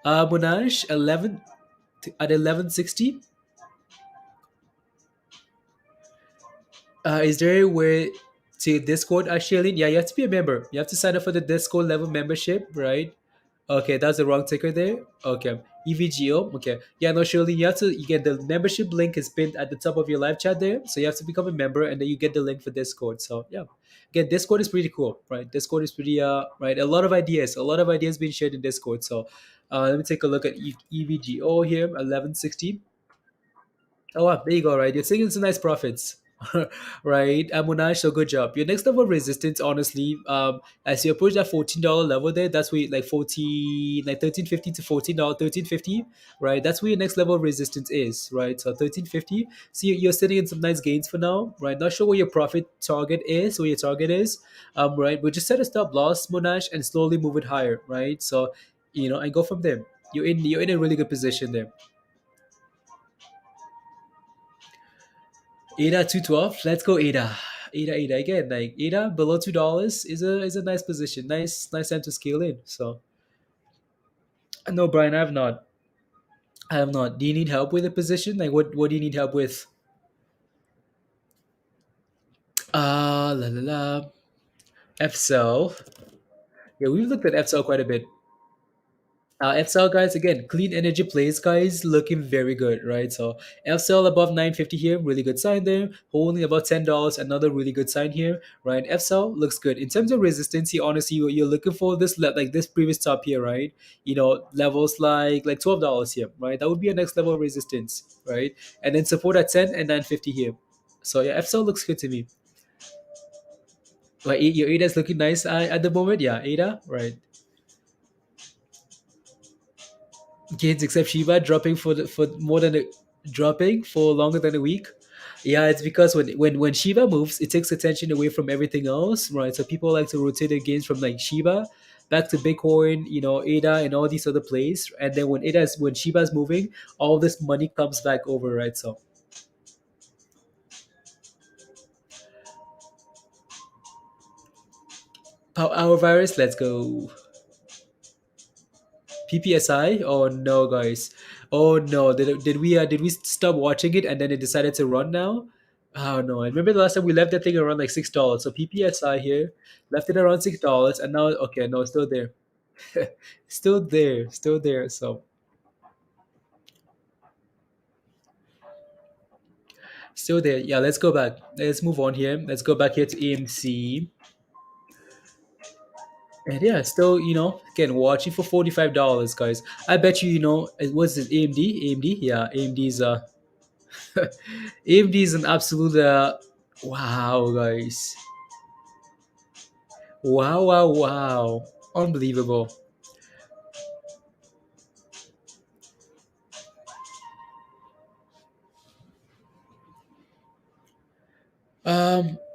Monash, 11 at 1160. Is there a way to Discord actually? Yeah, you have to be a member. You have to sign up for the Discord level membership, right? Okay, that's the wrong ticker there. Okay. EVGO. Okay. Yeah, no, surely you get the membership link is pinned at the top of your live chat there. So you have to become a member and then you get the link for Discord. So yeah. Again, Discord is pretty cool, right? Discord is pretty right. A lot of ideas being shared in Discord. So let me take a look at EVGO here, 1160. Oh, wow, there you go, right? You're taking some nice profits, right? Amunash, so good job. Your next level of resistance, honestly, as you approach that $14 level there, that's where like 14, like 1350 to $14, 1350, right? That's where your next level of resistance is, right? So 1350. So you're sitting in some nice gains for now, right? Not sure what your profit target is, what your target is, right? But just set a stop loss, Monash, and slowly move it higher, right? So, and go from there. You're in a really good position there. ADA 212. Let's go ADA. ADA again. Like ADA below $2 is a nice position. Nice time to scale in. So no, Brian, I have not. I have not. Do you need help with the position? Like what do you need help with? La la la. FCell. Yeah, we've looked at FCell quite a bit. FCell guys, again, clean energy plays guys looking very good, right? So FCell above 950 here, really good sign there. Holding about $10, another really good sign here, right? FCell looks good in terms of resistance. Here, honestly, you're looking for this like this previous top here, right? Levels like $12 here, right? That would be a next level of resistance, right? And then support at 10 and 950 here. So yeah, FCell looks good to me. Like your ADA is looking nice at the moment, yeah, ADA, right? Gains except Shiba dropping for more than dropping for longer than a week. Yeah, it's because when Shiba moves, it takes attention away from everything else, right? So people like to rotate their gains from like Shiba back to Bitcoin, ADA and all these other plays. And then when Shiba is moving, all this money comes back over, right? So our virus, let's go. PPSI? Oh no, guys. Oh no. Did we stop watching it and then it decided to run now? Oh no. I remember the last time we left that thing around like $6. So PPSI here left it around $6 and now okay, no, it's still there. Still there. So still there. Yeah, let's go back. Let's move on here. Let's go back here to AMC. And yeah, still, again, watching for $45, guys. I bet what's this, AMD? AMD? Yeah, AMD's AMD is an absolute wow, guys. Wow. Unbelievable.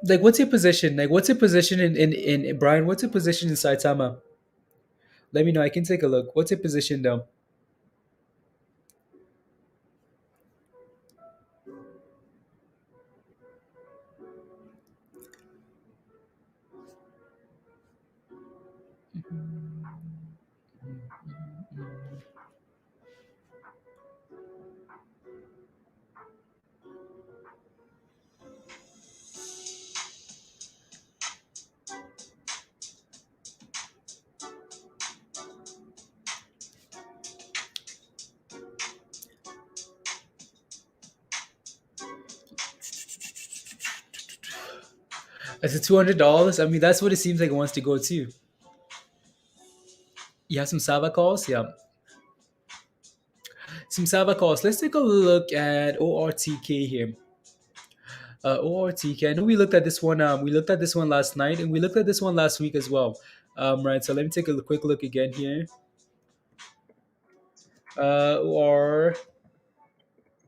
Like what's your position? Like what's your position in Brian, what's your position in Saitama? Let me know. I can take a look. What's your position though? Is it $200? I mean, that's what it seems like it wants to go to. You have some Saba calls? Yeah. some Sava calls. Let's take a look at ORTK here. ORTK. I know we looked at this one. We looked at this one last night, and we looked at this one last week as well. Right. So let me take a quick look again here. Or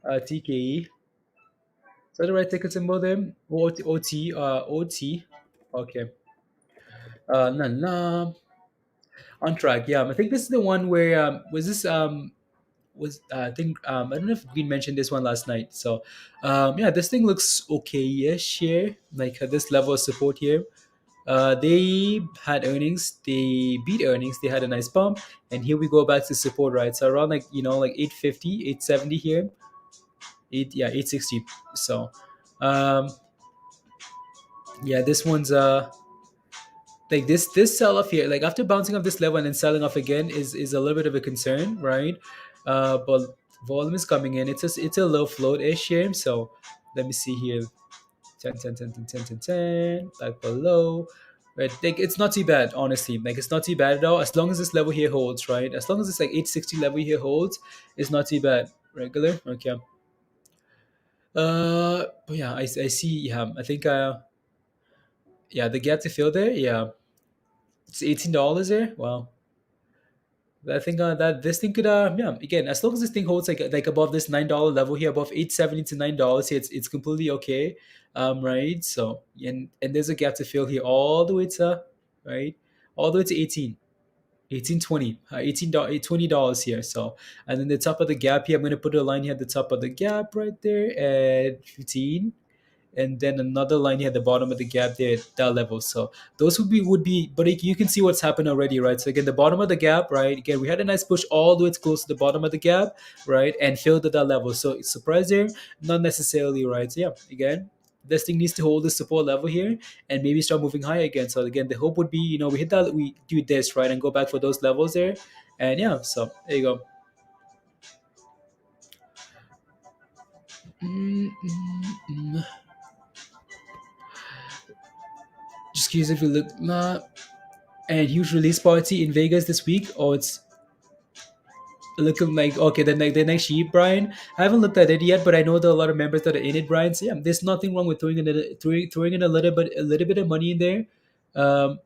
TKE. Is that the right ticket symbol there? OT. OT. Okay. Nah, nah. On track. Yeah, I think this is the one where was this was I think I don't know if we mentioned this one last night. So yeah, this thing looks okay-ish here. Like this level of support here. They had earnings, they beat earnings, they had a nice bump, and here we go back to support, right? So around like like 850, 870 here, 860. So um yeah, this one's like this sell off here, like after bouncing off this level and then selling off again is a little bit of a concern, right? But volume is coming in. It's a low float ish here. So let me see here. 10 10 10 10 10 10 10 back below, right? Like it's not too bad, honestly. Like it's not too bad at all, as long as this level here holds, right? As long as it's like 860 level here holds, it's not too bad. Regular, okay. But yeah, I see. Yeah, I think yeah, the gap to fill there, yeah, it's $18 there. Wow. I think that this thing could yeah, again, as long as this thing holds like above this $9 level here, above 870 to $9 here, it's completely okay. Right. So and there's a gap to fill here all the way to, right, all the way to 1820, $18 $20 here. So and then the top of the gap here, I'm gonna put a line here at the top of the gap right there at 15, and then another line here at the bottom of the gap there at that level. So those would be, but you can see what's happened already, right? So again, the bottom of the gap, right? Again, we had a nice push all the way to close to the bottom of the gap, right, and filled at that level. So surprise there, not necessarily, right? So yeah, again, this thing needs to hold the support level here and maybe start moving high again. So again, the hope would be, we hit that, we do this right and go back for those levels there, and yeah. So there you go. Mm, mm, mm. Just curious if you look. Nah, and huge release party in Vegas this week. Oh, it's looking like okay. The next sheep, Brian. I haven't looked at it yet, but I know there are a lot of members that are in it, Brian. So yeah, there's nothing wrong with throwing in a little bit of money in there. Um,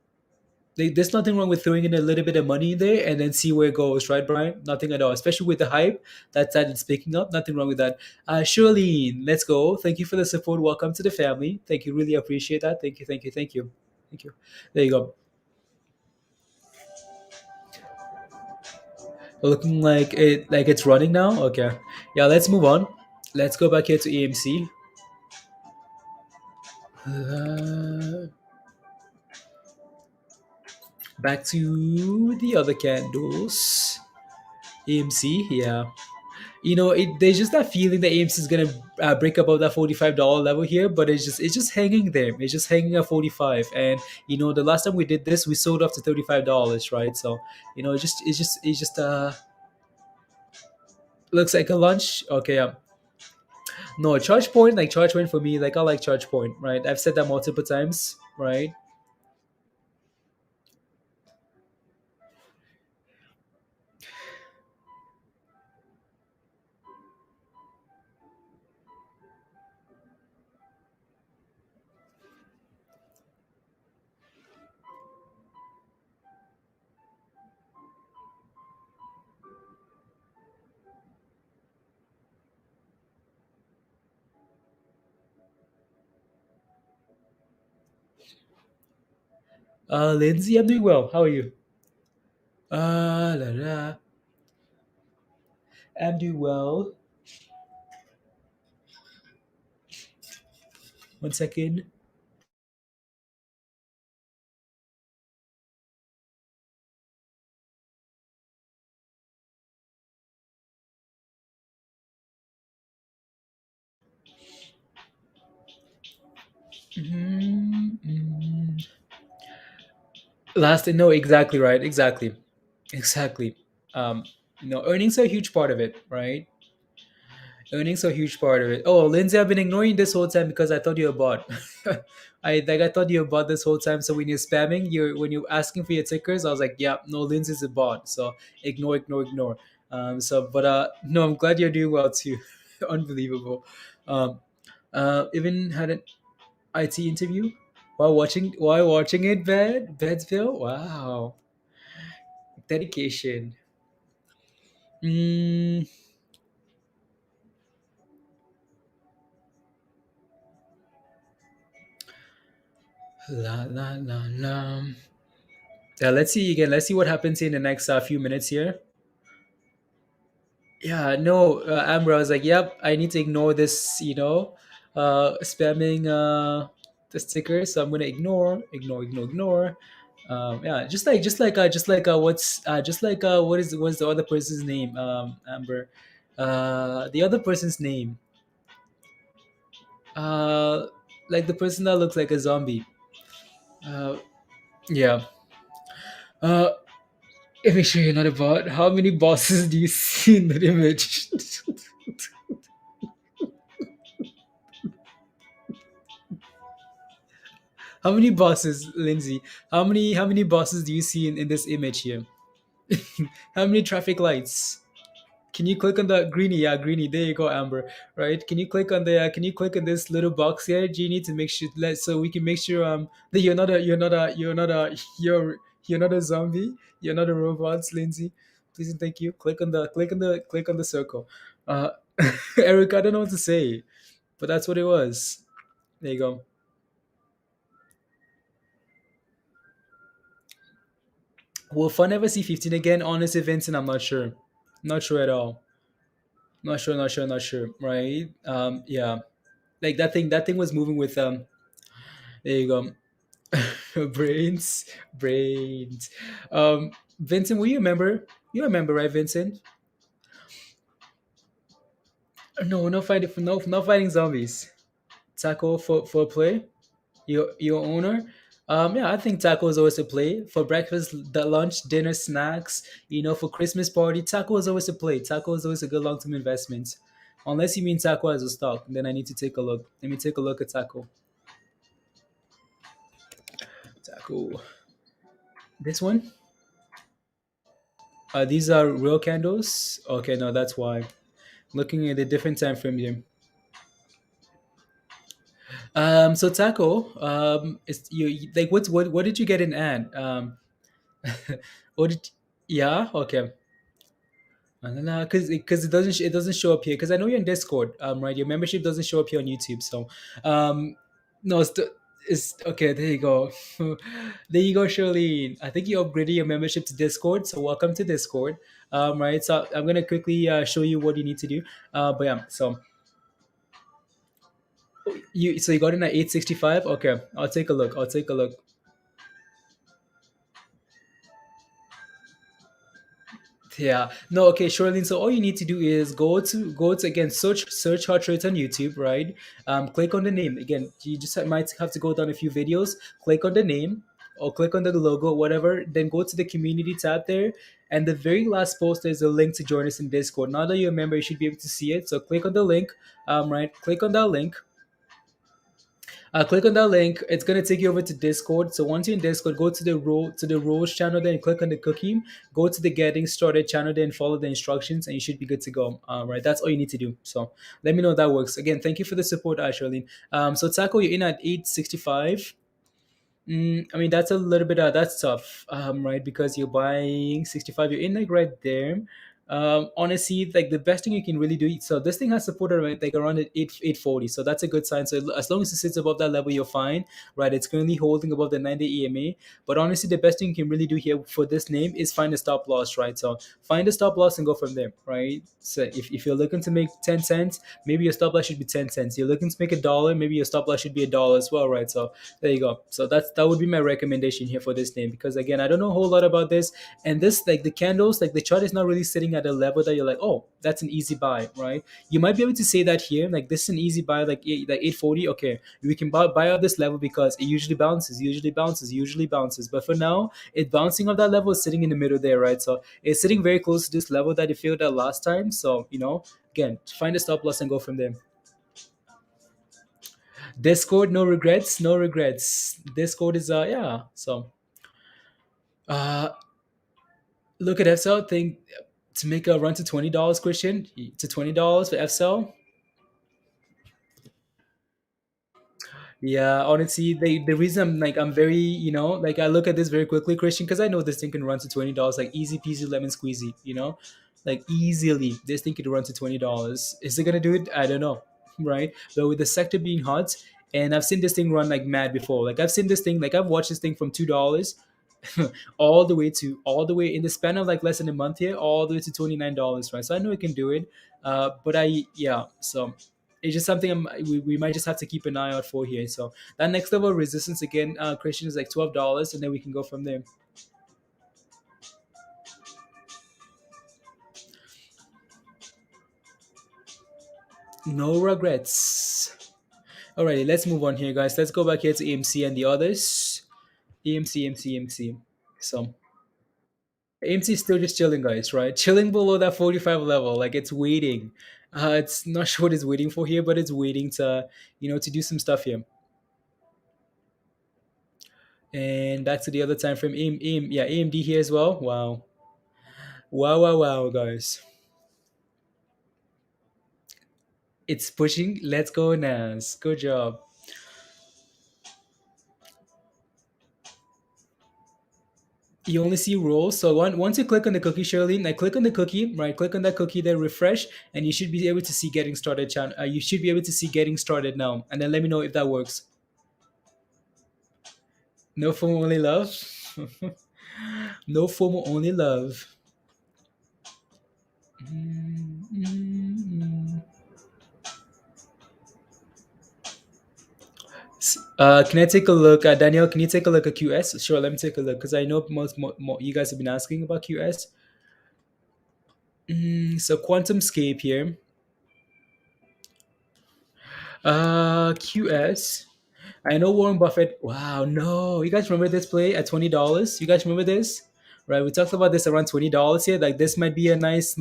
there's nothing wrong with throwing in a little bit of money in there and then see where it goes, right, Brian? Nothing at all, especially with the hype that it's picking up. Nothing wrong with that. Shirley, let's go. Thank you for the support. Welcome to the family. Thank you. Really appreciate that. Thank you. Thank you. Thank you. Thank you. There you go. Looking like it's running now. Okay, yeah. Let's move on. Let's go back here to AMC. Uh, Back to the other candles. AMC, yeah. There's just that feeling that AMC is gonna break above that $45 level here, but it's just hanging there. It's just hanging at 45, and the last time we did this, we sold off to $35, right? So it just looks like a lunch. Okay, yeah. No, ChargePoint for me, like I like ChargePoint, right? I've said that multiple times, right? Lindsay, I'm doing well. How are you? La la. I'm doing well. One second. Mm-hmm. Last, no, exactly right. Exactly. Exactly. Um, Earnings are a huge part of it, right? Earnings are a huge part of it. Oh, Lindsay, I've been ignoring this whole time because I thought you were a bot. I thought you were a bot this whole time. So when you're spamming, when you're asking for your tickers, I was like, yeah, no, Lindsay's a bot. So ignore, ignore, ignore. No, I'm glad you're doing well too. Unbelievable. Um, even had an IT interview while watching it, Bedsville. Wow, dedication. Mm, la la la la. Yeah, let's see again. Let's see what happens in the next few minutes here. Yeah, no, Amber, I was like, yep, I need to ignore this, spamming the stickers. So I'm gonna ignore, ignore, ignore, ignore. Yeah, what's the other person's name? Amber, the other person's name. Uh, like the person that looks like a zombie. Uh, yeah. Uh, Let me show you another bot. How many bosses do you see in that image? How many bosses, Lindsay? How many bosses do you see in this image here? How many traffic lights? Can you click on the greenie? Yeah, greenie. There you go, Amber. Right? Can you click on the? Can you click on this little box here, Genie, to make sure so we can make sure that you're not a zombie. You're not a robot, Lindsay. Please and thank you. Click on the circle. Uh, Eric, I don't know what to say, but that's what it was. There you go. Will Fun ever see 15 again? Honestly, Vincent, I'm not sure. Not sure at all. Not sure, not sure, not sure. Right? Yeah. Like that thing was moving with there you go. brains. Brains. Vincent, will you remember? You remember, right, Vincent? No, no fighting zombies. Taco for play. Your owner. Yeah, I think taco is always a play for breakfast, the lunch, dinner, snacks. For Christmas party, taco is always a play. Taco is always a good long term investment, unless you mean taco as a stock. Then I need to take a look. Let me take a look at taco. Taco. This one. These are real candles. Okay, no, that's why. Looking at a different time frame here. So taco. Is like what did you get in ad? What did? Yeah. Okay. No, because it doesn't show up here. Because I know you're in Discord, right? Your membership doesn't show up here on YouTube. So, no, it's okay. There you go. There you go, Charlene. I think you upgraded your membership to Discord. So welcome to Discord. Right. So I'm gonna quickly show you what you need to do. But yeah. So you got in at 865. Okay, I'll take a look. I'll take a look. Yeah. No, okay, Charlene. So all you need to do is go to again, search heart rates on YouTube, right? Click on the name. Again, you just might have to go down a few videos, click on the name or click on the logo, whatever, then go to the community tab there. And the very last post there's a link to join us in Discord. Now that you're a member, you should be able to see it. So click on the link. Right, click on that link. Click on that link. It's gonna take you over to Discord. So once you're in Discord, go to the Rose channel, then click on the cookie. Go to the Getting Started channel, then follow the instructions, and you should be good to go. Right, that's all you need to do. So let me know if that works. Again, thank you for the support, Charlene. So Taco, you're in at 865. I mean, that's a little bit that's tough, right? Because you're buying 65, you're in like right there. Honestly, like the best thing you can really do. So this thing has supported like around at 840, so that's a good sign. So as long as it sits above that level, you're fine, right? It's currently holding above the 90 EMA. But honestly, the best thing you can really do here for this name is find a stop loss, right? So find a stop loss and go from there, right? So if you're looking to make 10 cents, maybe your stop loss should be 10 cents. You're looking to make $1, maybe your stop loss should be $1 as well, right? So there you go. So that would be my recommendation here for this name, because again, I don't know a whole lot about this, and this like the candles, like the chart is not really sitting at a level that you're like, oh, that's an easy buy, right? You might be able to say that here, like this is an easy buy, like 840. Okay, we can buy out this level because it usually bounces, usually bounces. But for now, it bouncing off that level is sitting in the middle there, right? So it's sitting very close to this level that it failed at last time. So again, find a stop loss and go from there. Discord, no regrets, no regrets. Discord is yeah. So uh look at FSL. Think to make a run to $20, Christian, to $20 for FSL. Yeah, honestly, the reason I'm like I'm very like I look at this very quickly, Christian, because I know this thing can run to $20, like easy peasy lemon squeezy, like easily this thing could run to $20. Is it gonna do it? I don't know, right? But with the sector being hot, and I've seen this thing run like mad before. Like I've seen this thing, like I've watched this thing from $2 all the way in the span of like less than a month here, all the way to $29, right? So I know it can do it. But yeah, so it's just something we might just have to keep an eye out for here. So that next level of resistance again, Christian, is like $12, and then we can go from there. No regrets. Alrighty, let's move on here, guys. Let's go back here to AMC and the others. AMC, AMC, AMC. So AMC is still just chilling, guys, right? Chilling below that 45 level, like it's waiting. It's not sure what it's waiting for here, but it's waiting to, to do some stuff here. And back to the other time frame, yeah, AMD here as well. Wow, wow, wow, wow, guys. It's pushing. Let's go, Nas. Good job. You only see rolls. So once you click on the cookie, Shirley, like click on the cookie, right? Click on that cookie, then refresh, and you should be able to see getting started. You should be able to see getting started now, and then let me know if that works. No FOMO, only love. No FOMO, only love. Can I take a look, Daniel? Can you take a look at QS? Sure, let me take a look because I know you guys have been asking about QS. So Quantum Scape here. QS. I know Warren Buffett. Wow, no. You guys remember this play at $20? You guys remember this? Right, we talked about this around $20 here. Like this might be a nice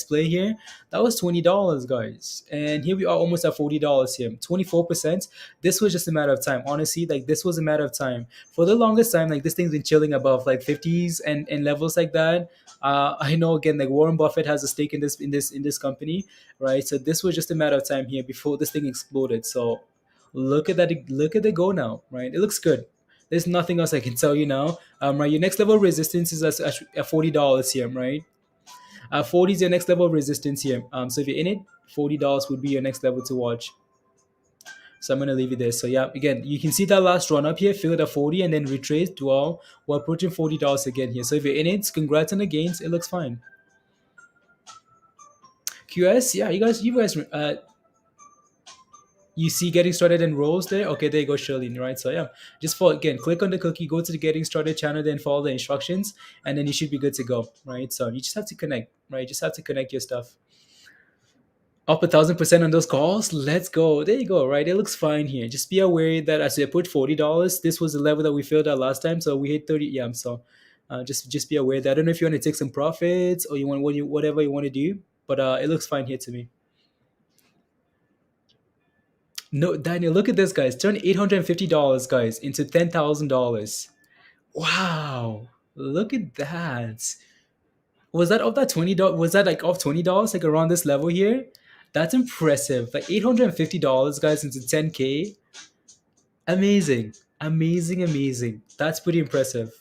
play here. That was $20, guys, and here we are almost at $40 here. 24%. This was just a matter of time. Honestly, like this was a matter of time. For the longest time, like this thing's been chilling above like 50s and levels like that. I know again, like Warren Buffett has a stake in this company, right? So this was just a matter of time here before this thing exploded. So look at that. Look at the go now, right? It looks good. There's nothing else I can tell you now. Right, your next level of resistance is at $40 here, right? 40 is your next level of resistance here. So if you're in it, $40 would be your next level to watch. So I'm gonna leave it there. So yeah, again, you can see that last run up here, fill it at 40 and then retrace. Well, we're approaching $40 again here. So if you're in it, congrats on the gains. It looks fine. QS, yeah, you guys, you see getting started and roles there. Okay, there you go, Shirley, right? So yeah, just for again, click on the cookie, go to the getting started channel, then follow the instructions, and then you should be good to go, right? So you just have to connect, right? You just have to connect your stuff. Up 1,000% on those calls. Let's go. There you go, right? It looks fine here. Just be aware that as we put $40, this was the level that we filled at last time. So we hit 30. Yeah, so just be aware that I don't know if you want to take some profits or you want whatever you want to do, but it looks fine here to me. No, Daniel, look at this, guys. Turn $850, guys, into $10,000. Wow, look at that. Was that off that $20? Was that like off $20, like around this level here? That's impressive. Like $850, guys, into 10K. Amazing, amazing, amazing. That's pretty impressive.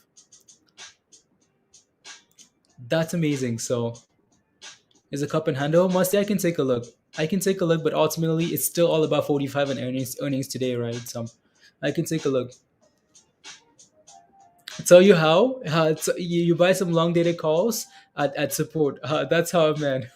That's amazing. So, is a cup and handle? Musty, I can take a look. I can take a look, but ultimately, it's still all about 45 and earnings today, right? So, I can take a look. Tell you how, you buy some long dated calls at support. That's how, man.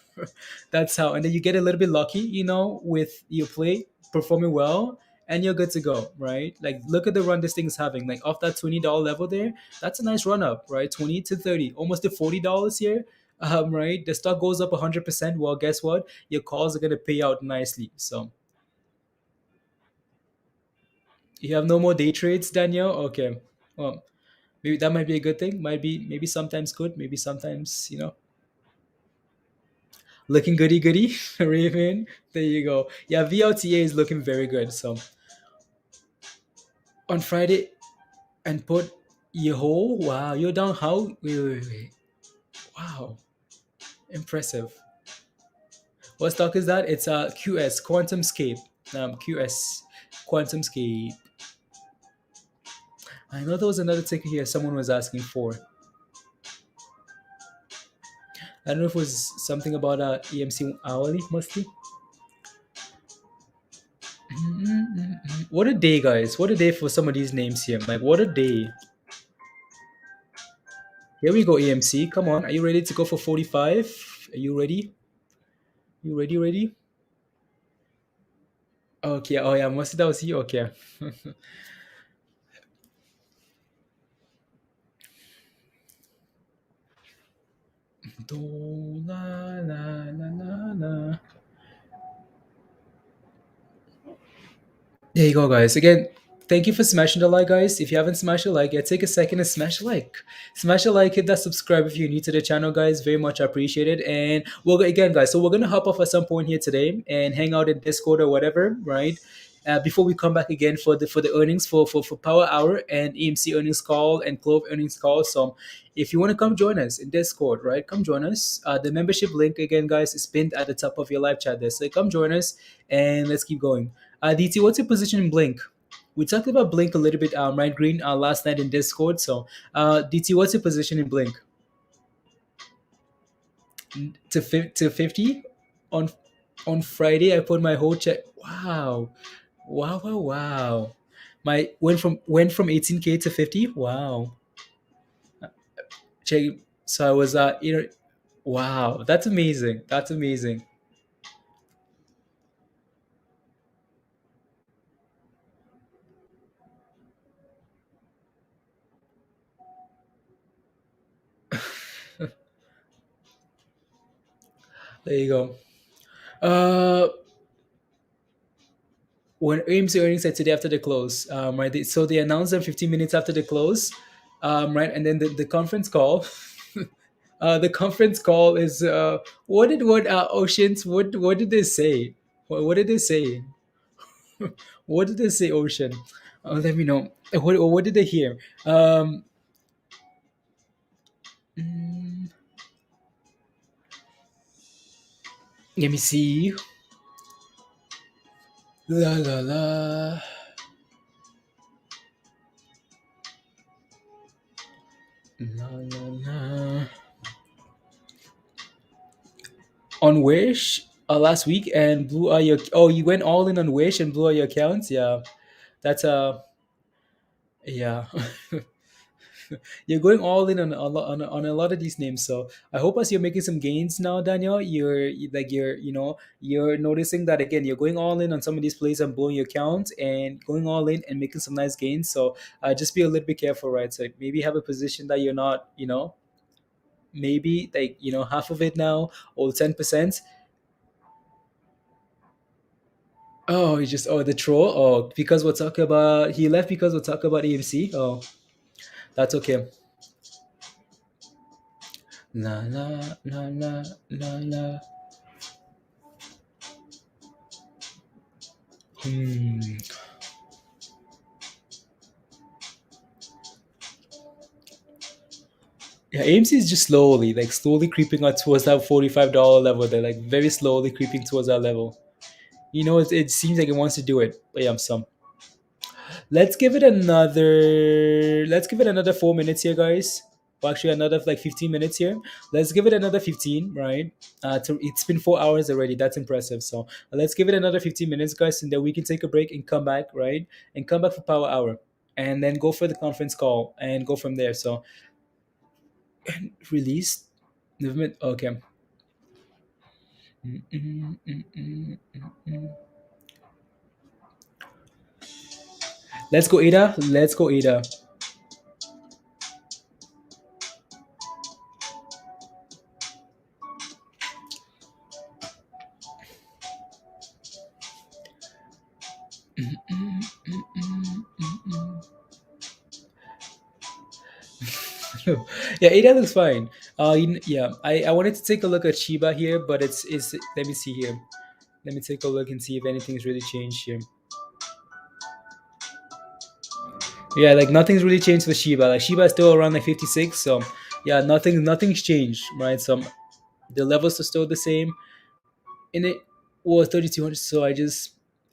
That's how, and then you get a little bit lucky, with your play performing well, and you're good to go, right? Like look at the run this thing is having, like off that $20 level there. That's a nice run up, right? 20 to 30, almost to $40 here. Right, the stock goes up 100%. Well, guess what? Your calls are gonna pay out nicely. So you have no more day trades, Danielle. Okay, well, maybe that might be a good thing. Might be maybe sometimes good, maybe sometimes. Looking goody goody, Raven. There you go. Yeah, VLTA is looking very good. So on Friday and put Yeho. Wow, you're down how? Wait. Wow, impressive. What stock is that? It's QS QuantumScape. QS QuantumScape. I know there was another ticker here someone was asking for. I don't know if it was something about EMC hourly mostly. What a day, guys! What a day for some of these names here. Like, what a day! Here we go, AMC. Come on, are you ready to go for 45? Are you ready? You ready? Ready? Okay. Oh yeah, mostly that was you. Okay. Do, la, la, la, la, la. There you go, guys. Again, thank you for smashing the like, guys. If you haven't smashed a like yet, take a second and smash a like. Smash a like, hit that subscribe if you're new to the channel, guys. Very much appreciated. And again, guys, so we're gonna hop off at some point here today and hang out in Discord or whatever, right? Before we come back again for the earnings for Power Hour and EMC earnings call and CLOV earnings call. So if you want to come join us in Discord, right? Come join us. The membership link again, guys, is pinned at the top of your live chat there. So come join us and let's keep going. DT, what's your position in Blink? We talked about Blink a little bit, right, Green, last night in Discord. So, DT, what's your position in Blink? To 50 on Friday. I put my whole check. Wow, wow, wow, wow. My went from 18K to 50. Wow. Check. So I was wow, that's amazing. That's amazing. There you go. Uh, when AMC earnings are today after the close, right? So they announced them 15 minutes after the close, right? And then the conference call. The conference call is what Oceans what did they say? What did they say? What did they say, Ocean? Let me know. What did they hear? Mm, let me see. La la la. La la la. On Wish last week and blew all your. Oh, you went all in on Wish and blew all your accounts. Yeah, that's yeah. You're going all in on on a lot of these names. So I hope as you're making some gains now, Daniel, you're noticing that again. You're going all in on some of these plays and blowing your accounts and going all in and making some nice gains. So just be a little bit careful, right? So maybe have a position that you're not, maybe like half of it now or 10%. Oh, he just the troll. Oh, because we're talking about he left because we're talking about AMC. Oh, that's okay. La la la la la la. Hmm. Yeah, AMC is just slowly creeping up towards that $45 level. They're like very slowly creeping towards that level. It seems like it wants to do it. But yeah, some. Let's give it another 4 minutes here, guys. Well, actually, another like 15 minutes here. Let's give it another 15, right? It's been 4 hours already. That's impressive. So let's give it another 15 minutes, guys, and then we can take a break and come back, right? And come back for Power Hour, and then go for the conference call and go from there. So release movement. Okay. Mm, mm, mm, mm, mm, mm. Let's go, Ada. Let's go, Ada. Mm, mm, mm, mm, mm, mm. Yeah, Ada looks fine. Yeah, I wanted to take a look at Shiba here, but it's let me see here. Let me take a look and see if anything's really changed here. Yeah, like nothing's really changed for Shiba. Like Shiba is still around like 56. So yeah, nothing's changed, right? So the levels are still the same. In it was 3,200. So I just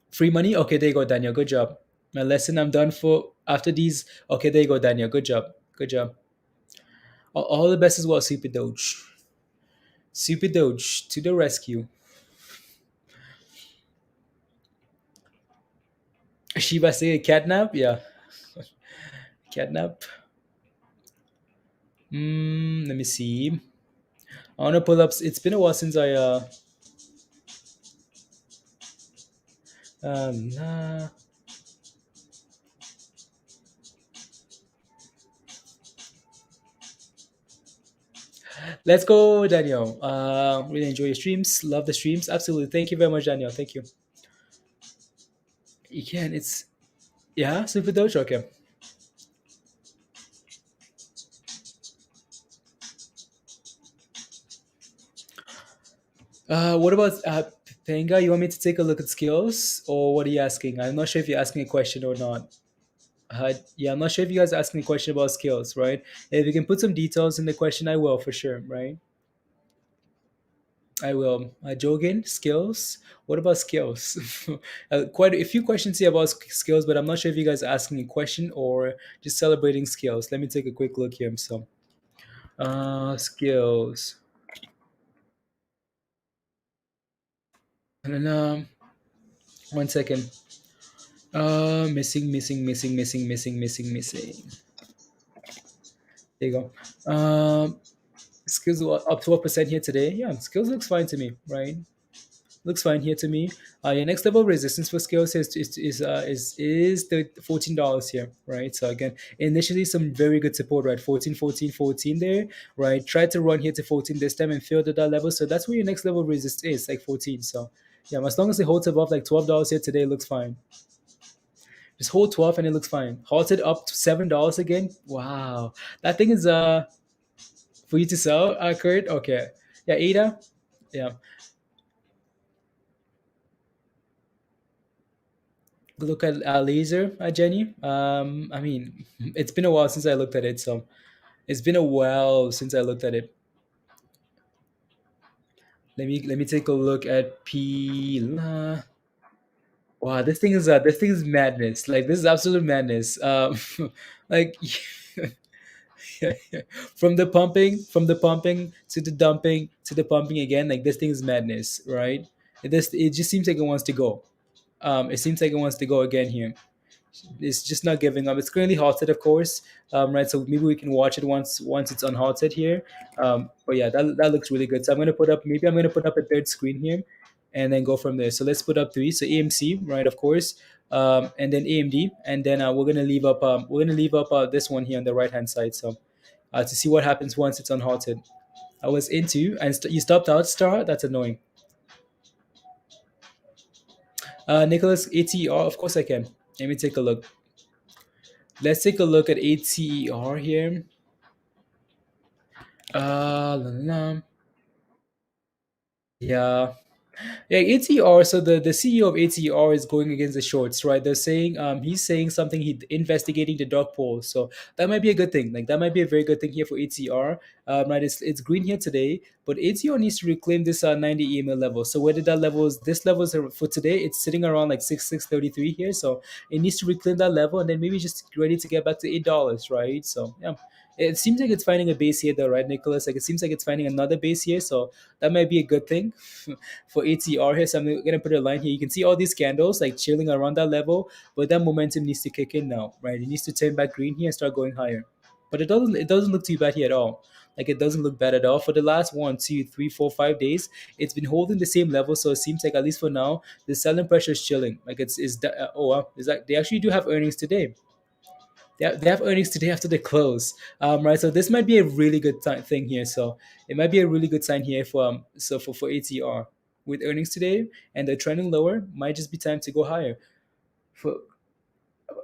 free money. Okay, there you go, Daniel. Good job. My lesson I'm done for after these. Okay, there you go, Daniel. Good job. Good job. All the best as well, Super Doge. Super Doge to the rescue. Shiba say catnap? Yeah, catnap. Let me see. I want to pull up. It's been a while since nah. Let's go, Daniel. Really enjoy your streams. Love the streams. Absolutely. Thank you very much, Daniel. Thank you. You can. It's yeah, Super Doge. Okay. What about Penga? You want me to take a look at skills, or what are you asking? I'm not sure if you're asking a question or not. Yeah, I'm not sure if you guys are asking a question about skills, right? If you can put some details in the question, I will for sure, right? I will. Jogan, skills. What about skills? Quite a few questions here about skills, but I'm not sure if you guys are asking a question or just celebrating skills. Let me take a quick look here. So, skills. And then, 1 second. Missing. There you go. Skills are up 12% here today. Yeah, skills looks fine to me, right? Looks fine here to me. Your next level of resistance for scales is the $14 here, right? So again, initially some very good support, right? 14, 14, 14 there, right? Try to run here to 14 this time and failed at that level. So that's where your next level of resist is, like 14. So yeah, as long as it holds above like $12 here today, it looks fine. Just hold 12 and it looks fine. Halted up to $7 again. Wow, that thing is for you to sell, Kurt. Okay, yeah, Ada. Yeah, look at laser, Jenny. I mean, it's been a while since I looked at it, so it's been a while since I looked at it. Let me take a look at P. Wow, this thing is madness. Like this is absolute madness. Like from the pumping to the dumping to the pumping again. Like this thing is madness, right? It just seems like it wants to go. It seems like it wants to go again here. It's just not giving up. It's currently halted, of course, right? So maybe we can watch it once it's unhalted here. But yeah, that looks really good. So I'm gonna put up a third screen here, and then go from there. So let's put up three. So AMC, right? Of course, and then AMD, and then we're gonna leave up this one here on the right hand side. So to see what happens once it's unhalted. I was into and you stopped out, Star. That's annoying. Nicholas, ATR. Of course I can. Let me take a look. Let's take a look at ATR here. La, la, la. Yeah. Yeah, ATR. So the CEO of ATR is going against the shorts, right? They're saying he's saying something he investigating the dark pool. So that might be a good thing. Like that might be a very good thing here for ATR. Right, it's green here today, but ATR needs to reclaim this 90 EMA level. So where did that level is? This level is for today. It's sitting around like 6,633 here. So it needs to reclaim that level and then maybe just ready to get back to $8, right? So yeah. It seems like it's finding a base here, though, right, Nicholas? Like it seems like it's finding another base here, so that might be a good thing for ATR here. So I'm gonna put a line here. You can see all these candles like chilling around that level, but that momentum needs to kick in now, right? It needs to turn back green here and start going higher. But it doesn't look too bad here at all. Like it doesn't look bad at all. For the last 1, 2, 3, 4, 5 days, it's been holding the same level. So it seems like at least for now, the selling pressure is chilling. Like oh wow, is that they actually do have earnings today. They have earnings today after they close, right? So this might be a really good thing here. So it might be a really good sign here for ATR with earnings today, and they're trending lower. Might just be time to go higher. For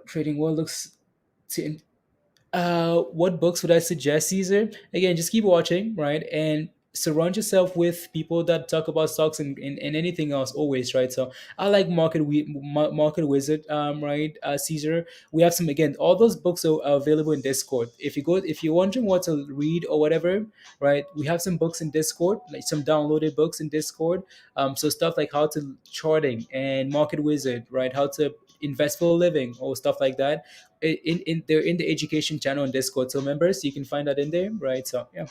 trading, what looks to What books would I suggest, Caesar? Again, just keep watching, right? And surround yourself with people that talk about stocks and anything else always, right? So I like Market Wizard, right? Caesar. We have some, again, all those books are available in Discord. If you're wondering what to read or whatever, right? We have some books in Discord, like some downloaded books in Discord. So stuff like how to charting and Market Wizard, right? How to invest for a living or stuff like that. They're in the education channel on Discord. So members, you can find that in there, right? So yeah,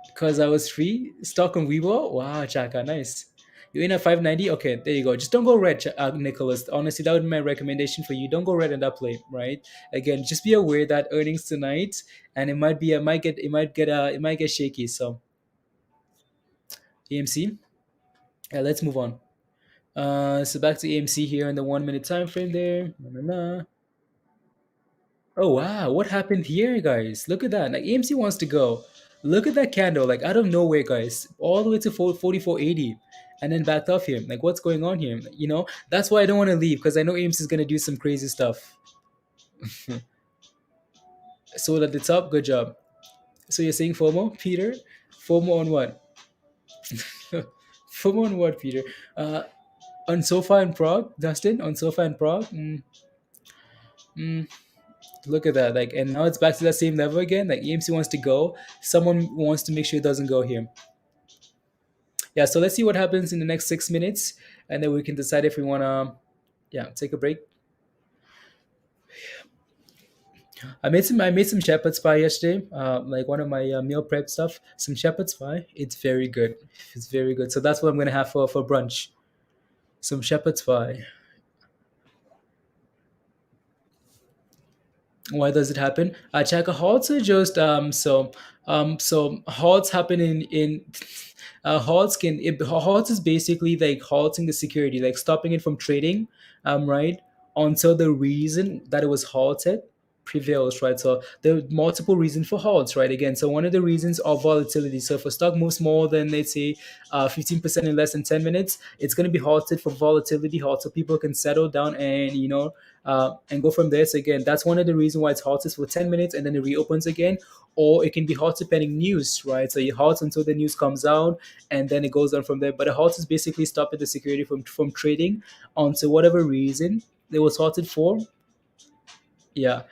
because I was free stock on Weibo. Wow, Chaka, nice. You're in at 590. Okay, there you go. Just don't go red, Nicholas. Honestly, that would be my recommendation for you. Don't go red in that play, right? Again, just be aware that earnings tonight, and it might get shaky. So AMC. Yeah, let's move on. So back to AMC here in the 1 minute time frame there. Na, na, na. Oh wow, what happened here, guys? Look at that. Like AMC wants to go. Look at that candle, like out of nowhere, guys, all the way to 44.80, and then backed off here. Like, what's going on here? That's why I don't want to leave because I know AMC is gonna do some crazy stuff. So at the top, good job. So you're saying FOMO, Peter? FOMO on what? FOMO on what, Peter? Uh, on Sofa in Prague, Dustin? On Sofa in Prague? Mm, Look at that. Like, and now it's back to that same level again. Like EMC wants to go. Someone wants to make sure it doesn't go here. Yeah, so let's see what happens in the next 6 minutes, and then we can decide if we wanna take a break. I made some shepherd's pie yesterday, like one of my meal prep stuff. Some shepherd's pie. It's very good. It's very good. So that's what I'm gonna have for brunch. Some shepherd's pie. Why does it happen? Chaka, halts are just so halts happen in halts is basically like halting the security, like stopping it from trading, right, until the reason that it was halted prevails, right? So there are multiple reasons for halts, right? Again, so one of the reasons are volatility. So if a stock moves more than, let's say, 15% in less than 10 minutes, it's going to be halted for volatility halt, so people can settle down and go from there. So again, that's one of the reasons why it's halted for 10 minutes and then it reopens again. Or it can be halted pending news, right? So you halt until the news comes out and then it goes on from there. But a halt is basically stopping the security from trading until whatever reason they was halted for. Yeah.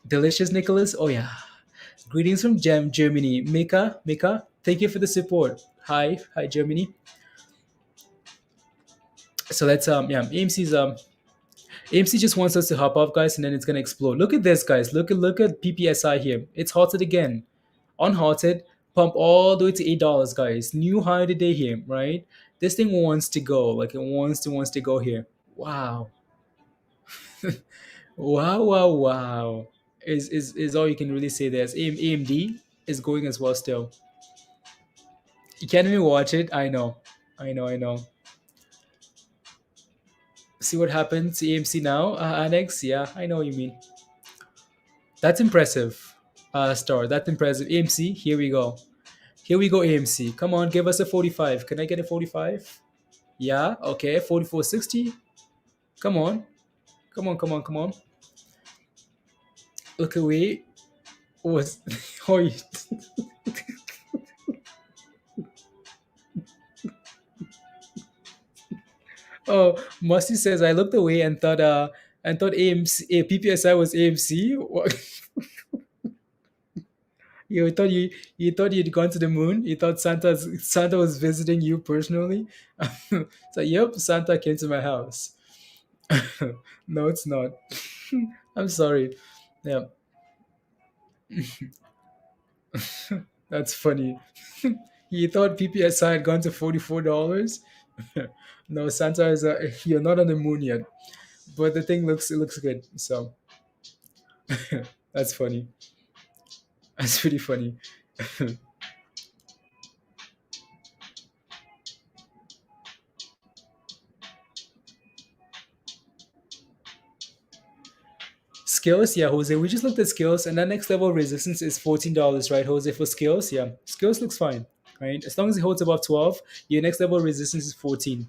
Delicious, Nicholas. Oh yeah. Greetings from Germany. Mika, thank you for the support. Hi, Germany. So let's AMC just wants us to hop off, guys, and then it's gonna explode. Look at this, guys. Look at PPSI here. It's halted again. Unhalted, pump all the way to $8, guys. New high of the day here, right? This thing wants to go. Like it wants to go here. Wow. Wow. Is all you can really say there. AMD is going as well still. You can't even watch it. I know. See what happens to AMC now, Annex? Yeah, I know what you mean. That's impressive, Star. That's impressive. AMC, here we go. Here we go, AMC. Come on, give us a 45. Can I get a 45? Yeah, okay. 44.60. Come on. Come on. Look away. Was oh, oh, Musty says I looked away and thought AMC PPSI was AMC. You thought you'd gone to the moon. You thought Santa was visiting you personally. So yep, Santa came to my house. No, it's not. I'm sorry. Yeah, that's funny. You thought PPSI had gone to $44. No, Santa is you're not on the moon yet, but the thing looks good. So that's funny. That's pretty funny. Skills, yeah, Jose. We just looked at skills, and that next level of resistance is $14, right, Jose? For skills, yeah, skills looks fine, right? As long as it holds above 12, your next level of resistance is 14.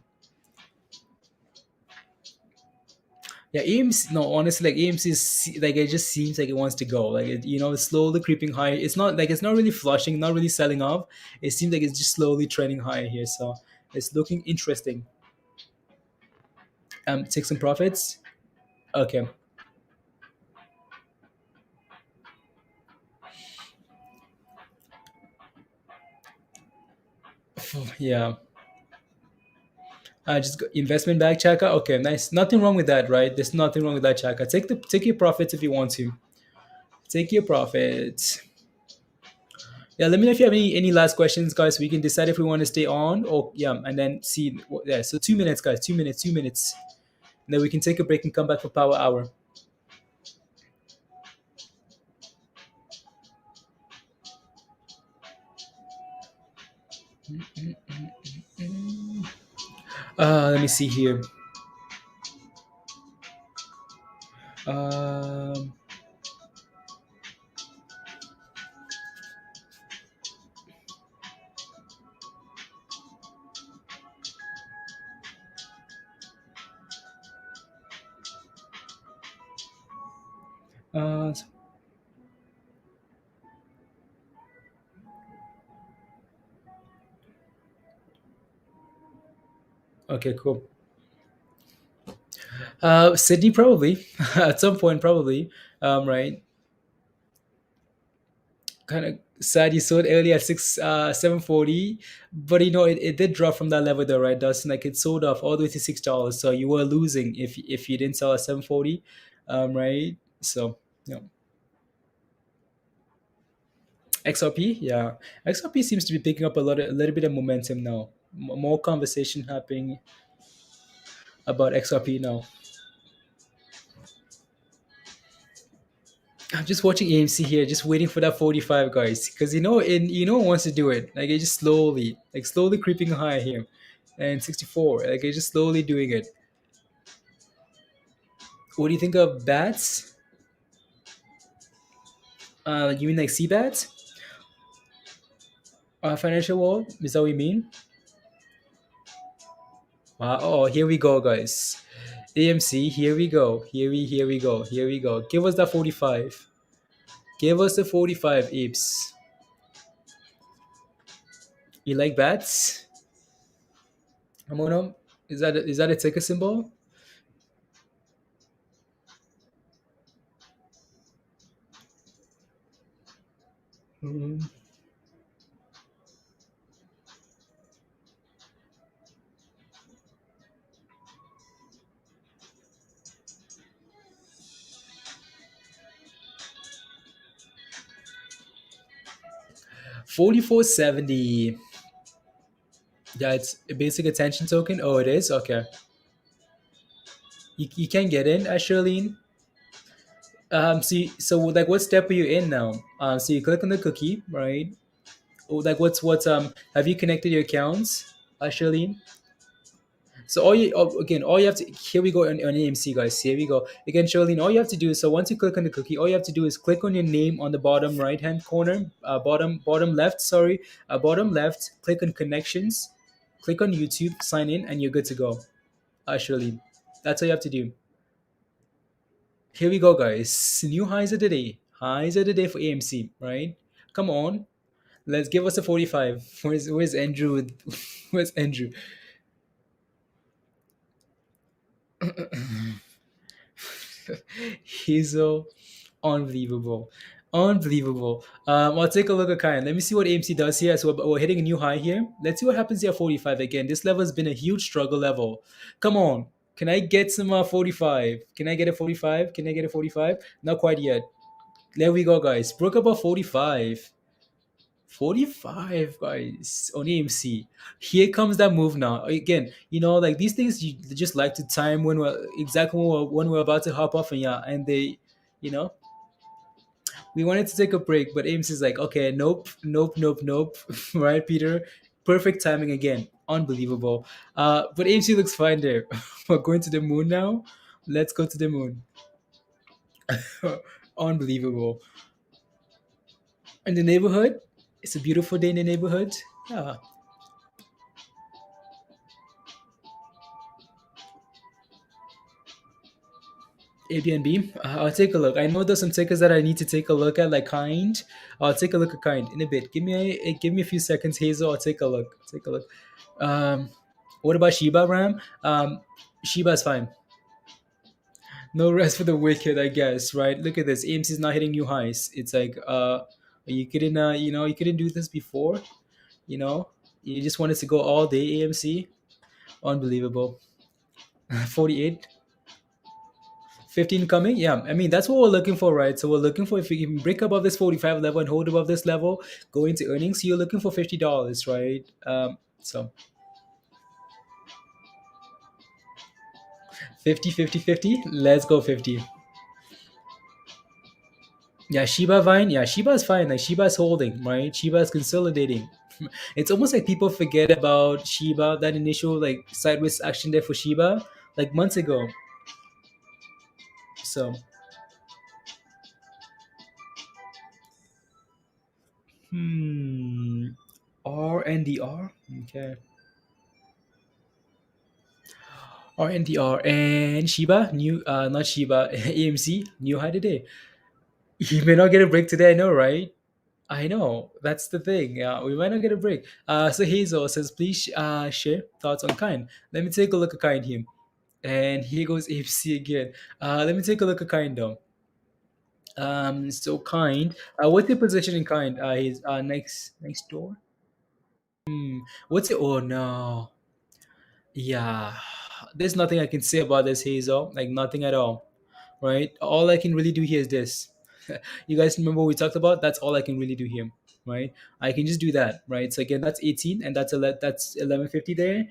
Yeah, AMC. No, honestly, like AMC is like it just seems like it wants to go. Like it's slowly creeping high. It's not like it's not really flushing, not really selling off. It seems like it's just slowly trending higher here. So it's looking interesting. Take some profits. Okay. Yeah. Just investment back Chaka. Okay, nice. Nothing wrong with that, right? There's nothing wrong with that, Chaka. Take your profits if you want to. Take your profits. Yeah, let me know if you have any last questions, guys. We can decide if we want to stay on or yeah, and then see. Yeah, so 2 minutes, guys. 2 minutes. 2 minutes. And then we can take a break and come back for power hour. Let me see here. Um, uh, okay, cool. Sydney probably at some point probably. Right. Kind of sad you sold early at 740, but it did drop from that level though, right, Dustin? Like it sold off all the way to $6, so you were losing if you didn't sell at 740, right? So yeah, XRP, yeah, XRP seems to be picking up a little bit of momentum now. More conversation happening about XRP now. I'm just watching AMC here, just waiting for that 45, guys, because it wants to do it. Like it's just slowly creeping higher here, and 64. Like it's just slowly doing it. What do you think of bats? You mean like sea bats? Financial world? Is that what you mean? Oh, here we go, guys. AMC, here we go. Here we go. Here we go. Give us that 45. Give us the 45, Apes. You like bats? Amono? Is that a ticker symbol? Hmm. 4470. Yeah, it's a basic attention token. Oh, it is? Okay. You can get in, Charlene. So like, what step are you in now? So you click on the cookie, right? Oh, like, what's have you connected your accounts, Charlene? So all you have to, here we go on AMC, guys. Here we go again, Charlene. All you have to do is, so once you click on the cookie, all you have to do is click on your name on the bottom right hand corner, bottom left. Sorry, bottom left. Click on connections, click on YouTube, sign in, and you're good to go. Charlene, that's all you have to do. Here we go, guys. New highs of the day. Highs of the day for AMC. Right? Come on, let's give us a 45. Where's Andrew? Where's Andrew? He's so unbelievable. Unbelievable. I'll take a look at Kyan. Let me see what AMC does here. So we're hitting a new high here. Let's see what happens here at 45 again. This level has been a huge struggle level. Come on. Can I get some 45? Can I get a 45? Can I get a 45? Not quite yet. There we go, guys. Broke about 45. 45, guys, on AMC. Here comes that move now. Again, like these things, you just like to time when we're about to hop off, and yeah, and you know, we wanted to take a break, but AMC is like, okay, nope, nope, nope, nope. Right, Peter? Perfect timing again. Unbelievable. But AMC looks fine there. We're going to the moon now. Let's go to the moon. Unbelievable. In the neighborhood, it's a beautiful day in the neighborhood. Yeah. ABNB. I'll take a look. I know there's some tickers that I need to take a look at, like Kind. I'll take a look at Kind in a bit. Give me a few seconds, Hazel. I'll take a look. Take a look. Um, what about Shiba Ram? Shiba's fine. No rest for the wicked, I guess. Right? Look at this. AMC is not hitting new highs. It's like you couldn't do this before. You know, you just wanted to go all day AMC. Unbelievable. 48. 15 coming, yeah, I mean that's what we're looking for, right? So we're looking for, if we can break above this 45 level and hold above this level, go into earnings, you're looking for $50, right? So 50, 50, 50. Let's go 50. Yeah, Shiba Vine, yeah, Shiba is fine, like Shiba is holding, right? Shiba is consolidating. It's almost like people forget about Shiba, that initial like sideways action there for Shiba like months ago. So hmm RNDR, okay. RNDR and Shiba, new not Shiba, AMC, new high today. You may not get a break today, I know, right? I know, that's the thing. We might not get a break. So Hazel says, please share thoughts on Kind. Let me take a look at Kind here. And here goes AMC again. Let me take a look at Kind though. So Kind, what's your position in Kind? His next door. What's it? Oh no. Yeah, there's nothing I can say about this, Hazel. Like nothing at all, right? All I can really do here is this. You guys remember what we talked about? That's all I can really do here, right? I can just do that, right? So again, that's 18, and that's 1150 there.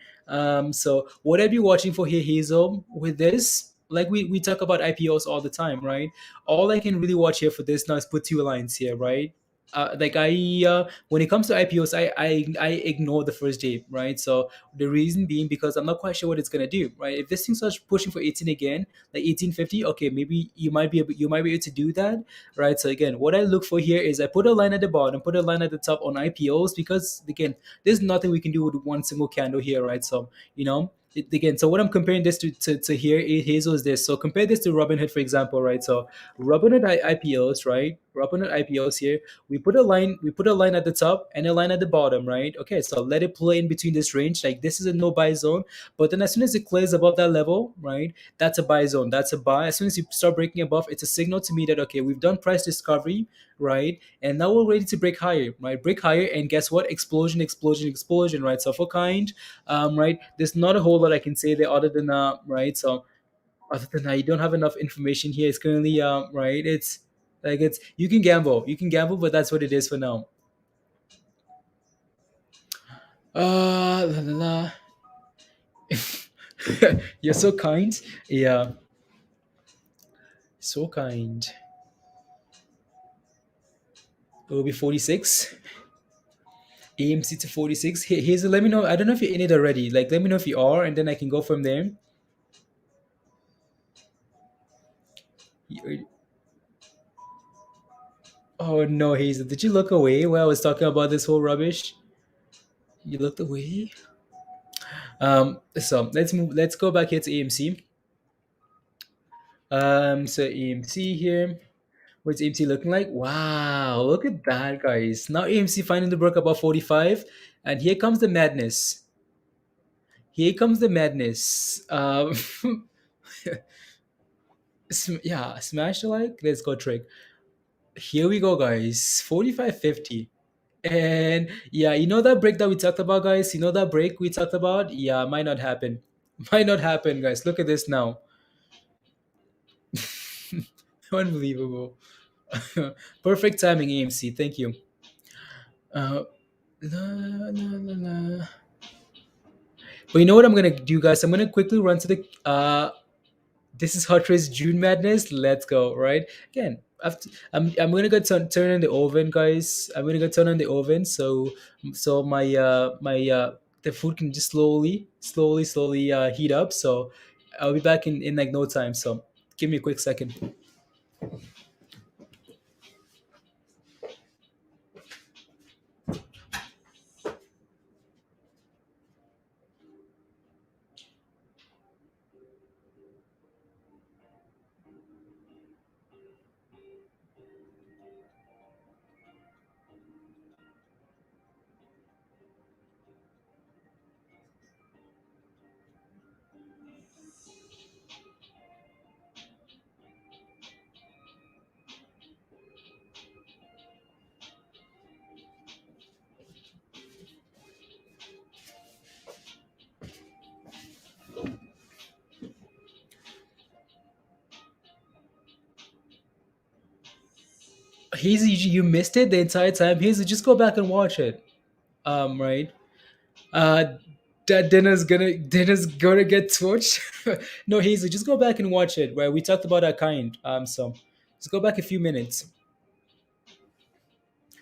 So what I'd be watching for here, Hazel, with this, like we talk about IPOs all the time, right? All I can really watch here for this now is put two lines here, right? Like when it comes to IPOs, I ignore the first day, right? So the reason being because I'm not quite sure what it's gonna do, right? If this thing starts pushing for 18 again, like 1850, okay, maybe you might be able to do that, right? So again, what I look for here is I put a line at the bottom, put a line at the top on IPOs, because again, there's nothing we can do with one single candle here, right? So again, so what I'm comparing this to here, Hazel, is this. So compare this to Robinhood, for example, right? So Robinhood IPOs, right? Robinhood IPOs here, we put a line at the top and a line at the bottom, right? Okay, so let it play in between this range. Like this is a no buy zone, but then as soon as it clears above that level, right, that's a buy zone, that's a buy. As soon as you start breaking above, it's a signal to me that okay, we've done price discovery, right, and now we're ready to break higher, right? Break higher, and guess what? Explosion, explosion, explosion, right? So for Kind, right, there's not a whole lot I can say there other than right. So other than that, you don't have enough information here. It's currently right. It's like it's you can gamble, but that's what it is for now. La la la. You're so kind. Yeah, so kind. It will be 46. AMC to 46. Here's let me know. I don't know if you're in it already. Like, let me know if you are, and then I can go from there. You- Oh no, Hazel, did you look away while I was talking about this whole rubbish? You looked away. So let's move. Let's go back here to AMC. So AMC here. What's AMC looking like? Wow, look at that, guys. Now AMC finally broke above 45, and here comes the madness. Here comes the madness. Yeah, smash the like. Let's go trick. Here we go, guys. 45.50. And yeah, you know that break that we talked about, guys? You know that break we talked about? Yeah, might not happen. Might not happen, guys. Look at this now. Unbelievable. Perfect timing, AMC. Thank you. Uh, la, la, la, la. But you know what I'm gonna do, guys? I'm gonna quickly run to the this is Hot Race June Madness. Let's go, right? Again, after, I'm gonna go turn on the oven, guys. I'm gonna go turn on the oven so my the food can just slowly heat up. So I'll be back in like no time. So give me a quick second. Hazy, you missed it the entire time. Hazy, just go back and watch it. Right. Uh, that dinner's gonna get torched. No, Hazel, just go back and watch it. Where we talked about that kind. So just go back a few minutes,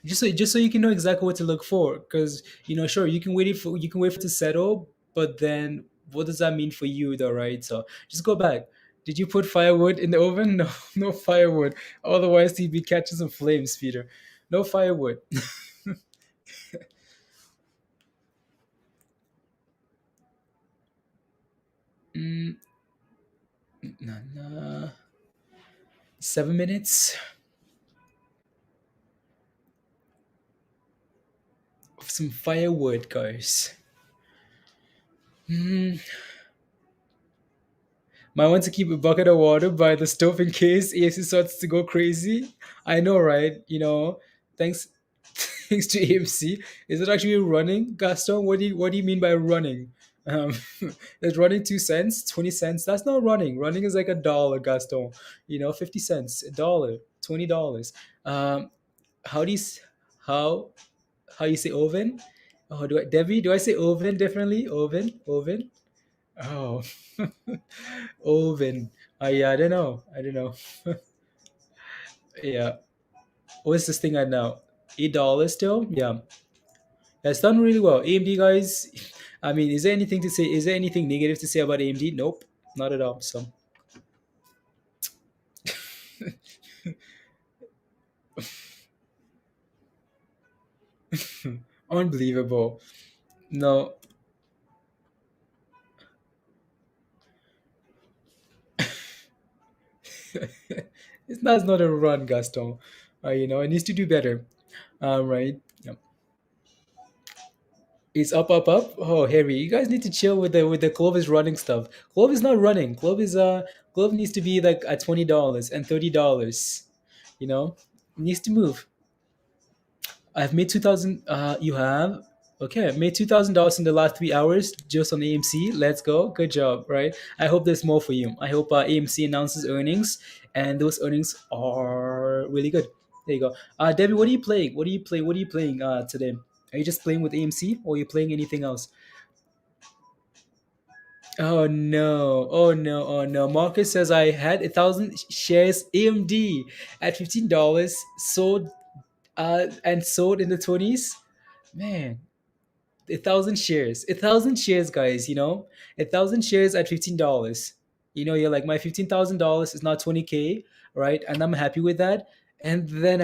just so you can know exactly what to look for. Because sure, you can wait for it to settle, but then what does that mean for you, though, right? So just go back. Did you put firewood in the oven? No, no firewood. Otherwise, you'd be catching some flames, Peter. No firewood. Mm, nah, nah. 7 minutes of some firewood, guys. Hmm. Might want to keep a bucket of water by the stove in case AFC starts to go crazy. I know, right? Thanks, thanks to AMC. Is it actually running, Gaston? What do you mean by running? Um, is running 2 cents, 20 cents? That's not running. Running is like $1, Gaston. 50 cents, $1, $20. Um, how do you s- how how you say oven? Oh, Debbie? Do I say oven differently? Oven. Oh, oven. Yeah, I don't know. I don't know. Yeah. What's this thing at now? $8 still? Yeah. That's done really well. AMD guys, I mean, is there anything to say? Is there anything negative to say about AMD? Nope. Not at all. So unbelievable. No, that's not a run, Gaston. It needs to do better. Right. Yeah. It's up, up, up. Oh, Harry, you guys need to chill with the Clovis running stuff. Clove is not running. Clove needs to be like at $20 and $30. It needs to move. I've made 2,000. You have. Okay, I made $2,000 in the last 3 hours just on AMC. Let's go. Good job, right? I hope there's more for you. I hope AMC announces earnings, and those earnings are really good. There you go. Debbie, what are you playing? What are you playing today? Are you just playing with AMC, or are you playing anything else? Oh no! Oh no! Oh no! Marcus says I had 1,000 shares AMD at $15, sold and sold in the 20s. Man, 1,000 shares. 1,000 shares, guys. 1,000 shares at $15. You're like, my $15,000 is not 20K, right? And I'm happy with that. And then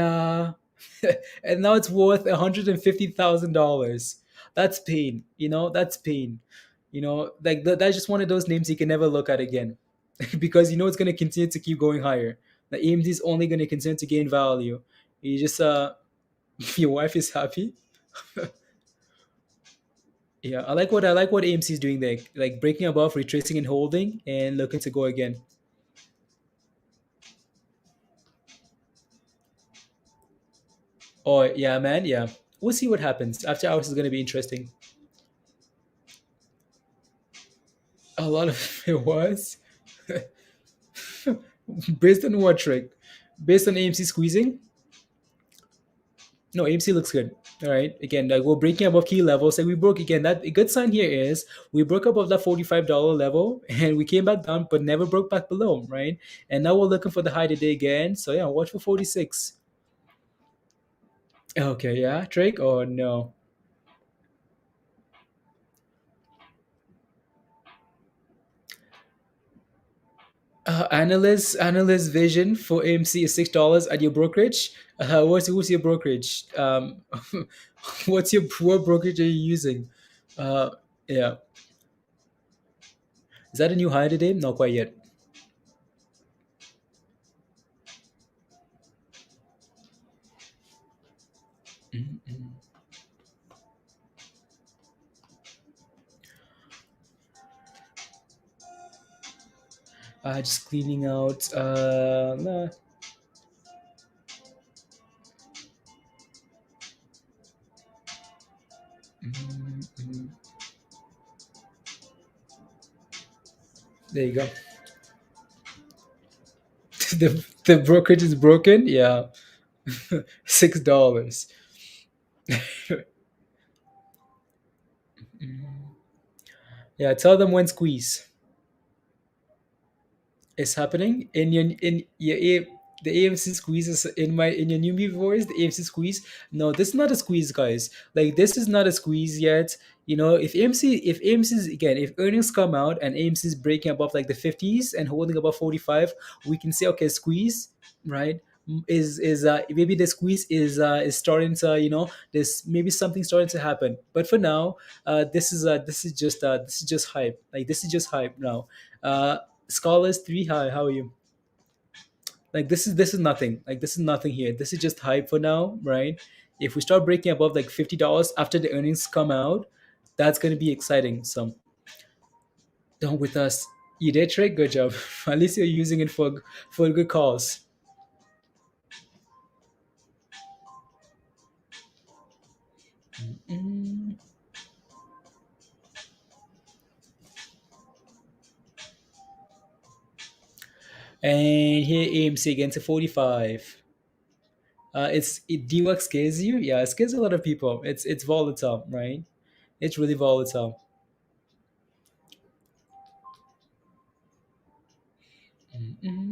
and now it's worth $150,000. That's pain. That's pain. Like that's just one of those names you can never look at again, because it's going to continue to keep going higher. The AMD is only going to continue to gain value. You just your wife is happy. Yeah, I like what AMC is doing there, like breaking above, retracing and holding, and looking to go again. Oh yeah, man, yeah. We'll see what happens. After hours is going to be interesting. A lot of it was based on what trick? Based on AMC squeezing? No, AMC looks good. All right. Again, like we're breaking above key levels. Like we broke again. That a good sign here is we broke above that $45 level and we came back down, but never broke back below, right? And now we're looking for the high today again. So yeah, watch for 46. Okay, yeah, Drake. Oh no. Analyst vision for AMC is $6 at your brokerage. What's your brokerage? What brokerage are you using? Uh, yeah, is that a new high today? Not quite yet. Mhm. Just cleaning out. Nah. Mhm. There you go. The brokerage is broken. Yeah. $6. Yeah, tell them when squeeze is happening in your the AMC squeeze is in your newbie voice. The AMC squeeze. No, this is not a squeeze, guys. Like this is not a squeeze yet. If AMC's again, if earnings come out and AMC is breaking above like the 50s and holding above 45, we can say okay, squeeze, right? Is maybe the squeeze is starting to there's maybe something starting to happen. But for now, this is just hype. Like this is just hype now. Scholars 3, hi, how are you? Like this is nothing. Like this is nothing here. This is just hype for now, right? If we start breaking above like $50 after the earnings come out, that's gonna be exciting. So don't with us. You did trade, good job. At least you're using it for a good cause. Mm. And here AMC again to 45. DWAC scares you? Yeah, it scares a lot of people. It's volatile, right? It's really volatile. Mm.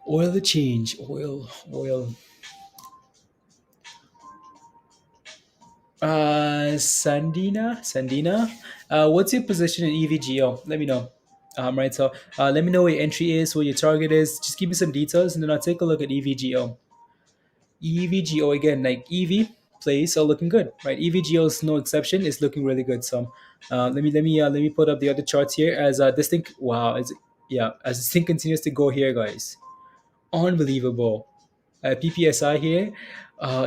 Oil the change. Oil. Sandina. What's your position in EVGO? Let me know. Right. So, let me know what your entry is, what your target is. Just give me some details, and then I'll take a look at EVGO. EVGO again, like EV plays are looking good, right? EVGO is no exception. It's looking really good. So, let me put up the other charts here as this thing. Wow, as this thing continues to go here, guys. Unbelievable. PPSI here.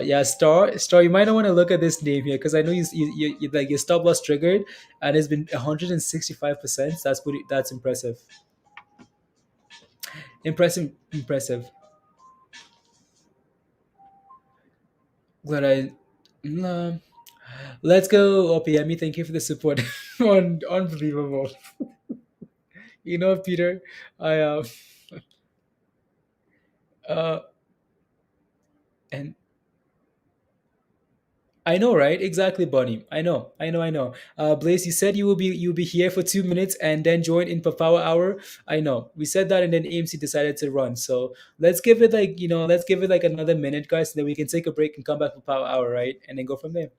Yeah, Star. You might not want to look at this name here because I know like your stop loss triggered and it's been 165%. That's impressive. Impressive. Glad I. Um, let's go, OPME. Thank you for the support. Unbelievable. Peter, I uh and I know, right? Exactly, Bonnie. I know. Blaze, you said you'll be here for 2 minutes and then join in per power hour. I know. We said that, and then AMC decided to run. So let's give it like another minute, guys, and then we can take a break and come back for power hour, right? And then go from there.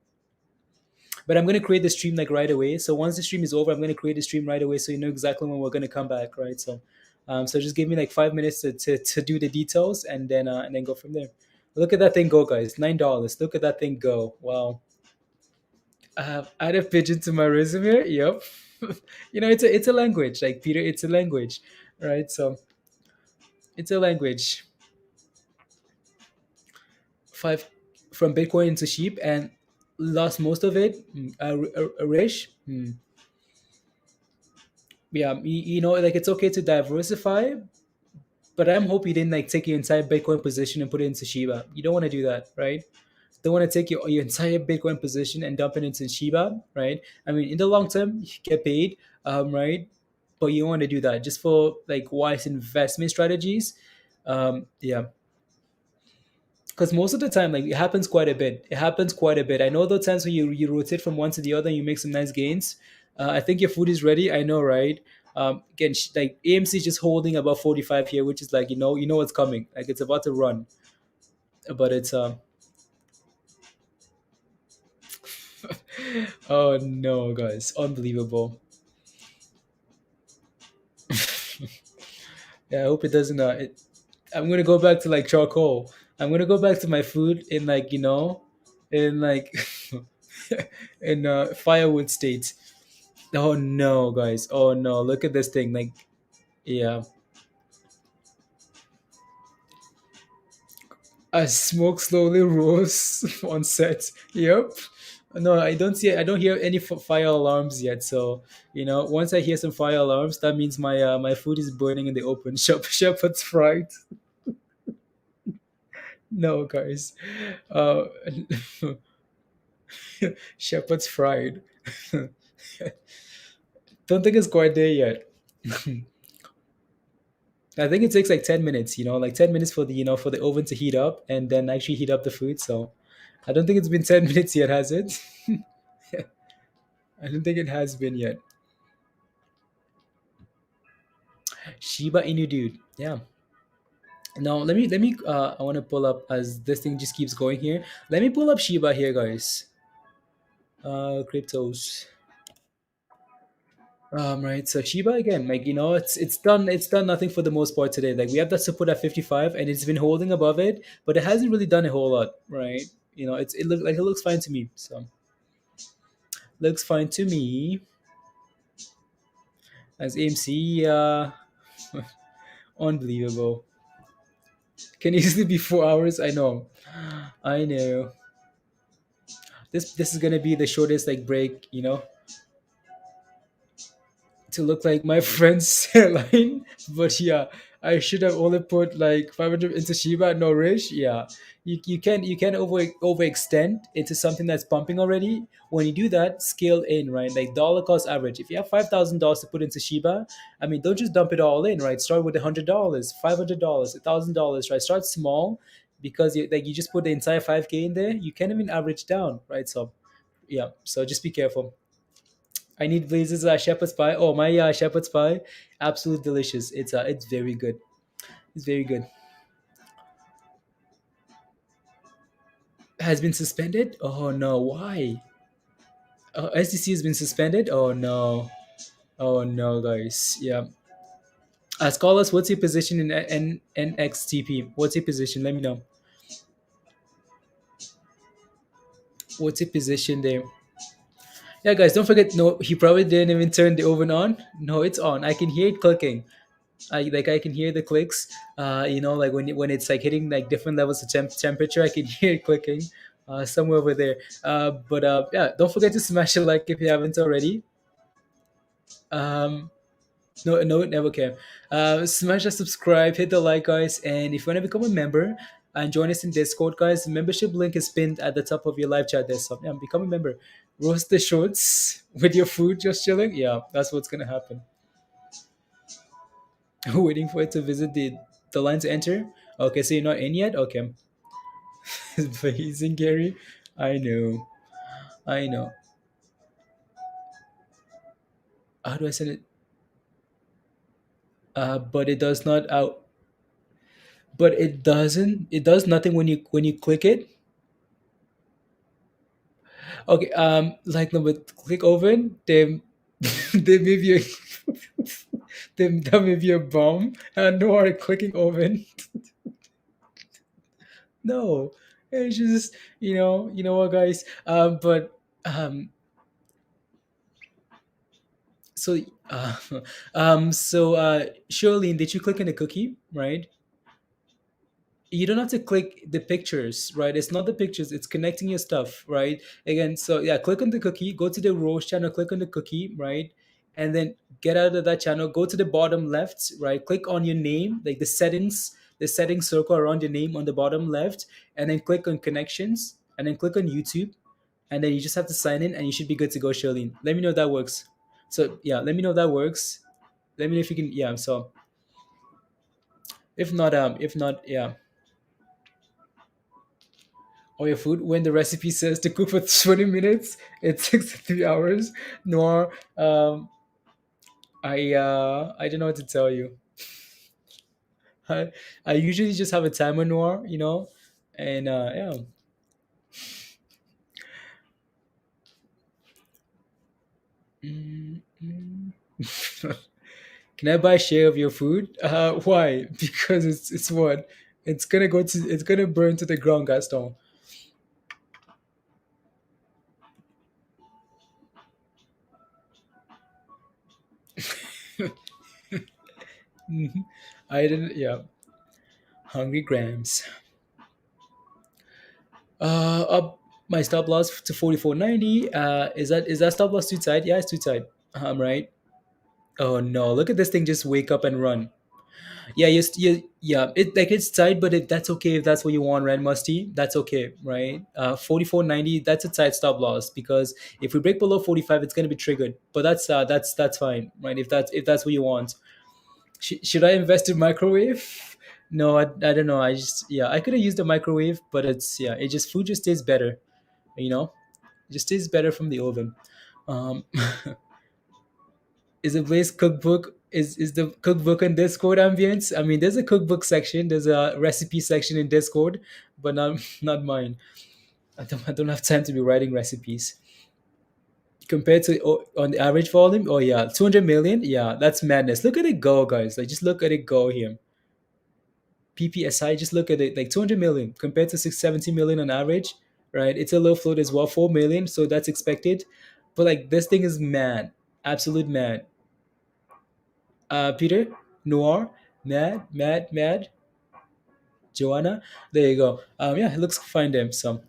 But I'm gonna create the stream like right away. So once the stream is over, I'm gonna create the stream right away, so you know exactly when we're gonna come back, right? So just give me like 5 minutes to do the details, and then go from there. Look at that thing go, guys! $9. Look at that thing go! Wow. Add a pigeon to my resume. Yep. It's a language, like Peter. It's a language, right? So it's a language. Five from Bitcoin to sheep and lost most of it. Rish. Yeah, like it's okay to diversify, but I'm hope you didn't like take your entire Bitcoin position and put it into Shiba. You don't want to do that, right? Don't want to take your entire Bitcoin position and dump it into Shiba, right? I mean, in the long term, you get paid, right? But you don't want to do that just for like wise investment strategies. Yeah, because most of the time, like it happens quite a bit. It happens quite a bit. I know those times when you rotate from one to the other and you make some nice gains. I think your food is ready. I know, right? Again, like AMC is just holding about 45 here, which is like you know what's coming. Like it's about to run, but it's oh no, guys, unbelievable. Yeah, I hope it doesn't. I'm gonna go back to like charcoal. I'm gonna go back to my food in like in like in firewood state. Oh no, guys! Oh no, look at this thing. Like, yeah, as smoke slowly rose on set. Yep. No, I don't see. I don't hear any fire alarms yet. So once I hear some fire alarms, that means my food is burning in the open. Shepherd's fried. No, guys. Uh, shepherd's fried. Don't think it's quite there yet. I think it takes like 10 minutes. Like 10 minutes for the oven to heat up and then actually heat up the food. So I don't think it's been 10 minutes yet, has it? I don't think it has been yet. Shiba Inu, dude. Yeah. Now let me. I want to pull up as this thing just keeps going here. Let me pull up Shiba here, guys. Cryptos. Right. So Shiba again, like it's done nothing for the most part today. Like we have that support at 55, and it's been holding above it, but it hasn't really done a whole lot, right? It looks fine to me. So looks fine to me as AMC. Unbelievable. Can easily be 4 hours. I know. I know. This is gonna be the shortest like break. To look like my friend's hairline. But yeah, I should have only put like 500 into Shiba, no Rish. Yeah, you can overextend into something that's pumping already. When you do that, scale in, right? Like dollar cost average. If you have $5,000 to put into Shiba, I mean, don't just dump it all in, right? Start with $100, $500, $1,000, right? Start small because you just put the entire 5K in there. You can't even average down, right? So yeah, so just be careful. I need Blaze's shepherd's pie. Oh, my shepherd's pie, absolutely delicious. It's very good. It's very good. Has been suspended? Oh no, why? SDC has been suspended? Oh no. Oh no, guys. Yeah. Call us. What's your position in NXTP? What's your position? Let me know. What's your position there? Yeah, guys, don't forget. No, he probably didn't even turn the oven on. No, it's on. I can hear it clicking. I can hear the clicks. Like when it's like hitting like different levels of temperature, I can hear it clicking somewhere over there. But yeah, don't forget to smash a like if you haven't already. Um, no, no, never can. Smash the subscribe, hit the like, guys, and if you want to become a member and join us in Discord, guys, the membership link is pinned at the top of your live chat desktop. Yeah, become a member. Roast the shorts with your food, just chilling. Yeah, that's what's gonna happen. Waiting for it to visit the line to enter. Okay, so you're not in yet. Okay, amazing, Gary. I know. I know. How do I send it? But it does not out. But it doesn't. It does nothing when you click it. Okay. Like no, but click open. Then there may be a then there may be a bomb. And no, are clicking open. No, it's just you know what, guys. But so uh, Charlene, did you click on the cookie, right? You don't have to click the pictures, right? It's not the pictures, it's connecting your stuff, right? Again, so yeah, click on the cookie, go to the Rose channel, click on the cookie, right? And then get out of that channel, go to the bottom left, right? Click on your name, like the settings circle around your name on the bottom left, and then click on connections, and then click on YouTube, and then you just have to sign in, and you should be good to go, Charlene. Let me know if that works. So yeah, let me know if that works. Let me know if you can. Yeah. So if not, yeah. Or your food when the recipe says to cook for 20 minutes, it takes 3 hours. Nor, I don't know what to tell you. I I usually just have a timer, Noir, and yeah. Mm, mm. Can I buy a share of your food? Why? Because it's what? It's gonna burn to the ground, Gaston. Mhm. I didn't. Yeah, hungry grams. Up my stop loss to 44.90. Is that stop loss too tight? Yeah, it's too tight. Right. Oh no! Look at this thing just wake up and run. Yeah, yeah. It's tight, but that's okay if that's what you want, right, Musty? That's okay, right? 44.90. That's a tight stop loss because if we break below 45, it's gonna be triggered. But that's fine, right? If that's what you want. Should I invest in microwave? No, I don't know. I just yeah, I could have used the microwave, but it's yeah, it just food just tastes better. You know, it just tastes better from the oven. Um, is a place cookbook is the cookbook in Discord ambience? I mean, there's a cookbook section, there's a recipe section in Discord, but not not mine. I don't have time to be writing recipes. Compared to on the average volume, oh yeah, 200 million, yeah, that's madness. Look at it go, guys. Like just look at it go here. PPSI, just look at it, like 200 million compared to 670 million on average, right? It's a low float as well, 4 million, so that's expected. But like this thing is mad, absolute mad. Peter, Noir, mad, Joanna. There you go. Yeah, it looks fine there. So,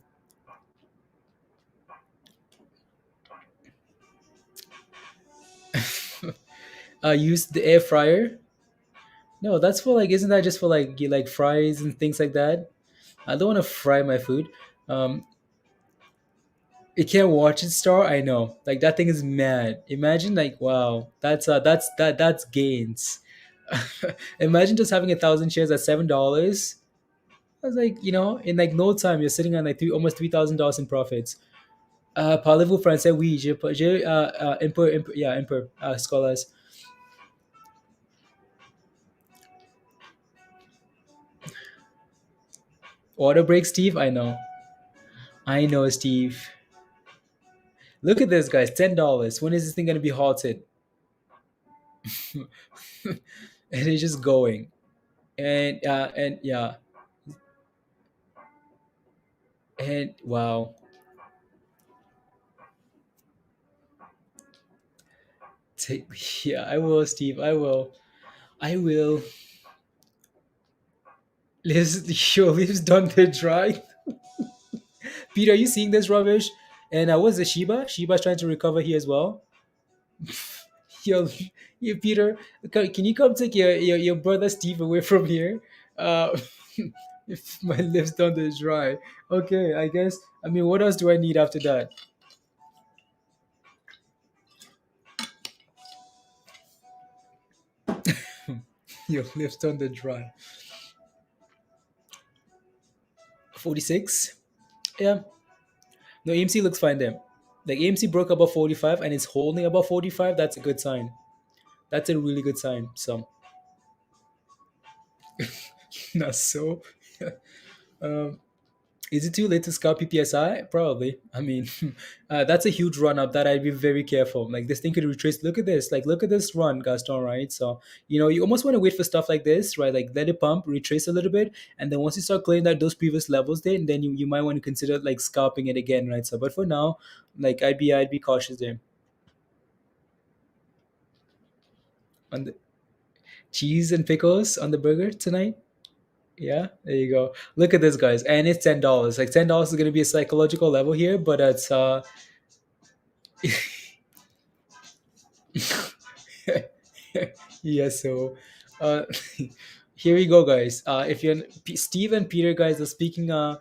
use the air fryer. No, that's for like, isn't that just for like you like fries and things like that? I don't want to fry my food. Um, it can't watch it star. I know, like that thing is mad. Imagine like, wow, that's gains. Imagine just having 1,000 shares at $7. I was like, in like no time, you're sitting on like almost $3,000 in profits. Parlez-vous français? Oui, un peu, yeah, un peu, scholars. Order break, Steve? I know, Steve. Look at this, guys, $10. When is this thing going to be halted? And it's just going. And yeah, and wow. Yeah, I will, Steve. I will. Lives done the dry. Peter, are you seeing this rubbish? And what's the Shiba? Shiba's trying to recover here as well. Yo, Peter, can you come take your brother Steve away from here? Uh, if my lips done the dry. Okay, I guess. I mean, what else do I need after that? Your lips done the dry. 46. Yeah. No, AMC looks fine there. Like AMC broke above 45 and it's holding above 45. That's a good sign. That's a really good sign. So, not so. um, is it too late to scout PPSI? Probably. I mean, that's a huge run up that I'd be very careful. Like this thing could retrace. Look at this. Like look at this run, Gaston. Right. So you almost want to wait for stuff like this, right? Like let it pump, retrace a little bit, and then once you start clearing that those previous levels, then you might want to consider like scalping it again, right? So, but for now, like I'd be cautious there. On the cheese and pickles on the burger tonight. Yeah, there you go. Look at this, guys, and it's $10. Like $10 is going to be a psychological level here, but it's yeah. So, uh, here we go, guys. If you're Steve and Peter, guys, they're speaking a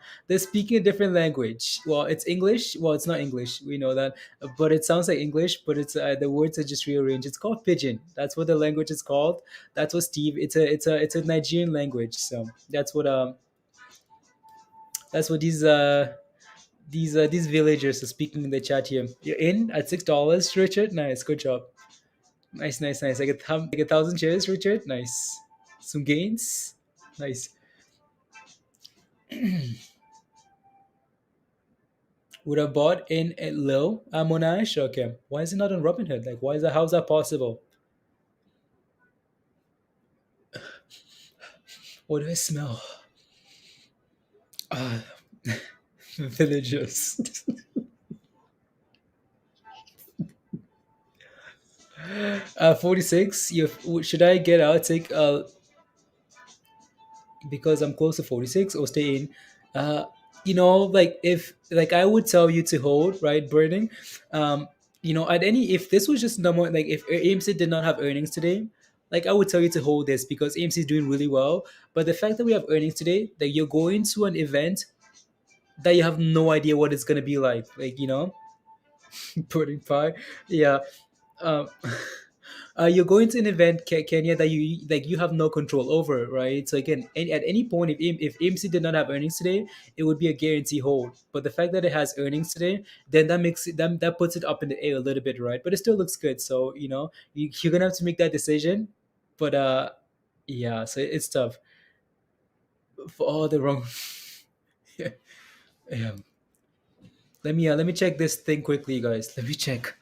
different language. Well, it's English. Well, it's not English. We know that, but it sounds like English. But it's the words are just rearranged. It's called Pidgin. That's what the language is called. That's what Steve. It's a Nigerian language. So that's what these villagers are speaking in the chat here. You're in at $6, Richard. Nice, good job. Nice, nice, nice. I get 1,000 shares, Richard. Nice. Some gains. Nice. Would have bought in at low, Monash. Okay. Why is it not on Robinhood? Like, why is that? How's that possible? What do I smell? Ah, villagers. 46. Should I get out? Take because I'm close to 46 or stay in. Like if like I would tell you to hold, right, burning. At any if this was just number like if AMC did not have earnings today, like I would tell you to hold this because AMC is doing really well. But the fact that we have earnings today, that you're going to an event that you have no idea what it's gonna be like pudding pie, yeah. Um, You're going to an event, Kenya, that you have no control over, right? So again, at any point, if AMC did not have earnings today, it would be a guarantee hold. But the fact that it has earnings today, then that makes it that puts it up in the air a little bit, right? But it still looks good. So you're gonna have to make that decision. But yeah, so it's tough for all the wrong. Yeah. Yeah. Let me check this thing quickly, guys. Let me check.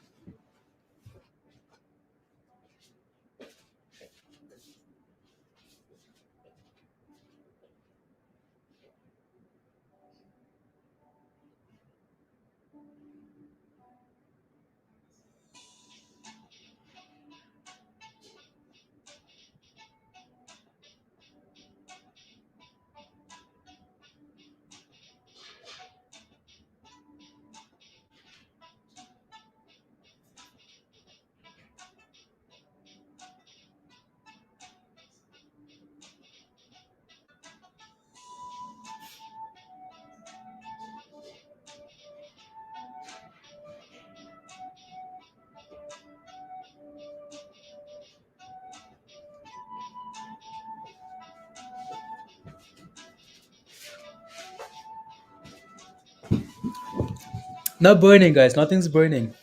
Not burning, guys. Nothing's burning.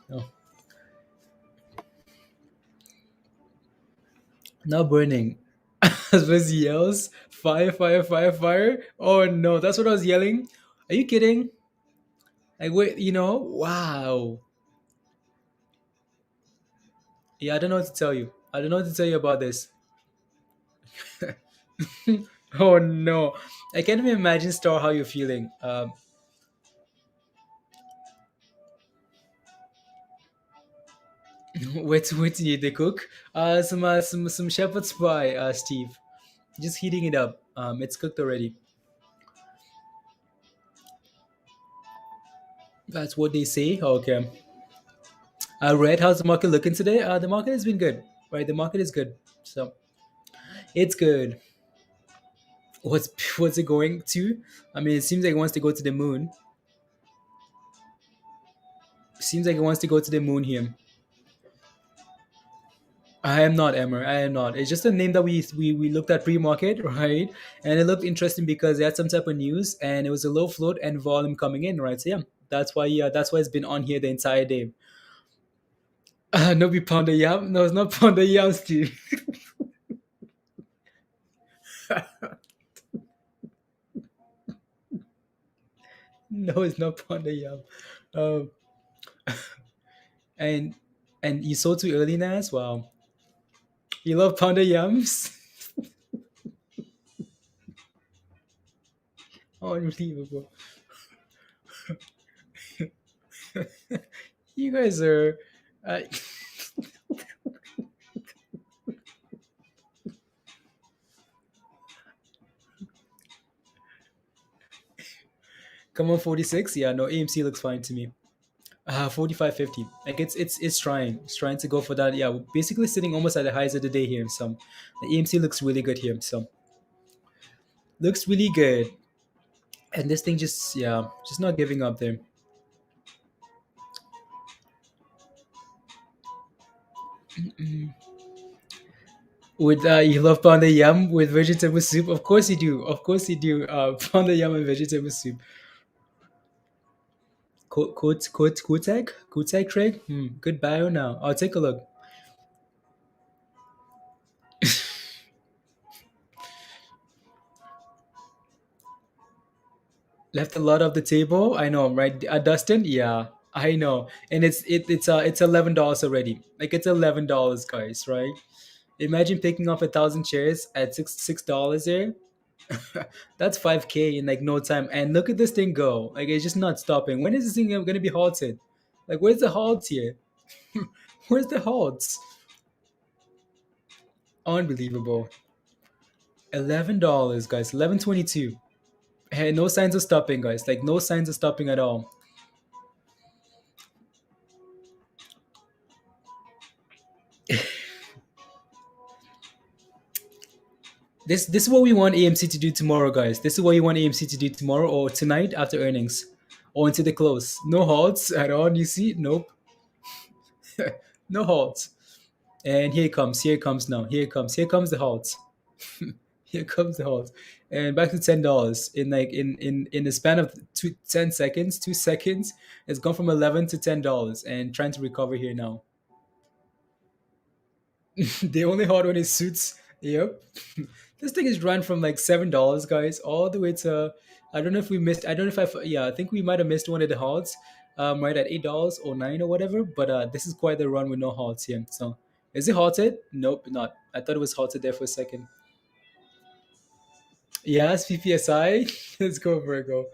No, not burning. As yells, fire, fire, fire, fire. Oh no, that's what I was yelling. Are you kidding? Like wait, wow. Yeah, I don't know what to tell you. I don't know what to tell you about this. Oh no, I can't even imagine, Star, how you're feeling. What do you need to cook? Some shepherd's pie, Steve. Just heating it up. It's cooked already. That's what they say. Okay. Red, how's the market looking today? The market has been good, right? The market is good, so it's good. What's what's it going to? I mean, it seems like it wants to go to the moon. Seems like it wants to go to the moon here. I am not, Emmer. I am not. It's just a name that we looked at pre-market, right? And it looked interesting because it had some type of news, and it was a low float and volume coming in, right? So yeah, that's why. Yeah, that's why it's been on here the entire day. No, be pounder yam. No, it's not pounder yam, Steve. No, it's not pounder yam. Um, and you sold too early, Nas. Wow, you love pounder yams. Unbelievable. You guys are. Uh, come on, 46. Yeah, no, AMC looks fine to me. 45.50. Like it's trying to go for that. Yeah, we're basically sitting almost at the highs of the day here. So the AMC looks really good here. So looks really good. And this thing just not giving up there. Would you love panda yam with vegetable soup? Of course you do. Of course you do. Panda yam and vegetable soup. Kutek Craig. Good bio now. I'll take a look. Left a lot of the table. I know, right? Dustin, yeah, I know. And it's $11 already. Like it's $11, guys, right? Imagine picking up 1,000 shares at $6 there. That's 5K in like no time. And look at this thing go. Like it's just not stopping. When is this thing gonna be halted? Like where's the halt here? Where's the halts? Unbelievable. $11, guys. 11.22. Hey, no signs of stopping, guys. Like no signs of stopping at all. This is what we want AMC to do tomorrow, guys. This is what you want AMC to do tomorrow or tonight after earnings, or into the close. No halts at all. You see? Nope. No halts. And here it comes now. Here comes the halt. Here comes the halt. And back to $10 in like in the span of 10 seconds, 2 seconds. It's gone from 11 to $10 and trying to recover here now. The only hard one is suits. Yep. This thing is run from like $7, guys, all the way to I don't know if we missed. I don't know if I yeah, I think we might have missed one of the halts, right at $8 or 9 or whatever. But this is quite the run with no halts here. So is it halted? Nope, not. I thought it was halted there for a second. Yes, PPSI. Let's go, Virgo.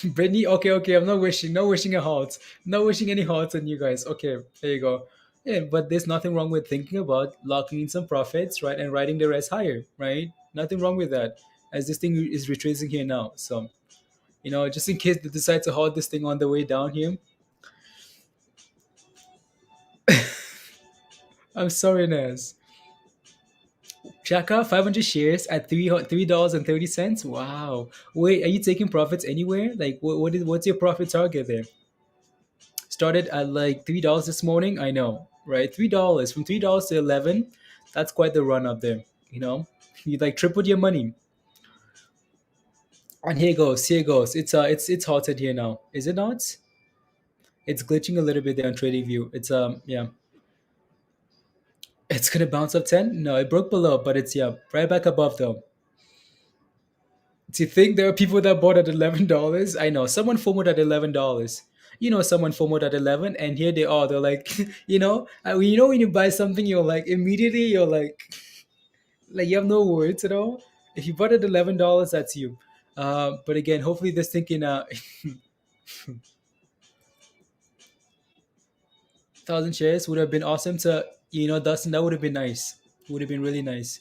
Brittany, okay, okay. I'm not wishing, no wishing a halt. Not wishing any halts on you guys. Okay, there you go. Yeah, but there's nothing wrong with thinking about locking in some profits, right, and riding the rest higher, right? Nothing wrong with that. As this thing is retracing here now, so just in case they decide to halt this thing on the way down here. I'm sorry, Naz. Chaka, 500 shares at $3.30. Wow. Wait, are you taking profits anywhere? Like, what's your profit target there? Started at like $3 this morning. I know, right? $3 from $3 to 11. That's quite the run up there. You like tripled your money. And here goes, here goes. It's halted here now. Is it not? It's glitching a little bit there on TradingView. It's yeah. It's gonna bounce up 10. No, it broke below, but it's yeah right back above though. Do you think there are people that bought at $11? I know someone FOMOed at $11. Someone FOMOed at 11, and here they are. They're like, when you buy something, you're like immediately you're like you have no words at all. If you bought at $11, that's you. But again, hopefully this thing can 1,000 shares would have been awesome to Dustin. That would have been nice. Would have been really nice.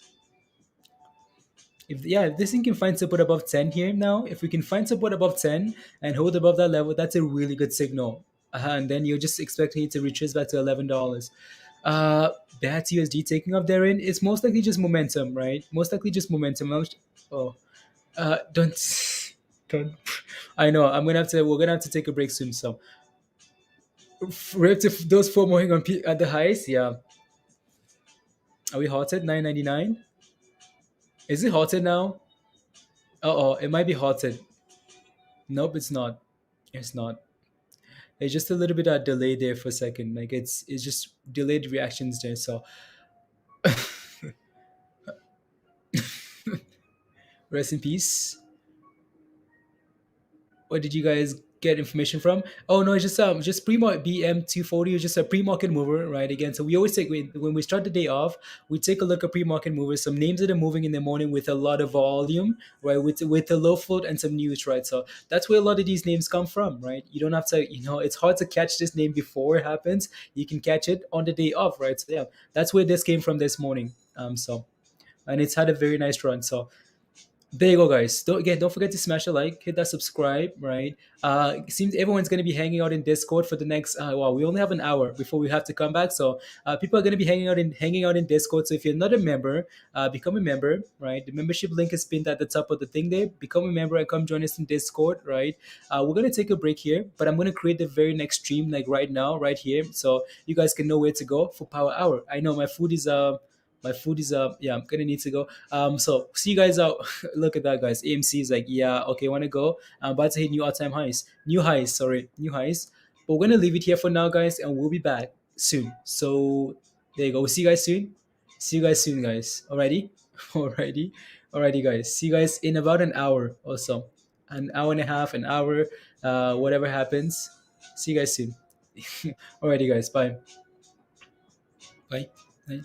If this thing can find support above 10 here now, if we can find support above 10 and hold above that level, that's a really good signal. And then you're just expecting it to retrace back to $11. Uh, Bats USD taking off therein. It's most likely just momentum, right? Most likely just momentum. Oh, don't, don't. I know. We're gonna have to take a break soon. So, relative those four moving on at the highs, yeah. Are we halted? 9.99. Is it halted now? Oh, it might be halted. Nope, it's not. It's not. It's just a little bit of delay there for a second. Like it's just delayed reactions there. So rest in peace. Where did you guys get information from? Oh no, it's just pre-market BM240 is just a pre-market mover, right? Again, so we always take when we start the day off, we take a look at pre-market movers, some names that are moving in the morning with a lot of volume, right? With a low float and some news, right? So that's where a lot of these names come from, right? You don't have to, it's hard to catch this name before it happens. You can catch it on the day off, right? So yeah, that's where this came from this morning. And it's had a very nice run. So there you go, guys. Don't forget to smash a like, hit that subscribe, right? It seems everyone's going to be hanging out in Discord for the next. Wow, we only have an hour before we have to come back, so people are going to be hanging out in Discord. So if you're not a member, become a member, right? The membership link is pinned at the top of the thing there. Become a member and come join us in Discord, right? We're going to take a break here, but I'm going to create the very next stream like right now, right here, so you guys can know where to go for Power Hour. I know my food is yeah, I'm gonna need to go. So see you guys out. Look at that, guys. AMC is like, yeah, okay, wanna go. I'm about to hit new all-time highs. New highs. But we're gonna leave it here for now, guys, and we'll be back soon. So there you go. We'll see you guys soon. See you guys soon, guys. Alrighty? Alrighty. Alrighty, guys. See you guys in about an hour or so. An hour and a half, an hour, whatever happens. See you guys soon. Alrighty, guys. Bye. Bye. Bye.